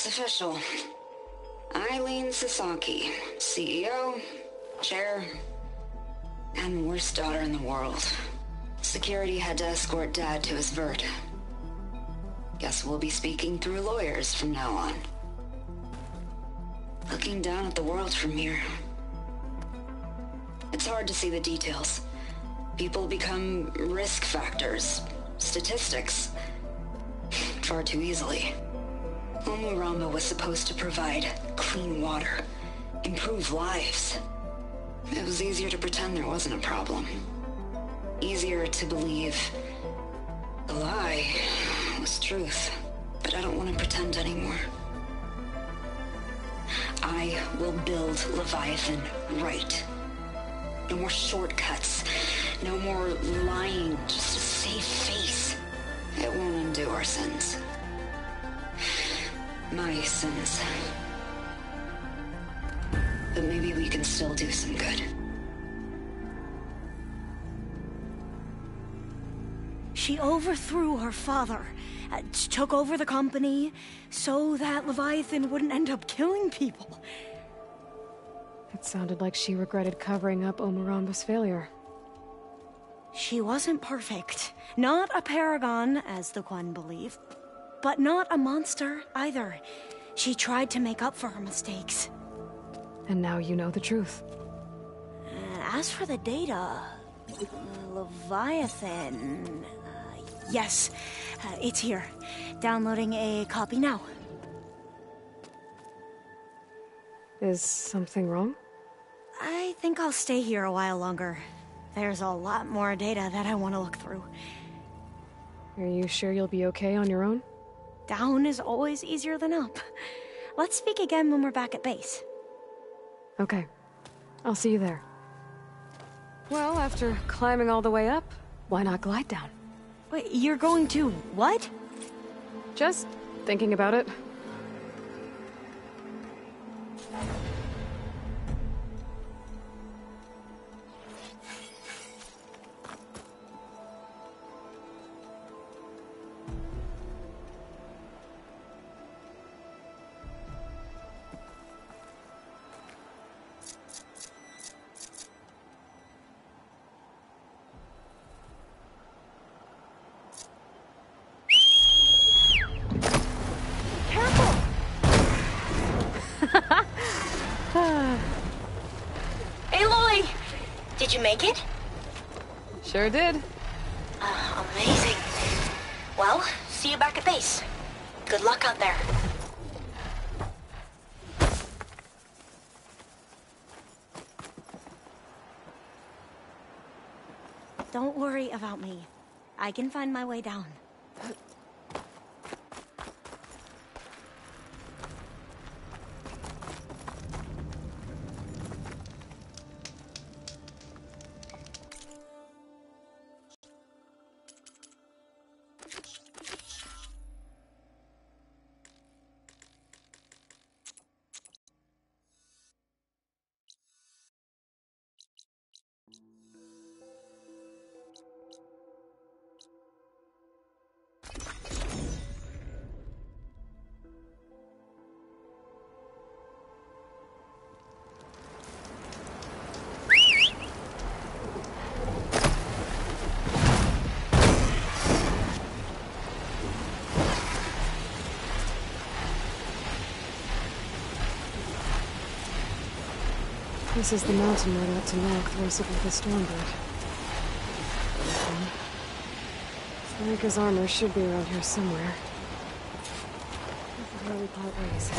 official. Eileen Sasaki, CEO, chair, and worst daughter in the world. Security had to escort Dad to his vert. Guess we'll be speaking through lawyers from now on. Looking down at the world from here. It's hard to see the details. People become risk factors, statistics, far too easily. Omuramba was supposed to provide clean water, improve lives. It was easier to pretend there wasn't a problem. Easier to believe the lie was truth. But I don't want to pretend anymore. I will build Leviathan right. No more shortcuts. No more lying just to save face. It won't undo our sins. My sins. But maybe we can still do some good. She overthrew her father, took over the company, so that Leviathan wouldn't end up killing people. It sounded like she regretted covering up Omuramba's failure. She wasn't perfect. Not a paragon, as the Quan believe. But not a monster, either. She tried to make up for her mistakes. And now you know the truth. As for the data... Leviathan... yes, it's here. Downloading a copy now. Is something wrong? I think I'll stay here a while longer. There's a lot more data that I want to look through. Are you sure you'll be okay on your own? Down is always easier than up. Let's speak again when we're back at base. Okay. I'll see you there. Well, after climbing all the way up, why not glide down? Wait, you're going to what? Just thinking about it. Aloy! Did you make it? Sure did. Amazing. Well, see you back at base. Good luck out there. Don't worry about me. I can find my way down. This is the mountain right out to North where Sick with the Stormbird. Sarika's armor should be around here somewhere. Before we part ways.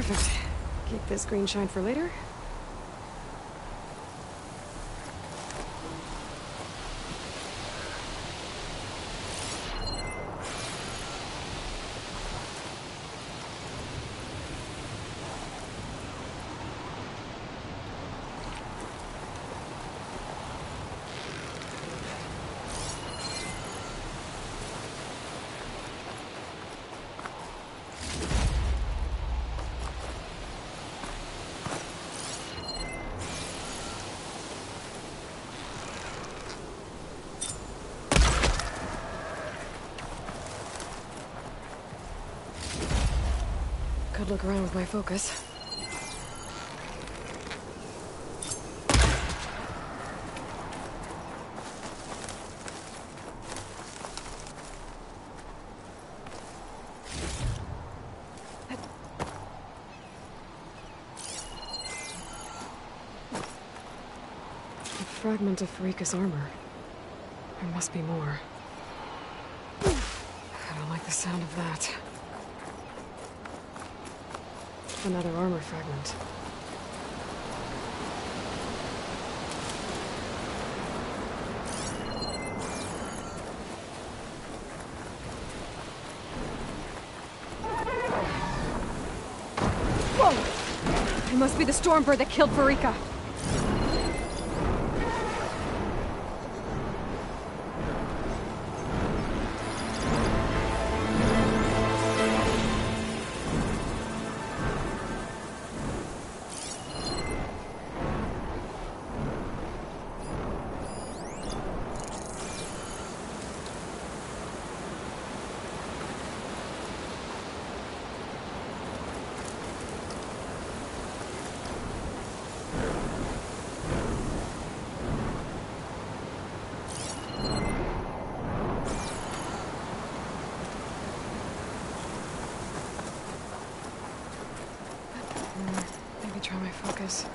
Perfect. Keep this green shine for later. Could look around with my focus. A fragment of Farika's armor. There must be more. I don't like the sound of that. Another armor fragment. Whoa! It must be the Stormbird that killed Farika. Maybe try my focus.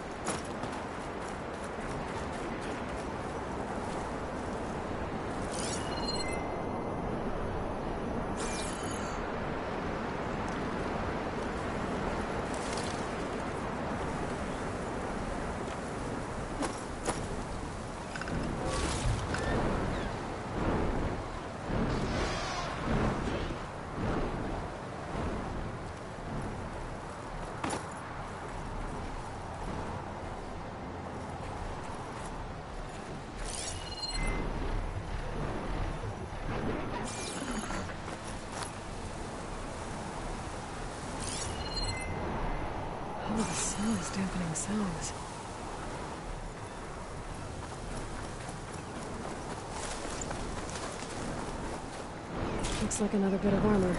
Oh, the snow is dampening sounds. Looks like another bit of armor.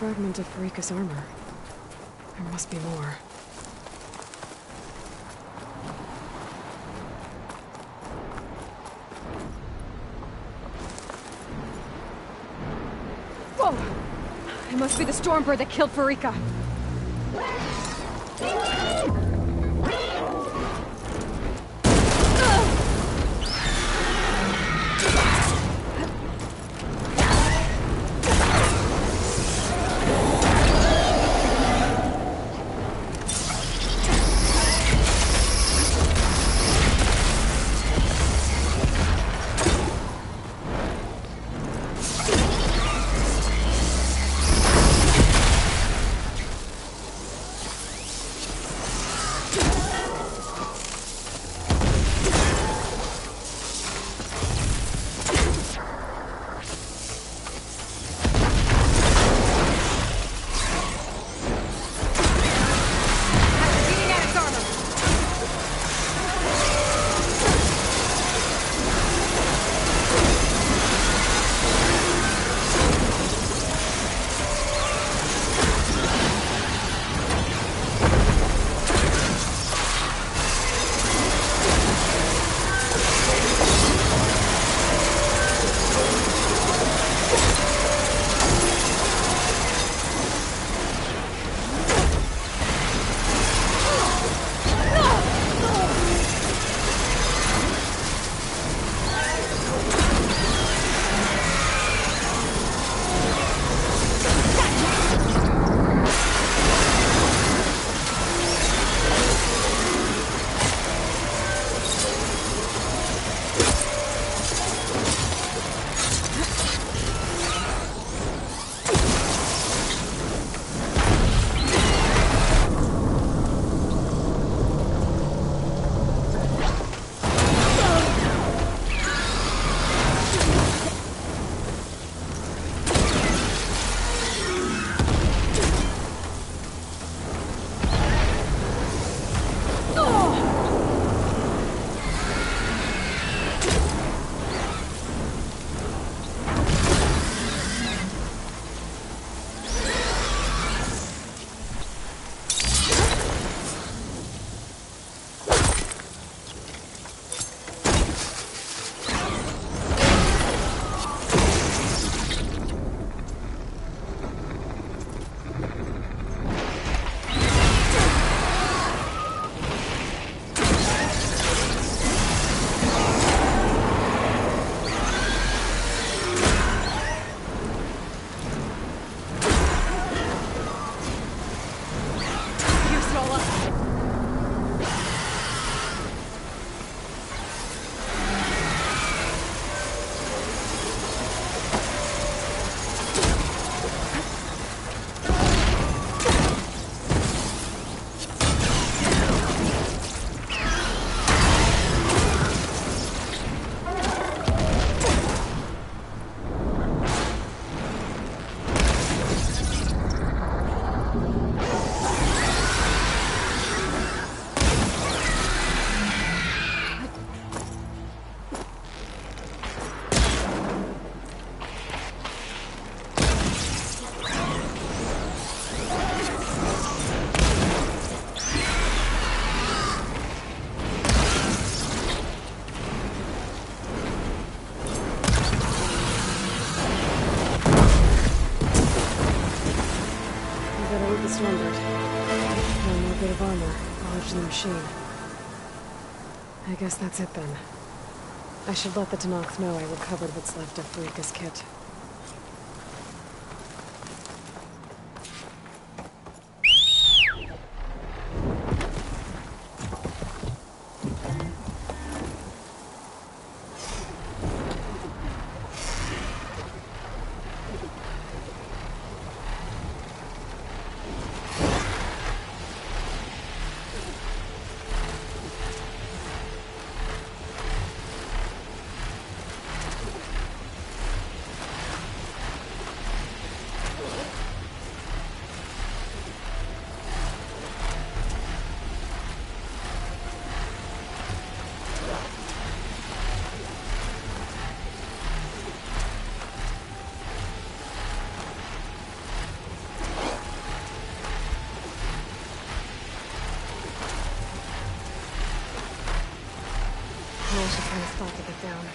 fragment of Farika's armor. There must be more. Whoa! It must be the Stormbird that killed Farika. The machine. I guess that's it then. I should let the Tenakth know I recovered what's left of Farika's kit. thought to get down.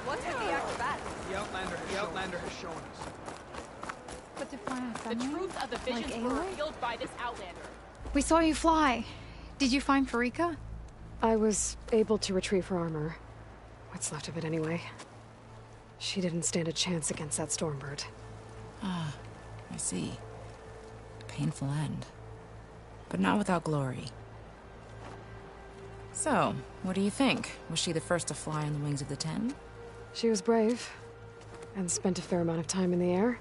What's with the acrobatics? The Outlander has shown us. But to find The truth of the visions were revealed by this Outlander. We saw you fly. Did you find Farika? I was able to retrieve her armor. What's left of it anyway. She didn't stand a chance against that Stormbird. Ah, I see. A painful end. But not without glory. So, what do you think? Was she the first to fly on the wings of the Ten? She was brave, and spent a fair amount of time in the air.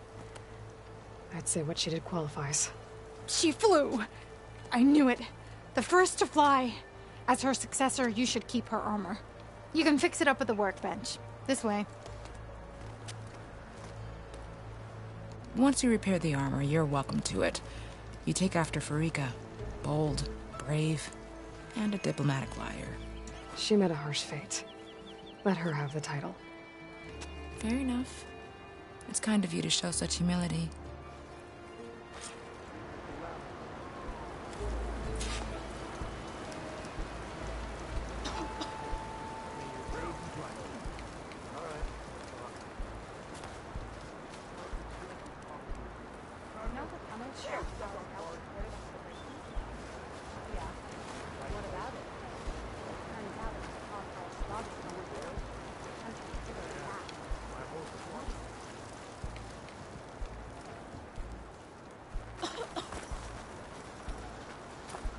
I'd say what she did qualifies. She flew! I knew it. The first to fly. As her successor, you should keep her armor. You can fix it up at the workbench. This way. Once you repair the armor, you're welcome to it. You take after Farika. Bold, brave, and a diplomatic liar. She met a harsh fate. Let her have the title. Fair enough. It's kind of you to show such humility.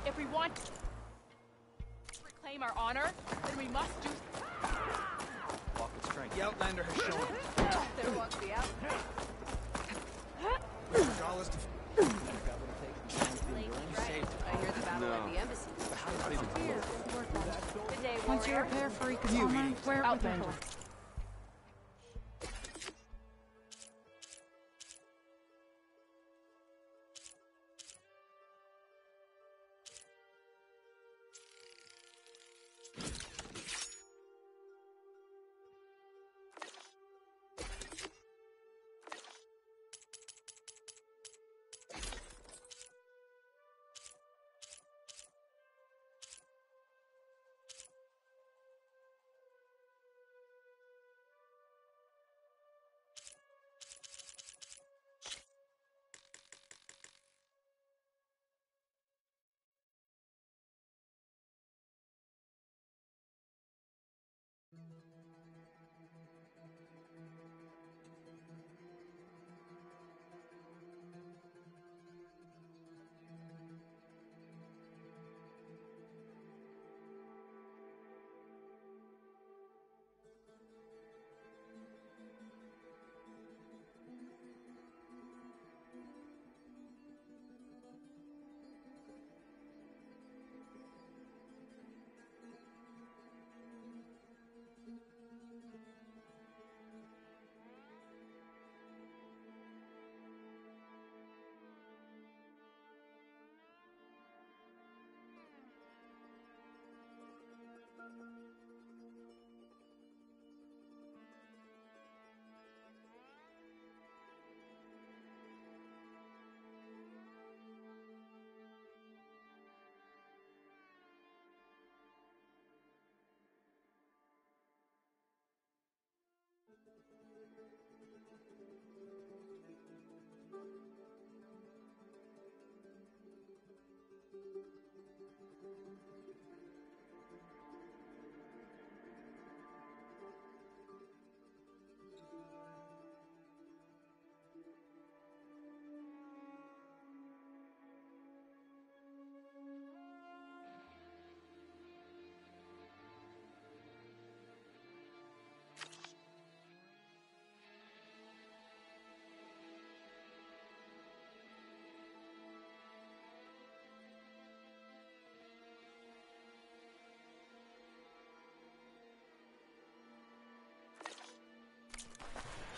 If we want to reclaim our honor, then we must do. Walk with strength. The Outlander has shown us. There walks the out. Dollars to... I hear the battle at the embassy. Good day, Once you warrior. repair Farika's armor, wear it with her.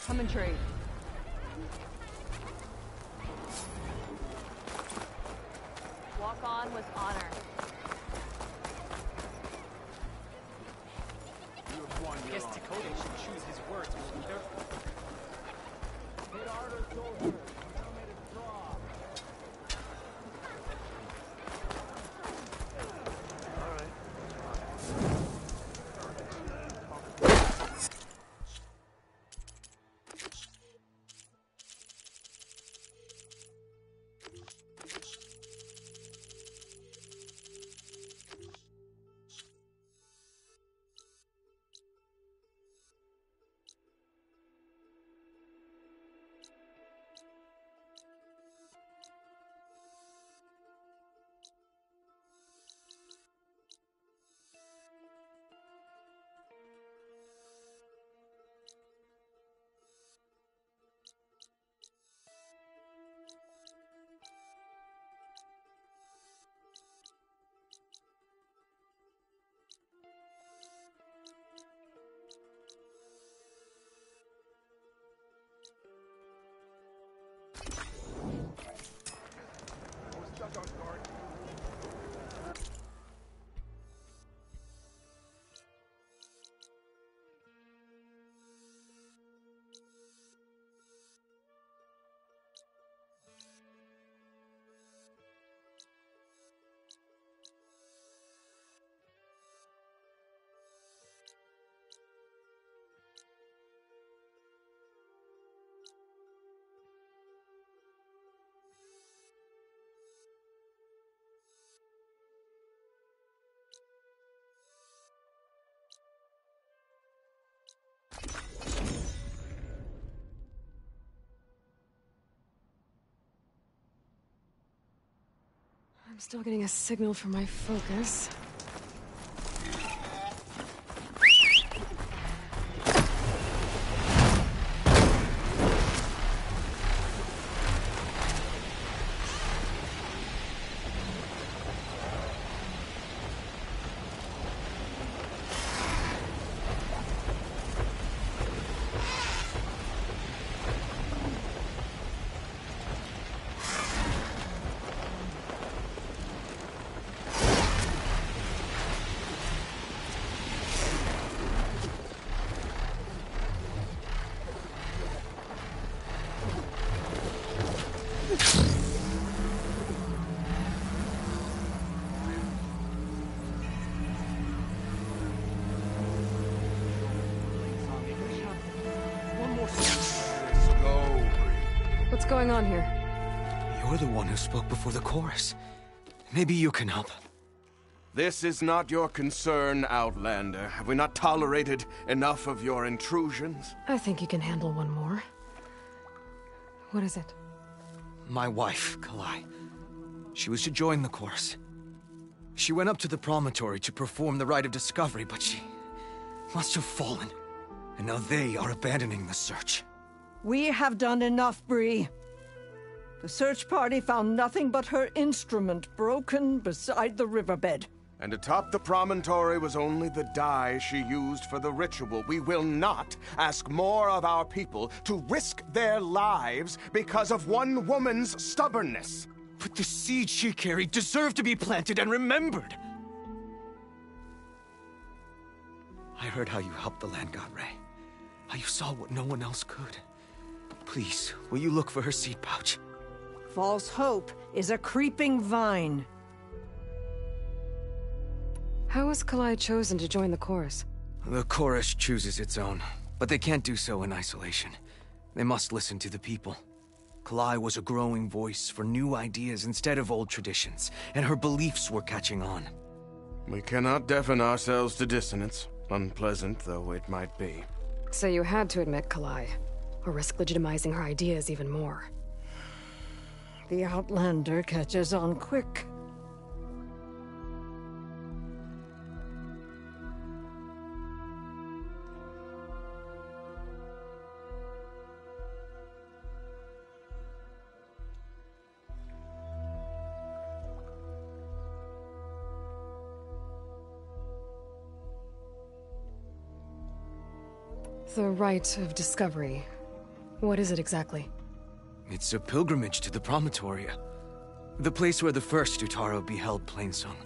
Come and trade. Walk on with honor. on your Guess arm. Dakota should choose his words more carefully. Hit harder, soldier. You made it drop. All right. I'm still getting a signal from my focus. What's going on here? You're the one who spoke before the chorus. Maybe you can help. This is not your concern, Outlander. Have we not tolerated enough of your intrusions? I think you can handle one more. What is it? My wife, Kalai. She was to join the chorus. She went up to the promontory to perform the rite of discovery, but she must have fallen. And now they are abandoning the search. We have done enough, Bree. The search party found nothing but her instrument broken beside the riverbed. And atop the promontory was only the dye she used for the ritual. We will not ask more of our people to risk their lives because of one woman's stubbornness. But the seed she carried deserved to be planted and remembered. I heard how you helped the land god Ray. How you saw what no one else could. Please, will you look for her seed pouch? False hope is a creeping vine. How was Kalai chosen to join the chorus? The chorus chooses its own, but they can't do so in isolation. They must listen to the people. Kalai was a growing voice for new ideas instead of old traditions, and her beliefs were catching on. We cannot deafen ourselves to dissonance, unpleasant though it might be. So you had to admit Kalai, or risk legitimizing her ideas even more. The Outlander catches on quick. The rite of discovery. What is it exactly? It's a pilgrimage to the promontory. The place where the first Utaro beheld Plainsong.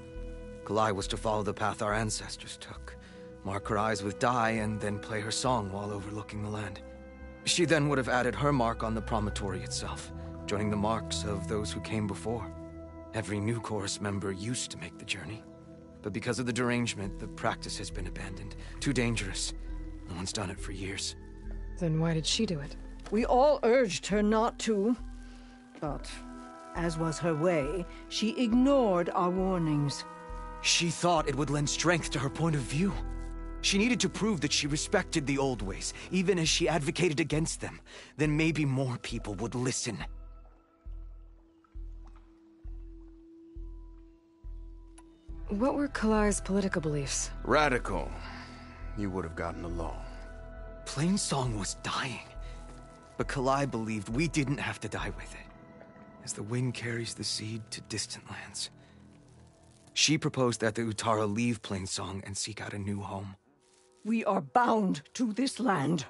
Kalai was to follow the path our ancestors took. mark her eyes with dye, and then play her song while overlooking the land. She then would have added her mark on the promontory itself, joining the marks of those who came before. Every new chorus member used to make the journey, but because of the derangement, the practice has been abandoned. Too dangerous. No one's done it for years. Then why did she do it? We all urged her not to, but as was her way, she ignored our warnings. She thought it would lend strength to her point of view. She needed to prove that she respected the old ways, even as she advocated against them. Then maybe more people would listen. What were Kalai's political beliefs? Radical. You would have gotten along. Plainsong was dying, but Kalai believed we didn't have to die with it, as the wind carries the seed to distant lands. She proposed that the Utara leave Plainsong and seek out a new home. We are bound to this land.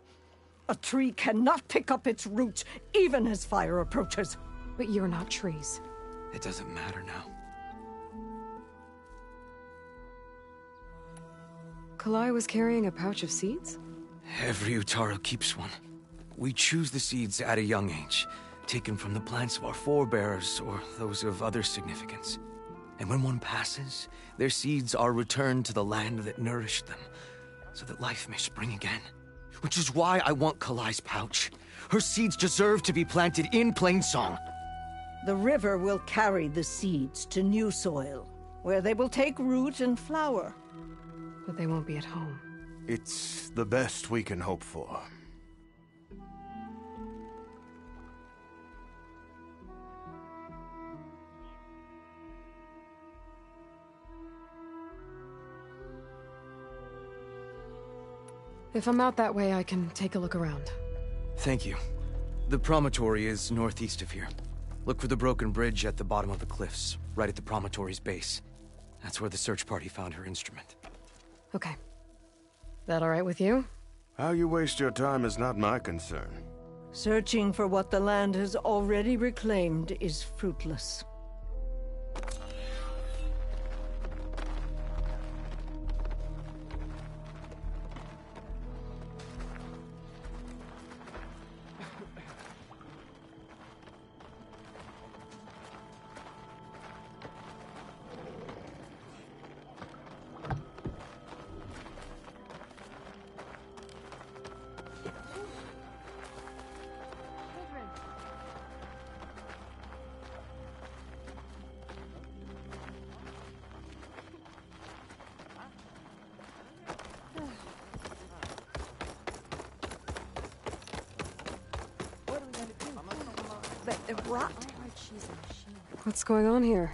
A tree cannot pick up its roots, even as fire approaches. But you're not trees. It doesn't matter now. Kalai was carrying a pouch of seeds? Every Utara keeps one. We choose the seeds at a young age, taken from the plants of our forebears or those of other significance. And when one passes, their seeds are returned to the land that nourished them, so that life may spring again. Which is why I want Kalai's pouch. Her seeds deserve to be planted in Plainsong. The river will carry the seeds to new soil, where they will take root and flower. But they won't be at home. It's the best we can hope for. If I'm out that way, I can take a look around. Thank you. The promontory is northeast of here. Look for the broken bridge at the bottom of the cliffs, right at the promontory's base. That's where the search party found her instrument. Okay. That all right with you? How you waste your time is not my concern. Searching for what the land has already reclaimed is fruitless. What's going on here?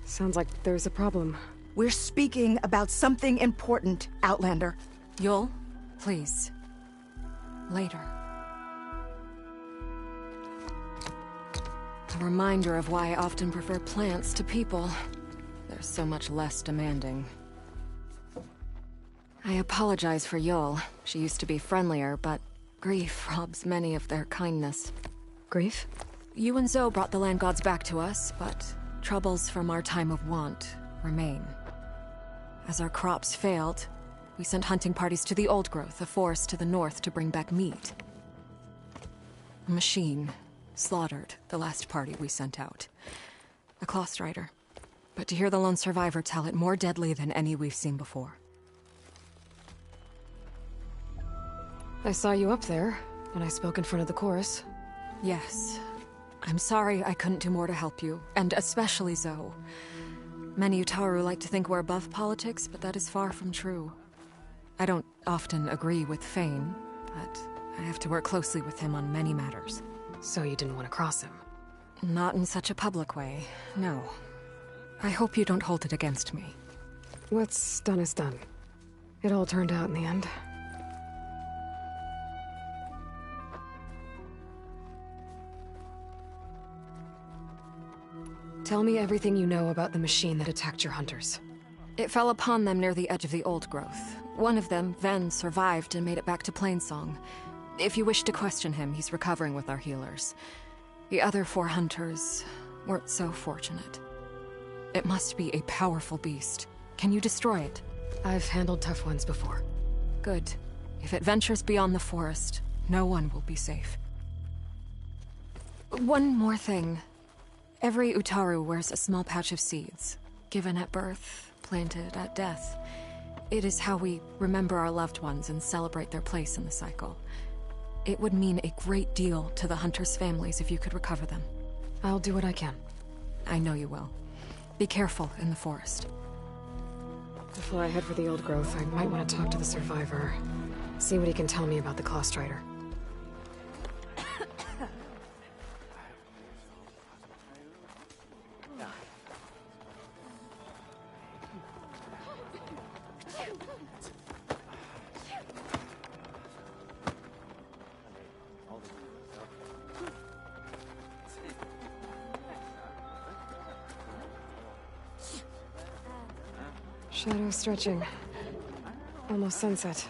Sounds like there's a problem. We're speaking about something important, Outlander. Yul, please. Later. A reminder of why I often prefer plants to people. They're so much less demanding. I apologize for Yul. She used to be friendlier, but grief robs many of their kindness. Grief? You and Zoe brought the land gods back to us, but troubles from our time of want remain. As our crops failed, we sent hunting parties to the Old Growth, a forest to the north, to bring back meat. A machine slaughtered the last party we sent out. A cloth strider. But to hear the lone survivor tell it, more deadly than any we've seen before. I saw you up there when I spoke in front of the chorus. Yes. I'm sorry I couldn't do more to help you, and especially Zoe. Many Utaru like to think we're above politics, but that is far from true. I don't often agree with Fane, but I have to work closely with him on many matters. So you didn't want to cross him? Not in such a public way, no. I hope you don't hold it against me. What's done is done. It all turned out in the end. Tell me everything you know about the machine that attacked your hunters. It fell upon them near the edge of the Old Growth. One of them, Ven, survived and made it back to Plainsong. If you wish to question him, he's recovering with our healers. The other 4 hunters weren't so fortunate. It must be a powerful beast. Can you destroy it? I've handled tough ones before. Good. If it ventures beyond the forest, no one will be safe. One more thing. Every Utaru wears a small pouch of seeds, given at birth, planted at death. It is how we remember our loved ones and celebrate their place in the cycle. It would mean a great deal to the hunters' families if you could recover them. I'll do what I can. I know you will. Be careful in the forest. Before I head for the old growth, I might want to talk to the survivor. See what he can tell me about the Clawstrider. Shadow stretching. Almost sunset.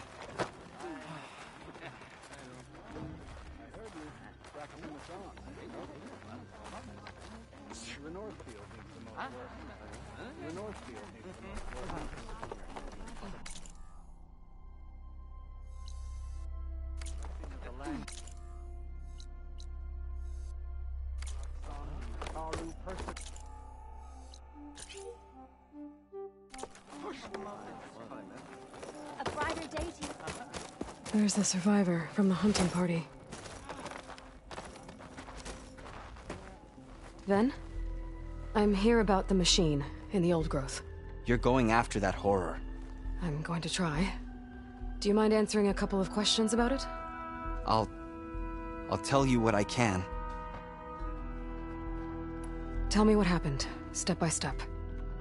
A brighter day to you. There's the survivor from the hunting party. Ven? I'm here about the machine in the old growth. You're going after that horror. I'm going to try. Do you mind answering a couple of questions about it? I'll tell you what I can. Tell me what happened, step by step.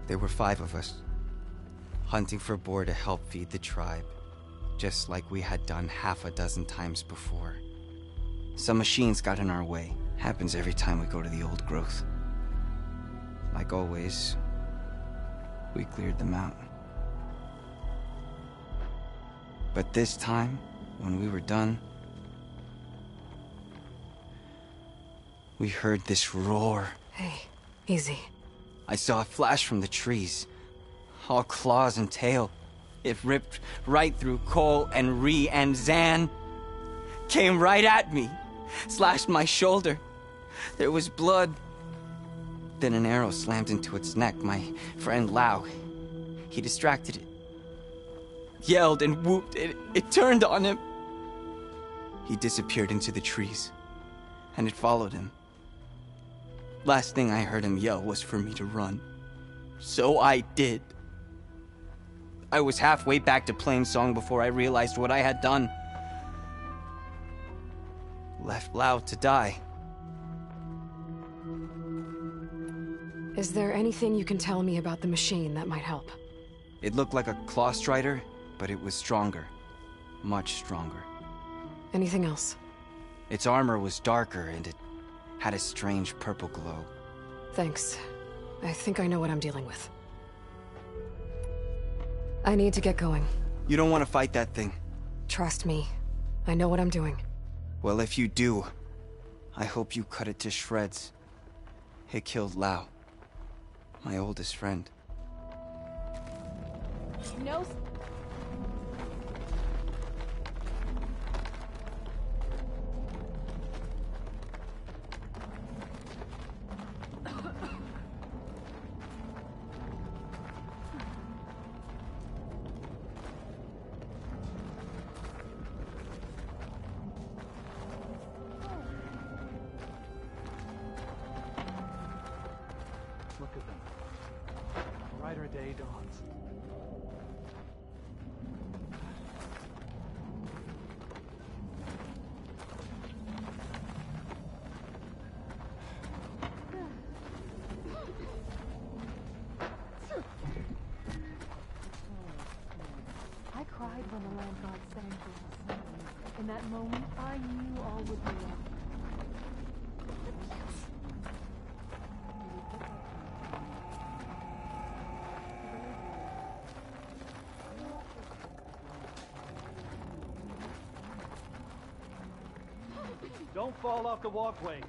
There were 5 of us, hunting for boar to help feed the tribe, just like we had done half a dozen times before. Some machines got in our way. Happens every time we go to the old growth. Like always, we cleared them out. But this time, when we were done, we heard this roar. Hey, easy. I saw a flash from the trees, all claws and tail. It ripped right through Cole and Ree, and Zan came right at me, slashed my shoulder. There was blood. Then an arrow slammed into its neck. My friend Lau, he distracted it, yelled and whooped. It turned on him. He disappeared into the trees, and it followed him. Last thing I heard him yell was for me to run. So I did. I was halfway back to Plainsong before I realized what I had done. Left Lau to die. Is there anything you can tell me about the machine that might help? It looked like a Clawstrider, but it was stronger. Much stronger. Anything else? Its armor was darker, and it had a strange purple glow. Thanks. I think I know what I'm dealing with. I need to get going. You don't want to fight that thing. Trust me. I know what I'm doing. Well, if you do, I hope you cut it to shreds. It killed Lau, my oldest friend. No. Look at them. A brighter day dawns. I cried when the land god sang for us. In that moment, I knew all would be well. Don't fall off the walkways.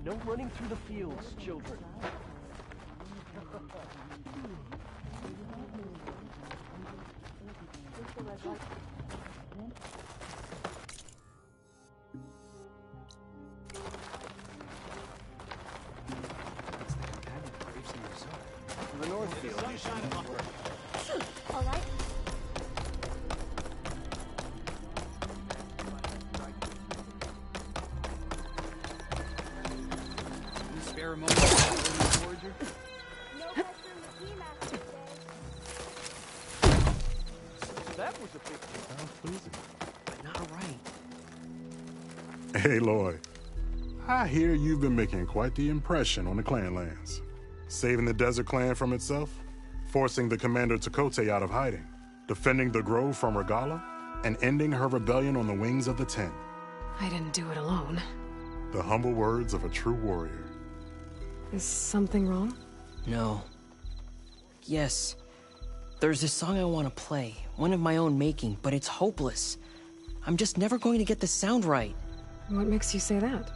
No running through the fields, children. The North Field. All right. Can you spare a moment to Forager? That was a big deal. Sounds pleasing. But not right. Hey, Lloyd. I hear you've been making quite the impression on the clan lands. Saving the Desert Clan from itself, forcing the Commander Takote out of hiding, defending the Grove from Regala, and ending her rebellion on the wings of the Ten. I didn't do it alone. The humble words of a true warrior. Is something wrong? No. Yes. There's this song I want to play, one of my own making, but it's hopeless. I'm just never going to get the sound right. What makes you say that?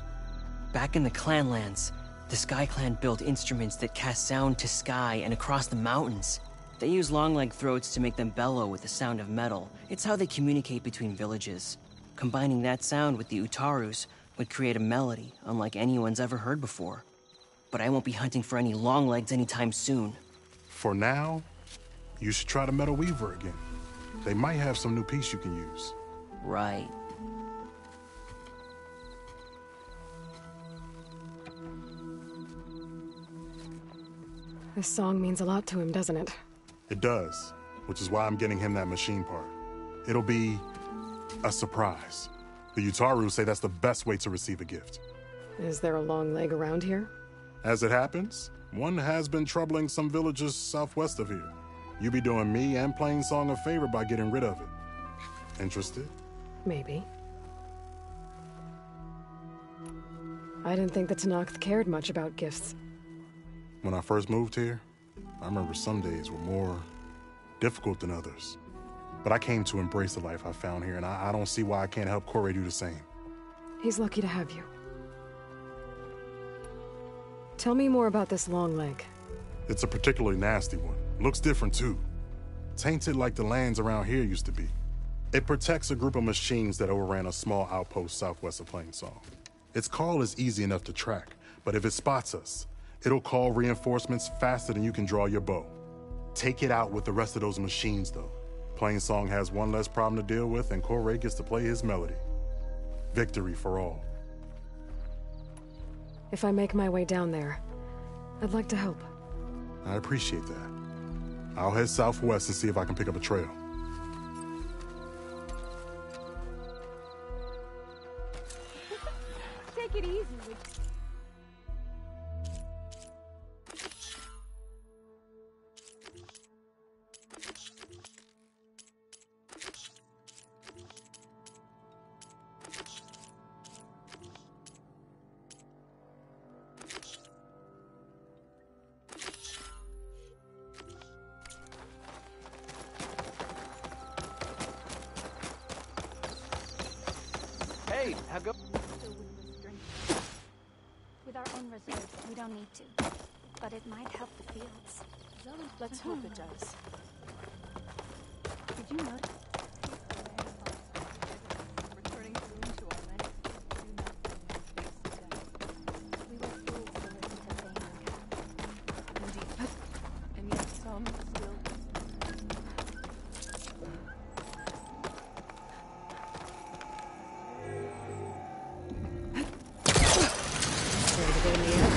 Back in the Clanlands, the Sky Clan built instruments that cast sound to sky and across the mountains. They use long-leg throats to make them bellow with the sound of metal. It's how they communicate between villages. Combining that sound with the Utarus would create a melody unlike anyone's ever heard before. But I won't be hunting for any longlegs anytime soon. For now, you should try the Metal Weaver again. They might have some new piece you can use. Right. This song means a lot to him, doesn't it? It does, which is why I'm getting him that machine part. It'll be a surprise. The Utaru say that's the best way to receive a gift. Is there a long leg around here? As it happens, one has been troubling some villages southwest of here. You be doing me and Plainsong a favor by getting rid of it. Interested? Maybe. I didn't think the Tenakth cared much about gifts. When I first moved here, I remember some days were more difficult than others. But I came to embrace the life I found here, and I don't see why I can't help Corey do the same. He's lucky to have you. Tell me more about this long leg. It's a particularly nasty one. Looks different, too. Tainted like the lands around here used to be. It protects a group of machines that overran a small outpost southwest of Plainsong. Its call is easy enough to track, but if it spots us, it'll call reinforcements faster than you can draw your bow. Take it out with the rest of those machines, though. Plainsong has one less problem to deal with, and Corey gets to play his melody. Victory for all. If I make my way down there, I'd like to help. I appreciate that. I'll head southwest and see if I can pick up a trail. Take it easy with Hey, how go? With our own reserves, we don't need to. But it might help the fields. Let's hope it does. Did you notice? Returning home to our land. We were fools to listen to Thane and Kat. Indeed. And yet some still. Ready to get in the air?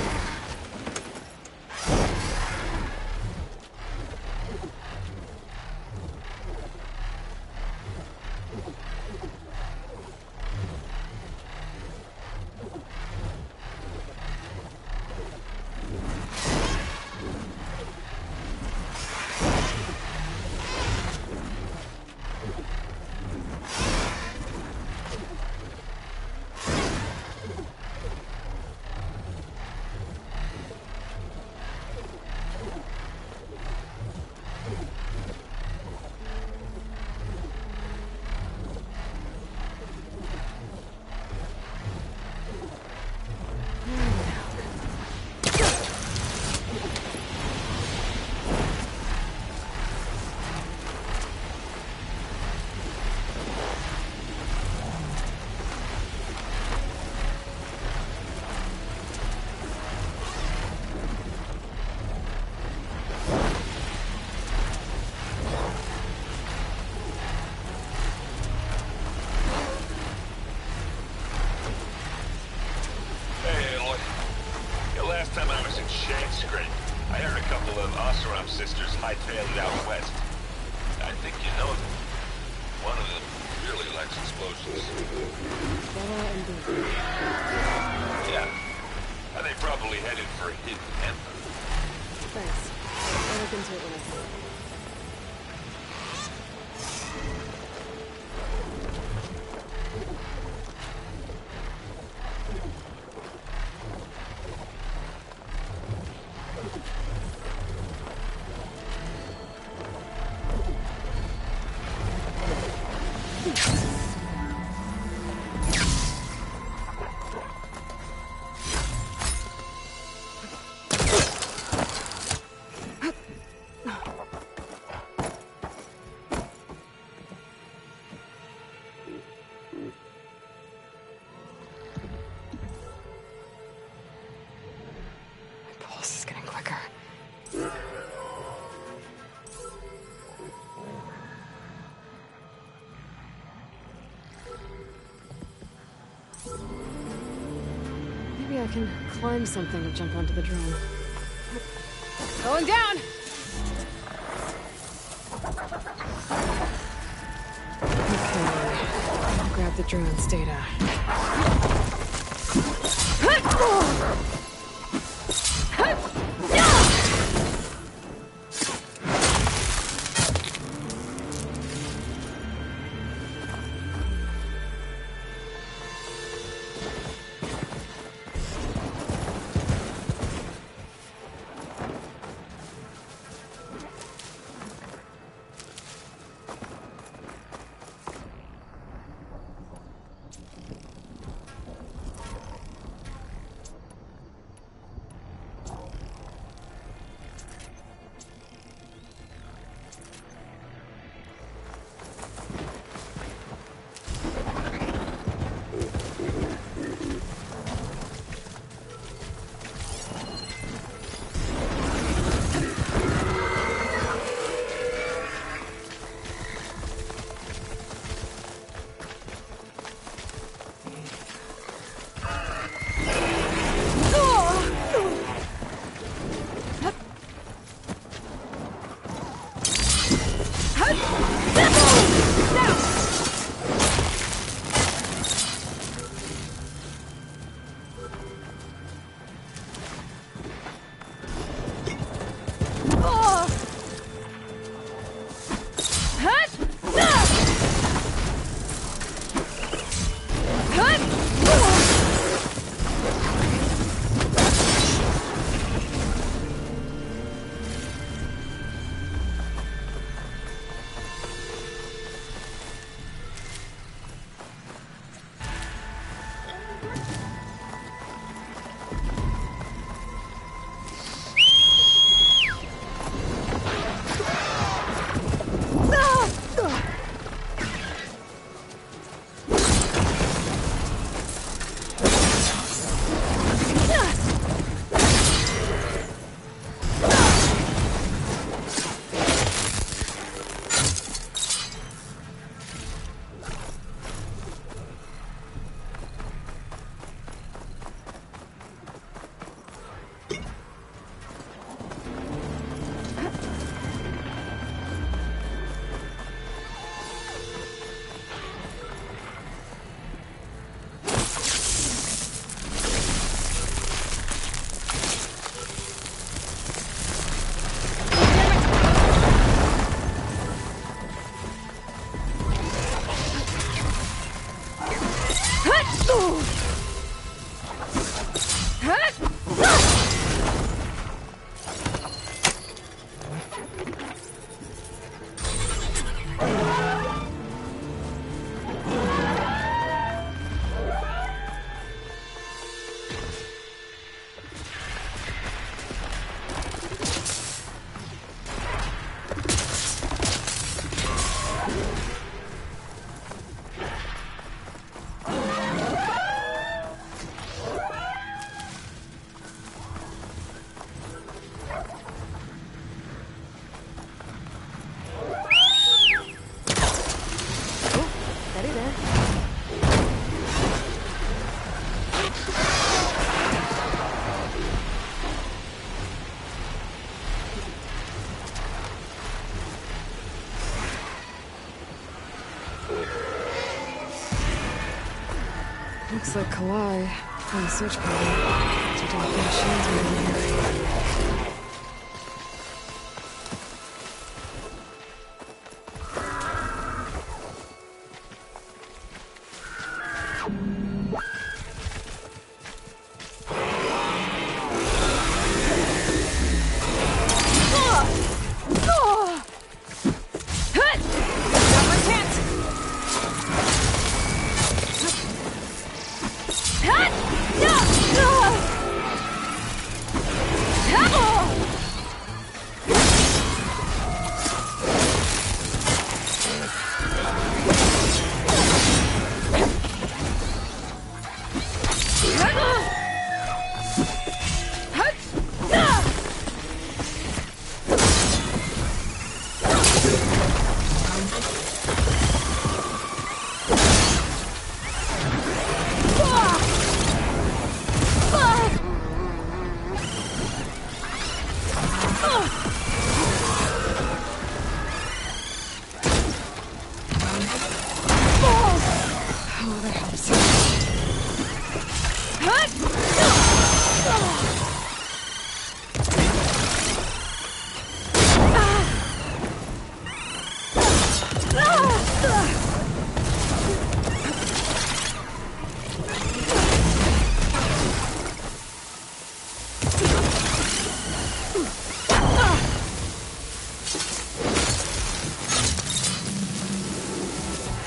Last time I was in Shane Scrape, I heard a couple of Oseram sisters hightailed it out west. I think you know them. One of them really likes explosions. Yeah. And they probably headed for a hidden empire. Thanks. I'll look into it when I can. Maybe I can climb something to jump onto the drone. Going down! Okay. I'll grab the drone's data. Looks like Kalai and the search party. Two dark machines around here.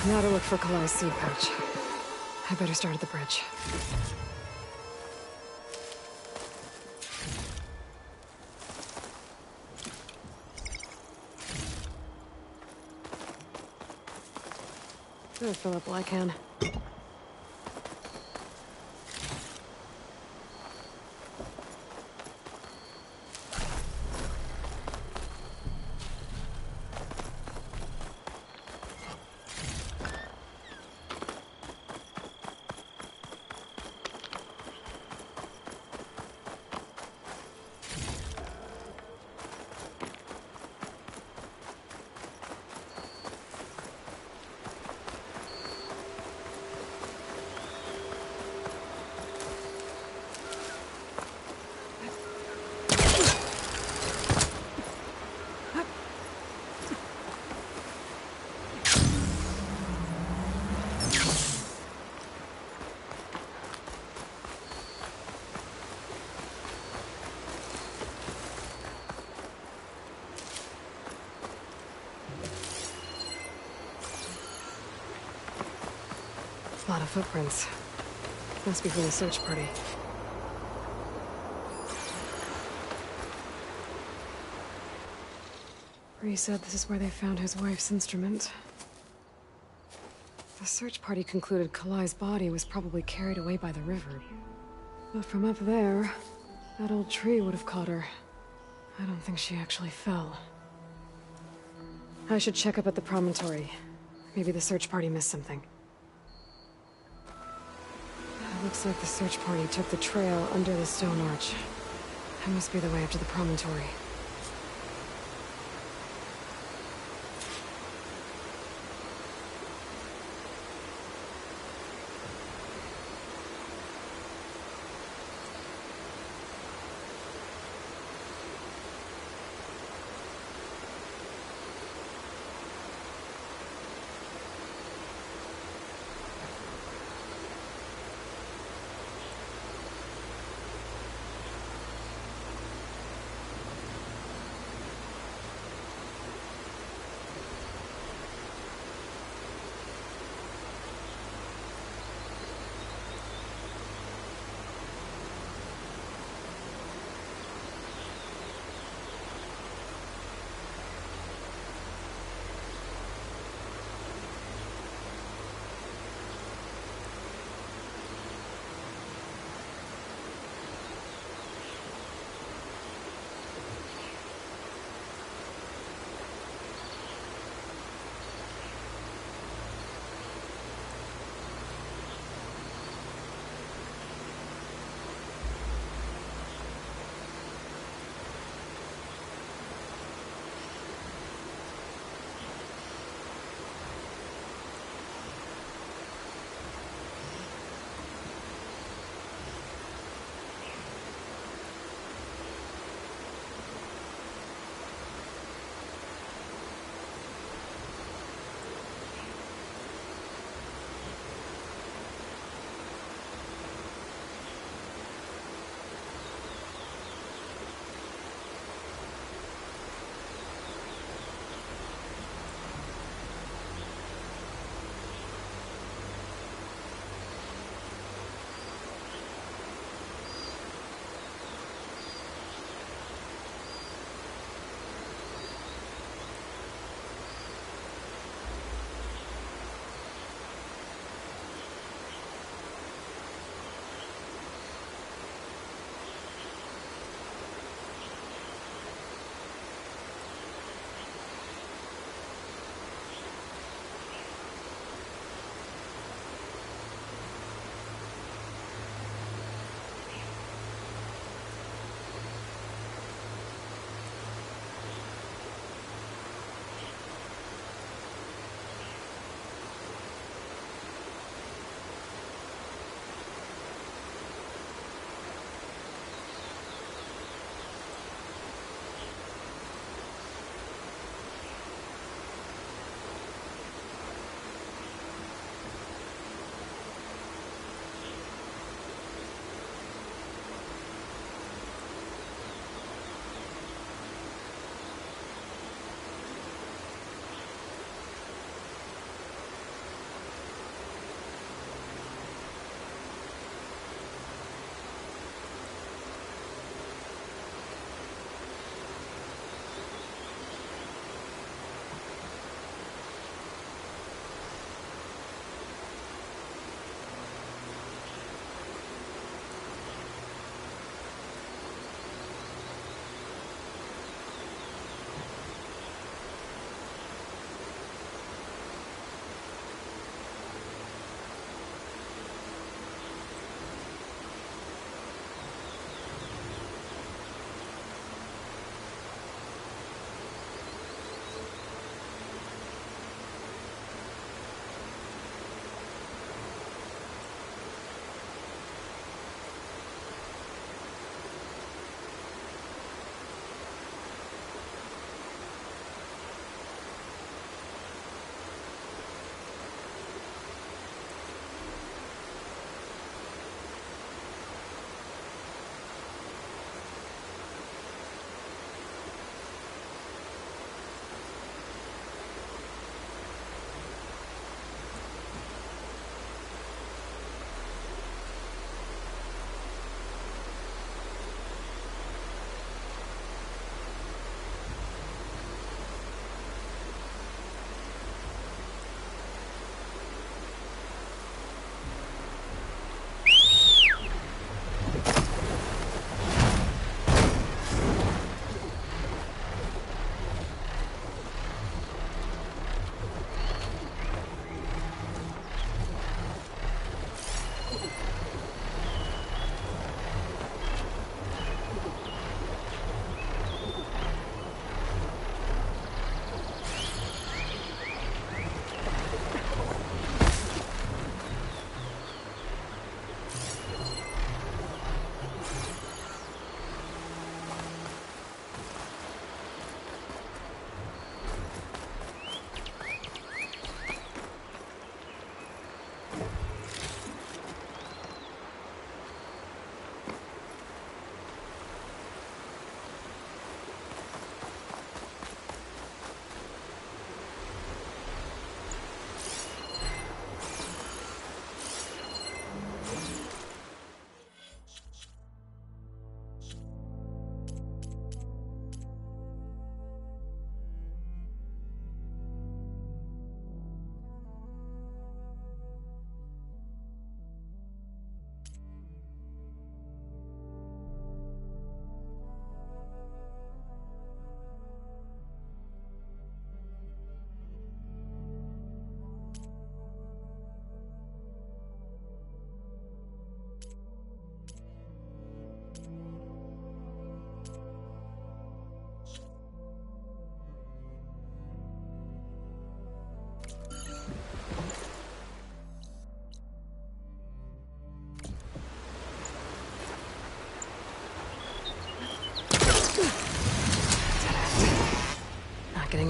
Now to look for Kalai's seed pouch. I better start at the bridge. I'll fill up all I can. A lot of footprints. Must be from the search party. Bree said this is where they found his wife's instrument. The search party concluded Kalai's body was probably carried away by the river. But from up there, that old tree would have caught her. I don't think she actually fell. I should check up at the promontory. Maybe the search party missed something. Looks like the search party took the trail under the stone arch. That must be the way up to the promontory.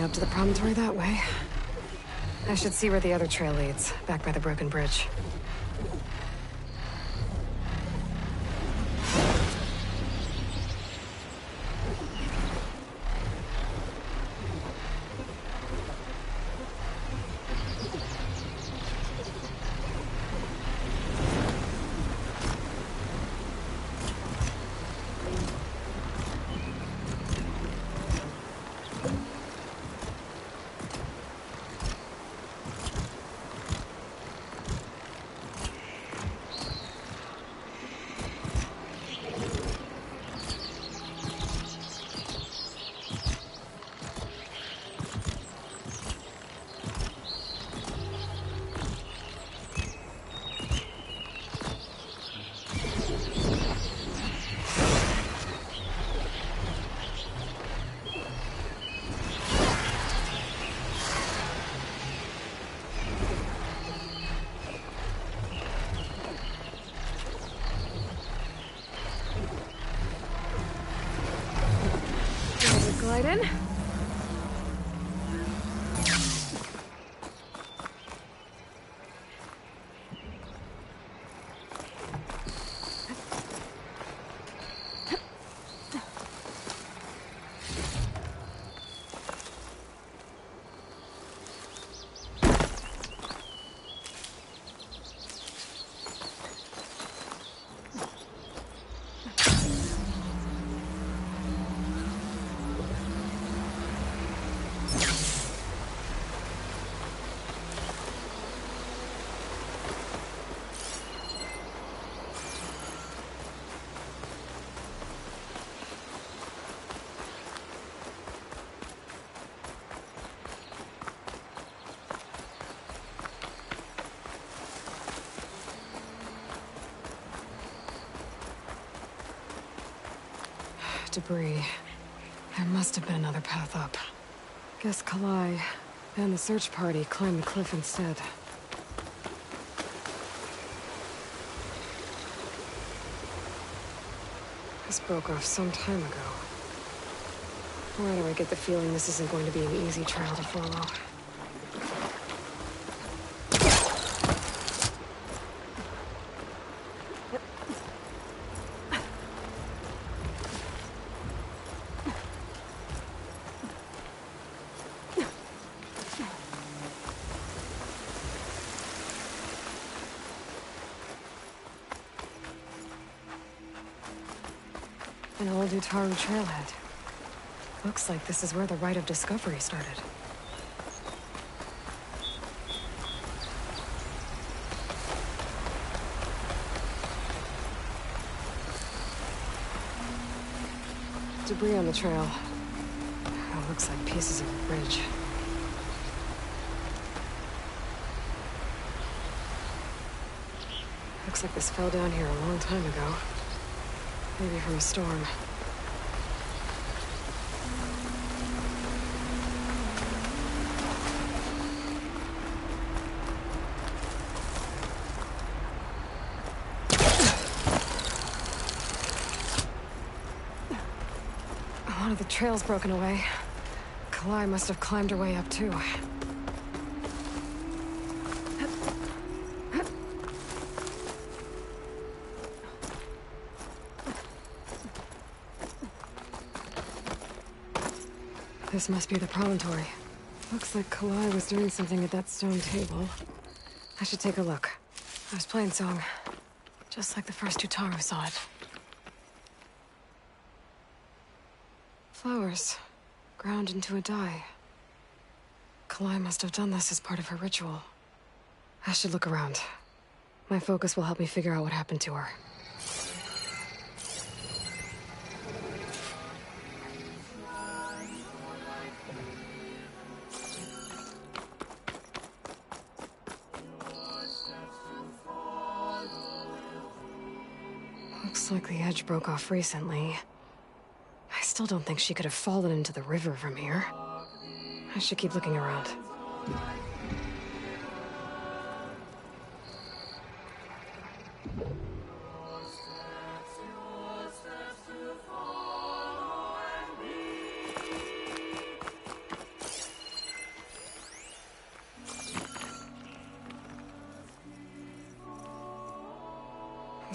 up to the promontory that way. I should see where the other trail leads, back by the broken bridge. Glide in. Debris. There must have been another path up. Guess Kalai and the search party climbed the cliff instead. This broke off some time ago. Why do I get the feeling this isn't going to be an easy trail to follow? An old Utaru trailhead. Looks like this is where the Rite of Discovery started. Debris on the trail. Oh, looks like pieces of a bridge. Looks like this fell down here a long time ago. Maybe from a storm. One of the trails broken away. Kalai must have climbed her way up too. This must be the promontory. Looks like Kalai was doing something at that stone table. I should take a look. I was playing song, just like the first Utaru saw it. Flowers, ground into a dye. Kalai must have done this as part of her ritual. I should look around. My focus will help me figure out what happened to her. Looks like the edge broke off recently. I still don't think she could have fallen into the river from here. I should keep looking around.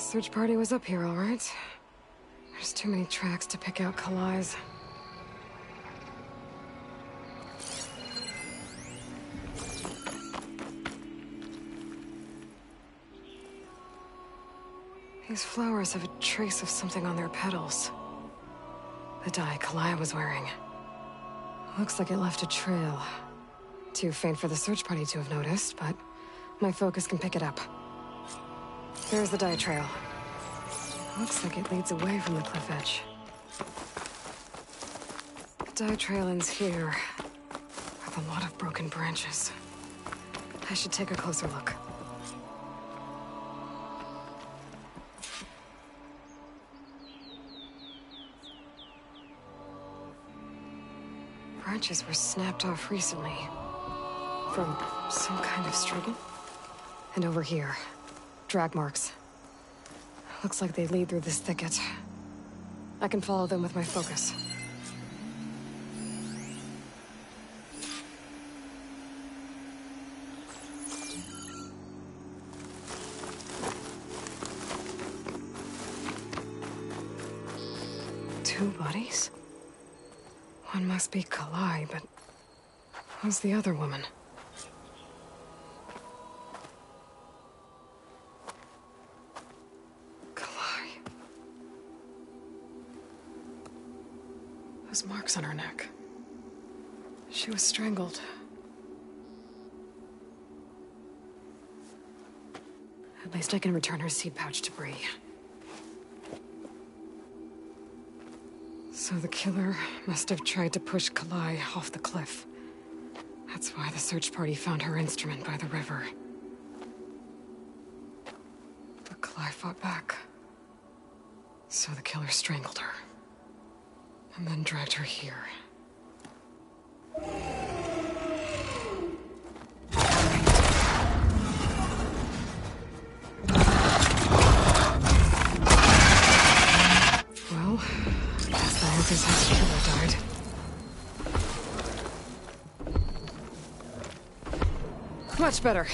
search party was up here, all right. There's too many tracks to pick out Kalai's. These flowers have a trace of something on their petals. The dye Kalai was wearing. Looks like it left a trail. Too faint for the search party to have noticed, but my focus can pick it up. There's the dye trail. Looks like it leads away from the cliff edge. The dye trail ends here, with a lot of broken branches. I should take a closer look. Branches were snapped off recently. From some kind of struggle. And over here, drag marks. Looks like they lead through this thicket. I can follow them with my focus. Two bodies? One must be Kalai, but who's the other woman? Kalai. Those marks on her neck. She was strangled. At least I can return her seed pouch to Bree. So the killer must have tried to push Kalai off the cliff. That's why the search party found her instrument by the river. But Kalai fought back. So the killer strangled her. And then dragged her here. Well, guess that answers how the killer died. Much better.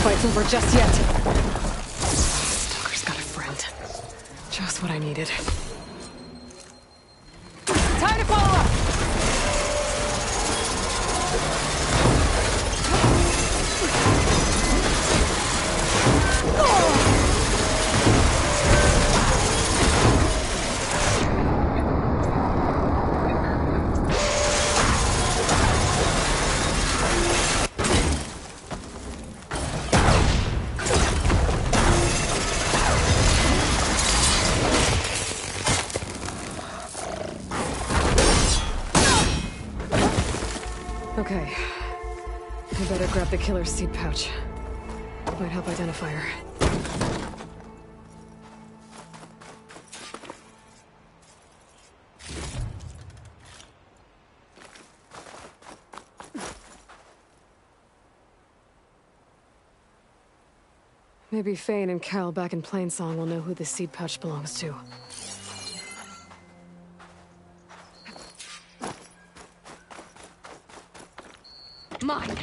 Fight's over just yet. Stalker's got a friend. Just what I needed. Time to follow up! Okay. I better grab the killer's seed pouch. Might help identify her. Maybe Fane and Cal back in Plainsong will know who the seed pouch belongs to. Mine!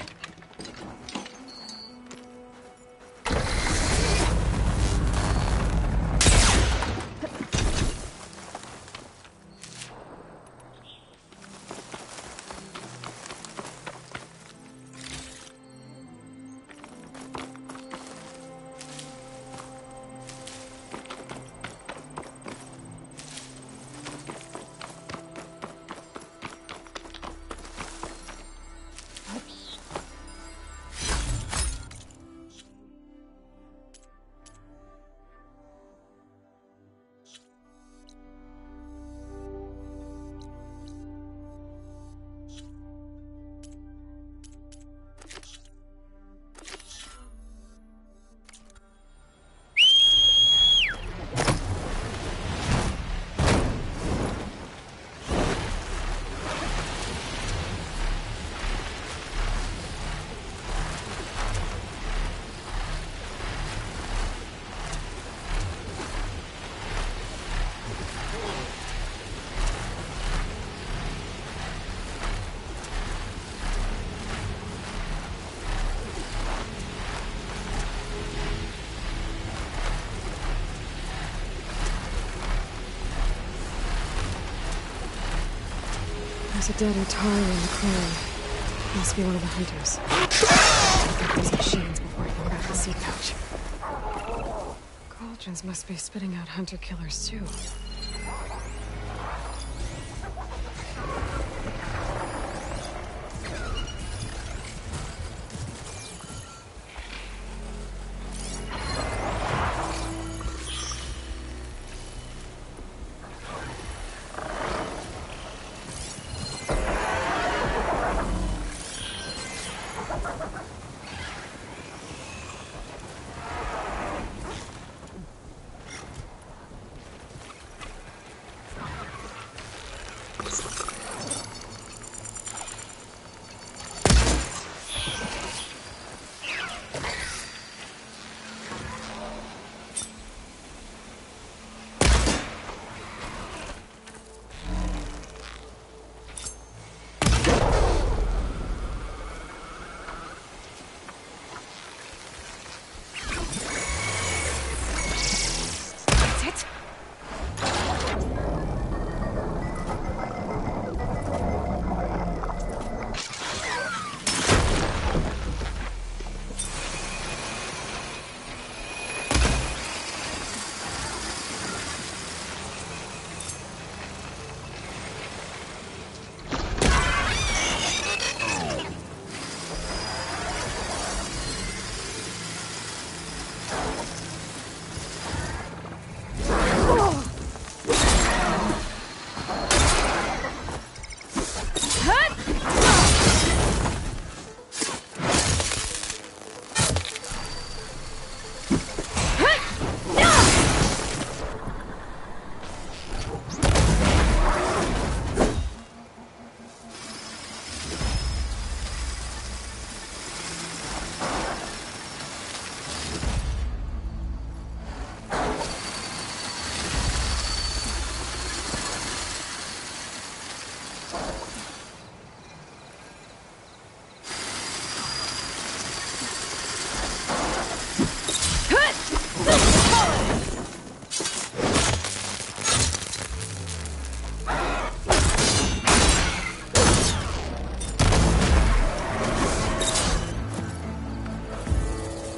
There's a dead Atari in the clearing. Must be one of the hunters. I'll get these machines before I can grab the seed pouch. Cauldrons must be spitting out hunter-killers, too.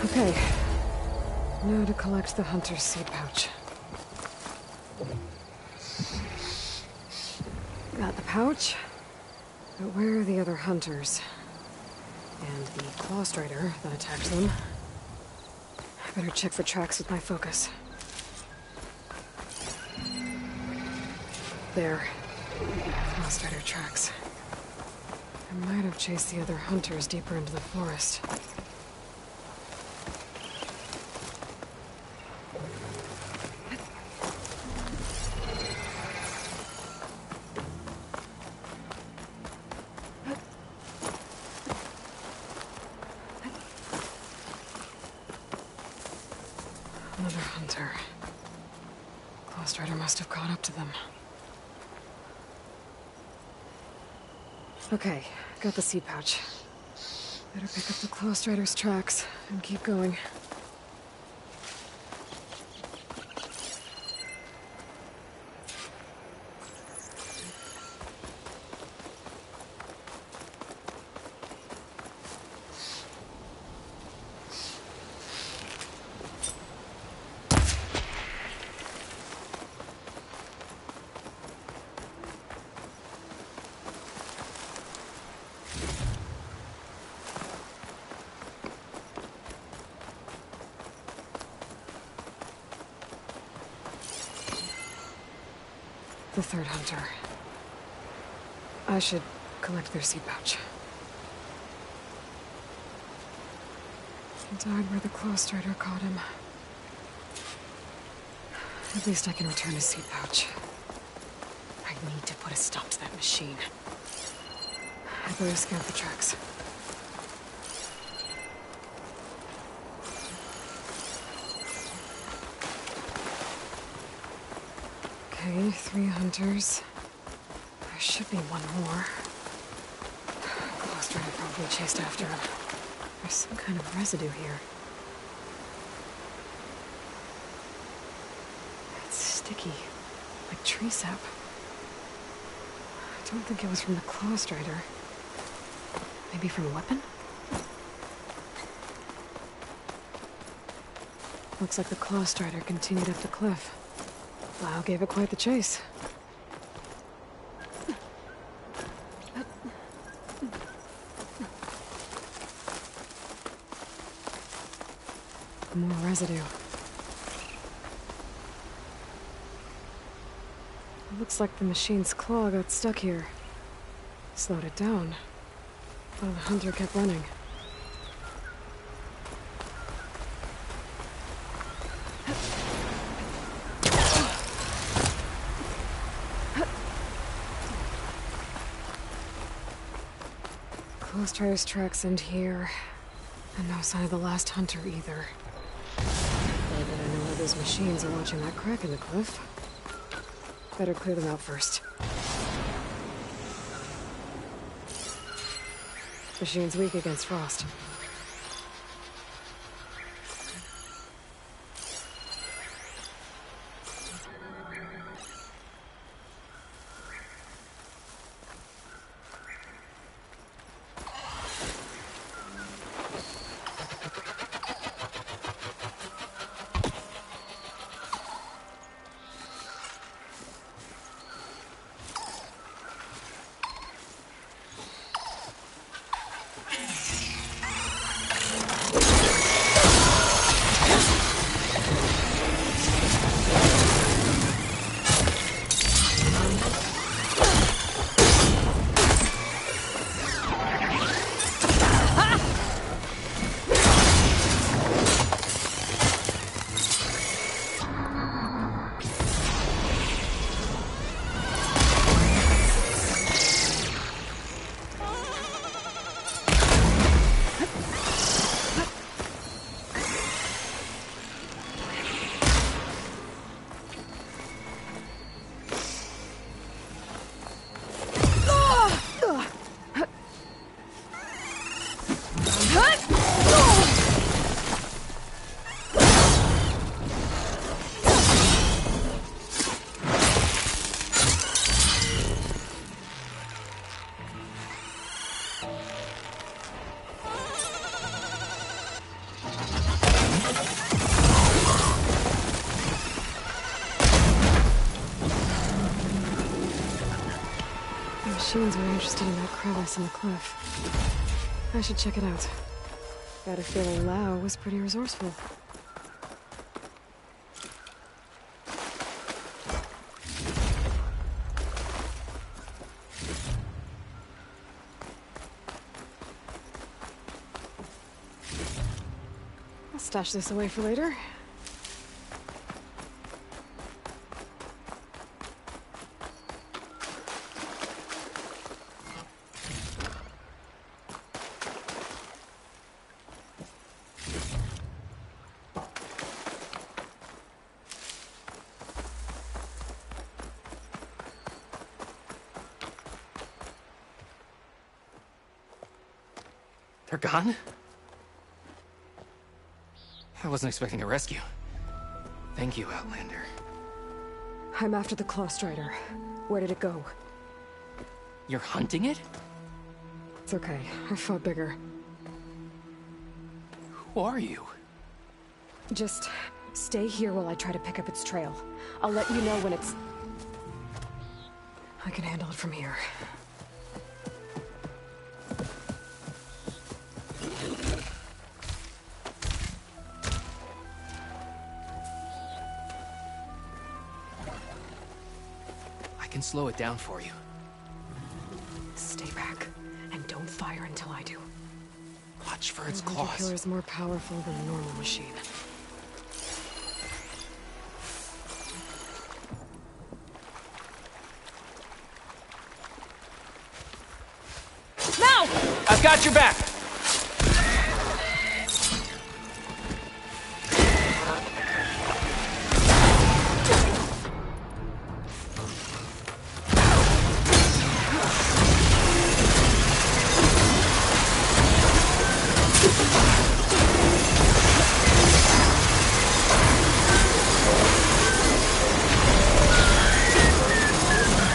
Okay. Now to collect the hunter's seed pouch. Got the pouch, but where are the other hunters? And the claw strider that attacked them? I better check for tracks with my focus. There. Claw strider tracks. I might have chased the other hunters deeper into the forest. Another hunter. Claw strider must have caught up to them. Okay, got the seed pouch. Better pick up the claw strider's tracks and keep going. The third hunter. I should collect their seed pouch. He died where the claw strider caught him. At least I can return his seed pouch. I need to put a stop to that machine. I better scan for tracks. Okay, 3 hunters. There should be one more. Claw strider probably chased after him. There's some kind of residue here. It's sticky, like tree sap. don't think it was from the Claw Strider. Maybe from a weapon? Looks like the Claw Strider continued up the cliff. Lau gave it quite the chase. More residue. It looks like the machine's claw got stuck here. Slowed it down. While the hunter kept running. Claw Strider's tracks end here. And no sign of the last hunter either. I bet I know how those machines are watching that crack in the cliff. Better clear them out first. Machine's weak against frost. Machines were interested in that crevice in the cliff. I should check it out. Got a feeling Lau was pretty resourceful. I'll stash this away for later. They're gone? I wasn't expecting a rescue. Thank you, Outlander. I'm after the Claw Strider. Where did it go? You're hunting it? It's okay. I fought bigger. Who are you? Just stay here while I try to pick up its trail. I'll let you know when it's... I can handle it from here. I can slow it down for you. Stay back, and don't fire until I do. Watch for its The claws. hunter killer is more powerful than a normal machine. Now! I've got your back!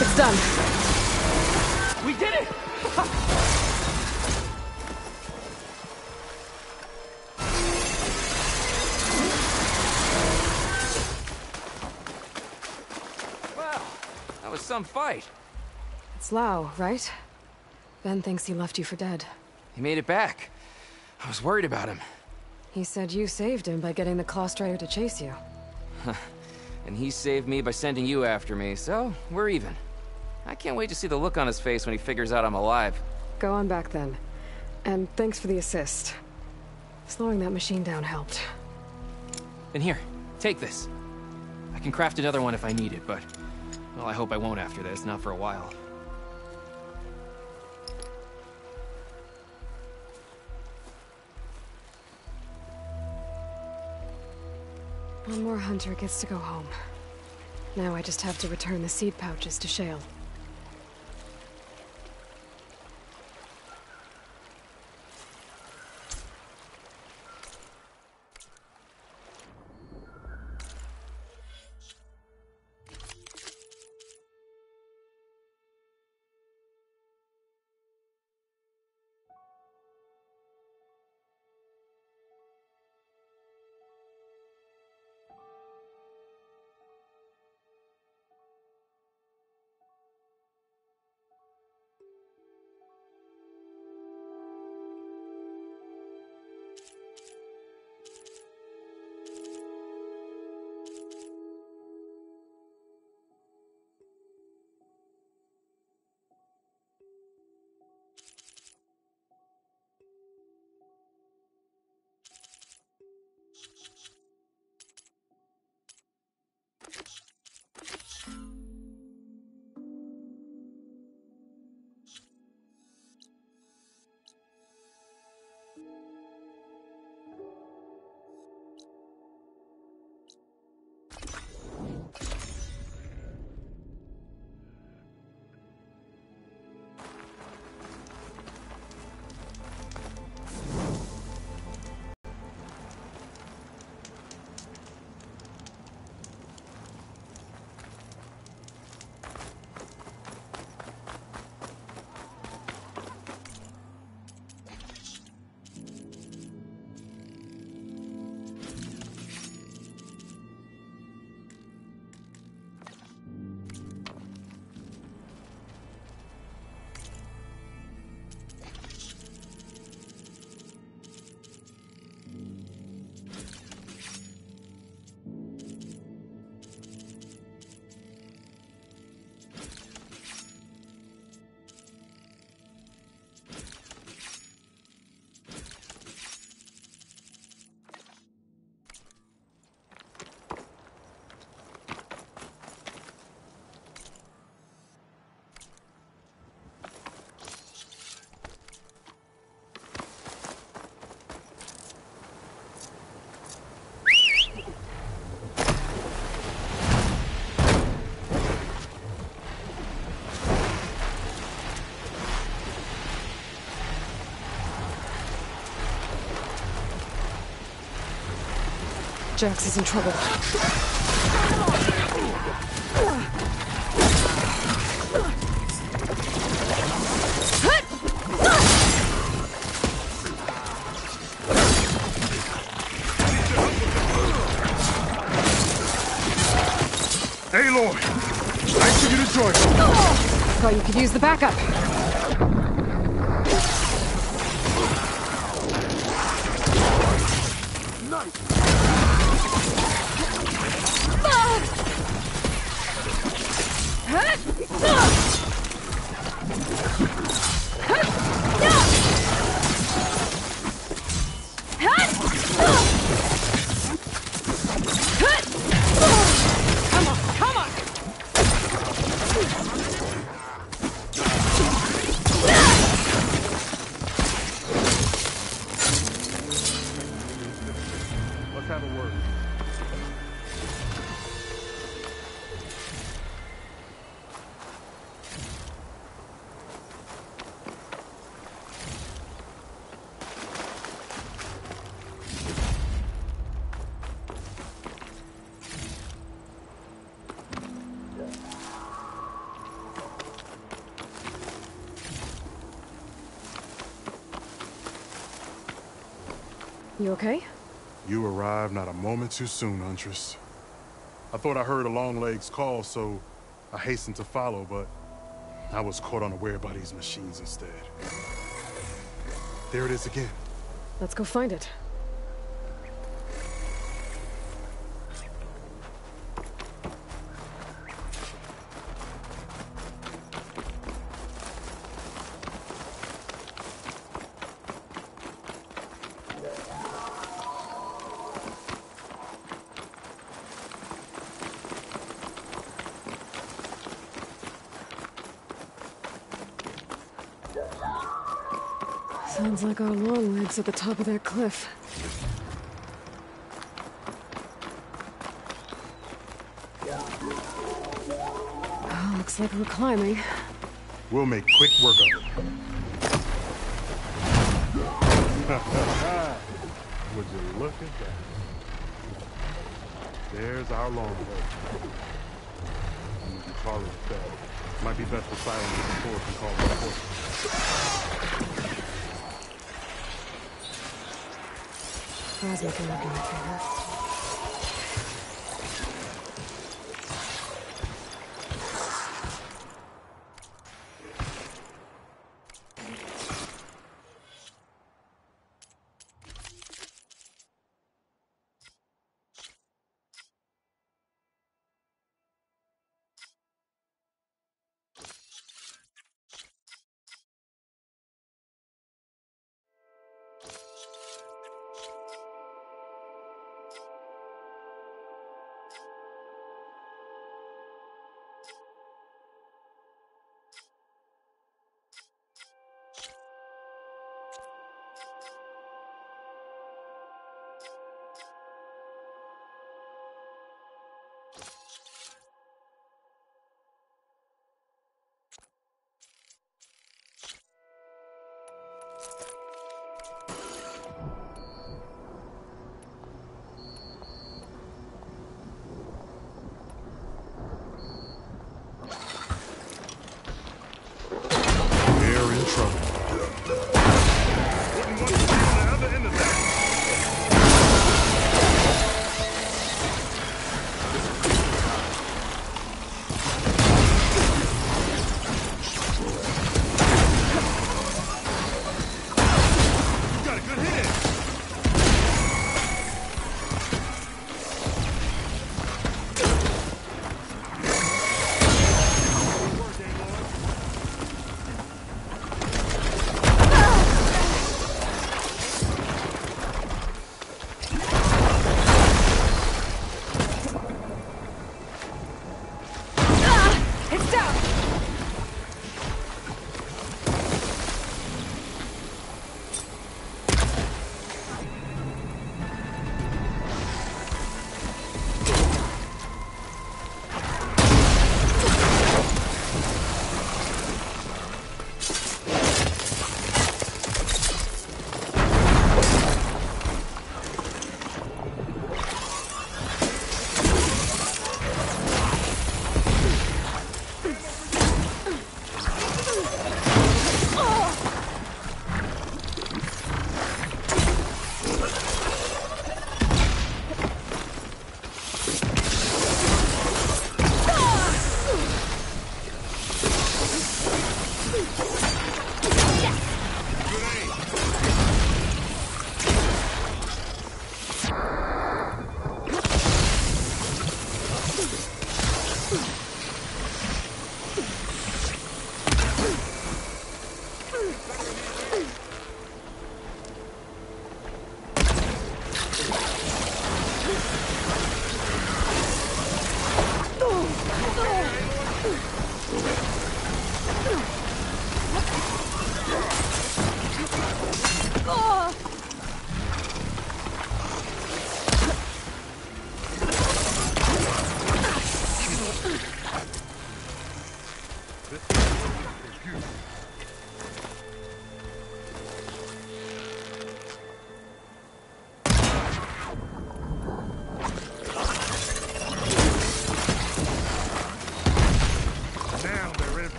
It's done. That was some fight. It's Lau, right? Ben thinks he left you for dead. He made it back. I was worried about him. He said you saved him by getting the Clawstrider to chase you. And he saved me by sending you after me, so we're even. I can't wait to see the look on his face when he figures out I'm alive. Go on back then. And thanks for the assist. Slowing that machine down helped. And here, take this. I can craft another one if I need it, but... well, I hope I won't after this, not for a while. One more hunter gets to go home. Now I just have to return the seed pouches to Shale. Jax is in trouble. Aloy! Nice of you to join me. Thought you could use the backup. Let's have a word. You okay? You arrived not a moment too soon, Huntress. I thought I heard a Longlegs call, so I hastened to follow, but I was caught unaware by these machines instead. There it is again. Let's go find it. Sounds like our long legs at the top of that cliff. Oh, looks like we're climbing. We'll make quick work of it. Would you look at that? There's our long way. You call it fell. Might be best to silence the force and call it a force. Plasma can look in my favor.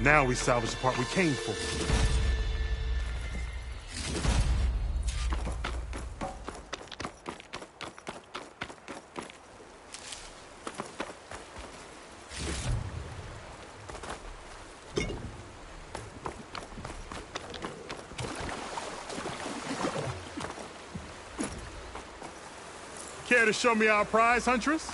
Now we salvage the part we came for. Care to show me our prize, Huntress?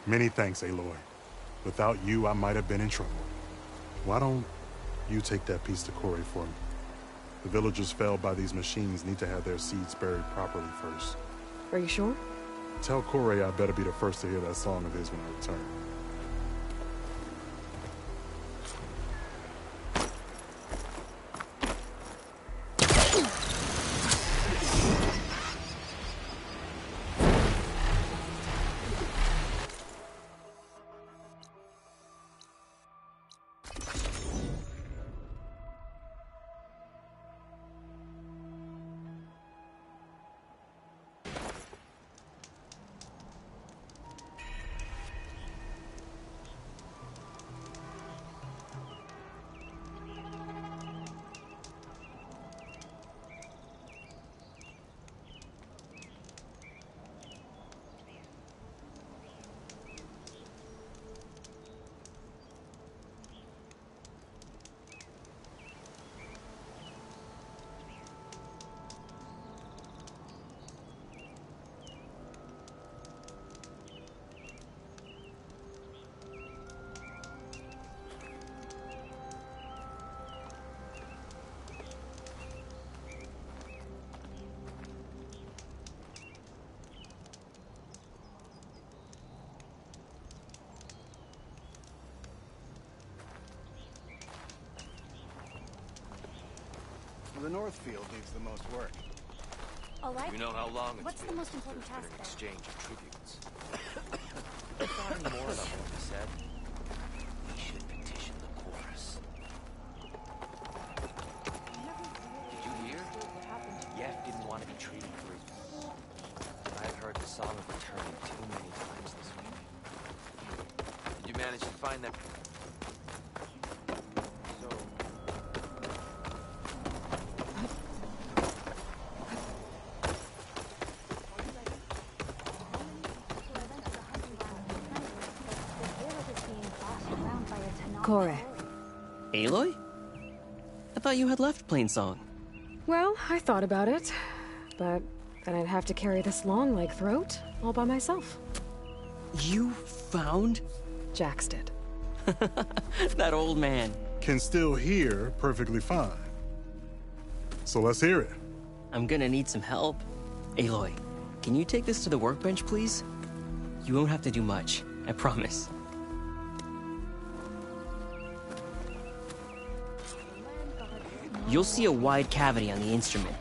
Many thanks, Aloy. Without you, I might have been in trouble. Why don't you take that piece to Corey for me? The villagers felled by these machines need to have their seeds buried properly first. Are you sure? Tell Corey I better be the first to hear that song of his when I return. The North Field needs the most work. All right. We know how long it's What's been the most important since task there's been an then? exchange of tributes. Nothing more than what he said. We should petition the chorus. Did you hear? Yef didn't want to be treated free. I've heard the song of returning too many times this week. Did you manage to find that? Corey. Aloy? I thought you had left Plainsong. Well, I thought about it, but then I'd have to carry this long leg throat all by myself. You found? Jax did. That old man. Can still hear perfectly fine. So let's hear it. I'm gonna need some help. Aloy, can you take this to the workbench, please? You won't have to do much, I promise. You'll see a wide cavity on the instrument.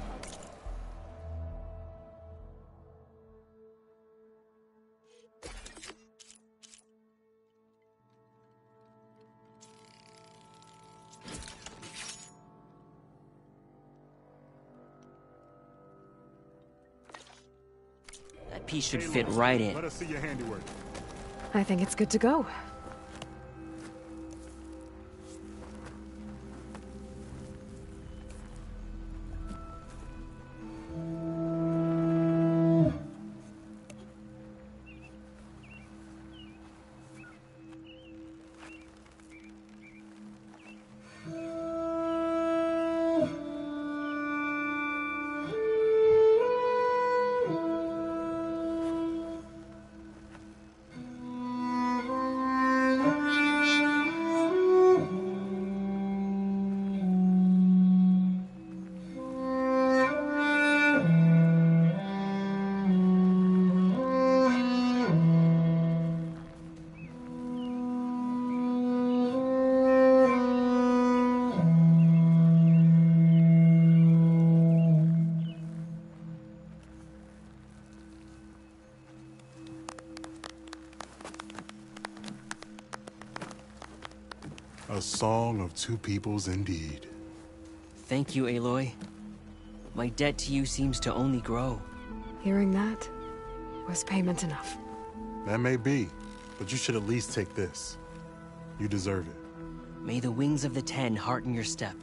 That piece should fit right in. Let us see your handiwork. I think it's good to go. A song of two peoples indeed. Thank you, Aloy. My debt to you seems to only grow. Hearing that was payment enough. That may be, but you should at least take this. You deserve it. May the wings of the Ten hearten your step.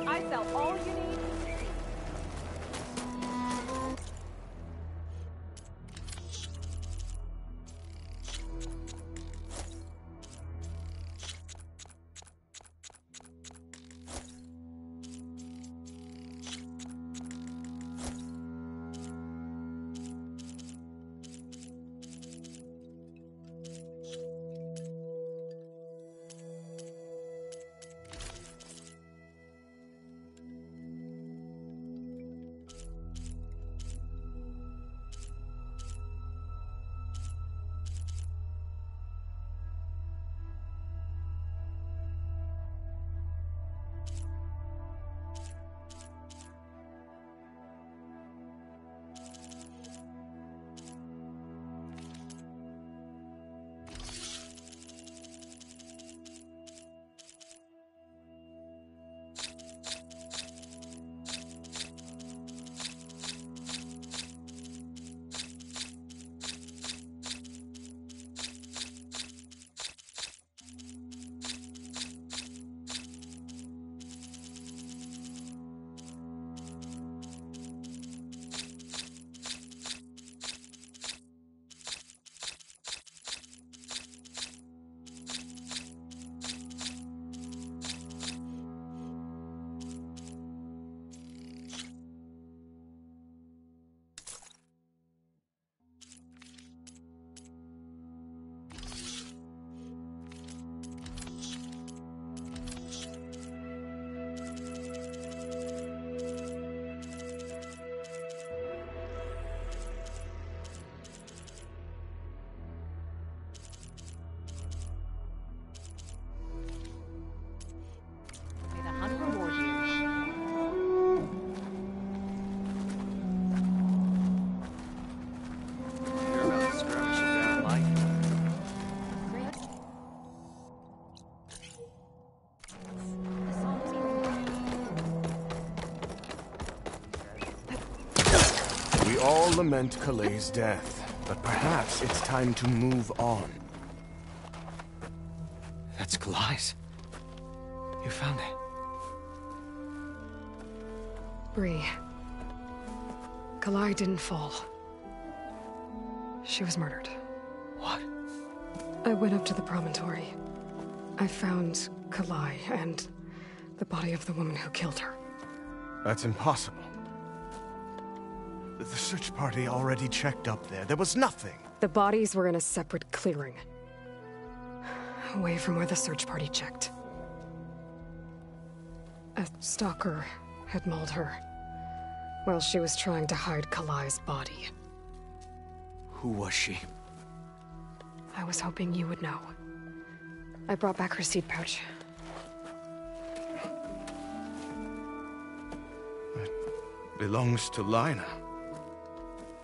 I sell all you need. We all lament Kalae's death, but perhaps it's time to move on. That's Kalae's. You found it. Bree. Kalae didn't fall. She was murdered. What? I went up to the promontory. I found Kalae and the body of the woman who killed her. That's impossible. The search party already checked up there. There was nothing. The bodies were in a separate clearing. Away from where the search party checked. A stalker had mauled her while she was trying to hide Kalae's body. Who was she? I was hoping you would know. I brought back her seed pouch. It belongs to Lina.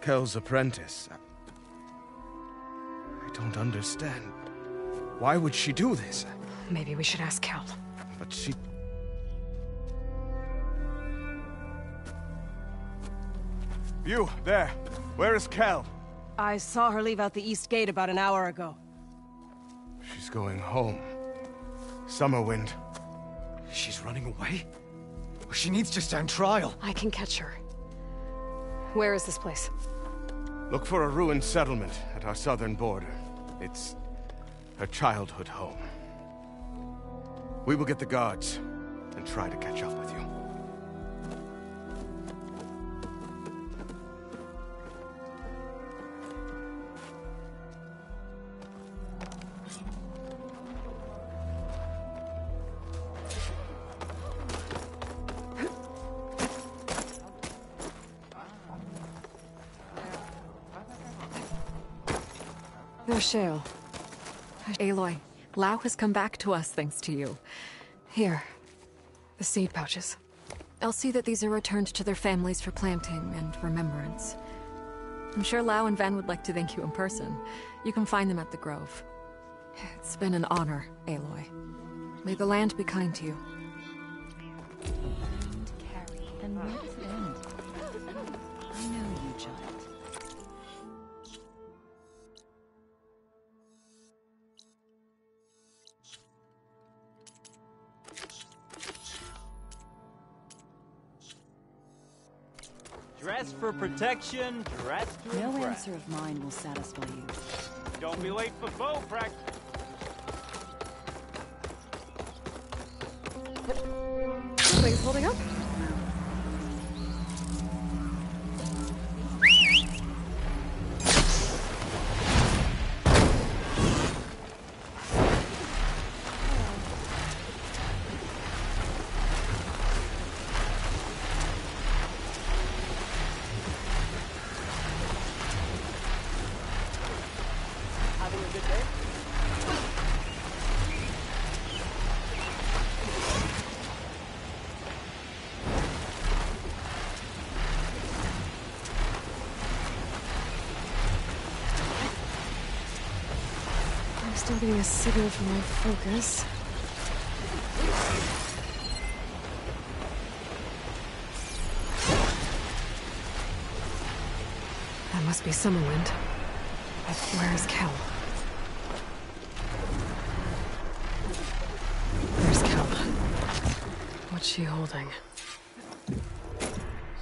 Kel's apprentice. I don't understand. Why would she do this? Maybe we should ask Kel. But she... You, there. Where is Kel? I saw her leave out the east gate about an hour ago. She's going home. Summerwind. She's running away? She needs to stand trial. I can catch her. Where is this place? Look for a ruined settlement at our southern border. It's her childhood home. We will get the guards and try to catch up with you. There's Shale. Aloy, Lao has come back to us thanks to you. Here. The seed pouches. I'll see that these are returned to their families for planting and remembrance. I'm sure Lao and Van would like to thank you in person. You can find them at the Grove. It's been an honor, Aloy. May the land be kind to you. And where does it end? I know you, child. Dress for protection, dress to No impress. answer of mine will satisfy you. Don't be late for bow practice. Things holding up? Having a good day? I'm still getting a signal from my focus. That must be Summerwind. But where's Kel? Where's Kel? What's she holding?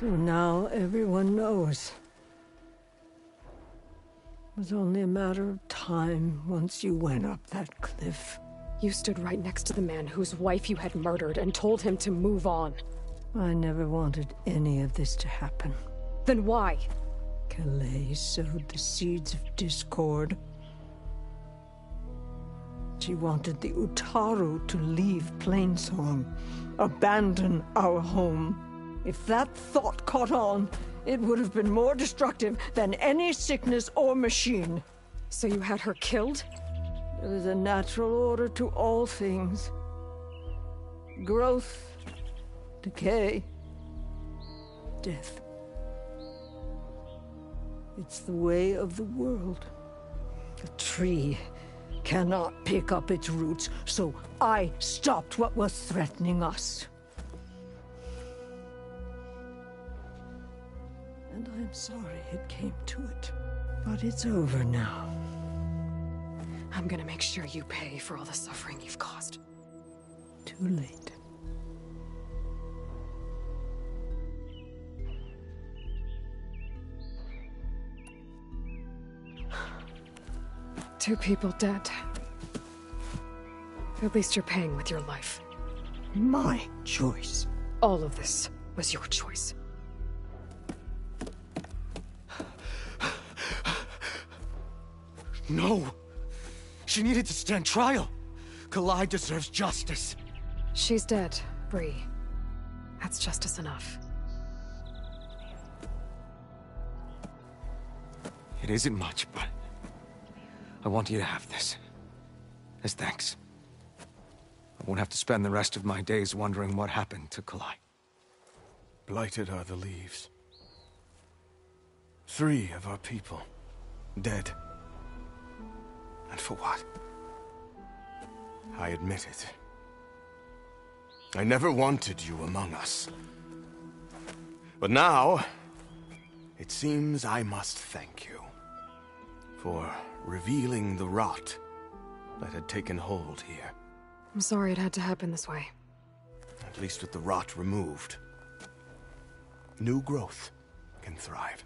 So now everyone knows. It was only a matter of time once you went up that cliff. You stood right next to the man whose wife you had murdered and told him to move on. I never wanted any of this to happen. Then why? Calais sowed the seeds of discord. She wanted the Utaru to leave Plainsong, abandon our home. If that thought caught on, it would have been more destructive than any sickness or machine. So you had her killed? There is a natural order to all things. Growth, decay, death. It's the way of the world. A tree cannot pick up its roots, so I stopped what was threatening us. And I'm sorry it came to it. But it's over now. I'm gonna make sure you pay for all the suffering you've caused. Too late. Two people dead. At least you're paying with your life. My choice. All of this was your choice. No! She needed to stand trial! Kalai deserves justice. She's dead, Bree. That's justice enough. It isn't much, but I want you to have this. As thanks. won't have to spend the rest of my days wondering what happened to Kalai. Blighted are the leaves. 3 of our people, dead. And for what? I admit it. I never wanted you among us. But now, it seems I must thank you for revealing the rot that had taken hold here. I'm sorry it had to happen this way. At least with the rot removed, new growth can thrive.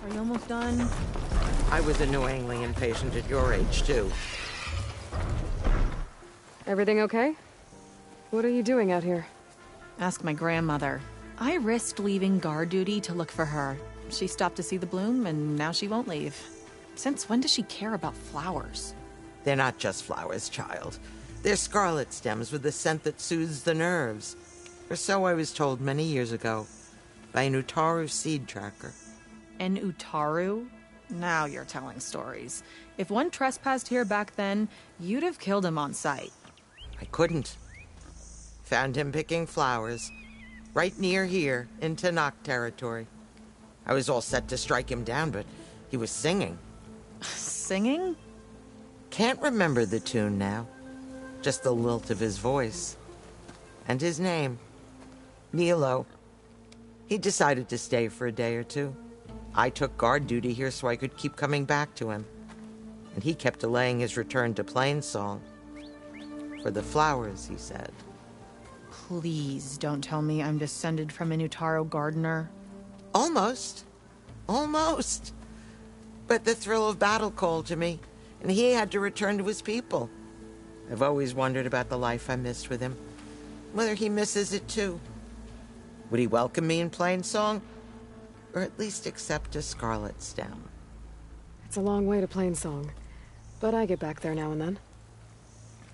Are you almost done? I was annoyingly impatient at your age, too. Everything okay? What are you doing out here? Ask my grandmother. I risked leaving guard duty to look for her. She stopped to see the bloom, and now she won't leave. Since when does she care about flowers? They're not just flowers, child. They're scarlet stems with a scent that soothes the nerves. Or so I was told many years ago, by an Utaru seed tracker. An Utaru? Now you're telling stories. If one trespassed here back then, you'd have killed him on sight. I couldn't. Found him picking flowers, right near here, in Tanakh territory. I was all set to strike him down, but he was singing. Singing? Can't remember the tune now. Just the lilt of his voice. And his name. Nilo. He decided to stay for a day or two. I took guard duty here so I could keep coming back to him. And he kept delaying his return to Plainsong. For the flowers, he said. Please don't tell me I'm descended from an Utaro gardener. Almost. Almost. But the thrill of battle called to me, and he had to return to his people. I've always wondered about the life I missed with him. Whether he misses it too. Would he welcome me in Plainsong? Or at least accept a scarlet stem? It's a long way to Plainsong, but I get back there now and then.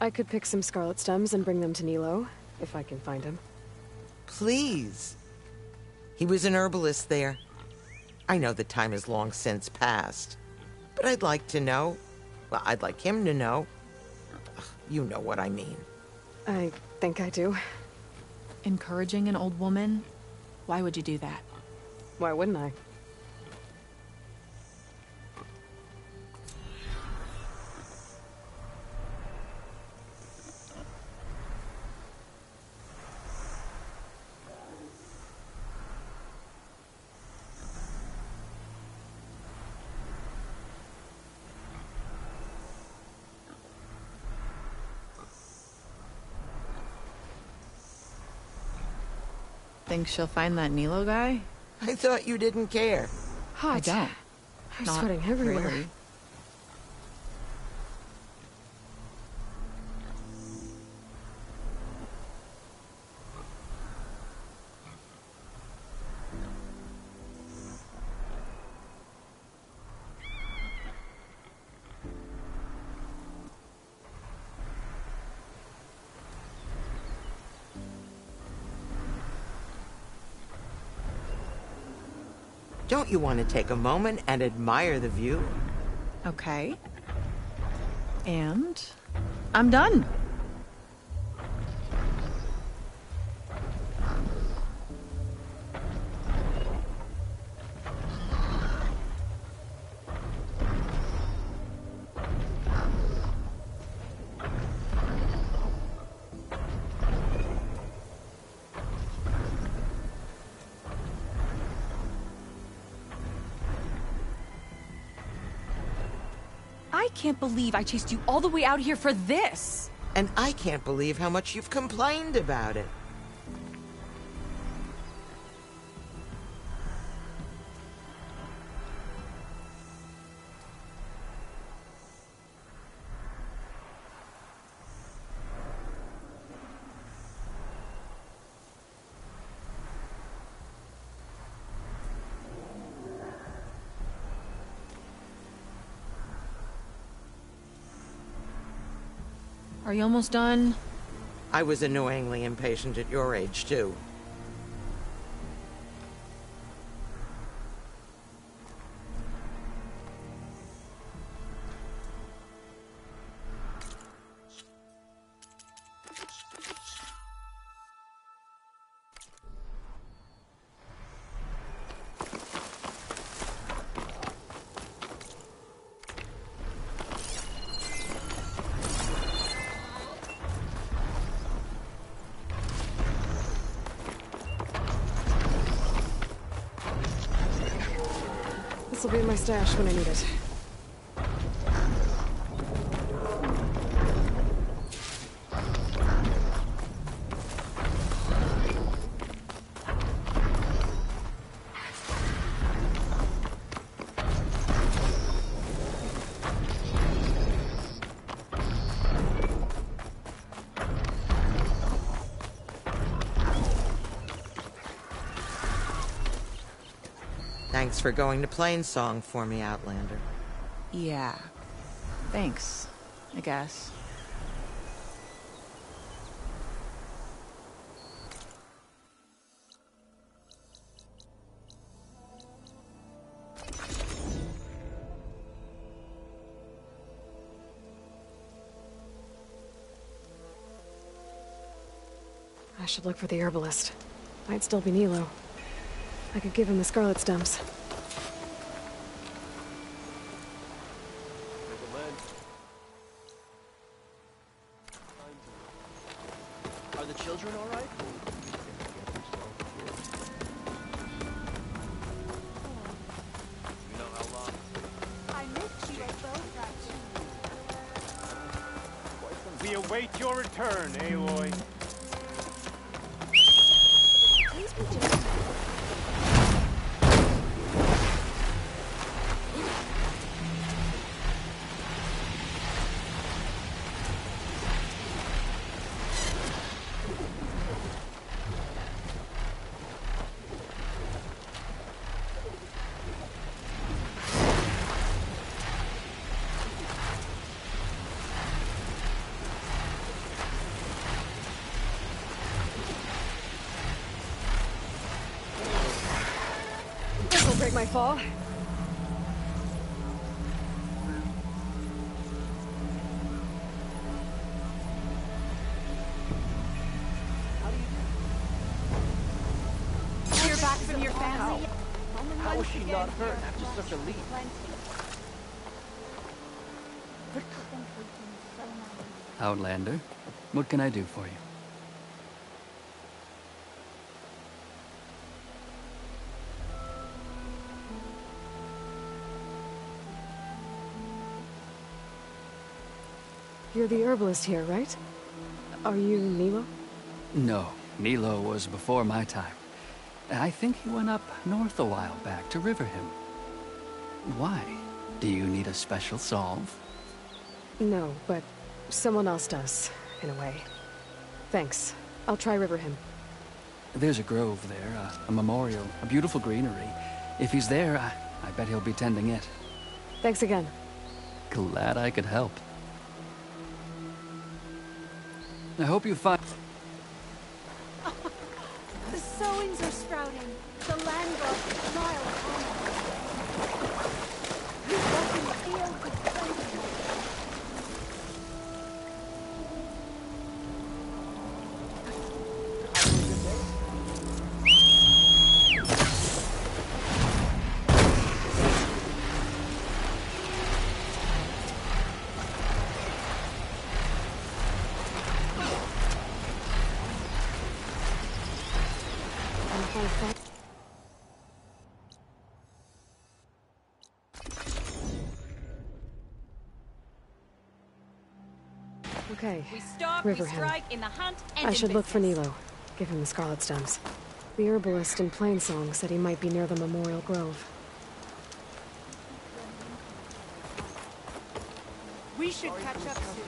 I could pick some scarlet stems and bring them to Nilo, if I can find him. Please. He was an herbalist there. I know the time has long since passed, but I'd like to know. Well, I'd like him to know. You know what I mean. I think I do. Encouraging an old woman? Why would you do that? Why wouldn't I? Think she'll find that Nilo guy? I thought you didn't care. Hot. I don't. I'm Not sweating everywhere. really. Don't you want to take a moment and admire the view? Okay. And I'm done. I can't believe I chased you all the way out here for this! And I can't believe how much you've complained about it. Are you almost done? I was annoyingly impatient at your age, too. This will be in my stash when I need it. Thanks for going to Plainsong for me, Outlander. Yeah. Thanks, I guess. I should look for the herbalist. Might still be Nilo. I could give him the scarlet stems. Are the children all right? You know how long? I missed you at both times. We await your return, Aloy. Please be gentle. This'll break my fall. You're back from your family. How was she not hurt after such a leap? Outlander, what can I do for you? You're the herbalist here, right? Are you Nilo? No, Nilo was before my time. I think he went up north a while back to Riverhim. Why? Do you need a special solve? No, but someone else does, in a way. Thanks. I'll try Riverhim. There's a grove there, a memorial, a beautiful greenery. If he's there, I bet he'll be tending it. Thanks again. Glad I could help. I hope you find... The sowings are sprouting. The land growth is smile upon us. We walk in the fields of plenty. Okay, We stalk, we Riverhim. strike in the hunt and I in should look for business. Nilo. Give him the scarlet stems. The herbalist in Plainsong said he might be near the Memorial Grove. We should catch up soon.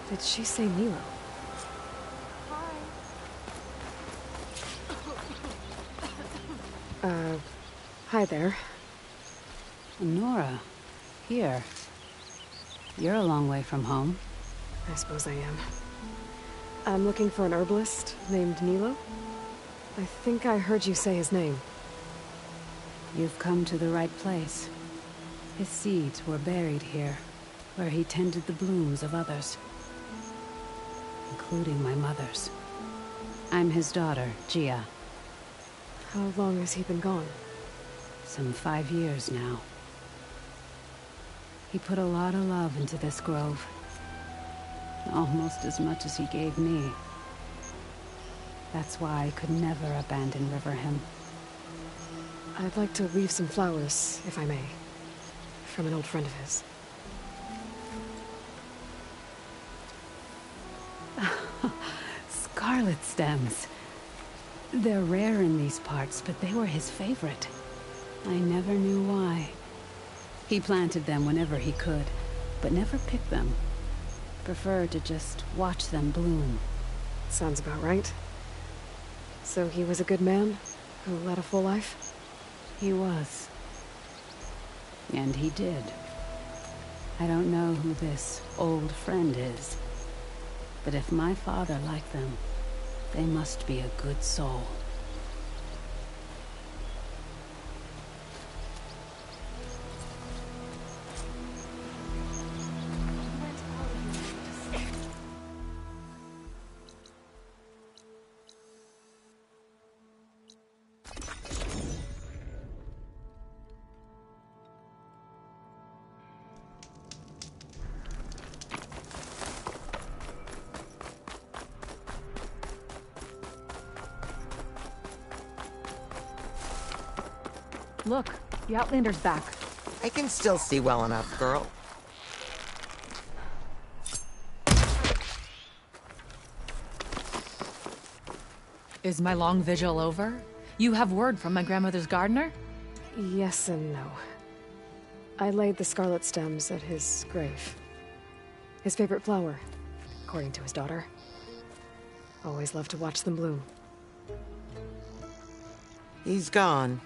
Did she say Nilo? Hi there. Nora, here. You're a long way from home. I suppose I am. I'm looking for an herbalist named Nilo. I think I heard you say his name. You've come to the right place. His seeds were buried here, where he tended the blooms of others. Including my mother's. I'm his daughter, Gia. How long has he been gone? Some 5 years now. He put a lot of love into this grove. Almost as much as he gave me. That's why I could never abandon Riverhim. I'd like to leave some flowers, if I may. From an old friend of his. Scarlet stems. They're rare in these parts, but they were his favorite. I never knew why. He planted them whenever he could, but never picked them. Preferred to just watch them bloom. Sounds about right. So he was a good man, who led a full life? He was. And he did. I don't know who this old friend is, but if my father liked them, they must be a good soul. Look, the Outlander's back. I can still see well enough, girl. Is my long vigil over? You have word from my grandmother's gardener? Yes and no. I laid the scarlet stems at his grave. His favorite flower, according to his daughter. Always loved to watch them bloom. He's gone.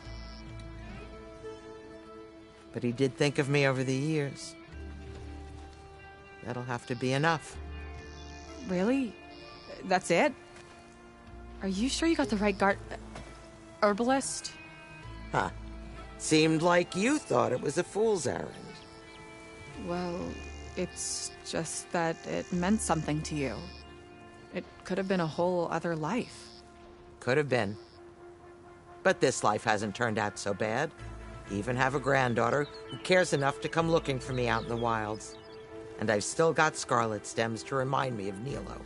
But he did think of me over the years. That'll have to be enough. Really? That's it? Are you sure you got the right herbalist? Huh. Seemed like you thought it was a fool's errand. Well, it's just that it meant something to you. It could have been a whole other life. Could have been. But this life hasn't turned out so bad. Even have a granddaughter who cares enough to come looking for me out in the wilds. And I've still got scarlet stems to remind me of Nilo.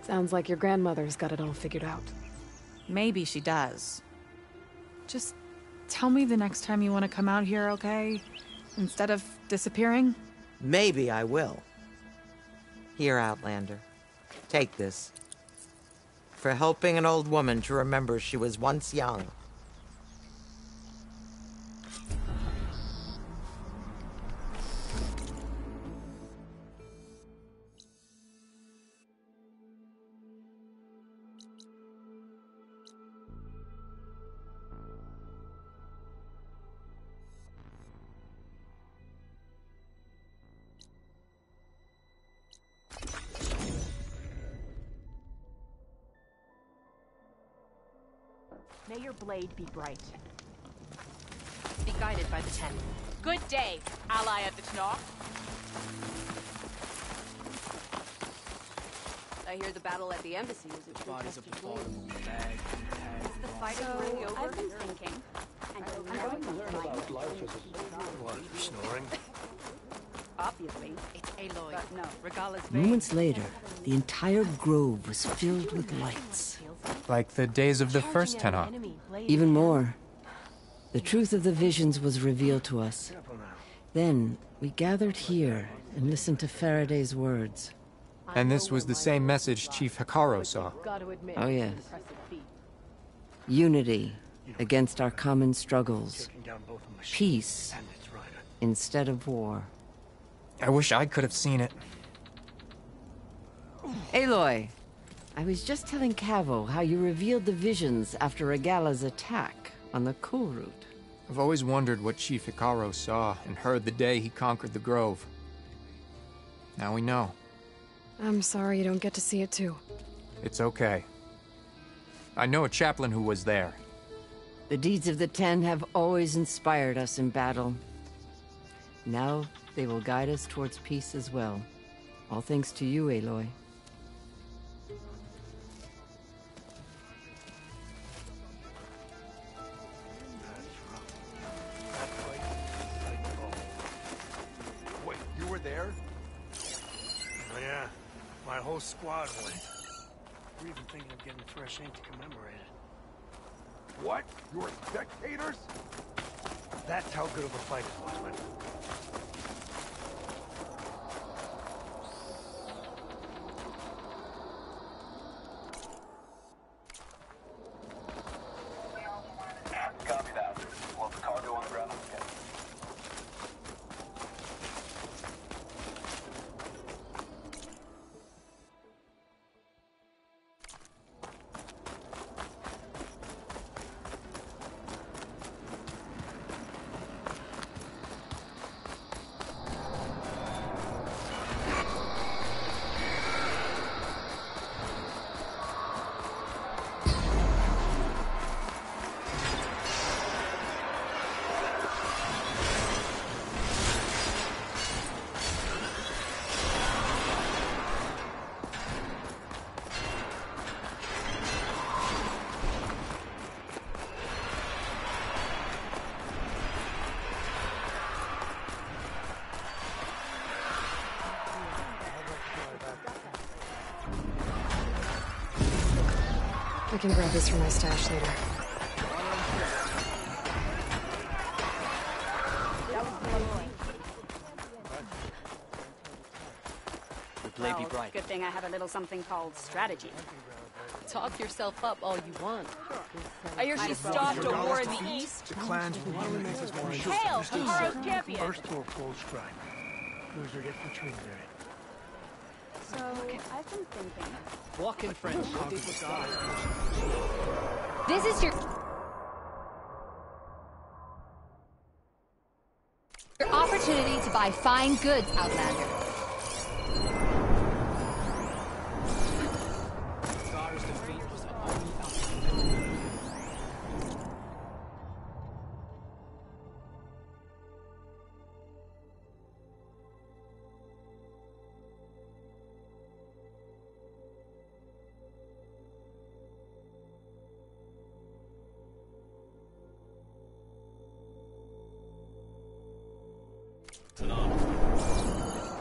Sounds like your grandmother's got it all figured out. Maybe she does. Just tell me the next time you want to come out here, okay? Instead of disappearing? Maybe I will. Here, Outlander. Take this. For helping an old woman to remember she was once young. May your blade be bright. Be guided by the Ten. Good day, ally of the Knock. I hear the battle at the embassy was a Bodies at the bottom of the bag. Is the fighting already over? I've been thinking, and I'm going to learn about life as What, you snoring? Obviously, it's Aloy. But no, Regala's Moments later, the entire grove was filled with lights. Like the days of the first Tenok. Even more. The truth of the visions was revealed to us. Then, we gathered here and listened to Faraday's words. And this was the same message Chief Hikaru saw. Oh yes. Unity against our common struggles. Peace instead of war. I wish I could have seen it. Aloy, I was just telling Cavo how you revealed the visions after Regala's attack on the coal route. I've always wondered what Chief Hikaru saw and heard the day he conquered the Grove. Now we know. I'm sorry you don't get to see it too. It's okay. I know a chaplain who was there. The deeds of the Ten have always inspired us in battle. Now they will guide us towards peace as well. All thanks to you, Aloy. Wait, you were there? Oh yeah, my whole squad went. We're even thinking of getting fresh ink to commemorate it. What? You're spectators? That's how good of a fight it was, man. Copy that. We'll have the cargo on the ground. Okay. I can grab this from my stash later. blade be bright. Good thing I have a little something called strategy. Talk yourself up all you want. I hear she stopped a war in the east. The clans will Hail, Hikaru's champion! First to a full strike. Loser gets the tree buried. So, I've been thinking. Walk in French. This is your opportunity to buy fine goods, Outlander.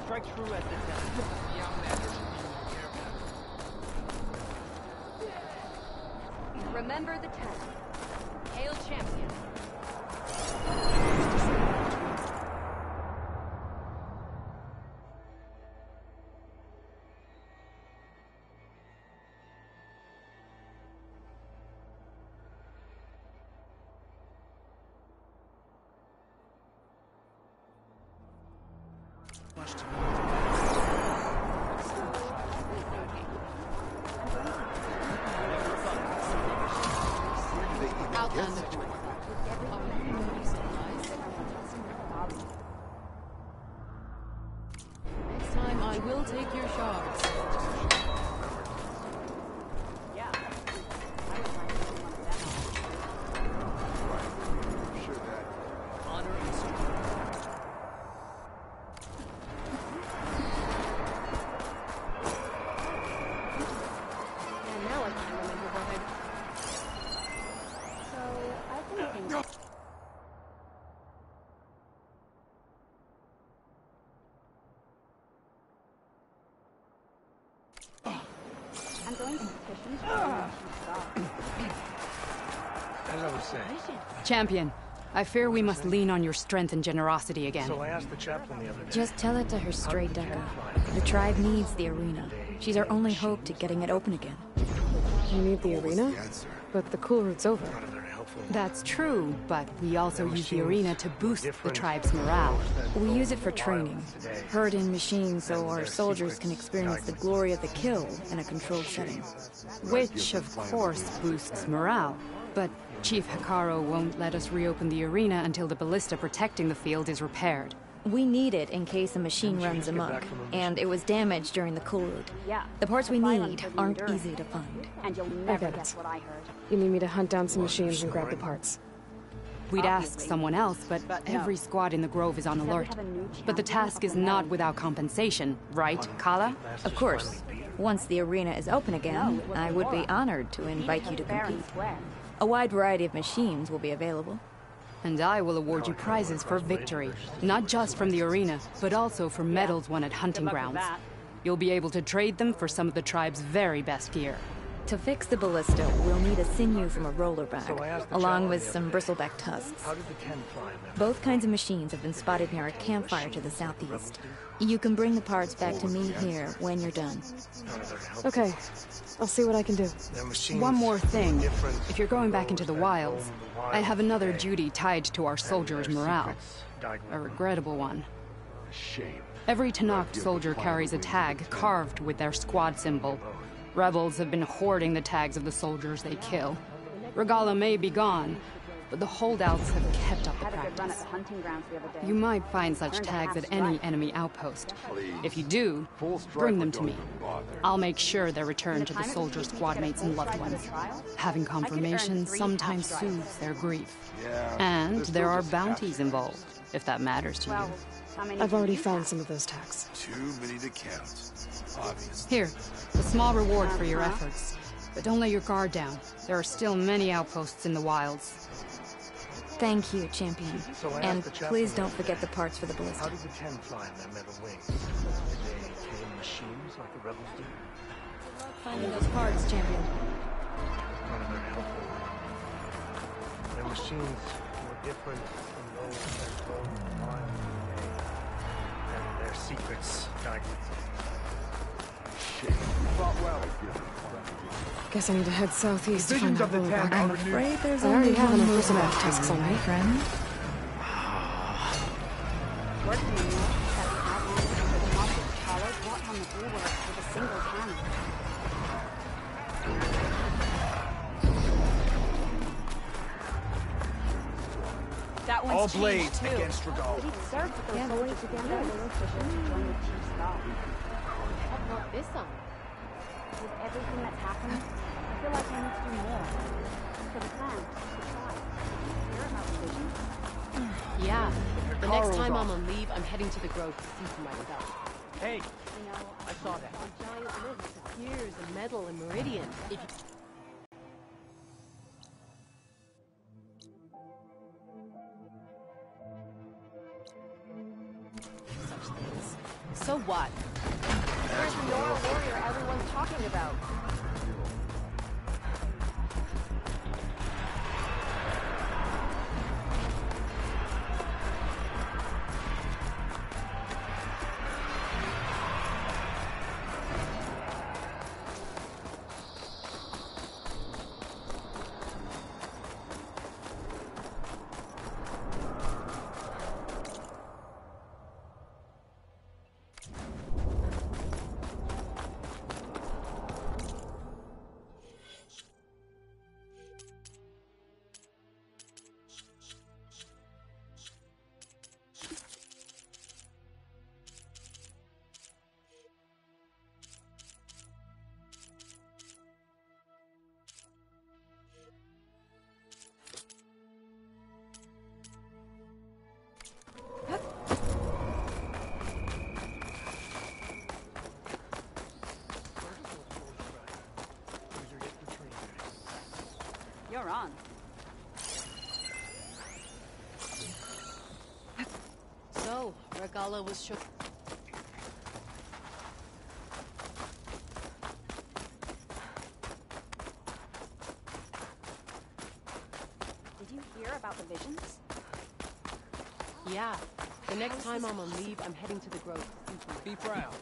Strike true at the 10. Remember the 10. Hail champion. Next time I will take your shards. Honor and support. And now I can't remember what I... So, I've been thinking... I'm going to petition As I was saying. Champion, I fear we must lean on your strength and generosity again. So I asked the chaplain the other day. Just tell it to her straight, Deca. The tribe needs the arena. She's our only hope to getting it open again. You need the arena? But the cool route's over. That's true, but we also use the arena to boost the tribe's morale. We use it for training. Herd in machines so our soldiers can experience the glory of the kill in a controlled setting. Which, of course, boosts morale. But Chief Hikaru won't let us reopen the arena until the ballista protecting the field is repaired. We need it in case a machine runs amok, and it was damaged during the cool route. Yeah. The parts we need aren't easy to find. And you'll I never get guess it. what I heard. You need me to hunt down some machines and grab the parts. We'd ask someone else, but every squad in the Grove is on alert. But the task is not without compensation, right, Kala? Of course. Once the arena is open again, I would be honored to invite you to compete. A wide variety of machines will be available. And I will award you prizes for victory, not just from the arena, but also for medals won at hunting grounds. You'll be able to trade them for some of the tribe's very best gear. To fix the ballista, we'll need a sinew from a rollerback, along with some bristleback tusks. How did the 10 fly? Both kinds of machines have been spotted near a campfire to the southeast. You can bring the parts back to me here when you're done. Okay, I'll see what I can do. One more thing. If you're going back into the wilds, I have another duty tied to our soldiers' morale. A regrettable one. Every Tanakh soldier carries a tag carved with their squad symbol. Rebels have been hoarding the tags of the soldiers they kill. Regala may be gone, but the holdouts have kept up the practice. You might find such tags at any enemy outpost. If you do, bring them to me. I'll make sure they're returned to the soldiers' squadmates and loved ones. Having confirmation sometimes soothes their grief. And there are bounties involved, if that matters to you. I've already found some of those tags. Too many to count. Obvious. Here, a small reward for your efforts. But don't let your guard down. There are still many outposts in the wilds. Thank you, Champion. And please don't forget the parts for the ballista. How did the 10 fly in their metal wings? Did they tame machines like the rebels do? Finding those parts, Champion. Not very helpful. Their machines were different from those that roamed the wild today. And their secrets guided them. fought well. Guess I need to head southeast to find Visions that of the little Ten bugger. are I'm afraid there's I already only have one enough move personnel left tasks for on you, my me. friend. What do you know that the outlaws of the mob of Charlotte brought on the bulwark with a single cannon? That one's All changed, blades too. against Regal. Did he serve with those soldiers together? They were sufficient to join the chief's guard. What brought this on? With everything that's happened, I feel like I need to do more. For the clan, the tribe. Did you hear about the vision? Yeah. The next Carl's time off. I'm on leave, I'm heading to the grove to see for myself. Hey, You know, I saw that. A giant list of gears and metal and meridian. If you... Such things. So what? Where's the Nora warrior everyone's talking about? you're on. So, Regala was shook. Did you hear about the visions? Yeah. The next time I'm on leave, I'm heading to the grove to see for myself. Be proud.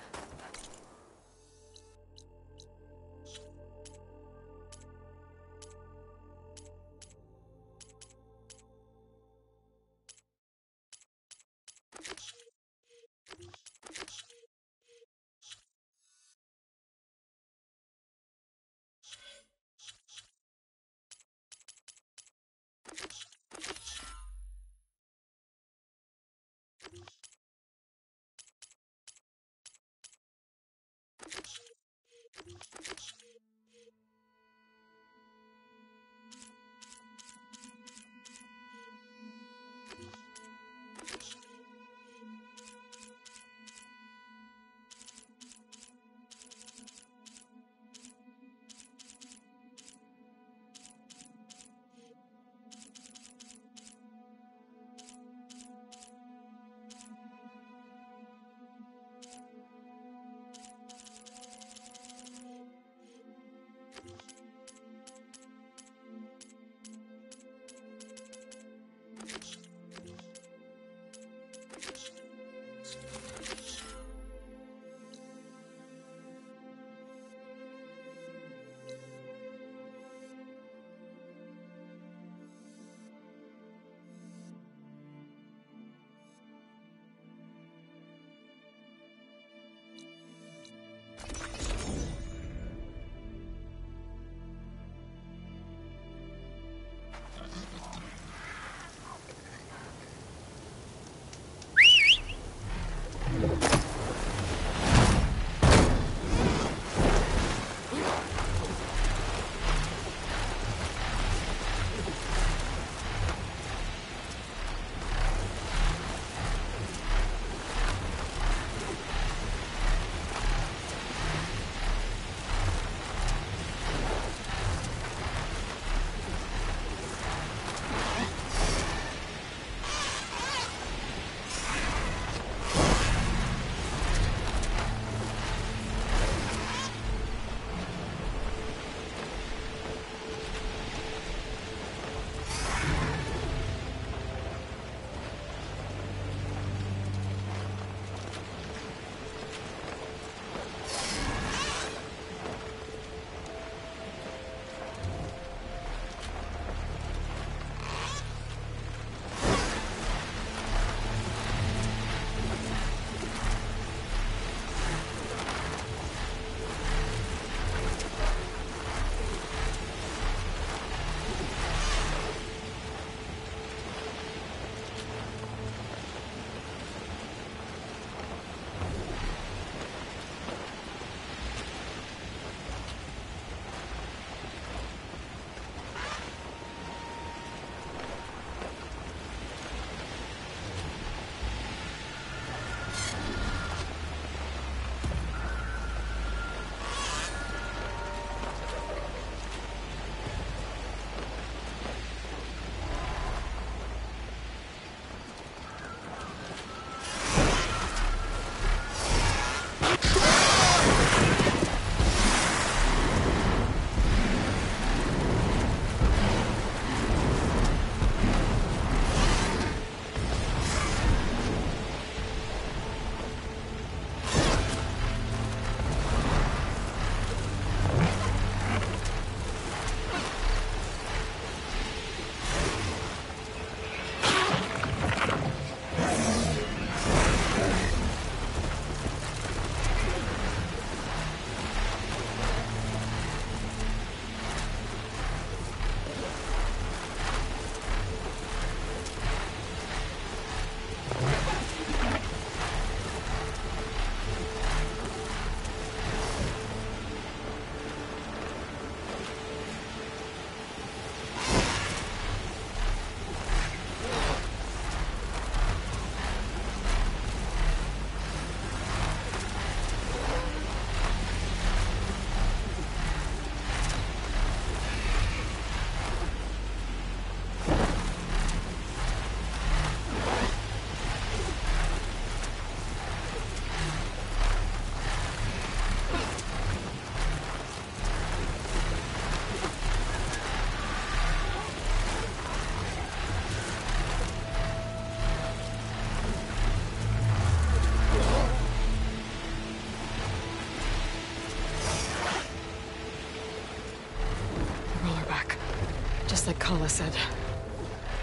Just like Kala said.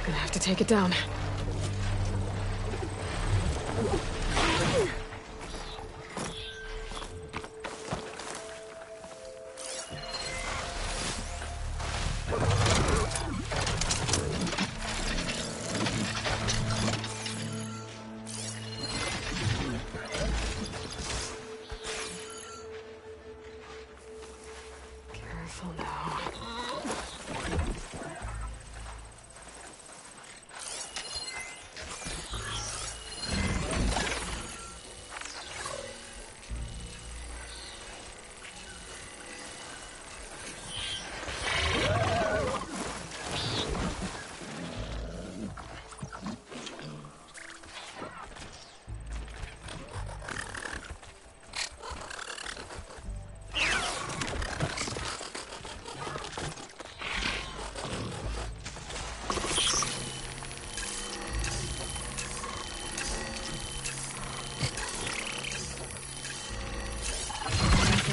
Gonna have to take it down. Careful now.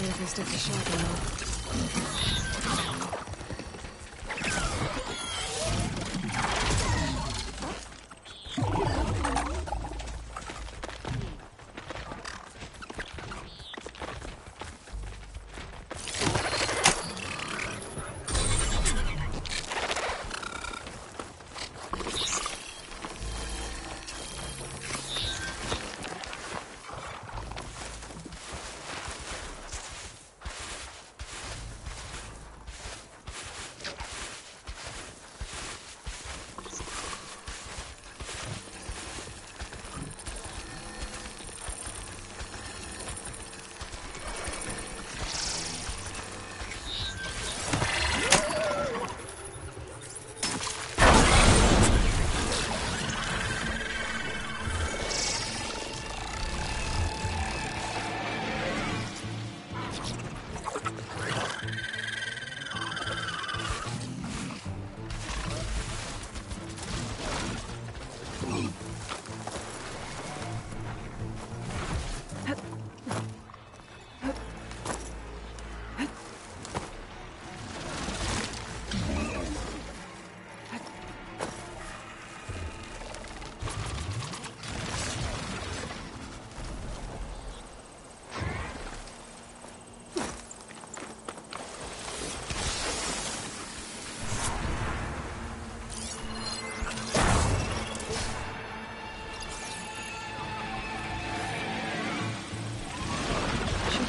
If I stick to shotgun though.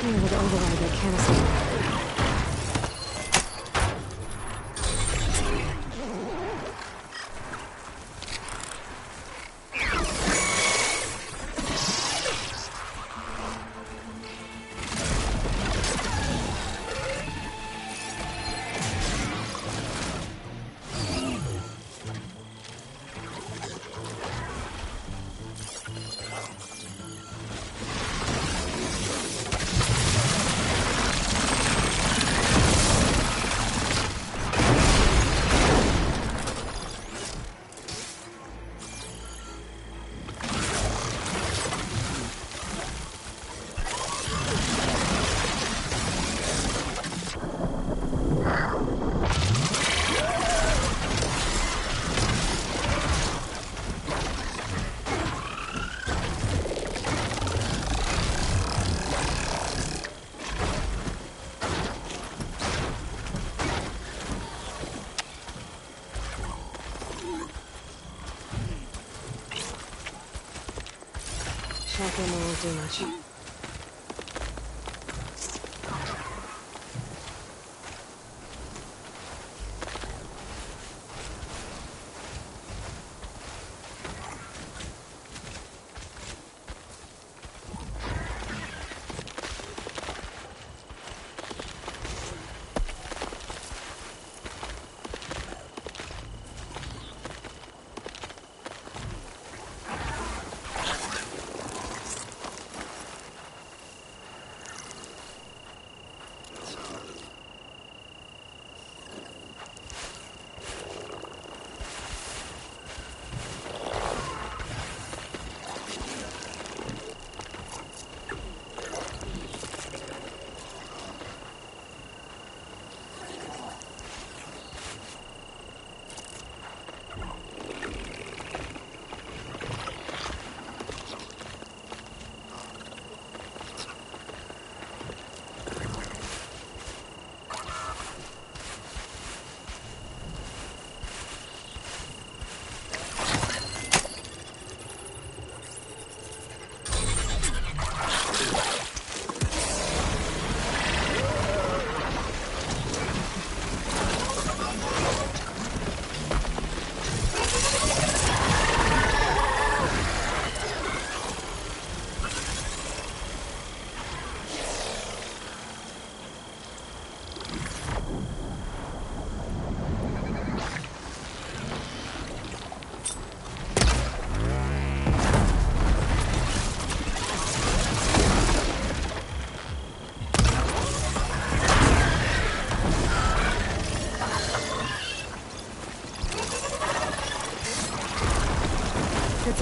Be able to override that canister. Shotgun won't do much.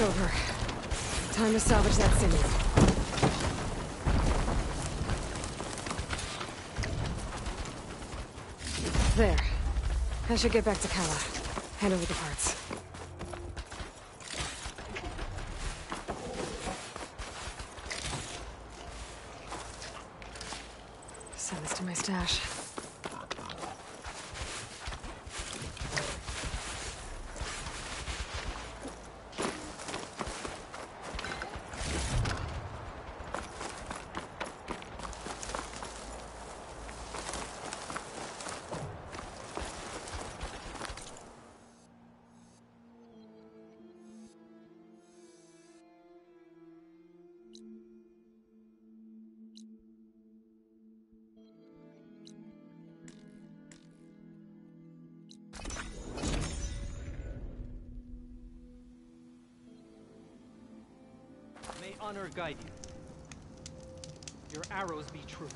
over. Time to salvage that sinew. There. I should get back to Kala. Hand over the parts. Send this to my stash. May honor guide you. Your arrows be true.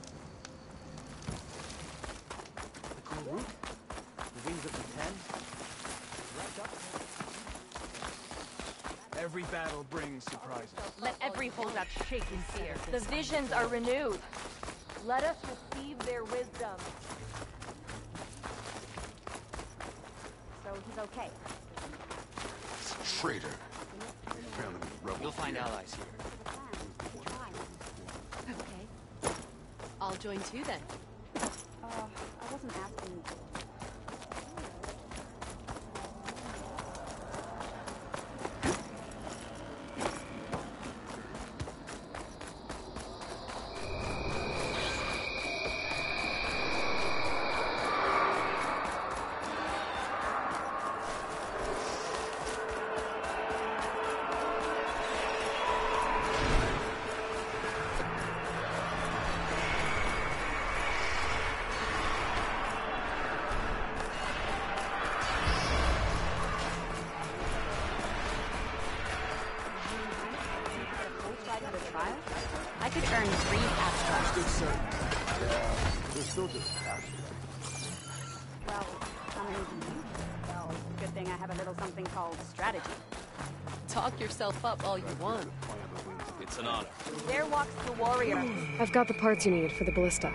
The Kuruk? The wings of the Ten? Wrapped up? Every battle brings surprises. Let every holdout shake in fear. The visions are renewed. Let us receive their wisdom. So he's okay. Traitor. Apparently rebel. You'll find allies here. Okay. I'll join too then. I wasn't asking. I could earn 3 abstracts. Yeah, they're still just passion. Well, well, good thing I have a little something called strategy. Talk yourself up all you want. It's an honor. There walks the warrior. I've got the parts you need for the ballista.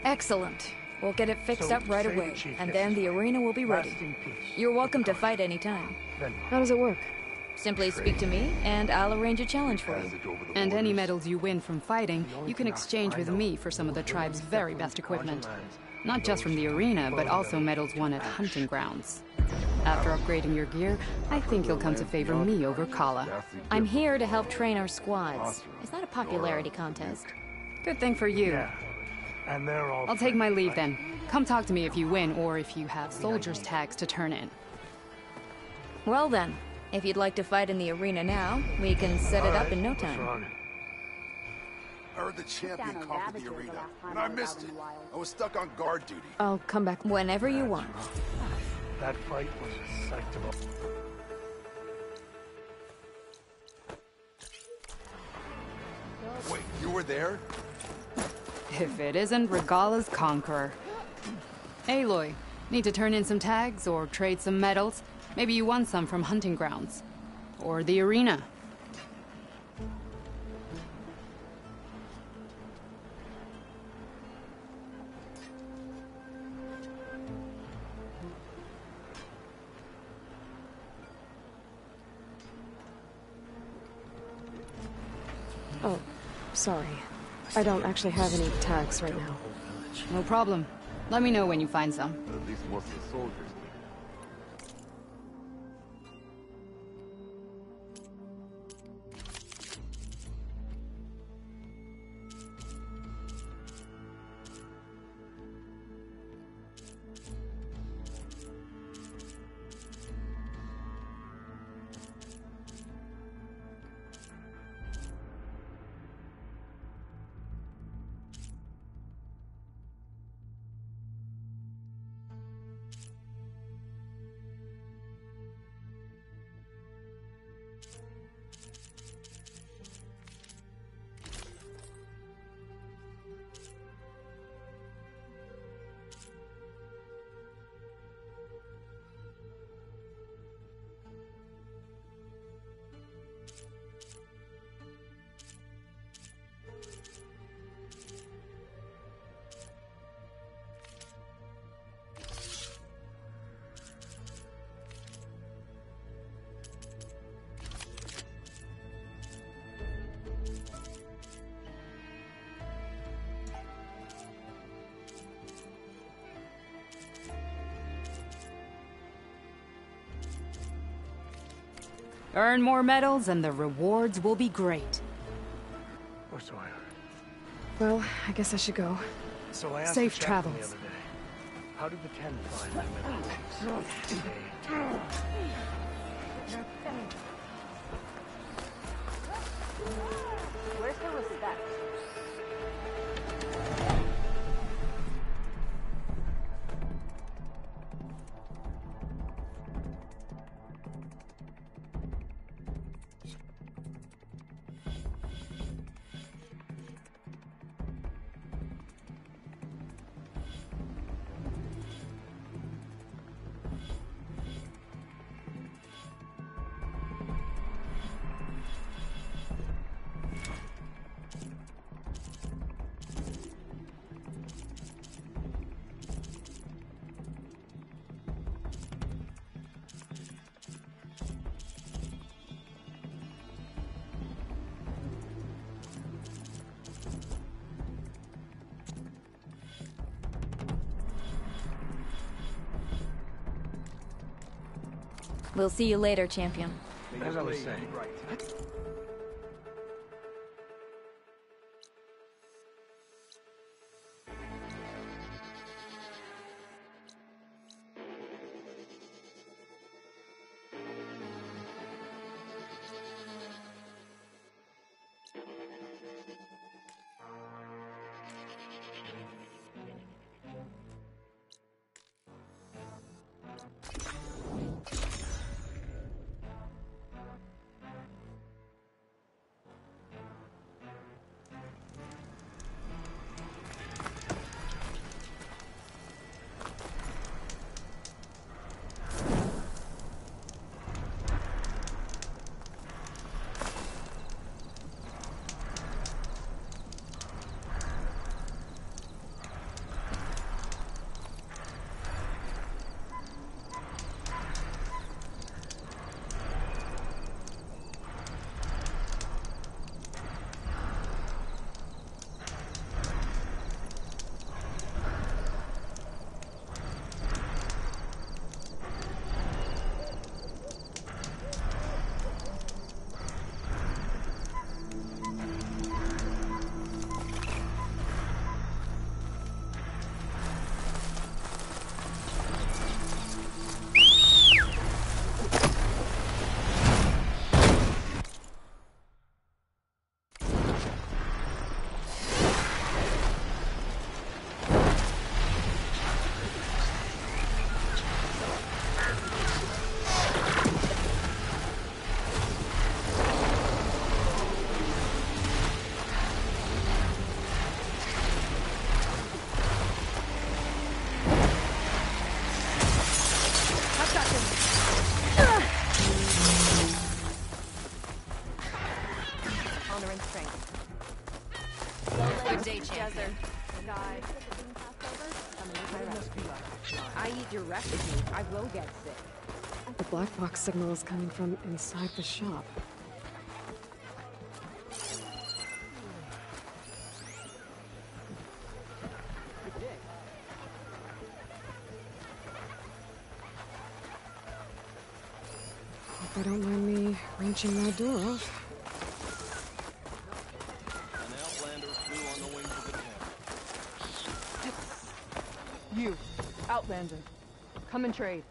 Excellent. We'll get it fixed So, up right say the away, chief and then the arena will be ready. Rest in peace. You're welcome to fight anytime. How does it work? Simply speak to me, and I'll arrange a challenge for you. And any medals you win from fighting, you can exchange with me for some of the tribe's very best equipment. Not just from the arena, but also medals won at hunting grounds. After upgrading your gear, I think you'll come to favor me over Kala. I'm here to help train our squads. It's not a popularity contest. Good thing for you. And they're all I'll take my leave then. Come talk to me if you win, or if you have soldiers' tags to turn in. Well then, if you'd like to fight in the arena now, we can set it up in no time. I heard the champion conquered the arena, and I missed it. I was stuck on guard duty. I'll come back whenever you want. That fight was a sight to behold. Wait, you were there? If it isn't Regala's Conqueror. Aloy, need to turn in some tags or trade some medals? Maybe you won some from hunting grounds. Or the arena. Oh, sorry. I don't actually have any tags right now. No problem. Let me know when you find some. At least most of the soldiers. Earn more medals and the rewards will be great. Or so I heard. Well, I guess I should go. So I asked Safe the chaplain travels. the other day, how did the 10 find my medal chiefs? Where's the respect? We'll see you later, champion. As I was saying, Honor and strength. Good day, champion. I eat your recipe. I will get sick. The black box signal is coming from inside the shop. Hope they don't mind me wrenching that door off. An outlander flew on the wings of the You, Outlander. Come and trade.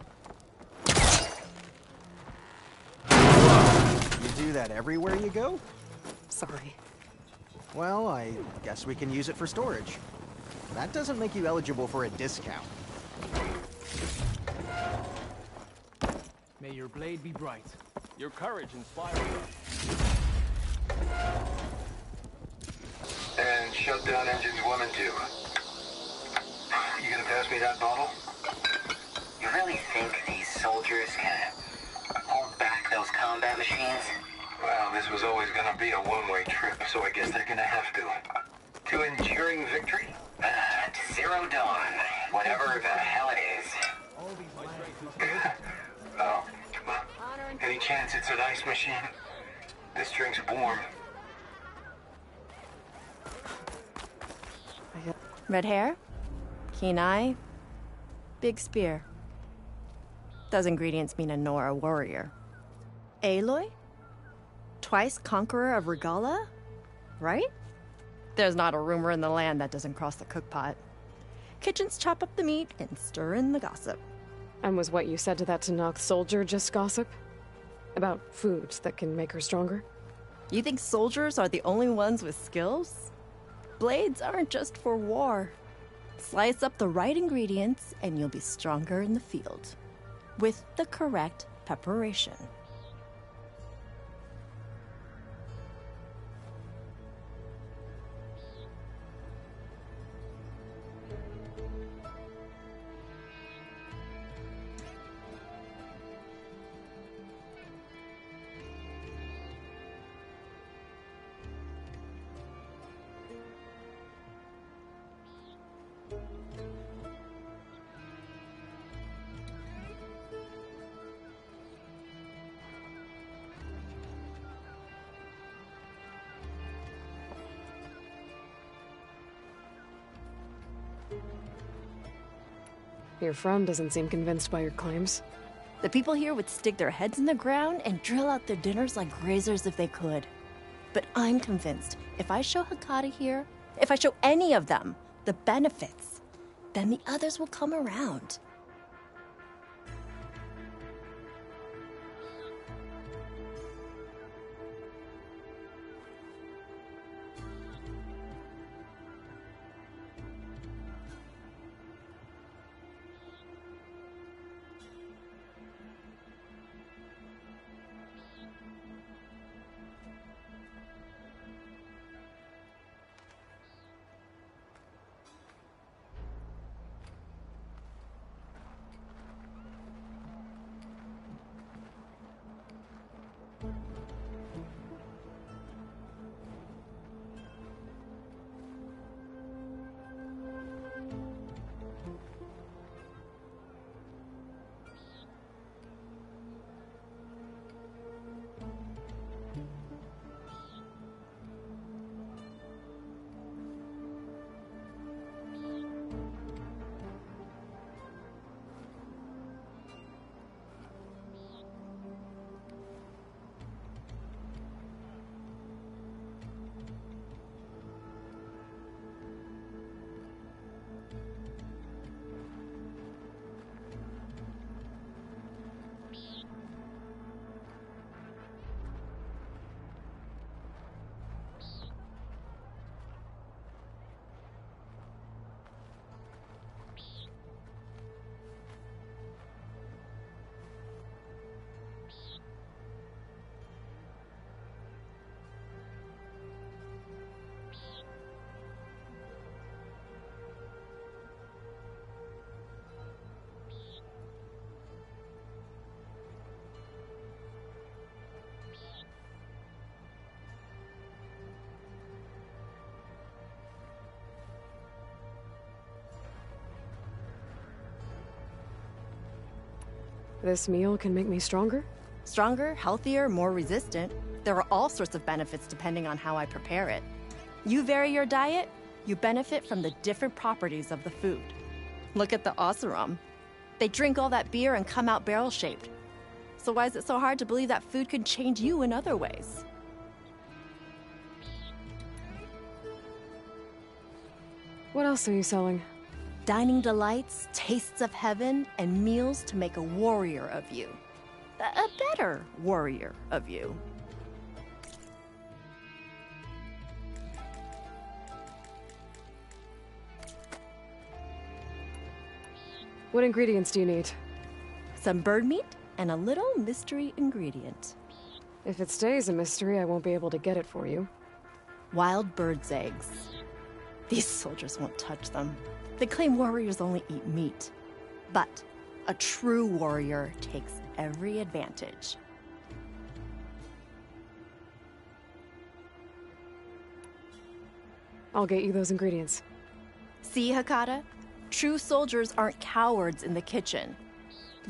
You do that everywhere you go? Sorry. Well, I guess we can use it for storage. That doesn't make you eligible for a discount. May your blade be bright. Your courage inspires me. And shut down engines 1 and 2. You gonna pass me that bottle? You really think these soldiers can hold back those combat machines? Well, this was always gonna be a one-way trip, so I guess they're gonna have to. To enduring victory? To Zero Dawn. Whatever the hell it is. Oh, well, any chance it's an ice machine? This drink's warm. Red hair, keen eye, big spear. Those ingredients mean a Nora warrior. Aloy? Twice conqueror of Regala? Right? There's not a rumor in the land that doesn't cross the cookpot. Kitchens chop up the meat and stir in the gossip. And was what you said to that Tanakh soldier just gossip? About foods that can make her stronger? You think soldiers are the only ones with skills? Blades aren't just for war. Slice up the right ingredients and you'll be stronger in the field. With the correct preparation. Your friend doesn't seem convinced by your claims. The people here would stick their heads in the ground and drill out their dinners like grazers if they could. But I'm convinced if I show Hakata here, if I show any of them the benefits, then the others will come around. This meal can make me stronger? Stronger, healthier, more resistant. There are all sorts of benefits depending on how I prepare it. You vary your diet, you benefit from the different properties of the food. Look at the Oseram. They drink all that beer and come out barrel-shaped. So why is it so hard to believe that food can change you in other ways? What else are you selling? Dining delights, tastes of heaven, and meals to make a warrior of you. A better warrior of you. What ingredients do you need? Some bird meat and a little mystery ingredient. If it stays a mystery, I won't be able to get it for you. Wild bird's eggs. These soldiers won't touch them. They claim warriors only eat meat. But a true warrior takes every advantage. I'll get you those ingredients. See, Hakata? True soldiers aren't cowards in the kitchen.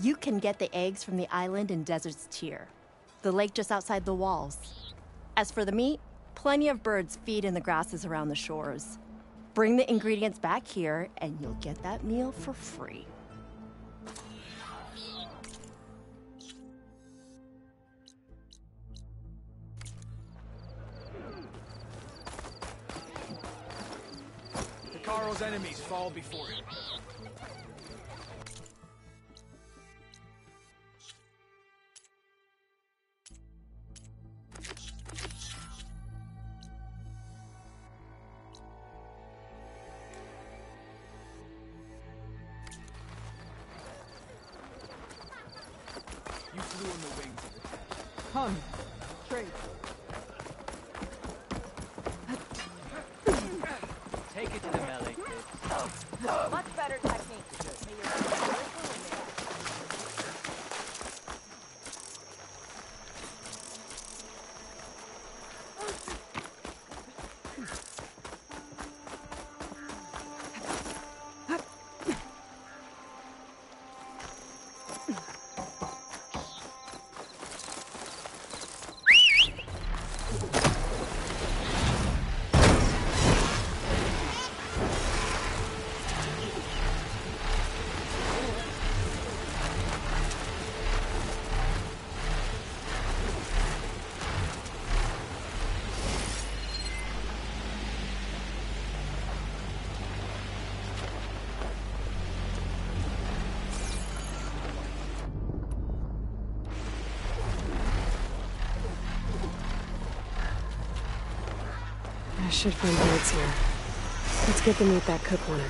You can get the eggs from the island in Desert's Tier, the lake just outside the walls. As for the meat, plenty of birds feed in the grasses around the shores. Bring the ingredients back here, and you'll get that meal for free. Tomorrow's enemies fall before him. You flew on the wings of the test. Hun, trade. Take it to the melee, kid. Much better technique. May your I should find birds here. Let's get the meat that cook wanted.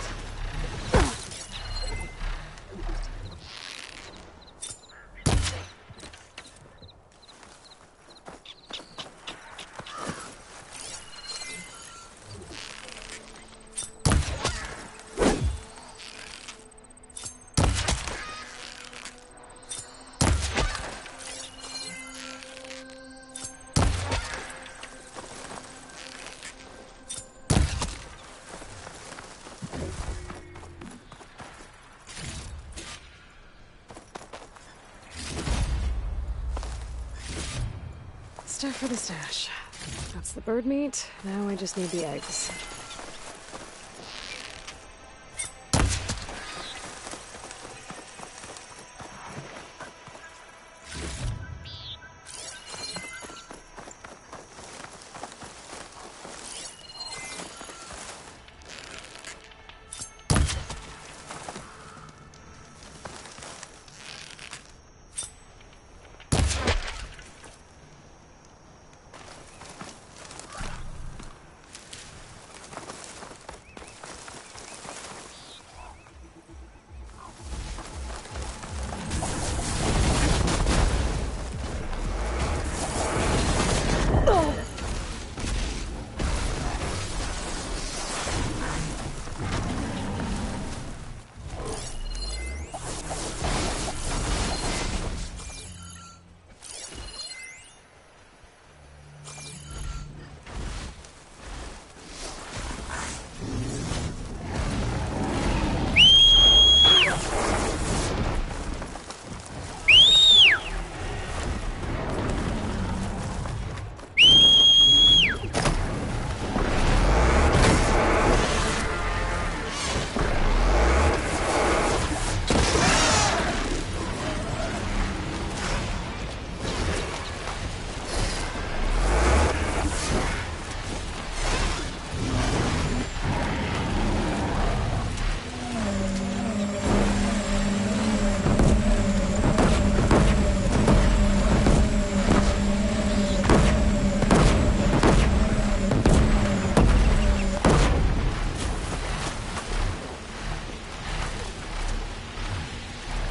Stuff for the stash. That's the bird meat. Now I just need the eggs.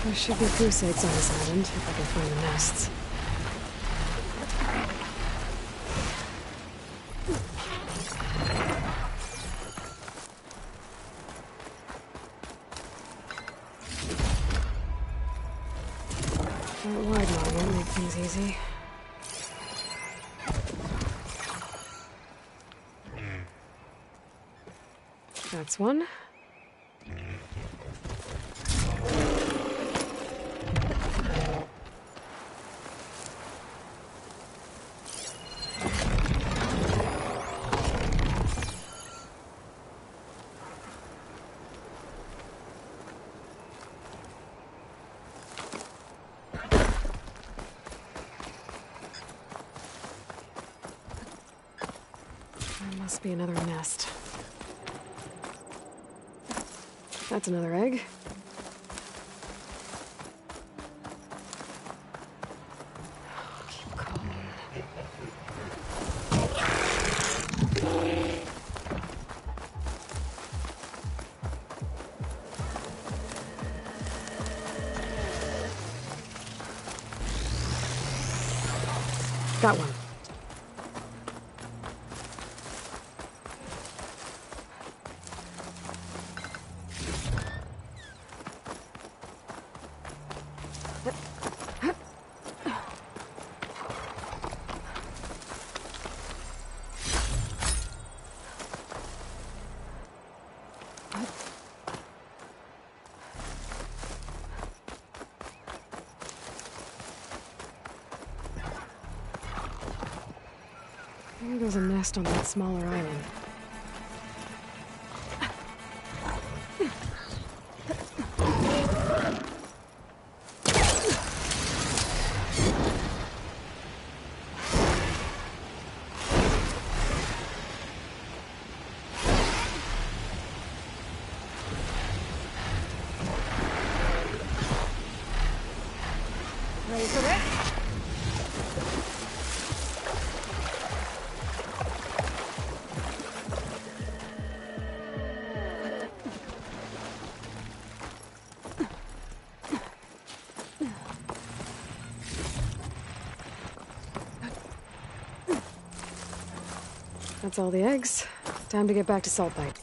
There should be goose eggs on this island, if I can find the nests. That wide one won't make things easy. That's one. There must be another nest. That's another egg. Keep calm. Got one. Maybe there's a nest on that smaller island. Ready for this? That's all the eggs. Time to get back to Saltbite.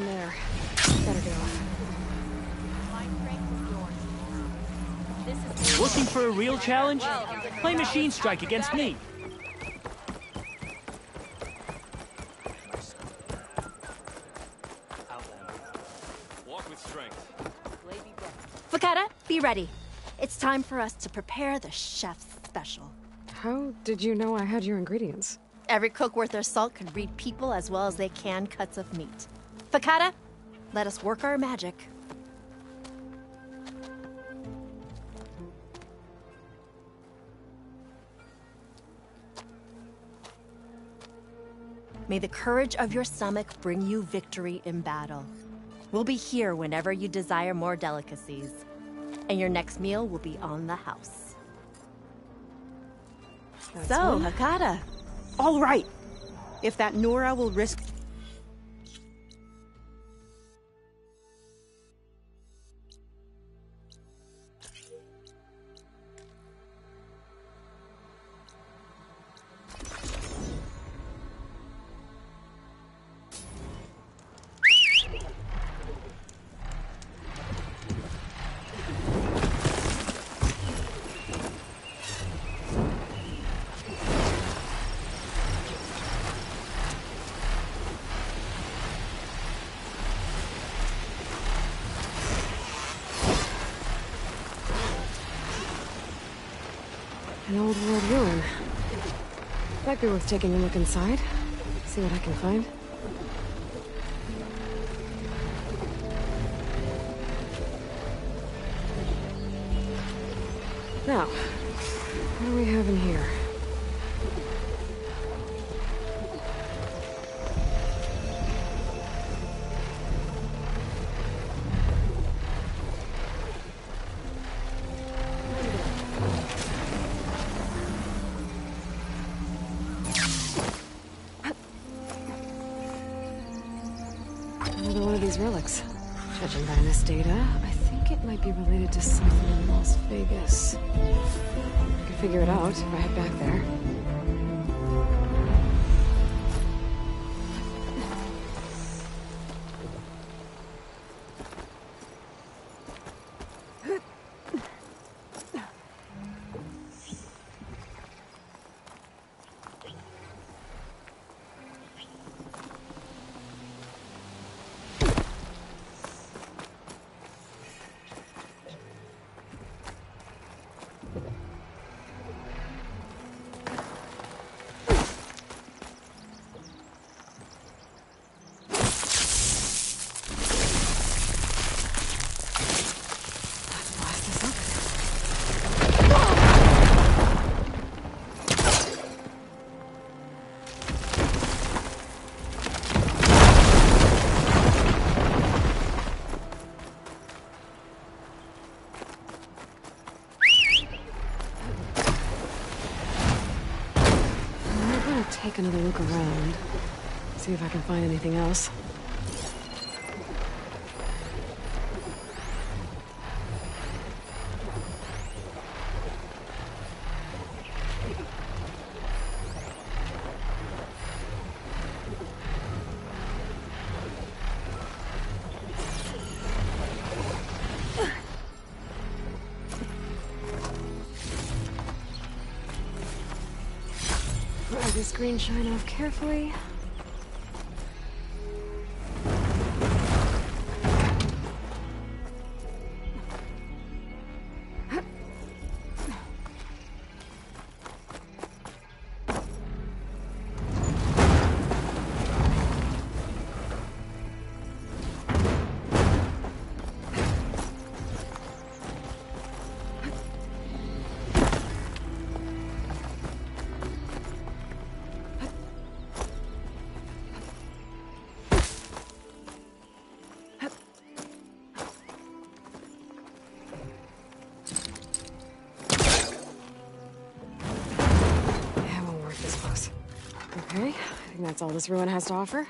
from there. Better go. My strength is yours. This is Looking for a real challenge? Play Machine Strike against me. Walk with strength. Fakata, be ready. It's time for us to prepare the chef's special. How did you know I had your ingredients? Every cook worth their salt can read people as well as they can cuts of meat. Fakata, let us work our magic. May the courage of your stomach bring you victory in battle. We'll be here whenever you desire more delicacies. And your next meal will be on the house. So, Hakata. All right. If that Nora will risk... An old world ruin. Might be worth taking a look inside. See what I can find. Now, what do we have in here? Another one of these relics. Judging by this data, I think it might be related to something in Las Vegas. I could figure it out if I head back there. Take another look around. See if I can find anything else. Grab this green shine off carefully. Okay, I think that's all this ruin has to offer.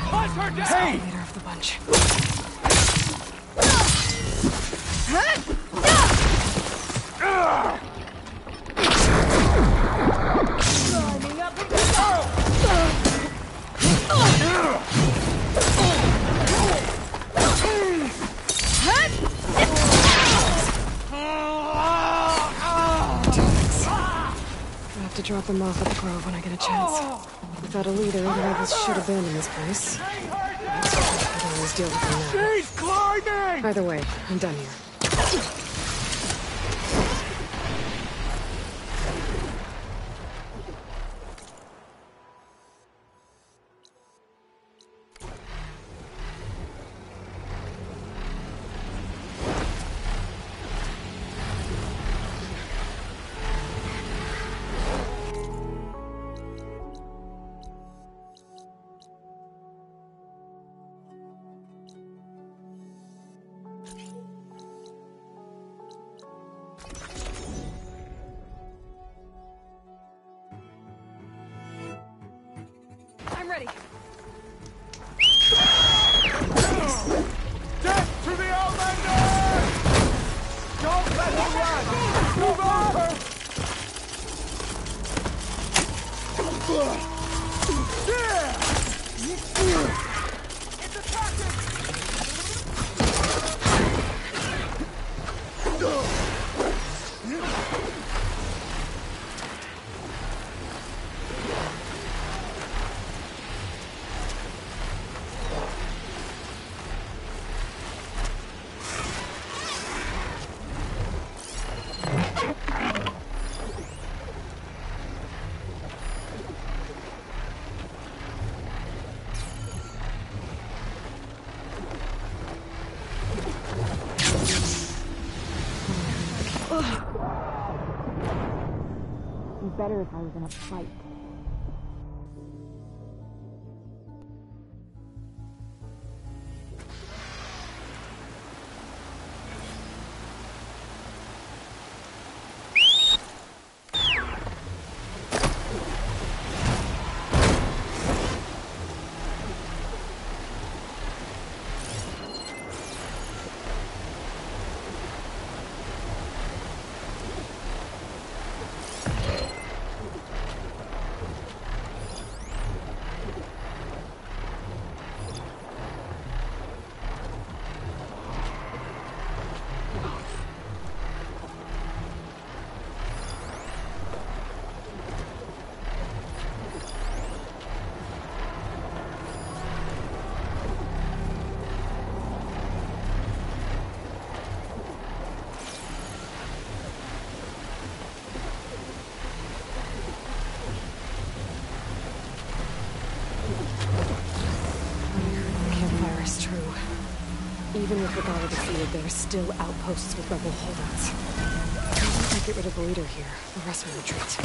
Hunt her down! Hey! Leader of the bunch. Climbing up I have to drop him off at the Grove when I get a chance. Without a leader, the rebels should abandon this place. I can always deal with them now. She's climbing! Either way, I'm done here. I'm ready. Death to the Outlander! Don't let him run! Move over! It's attacking! Better if I was in a fight. Even with the guard defeated, there are still outposts with rebel holdouts. Once I get rid of the leader here, the rest will retreat.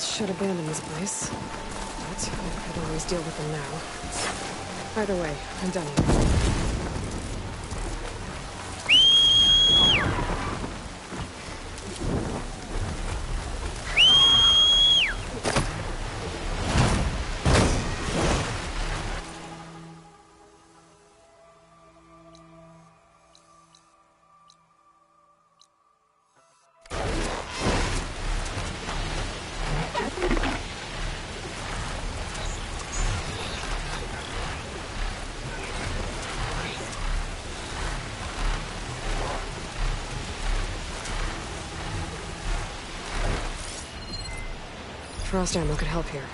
Should abandon this place. But I could always deal with them now. Either way, I'm done here. Frost ammo could help here.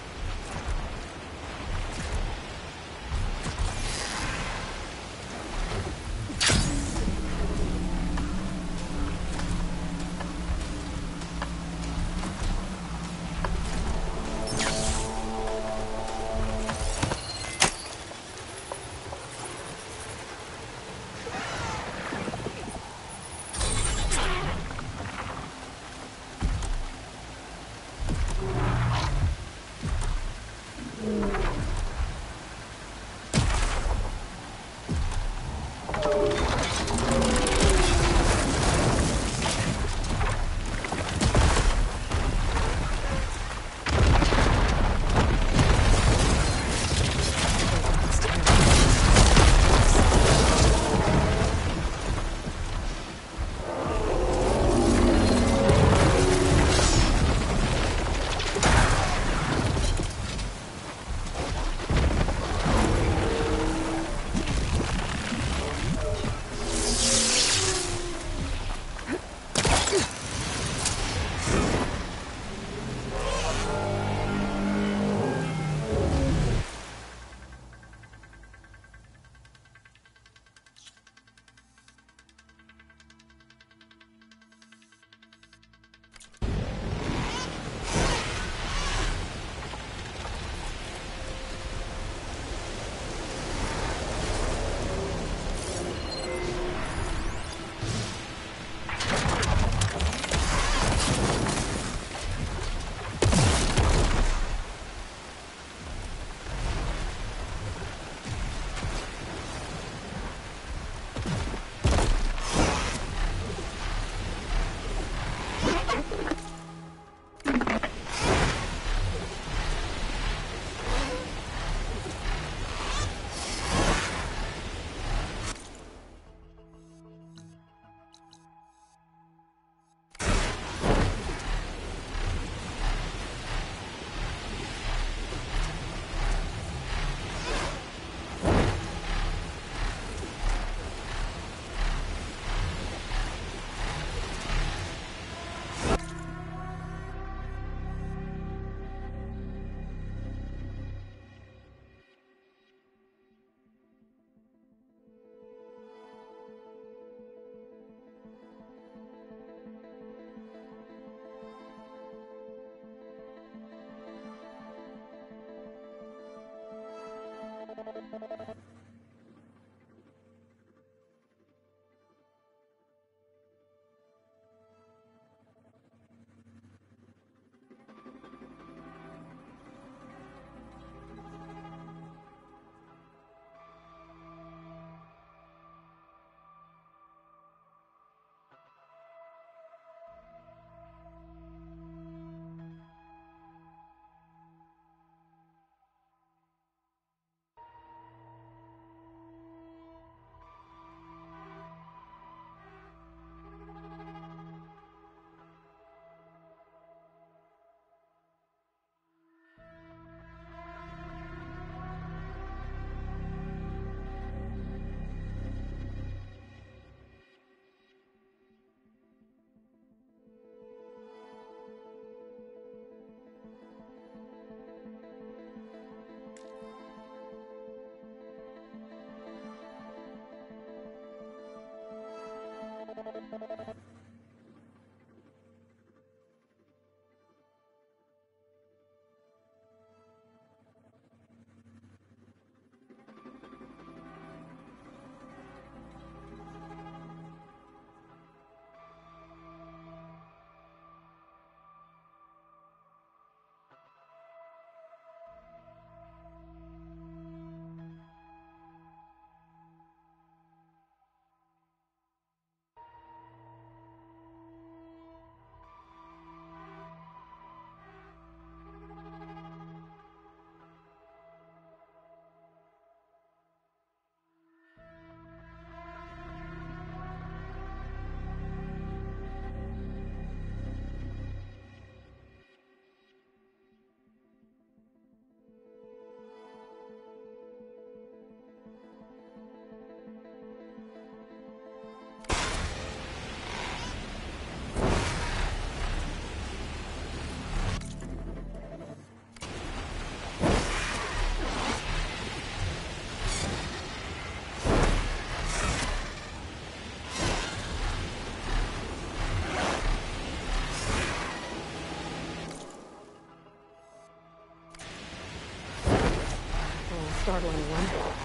startling one.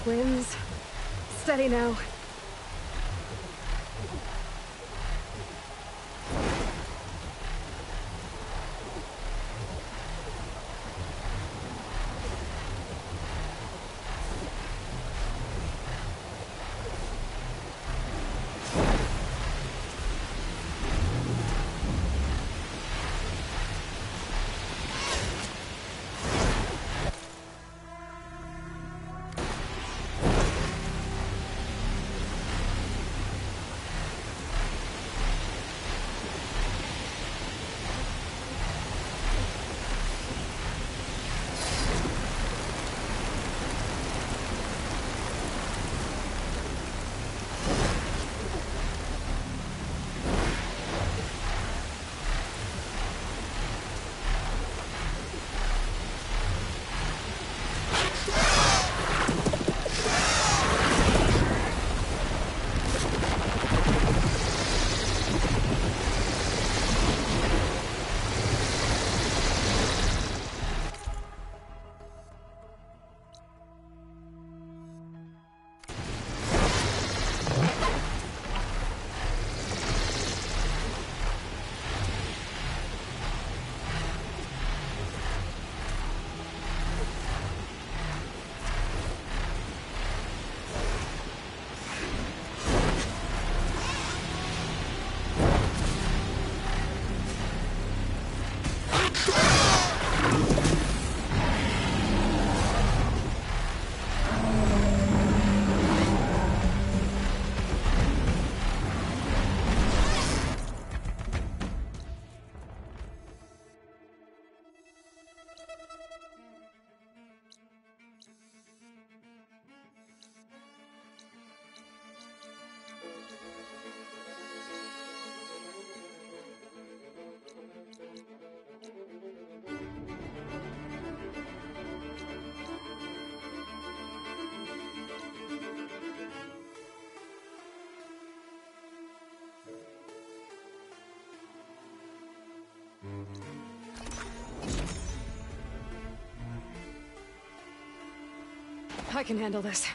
Winds. Steady now. I can handle this.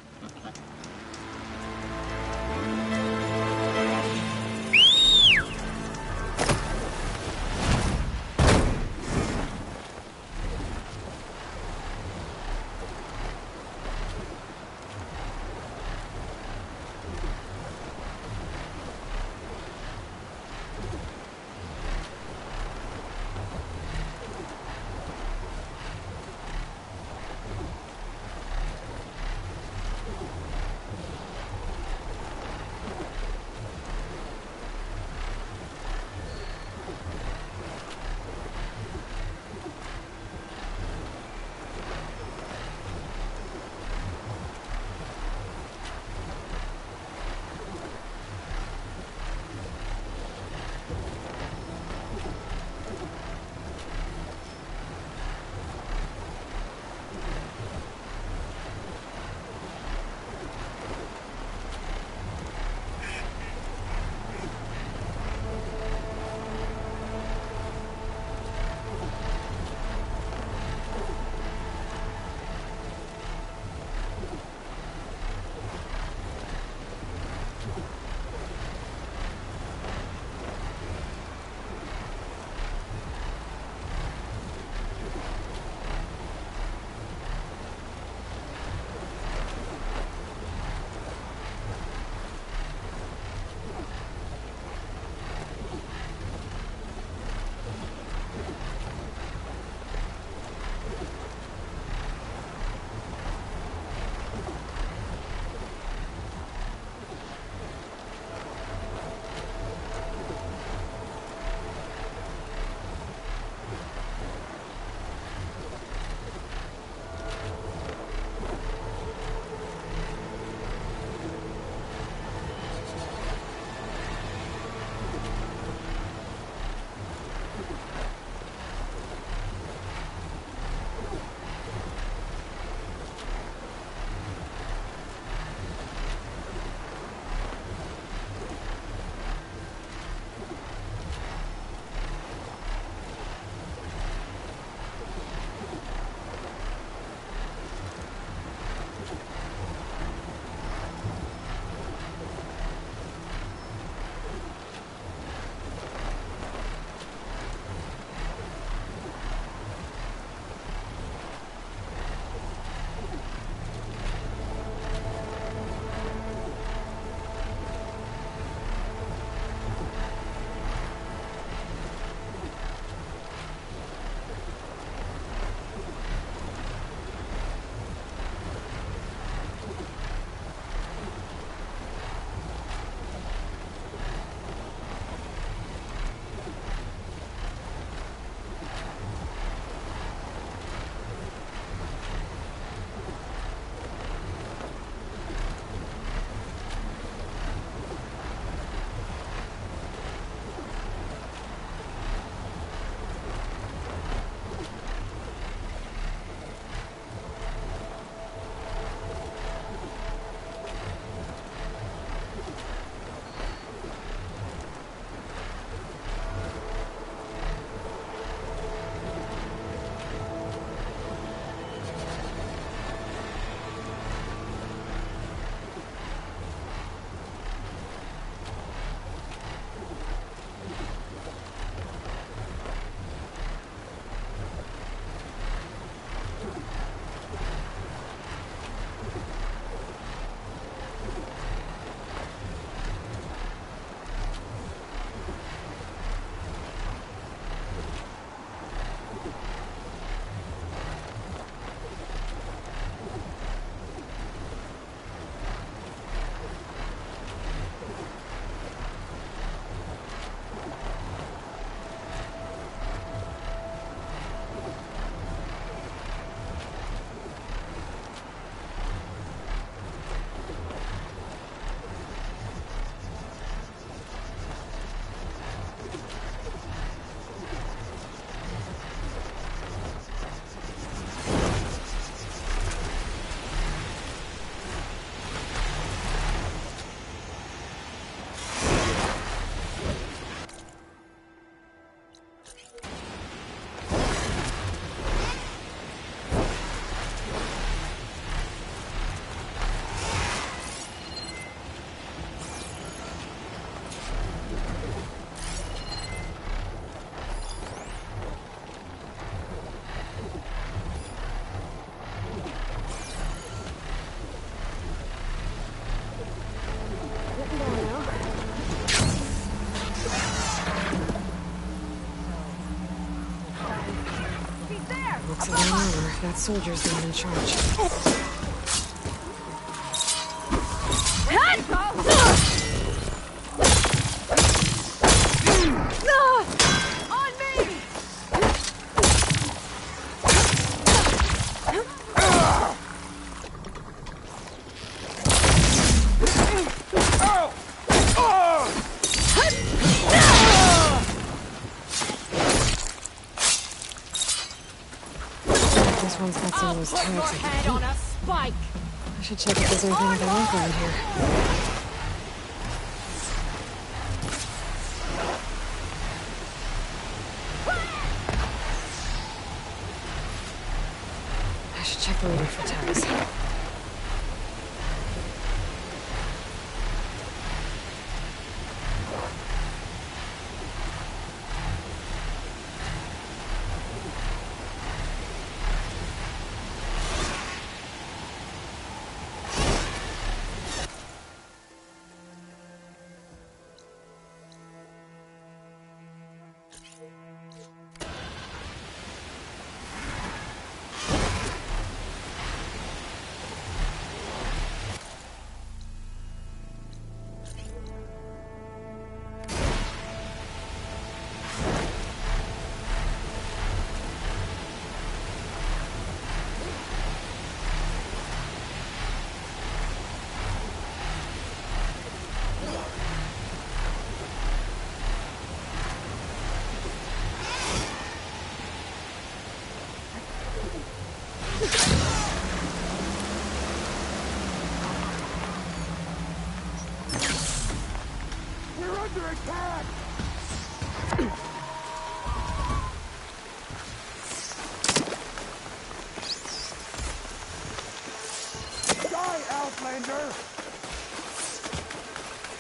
Civilian armor. That soldier's the one in charge. This one's got some of those tags I can keep. On a spike. I should check if there's anything I like around here. I should check the leader for tags.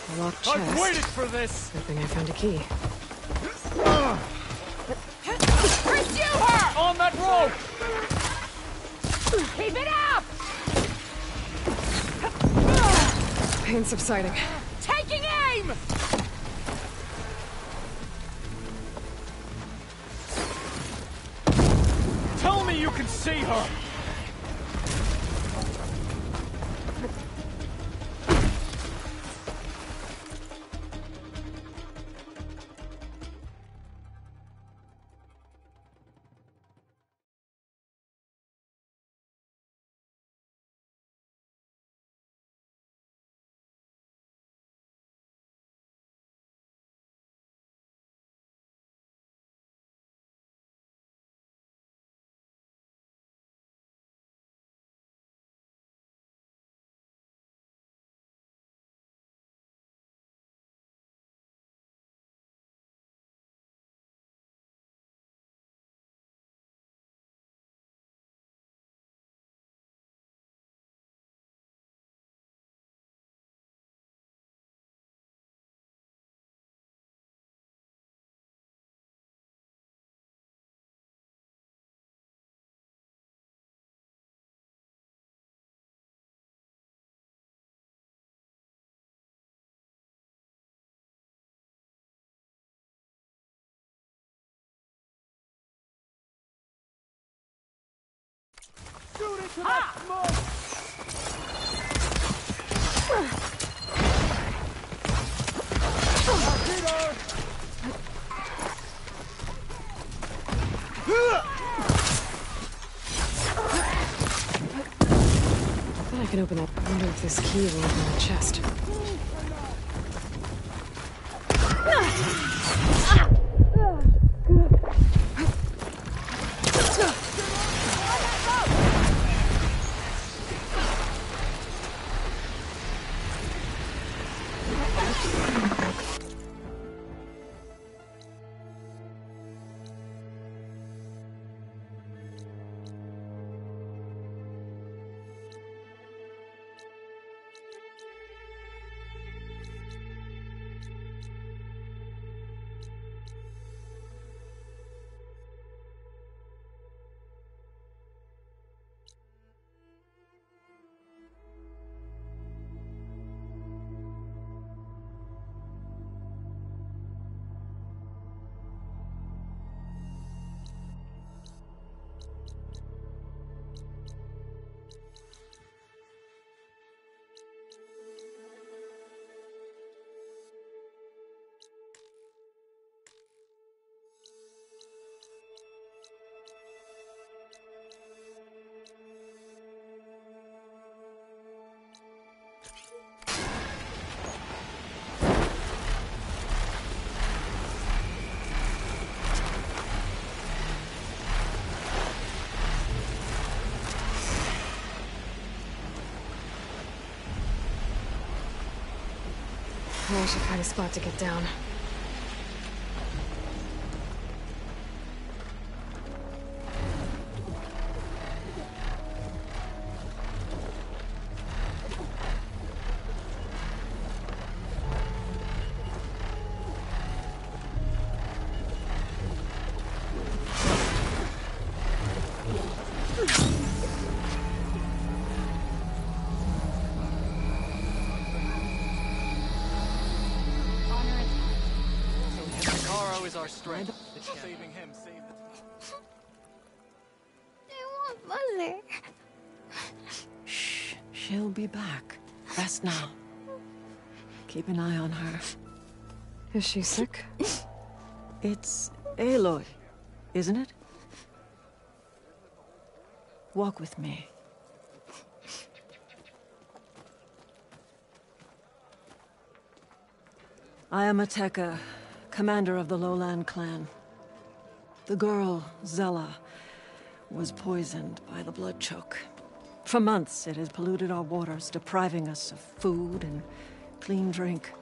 A locked chest. I've waited for this! Good thing I found a key. Pursue her! On that rope! Keep it up! Pain subsiding. Taking aim! Tell me you can see her! Shoot into that smoke! I thought I could open that. I wonder if this key will open the chest. I should find a spot to get down. Our strength. Saving him, save the... I want Mother. Shh. She'll be back. Rest now. Keep an eye on her. Is she sick? It's Aloy, isn't it? Walk with me. I am Ateka, commander of the Lowland clan. The girl, Zella, was poisoned by the blood choke. For months, it has polluted our waters, depriving us of food and clean drink.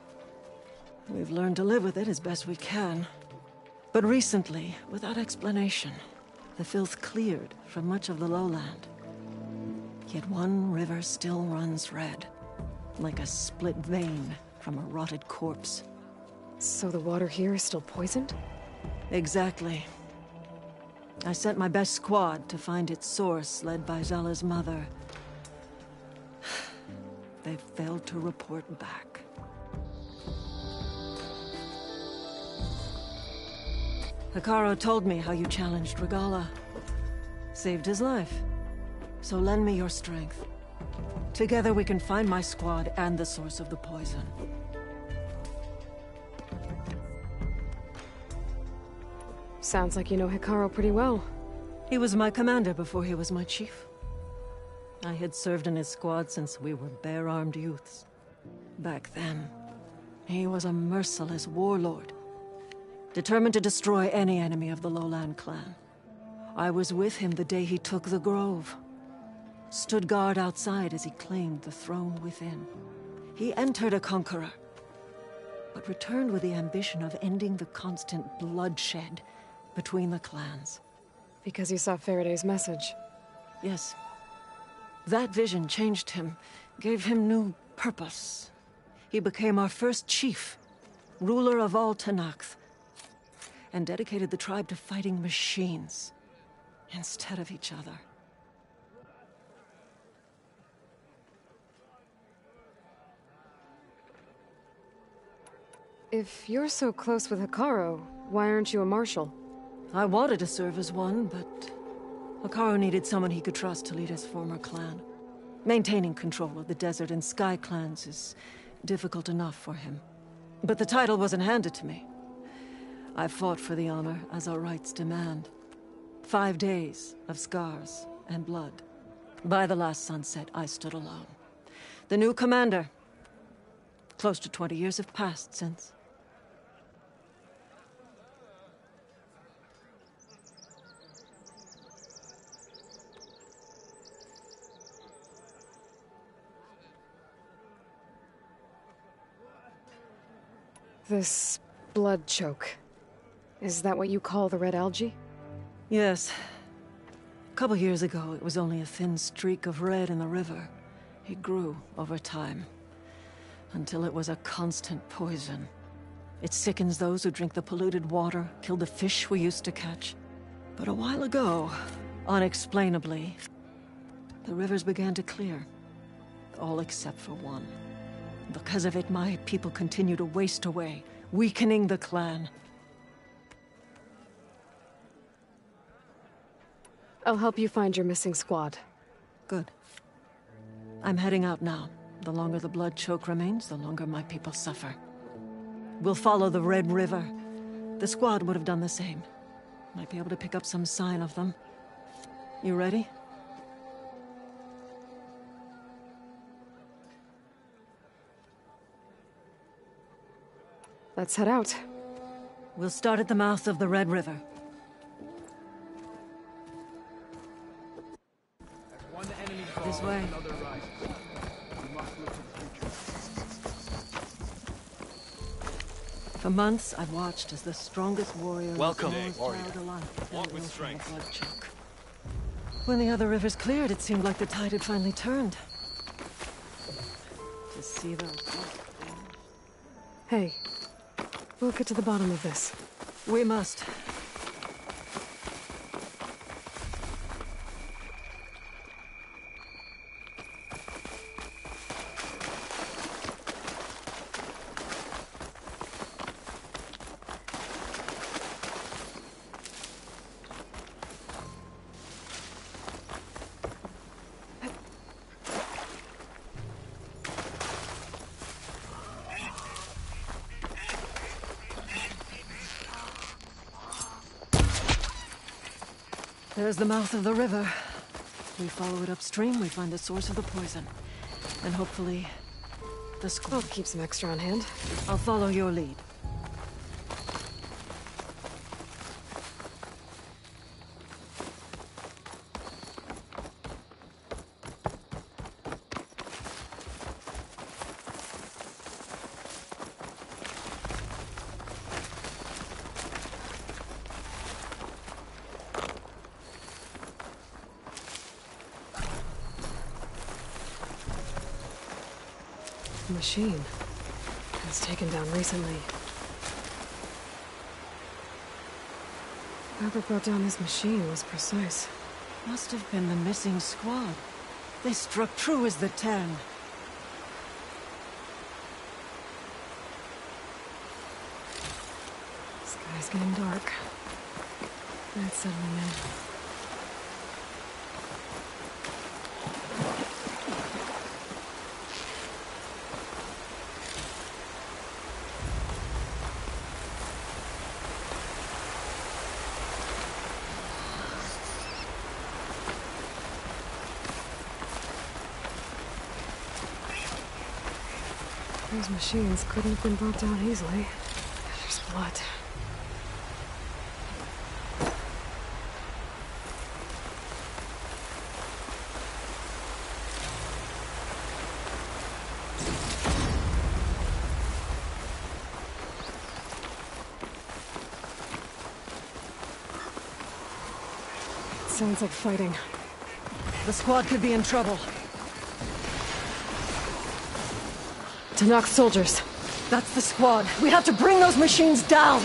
We've learned to live with it as best we can. But recently, without explanation, the filth cleared from much of the lowland. Yet one river still runs red, like a split vein from a rotted corpse. So the water here is still poisoned? Exactly. I sent my best squad to find its source, led by Zella's mother. They failed to report back. Hikaru told me how you challenged Regala. Saved his life. So lend me your strength. Together we can find my squad and the source of the poison. Sounds like you know Hikaru pretty well. He was my commander before he was my chief. I had served in his squad since we were bare-armed youths. Back then, he was a merciless warlord, determined to destroy any enemy of the Lowland clan. I was with him the day he took the grove. Stood guard outside as he claimed the throne within. He entered a conqueror, but returned with the ambition of ending the constant bloodshed between the clans. Because he saw Faraday's message? Yes. That vision changed him, gave him new purpose. He became our first chief, ruler of all Tenakth, and dedicated the tribe to fighting machines instead of each other. If you're so close with Hikaru, why aren't you a marshal? I wanted to serve as one, but Hikaru needed someone he could trust to lead his former clan. Maintaining control of the Desert and Sky clans is difficult enough for him. But the title wasn't handed to me. I fought for the honor as our rights demand. 5 days of scars and blood. By the last sunset, I stood alone. The new commander. Close to 20 years have passed since. This blood choke. Is that what you call the red algae? Yes. A couple years ago, it was only a thin streak of red in the river. It grew over time, until it was a constant poison. It sickens those who drink the polluted water, kill the fish we used to catch. But a while ago, unexplainably, the rivers began to clear. All except for one. Because of it, my people continue to waste away, weakening the clan. I'll help you find your missing squad. Good. I'm heading out now. The longer the blood choke remains, the longer my people suffer. We'll follow the Red River. The squad would have done the same. Might be able to pick up some sign of them. You ready? Let's head out. We'll start at the mouth of the Red River. One enemy This falls, way. another rises. We must look to the future. For months, I've watched as the strongest warrior Welcome, alive Walk with from the strength. blood choke. When the other rivers cleared, it seemed like the tide had finally turned. To see those... Hey, we'll get to the bottom of this. We must. There's the mouth of the river. We follow it upstream, we find the source of the poison. And hopefully, the squad. I'll keep some extra on hand. I'll follow your lead. Machine. It was taken down recently. Whoever brought down this machine was precise. Must have been the missing squad. They struck true as the 10. Sky's getting dark. It's settling in. Those machines couldn't have been brought down easily. There's blood. It sounds like fighting. The squad could be in trouble. To knock soldiers. That's the squad. We have to bring those machines down!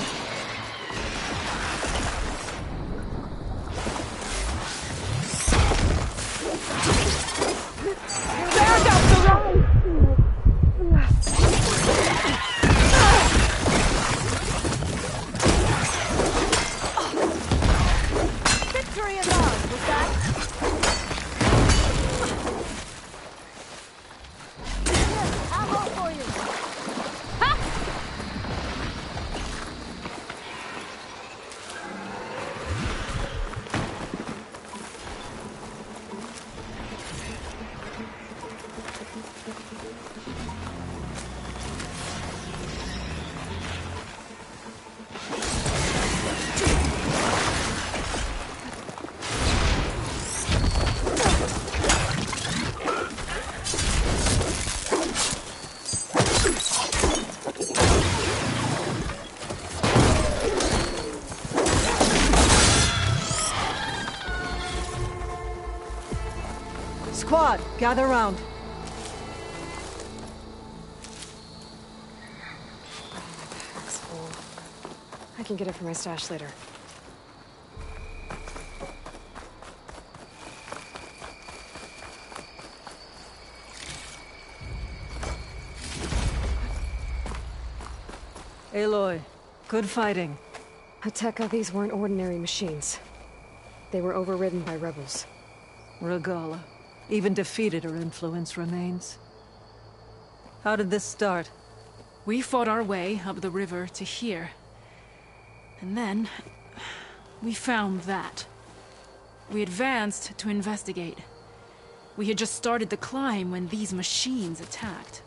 Back up the road! Victory is ours, was that? Ammo for you! Ha! Squad, gather round. Pack's full. I can get it from my stash later. Aloy, good fighting. Hateka, these weren't ordinary machines. They were overridden by rebels. Regala. Even defeated, her influence remains. How did this start? We fought our way up the river to here. And then... we found that. We advanced to investigate. We had just started the climb when these machines attacked.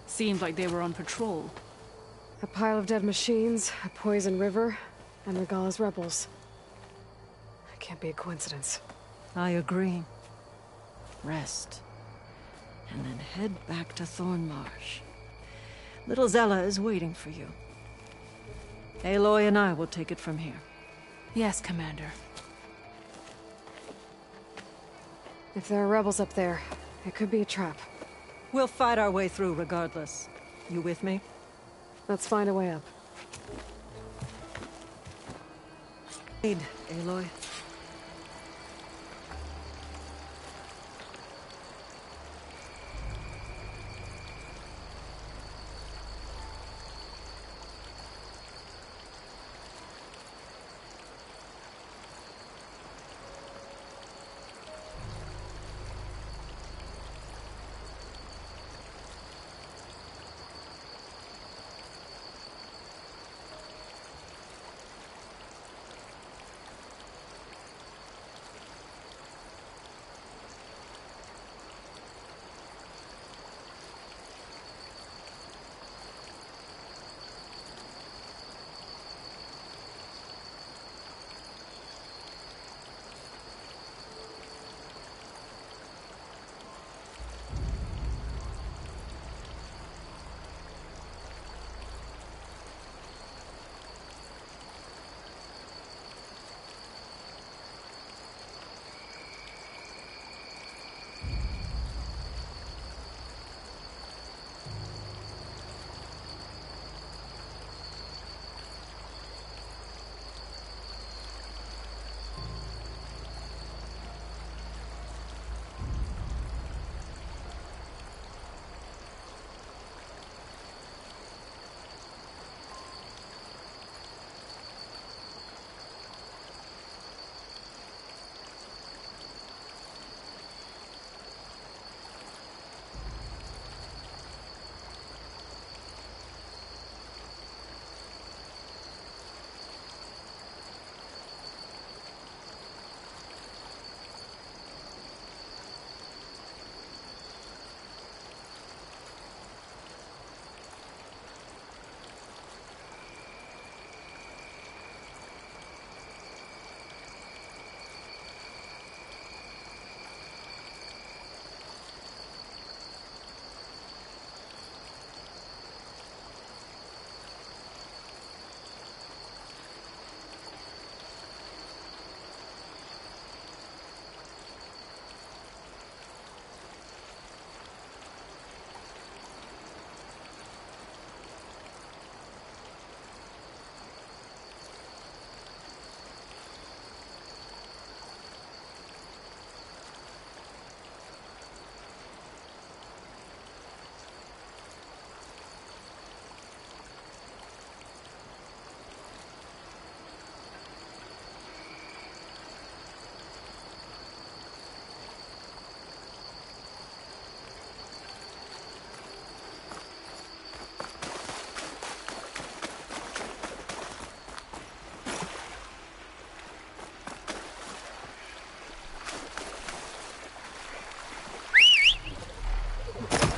Seemed like they were on patrol. A pile of dead machines, a poison river, and Regala's rebels. It can't be a coincidence. I agree. Rest. And then head back to Thornmarsh. Little Zella is waiting for you. Aloy and I will take it from here. Yes, Commander. If there are rebels up there, it could be a trap. We'll fight our way through regardless. You with me? Let's find a way up. Aloy.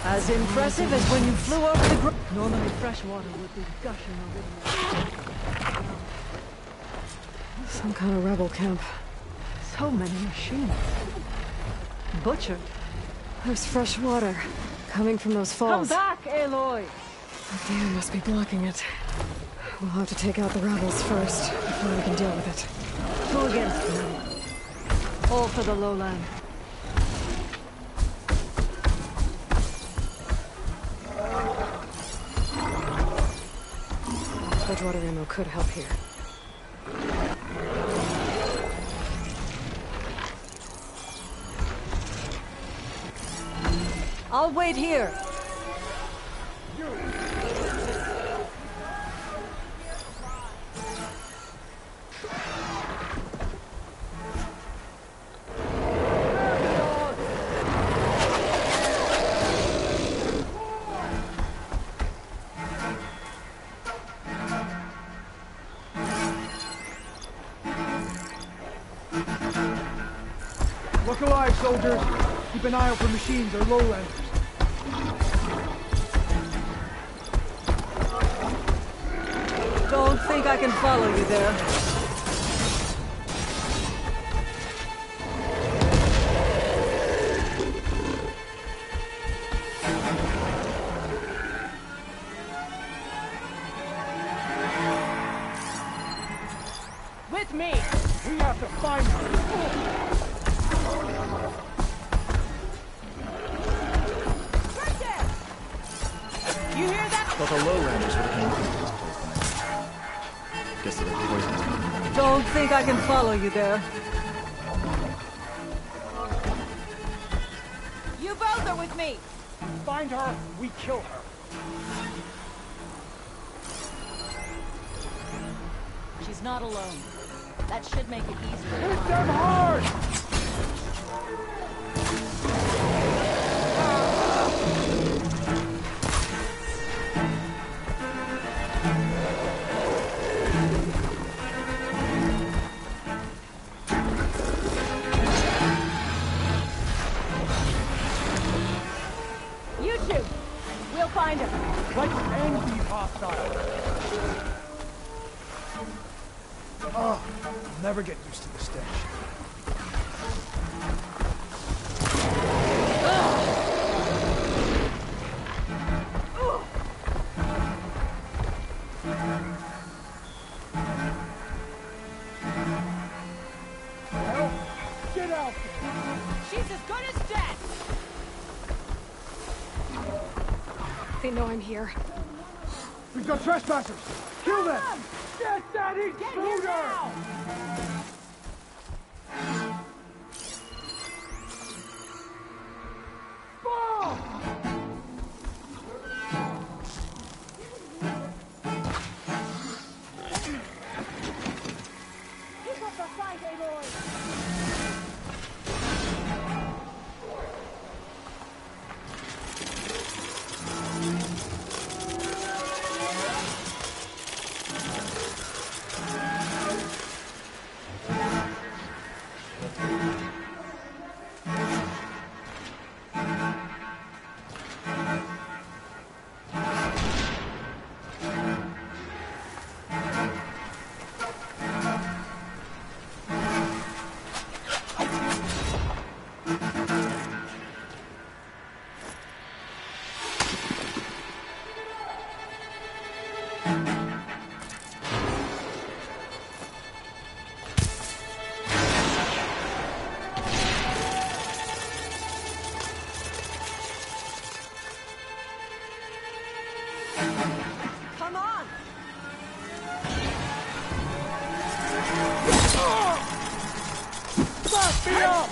As impressive as when you flew over the ground. Normally fresh water would be gushing over the... Some kind of rebel camp. So many machines. Butchered. There's fresh water coming from those falls. Come back, Aloy! The dam must be blocking it. We'll have to take out the rebels first, before we can deal with it. Two against them. All for the lowland. Water ammo could help here. I'll wait here. Look alive, soldiers! Keep an eye out for machines or lowlanders. Don't think I can follow you there. Thought the lowlanders would have been looking for this place by now. Guess they were poisoned. Don't think I can follow you there. You both are with me! Find her, we kill her. She's not alone. That should make it easier. Hit them hard! You two! We'll find her. Let's end these hostiles. Oh, I'll never get used to the stench. Well, get out there. She's as good as dead! They know I'm here. We've got trespassers! Kill them! Get that intruder! Bomb! Keep up the fight, Aloy! Come on! Back me up!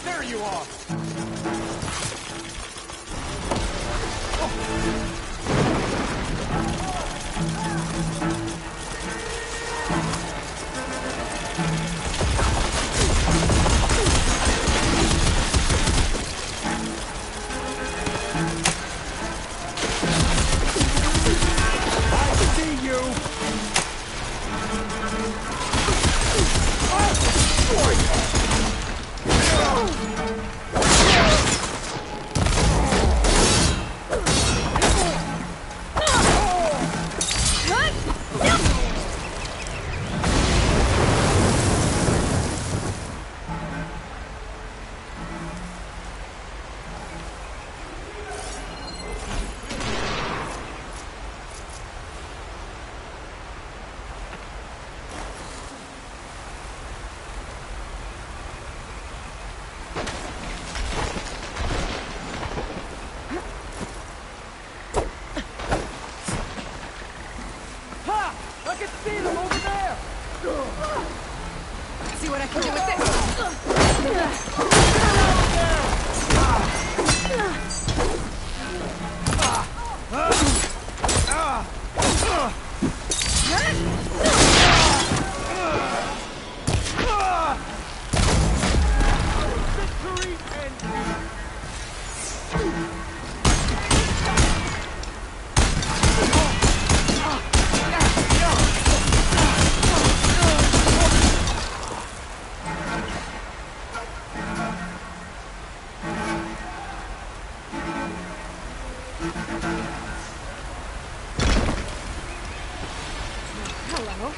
There you are! So?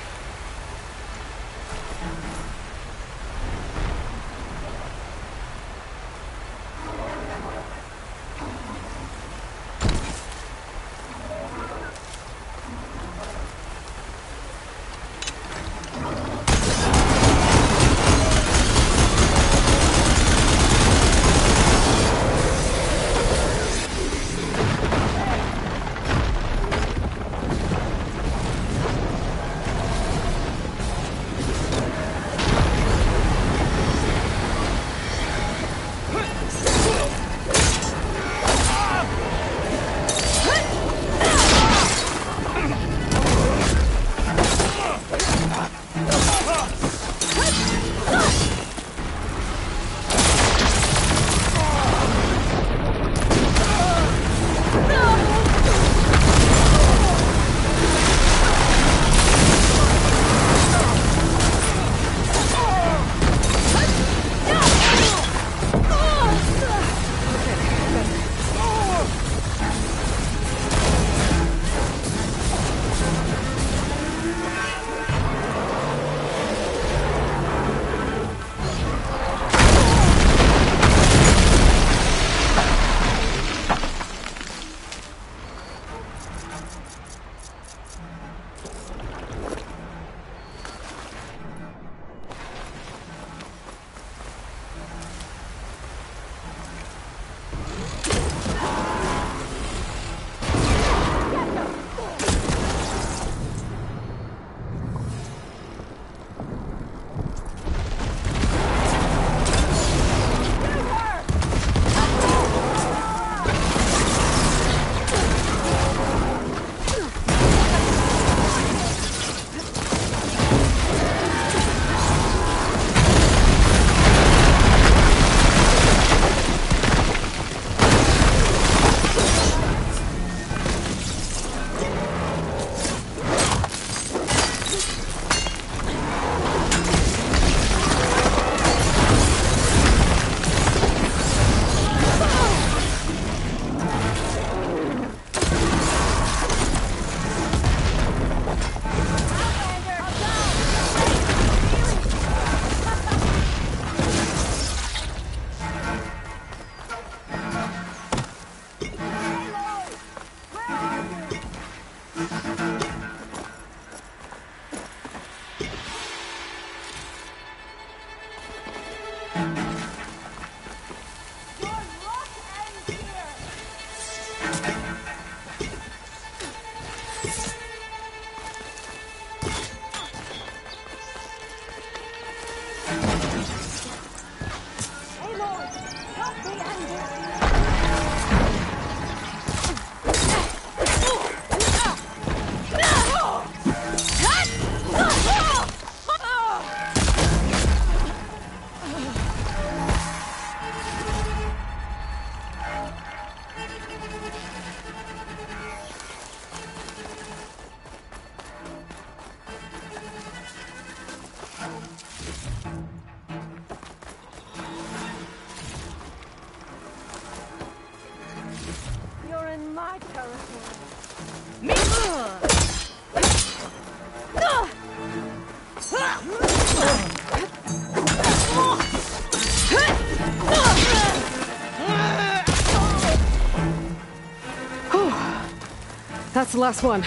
That's the last one.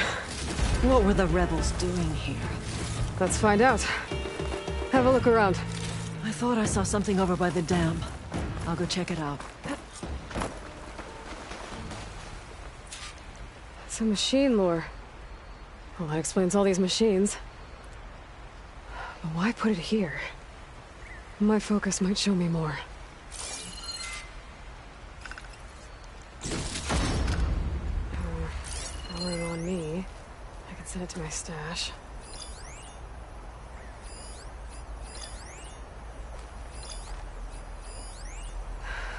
What were the rebels doing here? Let's find out. Have a look around. I thought I saw something over by the dam. I'll go check it out. It's a machine lore. Well, that explains all these machines. But why put it here? My focus might show me more. Rolling on me. I can send it to my stash.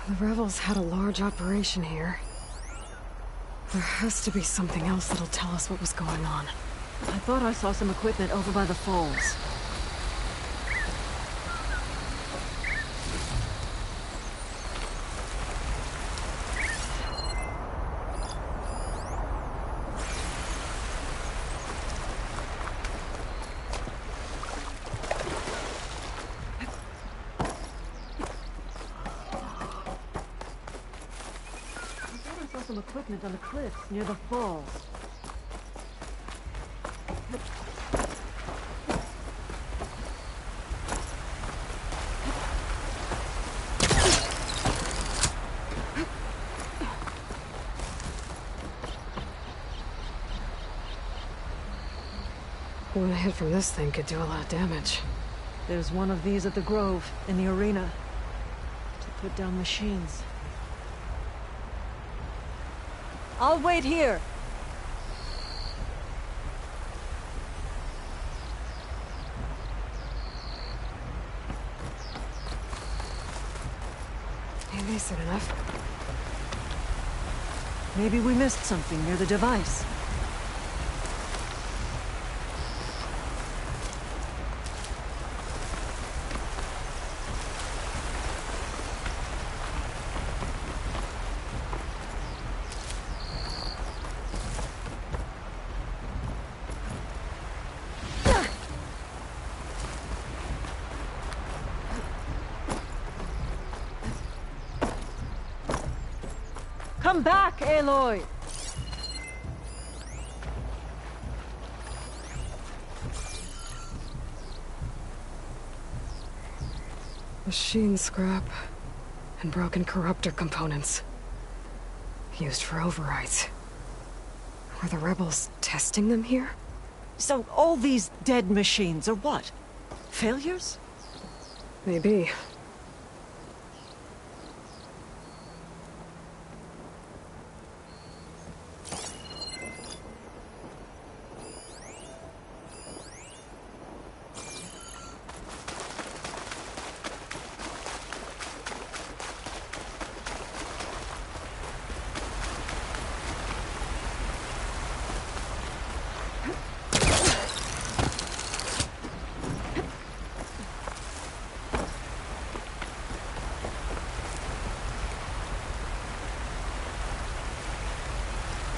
The rebels had a large operation here. There has to be something else that'll tell us what was going on. I thought I saw some equipment over by the falls. saw some equipment on the cliffs near the falls. One hit from this thing could do a lot of damage. There's one of these at the Grove, in the arena. To put down machines. I'll wait here. Ain't they soon enough? Maybe we missed something near the device. Come back, Aloy! Machine scrap and broken corruptor components. Used for overrides. Were the rebels testing them here? So all these dead machines are what? Failures? Maybe.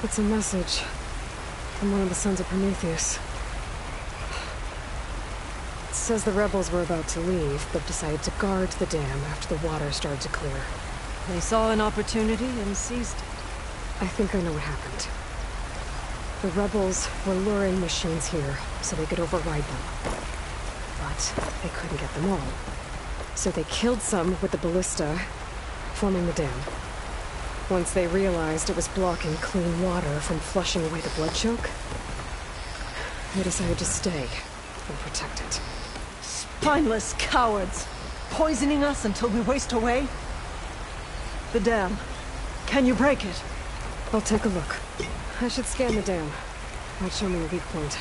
It's a message from one of the Sons of Prometheus. It says the rebels were about to leave, but decided to guard the dam after the water started to clear. They saw an opportunity and seized it. I think I know what happened. The rebels were luring machines here so they could override them. But they couldn't get them all. So they killed some with the ballista, forming the dam. Once they realized it was blocking clean water from flushing away the blood choke, they decided to stay and protect it. Spineless cowards! Poisoning us until we waste away? The dam. Can you break it? I'll take a look. I should scan the dam. Might show me a weak point.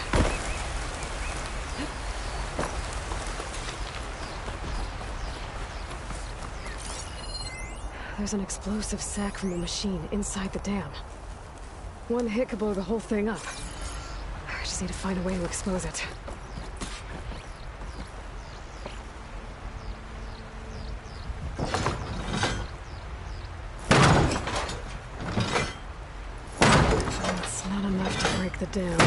There's an explosive sac from a machine inside the dam. One hit could blow the whole thing up. I just need to find a way to expose it. It's not enough to break the dam.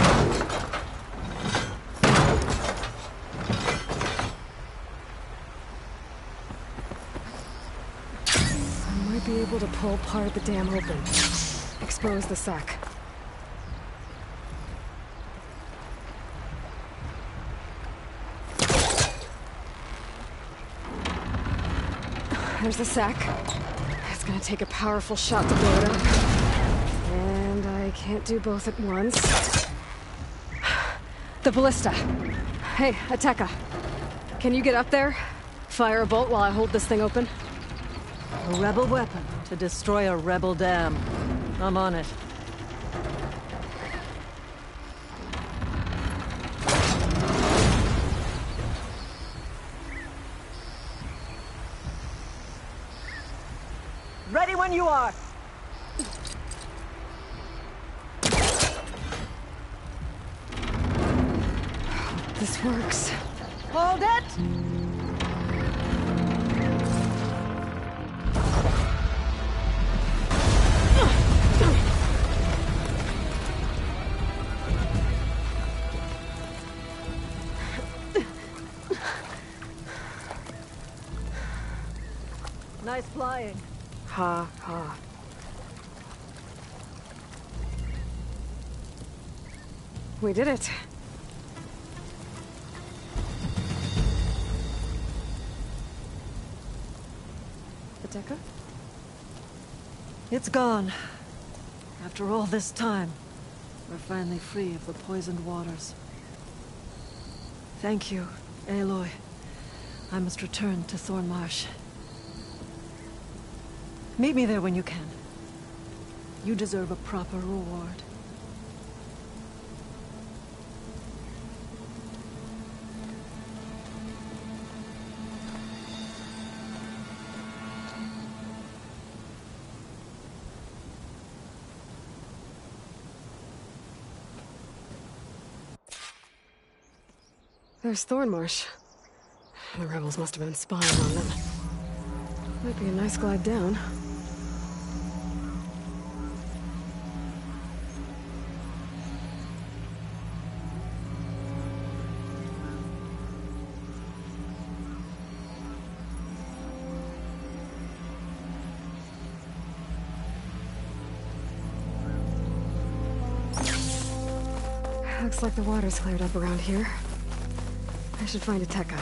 Be able to pull part of the dam open. Expose the sac. There's the sac. It's gonna take a powerful shot to blow it up. And I can't do both at once. The ballista. Hey, Ateka. Can you get up there? Fire a bolt while I hold this thing open? A rebel weapon to destroy a rebel dam. I'm on it. Ready when you are! This works. Hold it! Nice flying. Ha, ha. We did it. The Tekka? It's gone. After all this time, we're finally free of the poisoned waters. Thank you, Aloy. I must return to Thornmarsh. Meet me there when you can. You deserve a proper reward. There's Thornmarsh. The rebels must have been spying on them. Might be a nice glide down. Looks like the water's cleared up around here. I should find a Tekka.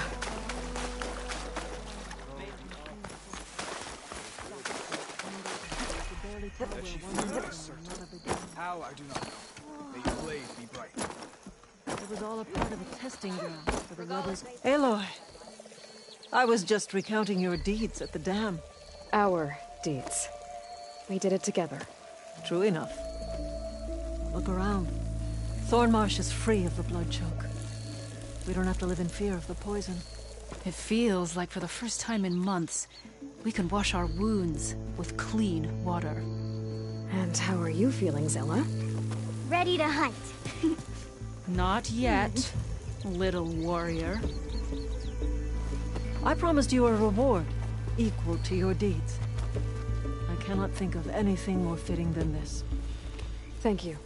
That she flew is certain. How, I do not know. May your blade be bright. It was all a part of a testing ground for the rebels. Aloy! I was just recounting your deeds at the dam. Our deeds. We did it together. True enough. Look around. Thornmarsh is free of the blood choke. We don't have to live in fear of the poison. It feels like for the first time in months, we can wash our wounds with clean water. And how are you feeling, Zella? Ready to hunt. Not yet, little warrior. I promised you a reward equal to your deeds. I cannot think of anything more fitting than this. Thank you.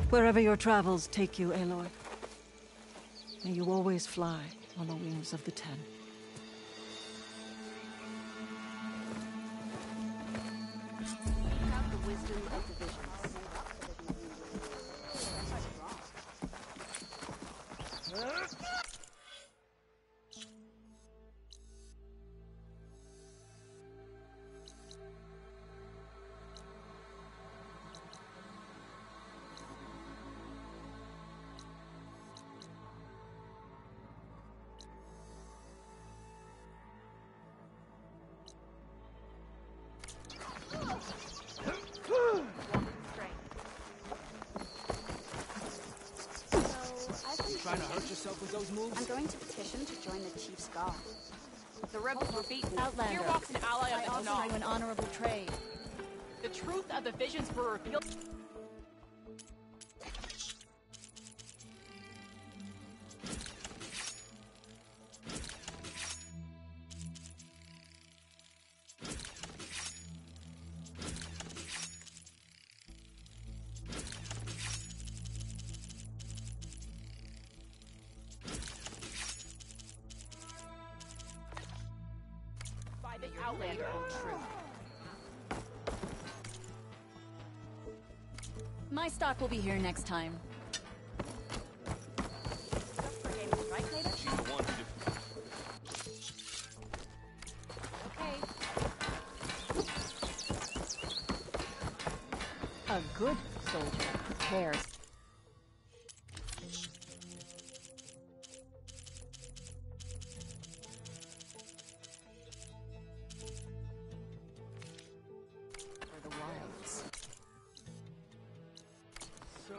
Wherever your travels take you, Aloy, may you always fly on the wings of the Ten. Have the wisdom of the visions. Trying to hurt yourself with those moves? I'm going to petition to join the Chief's Guard. The rebels were beaten. Outlander. Here walks an ally of I the also Hanaud. know an honorable trade. The truth of the visions were revealed. By the Outlander. True. My stock will be here next time. She's the one who A good soldier cares. For the wilds. So...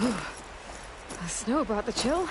The snow brought the chill.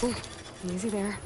Ooh, easy there.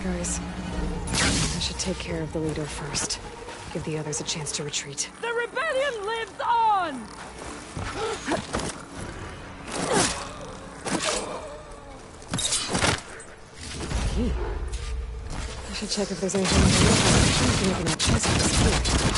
Guys, I should take care of the leader first. Give the others a chance to retreat. The rebellion lives on! Hey. I should check if there's anything I can open that chest with this key.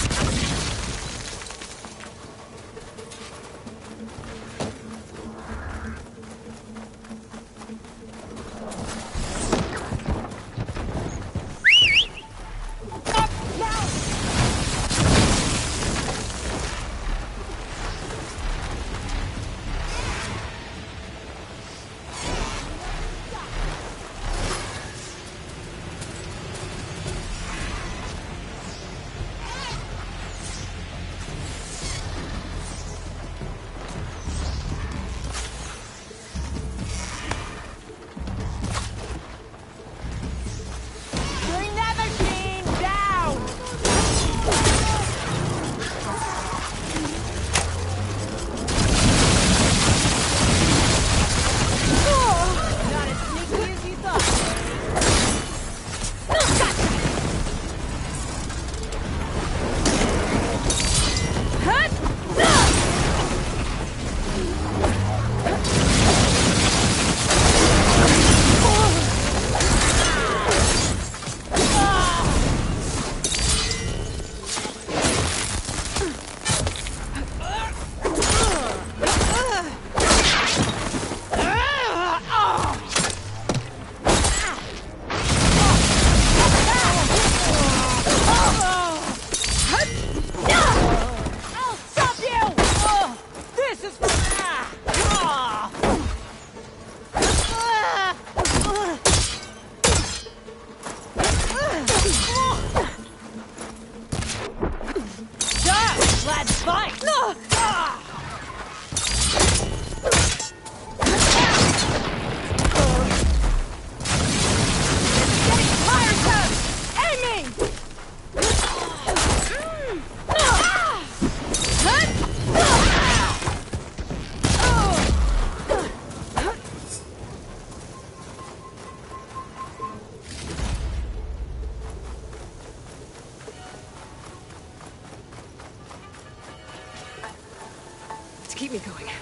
me going.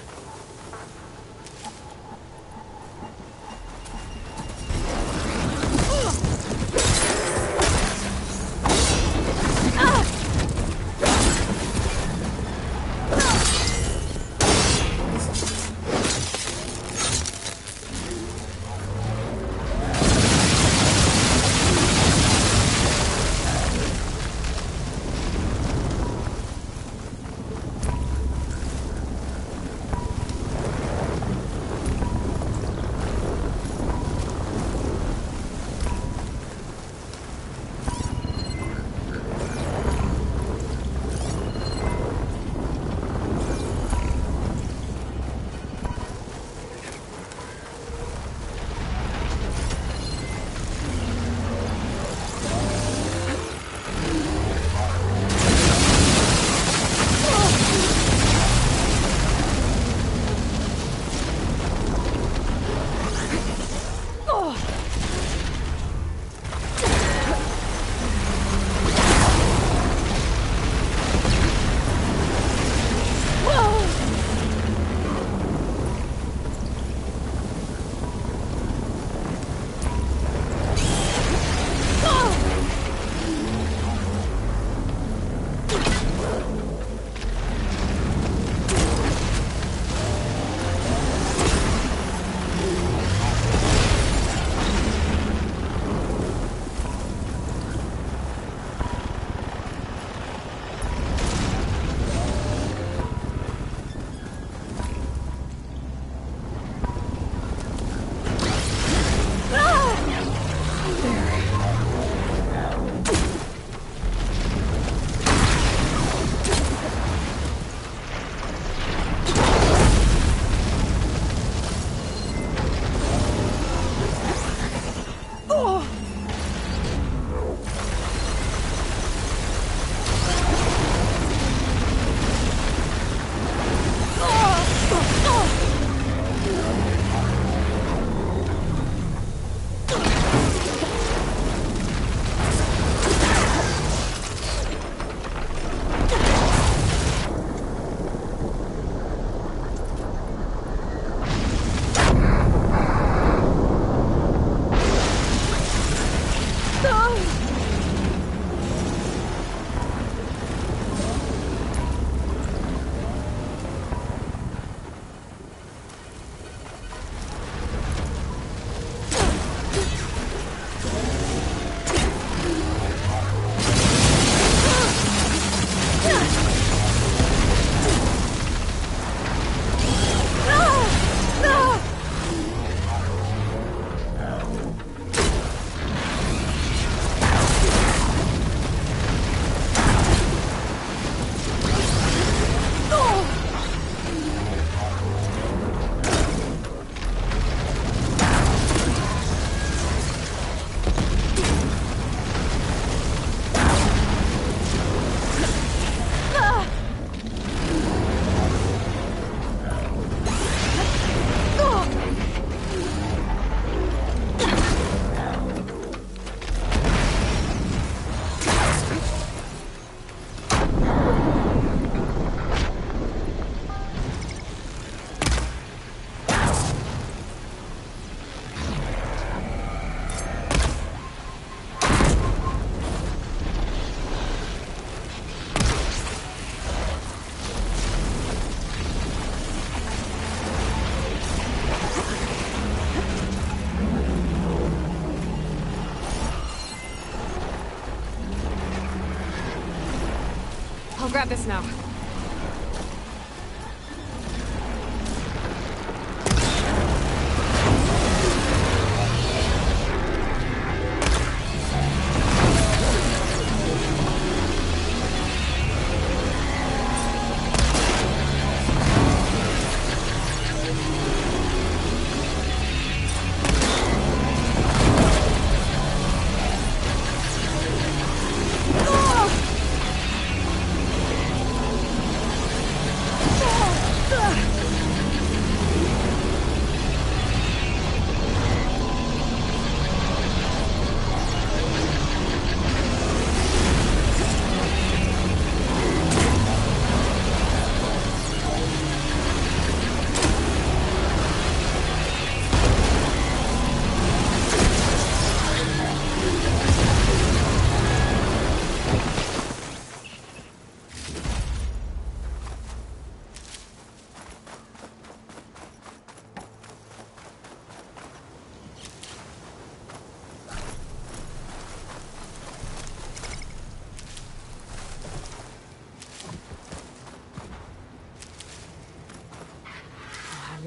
I'll grab this now.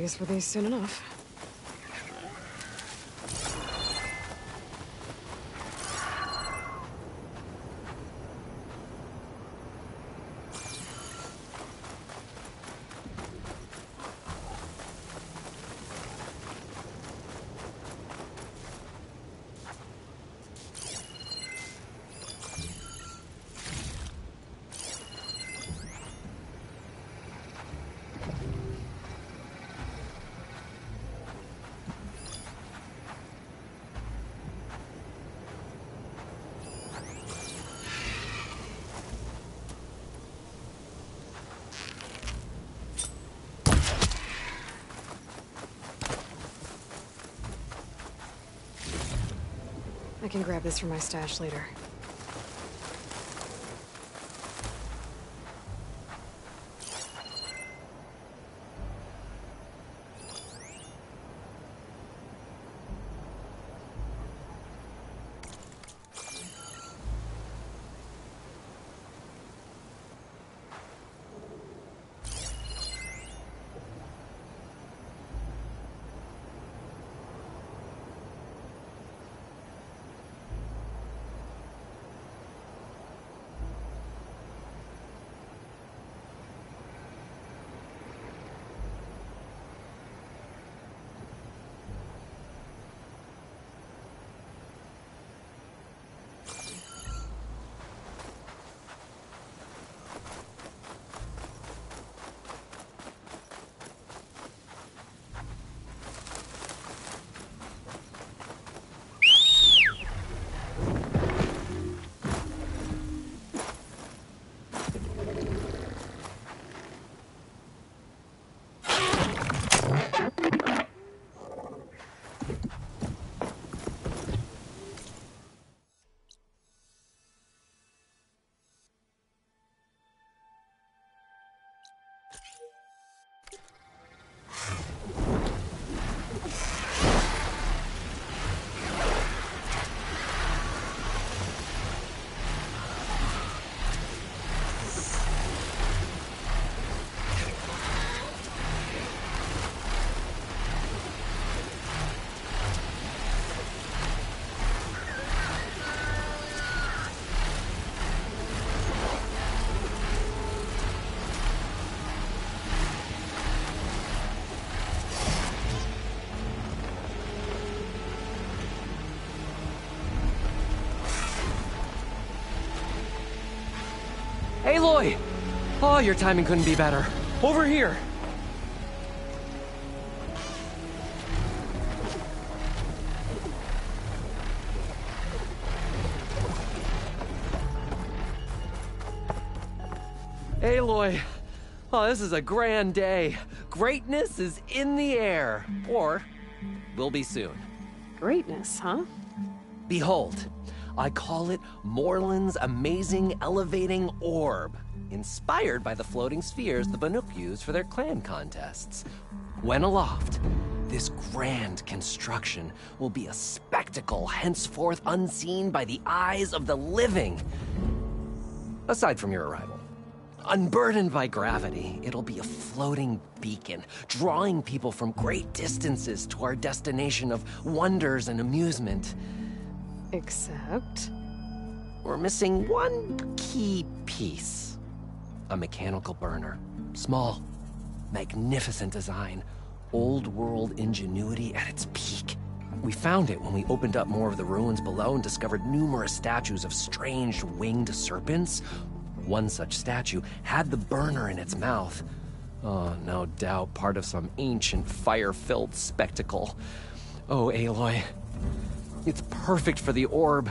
use for these soon enough. I can grab this from my stash later. Aloy! Oh, your timing couldn't be better. Over here! Aloy! Oh, this is a grand day. Greatness is in the air. Or, will be soon. Greatness, huh? Behold, I call it Morland's amazing elevating orb, inspired by the floating spheres the Banuk use for their clan contests. When aloft, this grand construction will be a spectacle henceforth unseen by the eyes of the living. Aside from your arrival. Unburdened by gravity, it'll be a floating beacon, drawing people from great distances to our destination of wonders and amusement. Except? We're missing one key piece. A mechanical burner. Small, magnificent design. Old world ingenuity at its peak. We found it when we opened up more of the ruins below and discovered numerous statues of strange winged serpents. One such statue had the burner in its mouth. Oh, no doubt part of some ancient fire-filled spectacle. Oh, Aloy. It's perfect for the orb.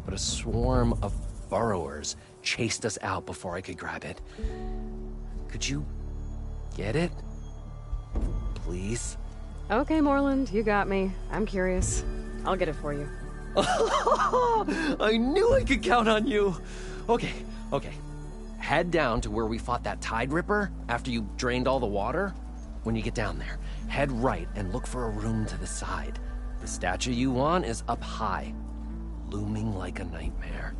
But a swarm of burrowers chased us out before I could grab it. Could you get it? Please? Okay, Morland, you got me. I'm curious. I'll get it for you. I knew I could count on you. Okay. Head down to where we fought that Tide Ripper after you drained all the water. When you get down there, head right and look for a room to the side. The statue you want is up high, looming like a nightmare.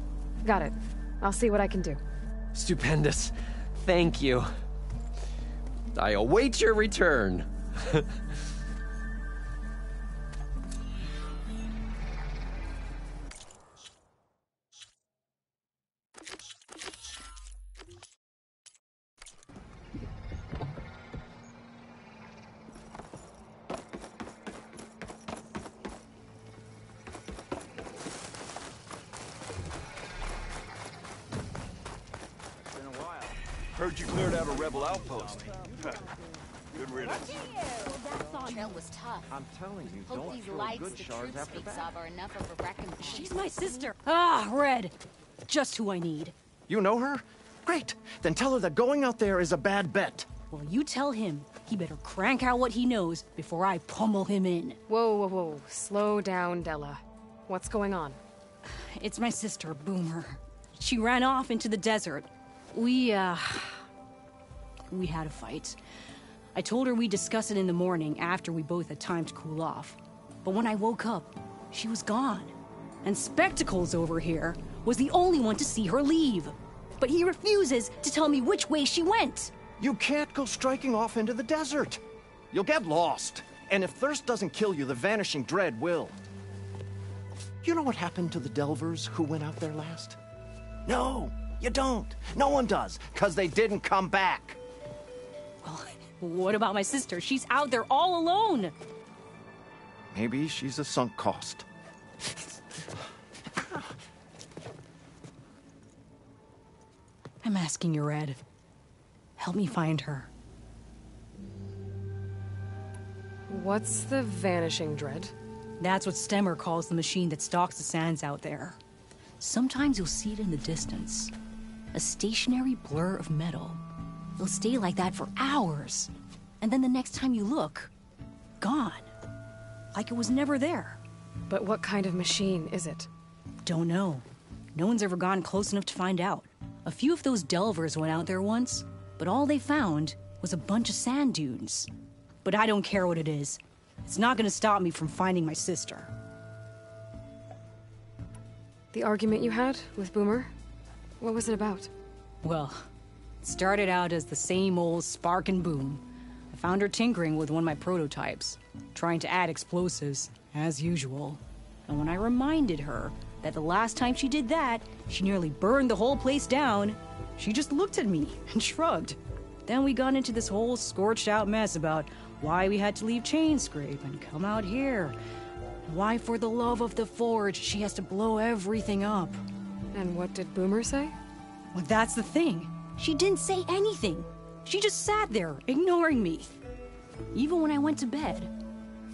Got it. I'll see what I can do. Stupendous. Thank you. I await your return. Heard you cleared out a rebel outpost. Good riddance. The trail was tough. I'm telling you, Hope don't these throw lights good the shards truth after speaks bad. of are enough of a wrecking ball. She's my sister. Ah, Red. Just who I need. You know her? Great. Then tell her that going out there is a bad bet. Well, you tell him he better crank out what he knows before I pummel him in. Whoa, whoa, whoa. Slow down, Della. What's going on? It's my sister, Boomer. She ran off into the desert. We had a fight. I told her we'd discuss it in the morning after we both had time to cool off. But when I woke up, she was gone. And Spectacles over here was the only one to see her leave. But he refuses to tell me which way she went. You can't go striking off into the desert. You'll get lost. And if thirst doesn't kill you, the vanishing dread will. You know what happened to the Delvers who went out there last? No, you don't. No one does, because they didn't come back. Well, what about my sister? She's out there all alone. Maybe she's a sunk cost. I'm asking you, Red. Help me find her. What's the Vanishing Dread? That's what Stemmer calls the machine that stalks the sands out there. Sometimes you'll see it in the distance. A stationary blur of metal. It'll stay like that for hours. And then the next time you look, gone. Like it was never there. But what kind of machine is it? Don't know. No one's ever gotten close enough to find out. A few of those delvers went out there once, but all they found was a bunch of sand dunes. But I don't care what it is. It's not gonna stop me from finding my sister. The argument you had with Boomer? What was it about? Well, it started out as the same old spark and boom. I found her tinkering with one of my prototypes, trying to add explosives, as usual. And when I reminded her that the last time she did that, she nearly burned the whole place down, she just looked at me and shrugged. Then we got into this whole scorched out mess about why we had to leave Chainscrape and come out here. Why, for the love of the Forge, she has to blow everything up. And what did Boomer say? Well, that's the thing. She didn't say anything. She just sat there, ignoring me. Even when I went to bed,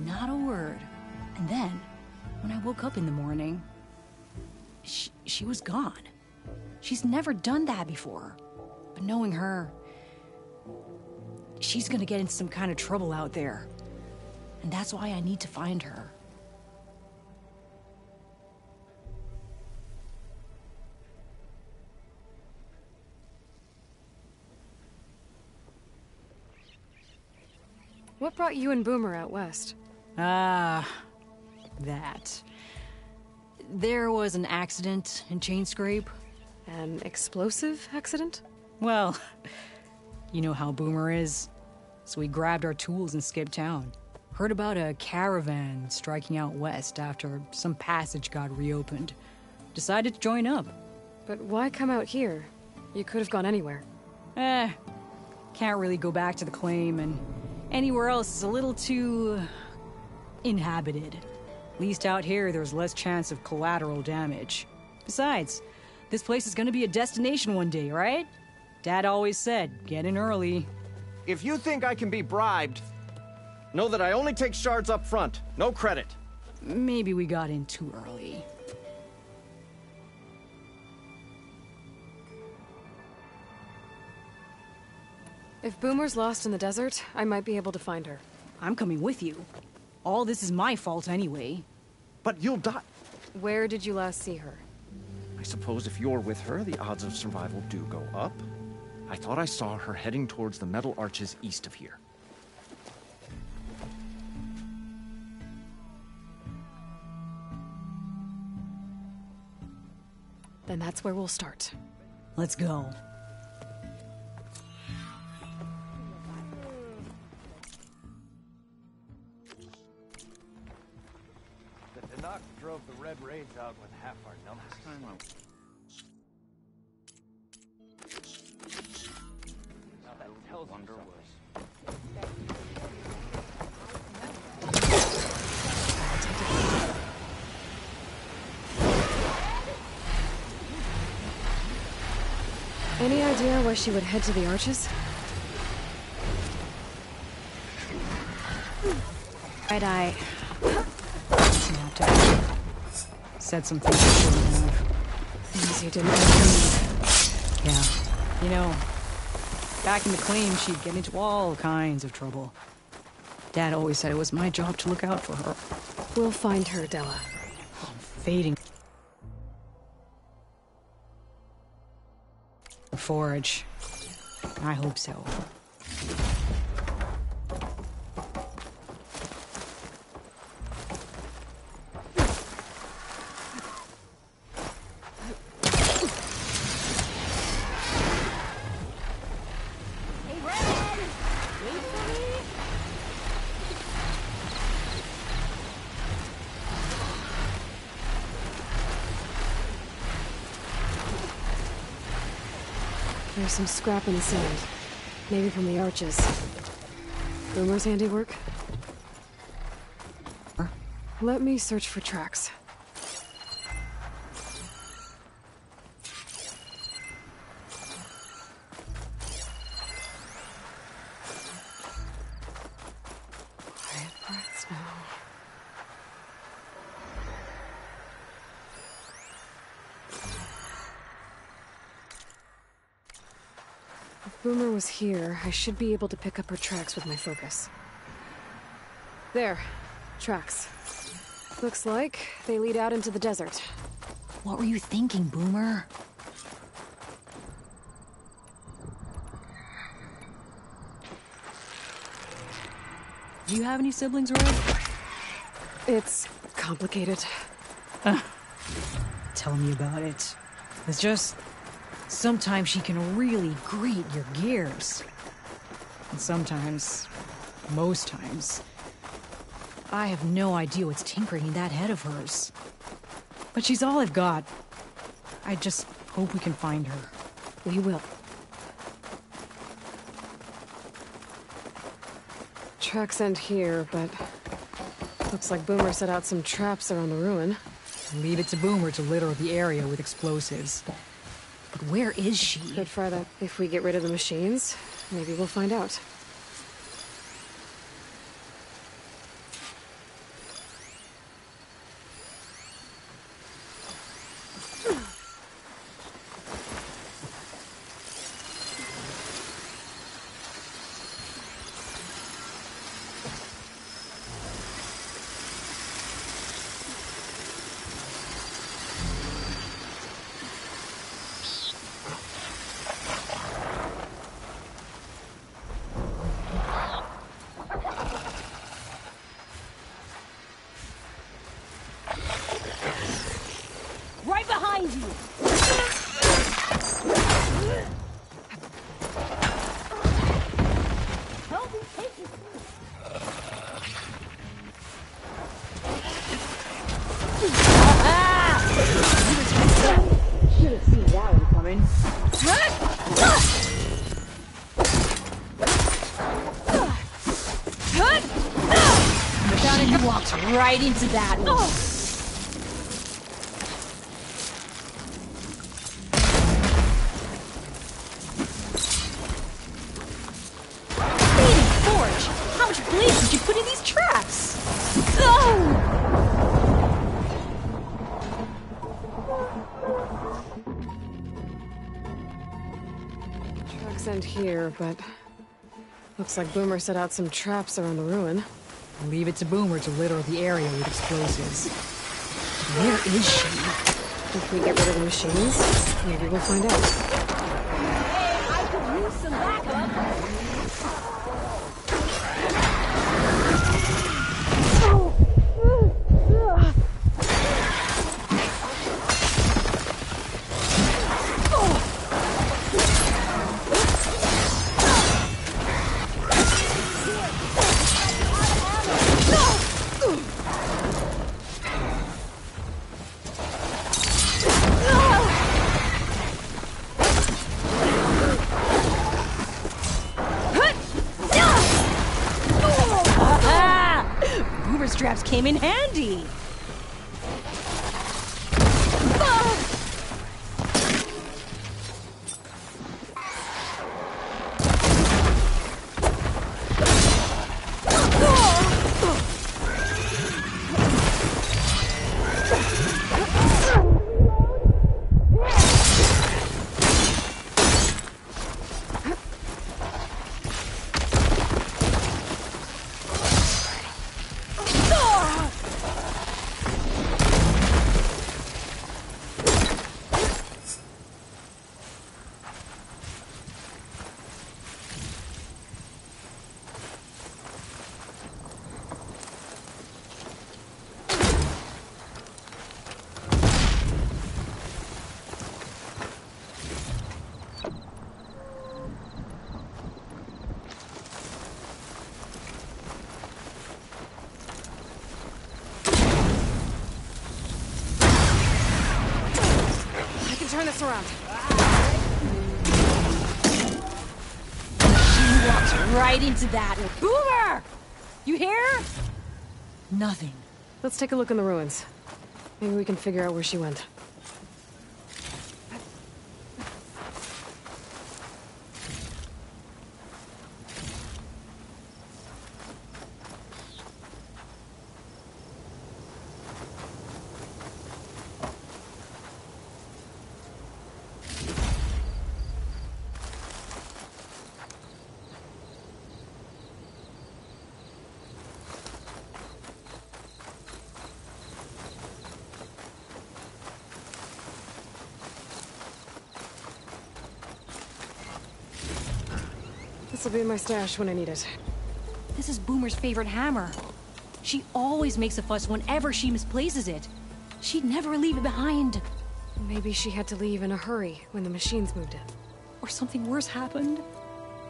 not a word. And then, when I woke up in the morning, she was gone. She's never done that before. But knowing her, she's gonna get into some kind of trouble out there. And that's why I need to find her. What brought you and Boomer out west? That. There was an accident in Chainscrape. An explosive accident? Well, you know how Boomer is. So we grabbed our tools and skipped town. Heard about a caravan striking out west after some passage got reopened. Decided to join up. But why come out here? You could have gone anywhere. Can't really go back to the claim, and anywhere else is a little too inhabited. At least out here, there's less chance of collateral damage. Besides, this place is gonna be a destination one day, right? Dad always said, get in early. If you think I can be bribed, know that I only take shards up front. No credit. Maybe we got in too early. If Boomer's lost in the desert, I might be able to find her. I'm coming with you. All this is my fault anyway. But you'll die. Where did you last see her? I suppose if you're with her, the odds of survival do go up. I thought I saw her heading towards the metal arches east of here. Then that's where we'll start. Let's go. knock drove the Red Raids out with half our numbers. Now that tells you something. Any idea why she would head to the Arches? Right eye. Snapped it. Said some things I shouldn't have. Things you didn't know. Yeah. You know, back in McLean, she'd get into all kinds of trouble. Dad always said it was my job to look out for her. We'll find her, Della. I'm fading. Forge. I hope so. There's some scrap in the sand. Maybe from the Arches. Boomer's handiwork? Let me search for tracks. Quiet breaths now. If Boomer was here, I should be able to pick up her tracks with my focus. There. Tracks. Looks like they lead out into the desert. What were you thinking, Boomer? Do you have any siblings, Red? It's complicated. Tell me about it. It's just... sometimes she can really grate your gears. And sometimes... most times... I have no idea what's tinkering in that head of hers. But she's all I've got. I just hope we can find her. We will. Tracks end here, but... looks like Boomer set out some traps around the ruin. Leave it to Boomer to litter the area with explosives. But where is she? Could try that. If we get rid of the machines, maybe we'll find out. Right behind you! Help me take you. Should have seen that one coming. You walked right into that one. How much bleed did you put in these tracks? Tracks end here, but... looks like Boomer set out some traps around the ruin. Leave it to Boomer to litter the area with explosives. Where is she? If we get rid of the machines, maybe we'll find out. Hey, I could use some backup. came in handy. Turn this around. She walked right into that. Boomer! You hear? Nothing. Let's take a look in the ruins. Maybe we can figure out where she went. This'll be in my stash when I need it. This is Boomer's favorite hammer. She always makes a fuss whenever she misplaces it. She'd never leave it behind. Maybe she had to leave in a hurry when the machines moved in. Or something worse happened.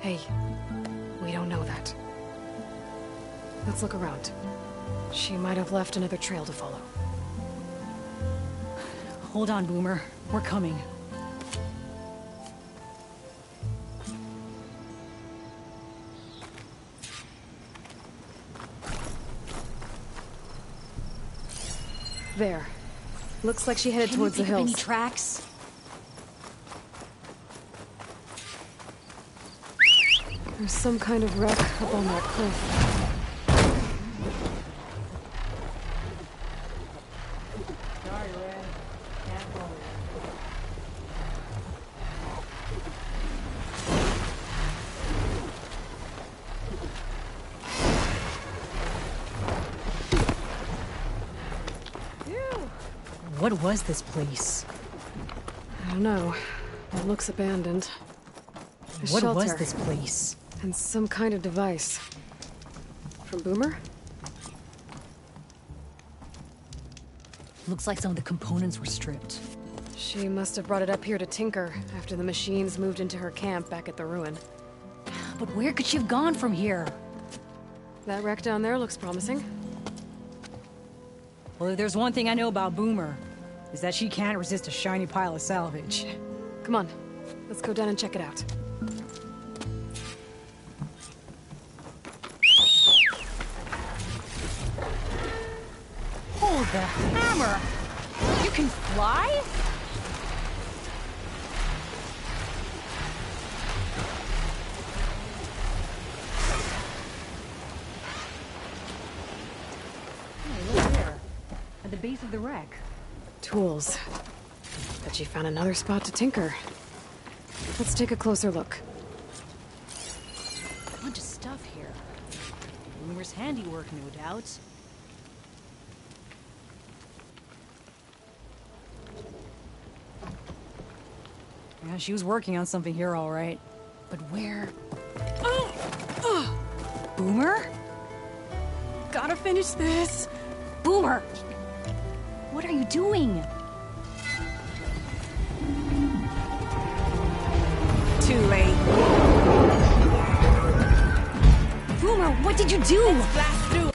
Hey, we don't know that. Let's look around. She might have left another trail to follow. Hold on, Boomer. We're coming. There. Looks like she headed Can towards you the pick up hills. any tracks? There's some kind of wreck up on that cliff. What was this place? I don't know. It looks abandoned. A What was shelter. this place? And some kind of device. From Boomer? Looks like some of the components were stripped. She must have brought it up here to tinker after the machines moved into her camp back at the ruin. But where could she have gone from here? That wreck down there looks promising. Well, if there's one thing I know about Boomer, is that she can't resist a shiny pile of salvage. Come on, let's go down and check it out. Hold the hammer! You can fly? Hey, look there. At the base of the wreck. Tools. Bet she found another spot to tinker. Let's take a closer look. A bunch of stuff here. Boomer's handiwork, no doubt. Yeah, she was working on something here, all right. But where? Boomer? Gotta finish this. Boomer! What are you doing? Too late. Boomer, what did you do? Let's blast through.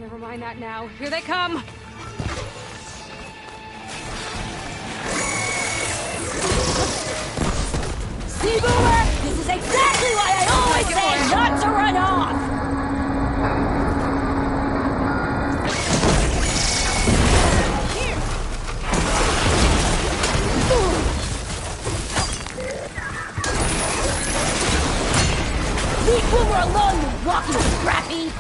Never mind that now. Here they come! See, Boomer? This is exactly why I always say not to run off! Leave Boomer alone, you walking scrappy!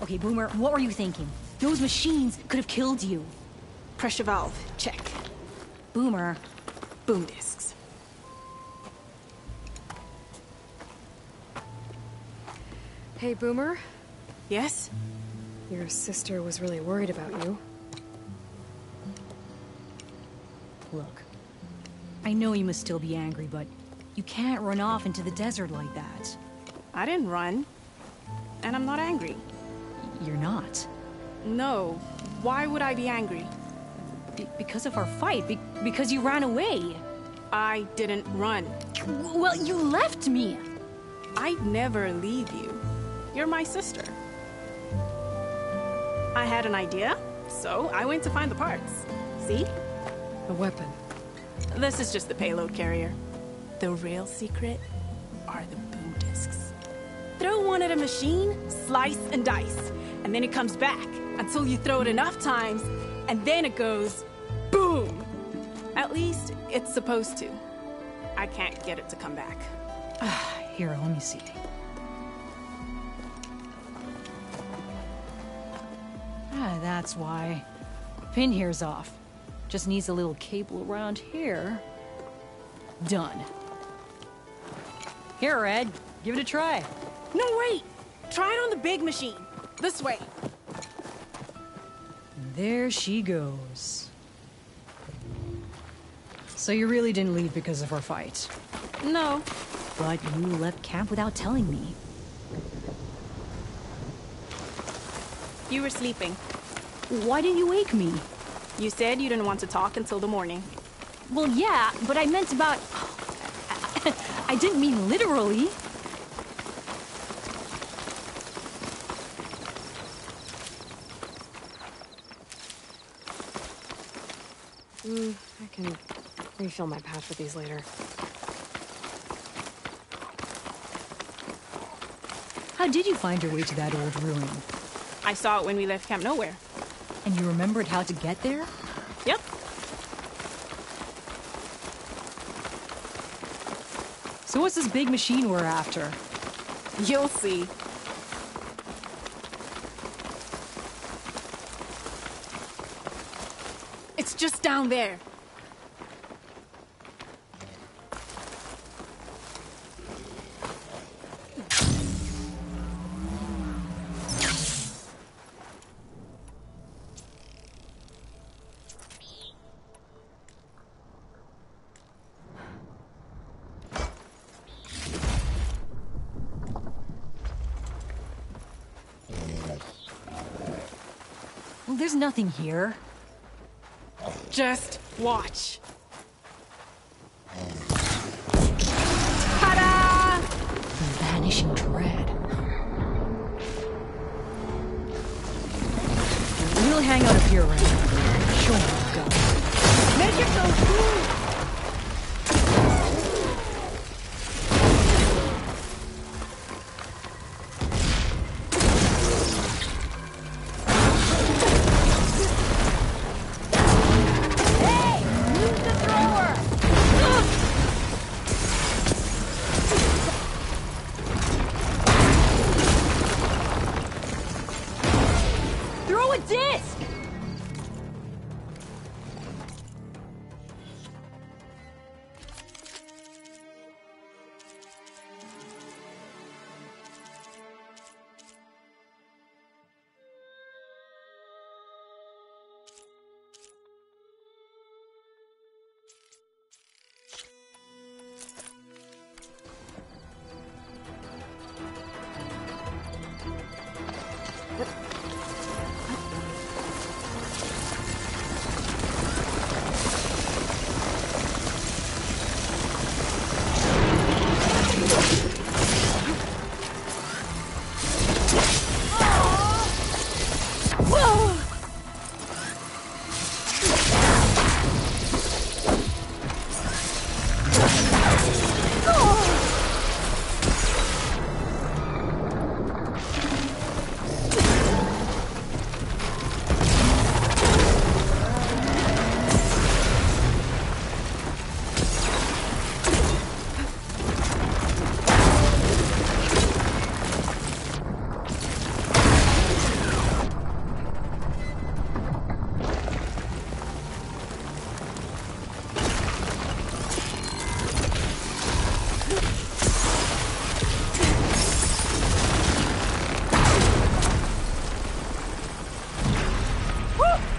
Okay, Boomer, what were you thinking? Those machines could have killed you. Pressure valve, check. Boomer. Boom discs. Hey, Boomer? Yes? Your sister was really worried about you. Look, I know you must still be angry, but you can't run off into the desert like that. I didn't run. And I'm not angry. You're not? No. Why would I be angry? Because of our fight. Because you ran away. I didn't run. Well, you left me. I'd never leave you. You're my sister. I had an idea, so I went to find the parts. See? A weapon. This is just the payload carrier. The real secret are the boom discs. Throw one at a machine, slice and dice, and then it comes back until you throw it enough times, and then it goes boom. At least it's supposed to. I can't get it to come back. Here, let me see. That's why. Pin here's off. Just needs a little cable around here. Done. Here, Red. Give it a try. No, wait! Try it on the big machine. This way. There she goes. So you really didn't leave because of our fight? No. But you left camp without telling me. You were sleeping. Why didn't you wake me? You said you didn't want to talk until the morning. Well, yeah, but I meant about... I didn't mean literally. I can refill my patch with these later. How did you find your way to that old ruin? I saw it when we left Camp Nowhere. And you remembered how to get there? Yep. So what's this big machine we're after? You'll see. It's just down there. Well, there's nothing here. Just watch. Ta-da! Vanishing dread. We'll hang out up here right now. Show me what you've got. Make yourself cool. a disc!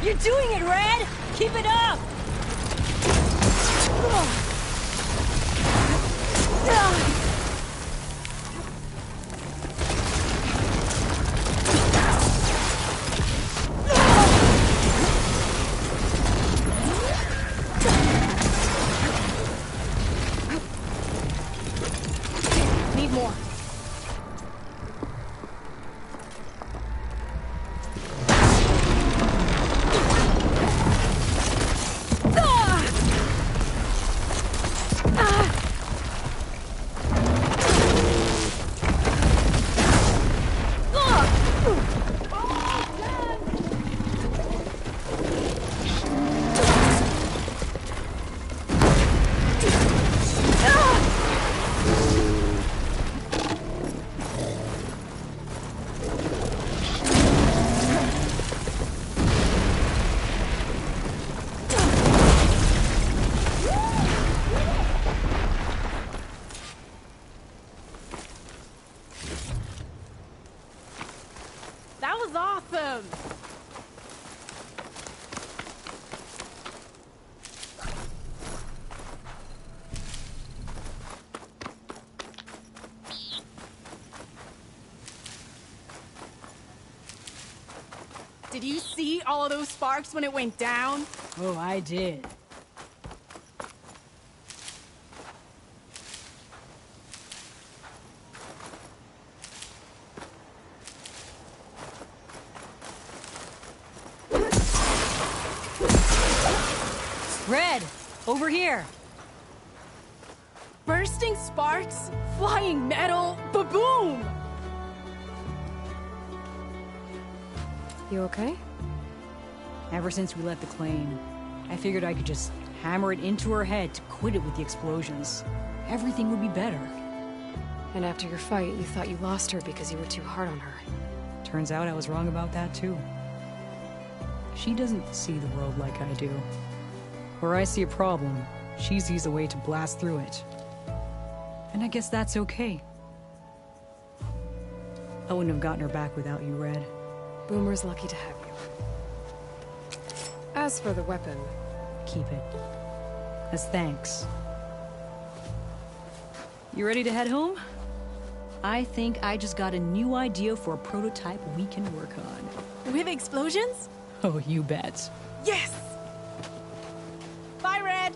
You're doing it, Red! Keep it up! Need more. That was awesome! Did you see all of those sparks when it went down? Oh, I did. Red, over here. Bursting sparks, flying metal, ba-boom! You okay? Ever since we left the claim, I figured I could just hammer it into her head to quit it with the explosions. Everything would be better. And after your fight, you thought you lost her because you were too hard on her. Turns out I was wrong about that too. She doesn't see the world like I do. Where I see a problem, she sees a way to blast through it. And I guess that's okay. I wouldn't have gotten her back without you, Red. Boomer's lucky to have you. As for the weapon... Keep it. As thanks. You ready to head home? I think I just got a new idea for a prototype we can work on. With explosions? Oh, you bet. Yes! Bye, Red!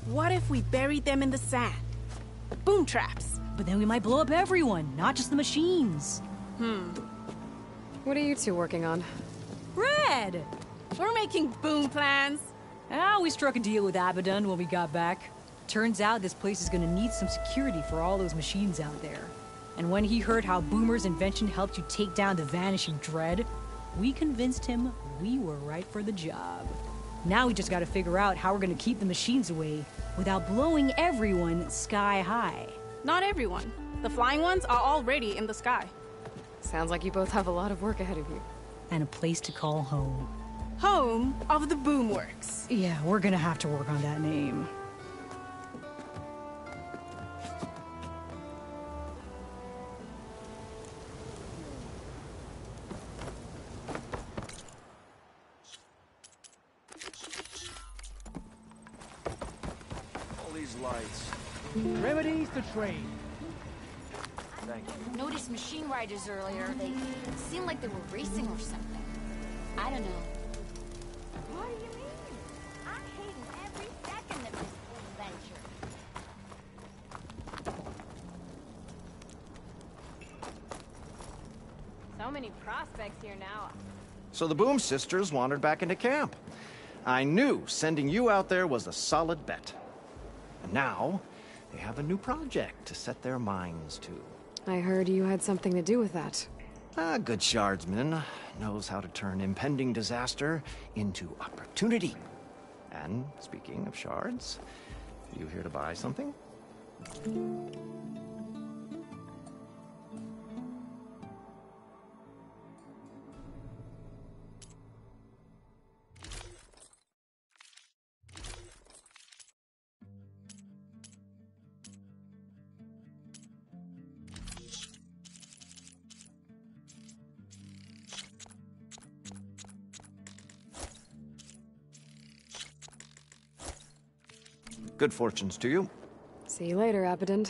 What if we buried them in the sand? Boom traps. But then we might blow up everyone, not just the machines. What are you two working on? Red! We're making boom plans. We struck a deal with Abaddon when we got back. Turns out this place is gonna need some security for all those machines out there. And when he heard how Boomer's invention helped you take down the Vanishing Dread, we convinced him we were right for the job. Now we just gotta figure out how we're gonna keep the machines away without blowing everyone sky high. Not everyone. The flying ones are already in the sky. Sounds like you both have a lot of work ahead of you. And a place to call home. Home of the Boomworks. Yeah, we're gonna have to work on that name. All these lights. Remedies to trade. Thank you. Noticed machine riders earlier. They seemed like they were racing or something. I don't know. What do you mean? I'm hating every second of this adventure. So many prospects here now. So the Boom Sisters wandered back into camp. I knew sending you out there was a solid bet. And now, they have a new project to set their minds to. I heard you had something to do with that. A good shardsman knows how to turn impending disaster into opportunity. And speaking of shards, you here to buy something? Good fortunes to you. See you later, Abaddon.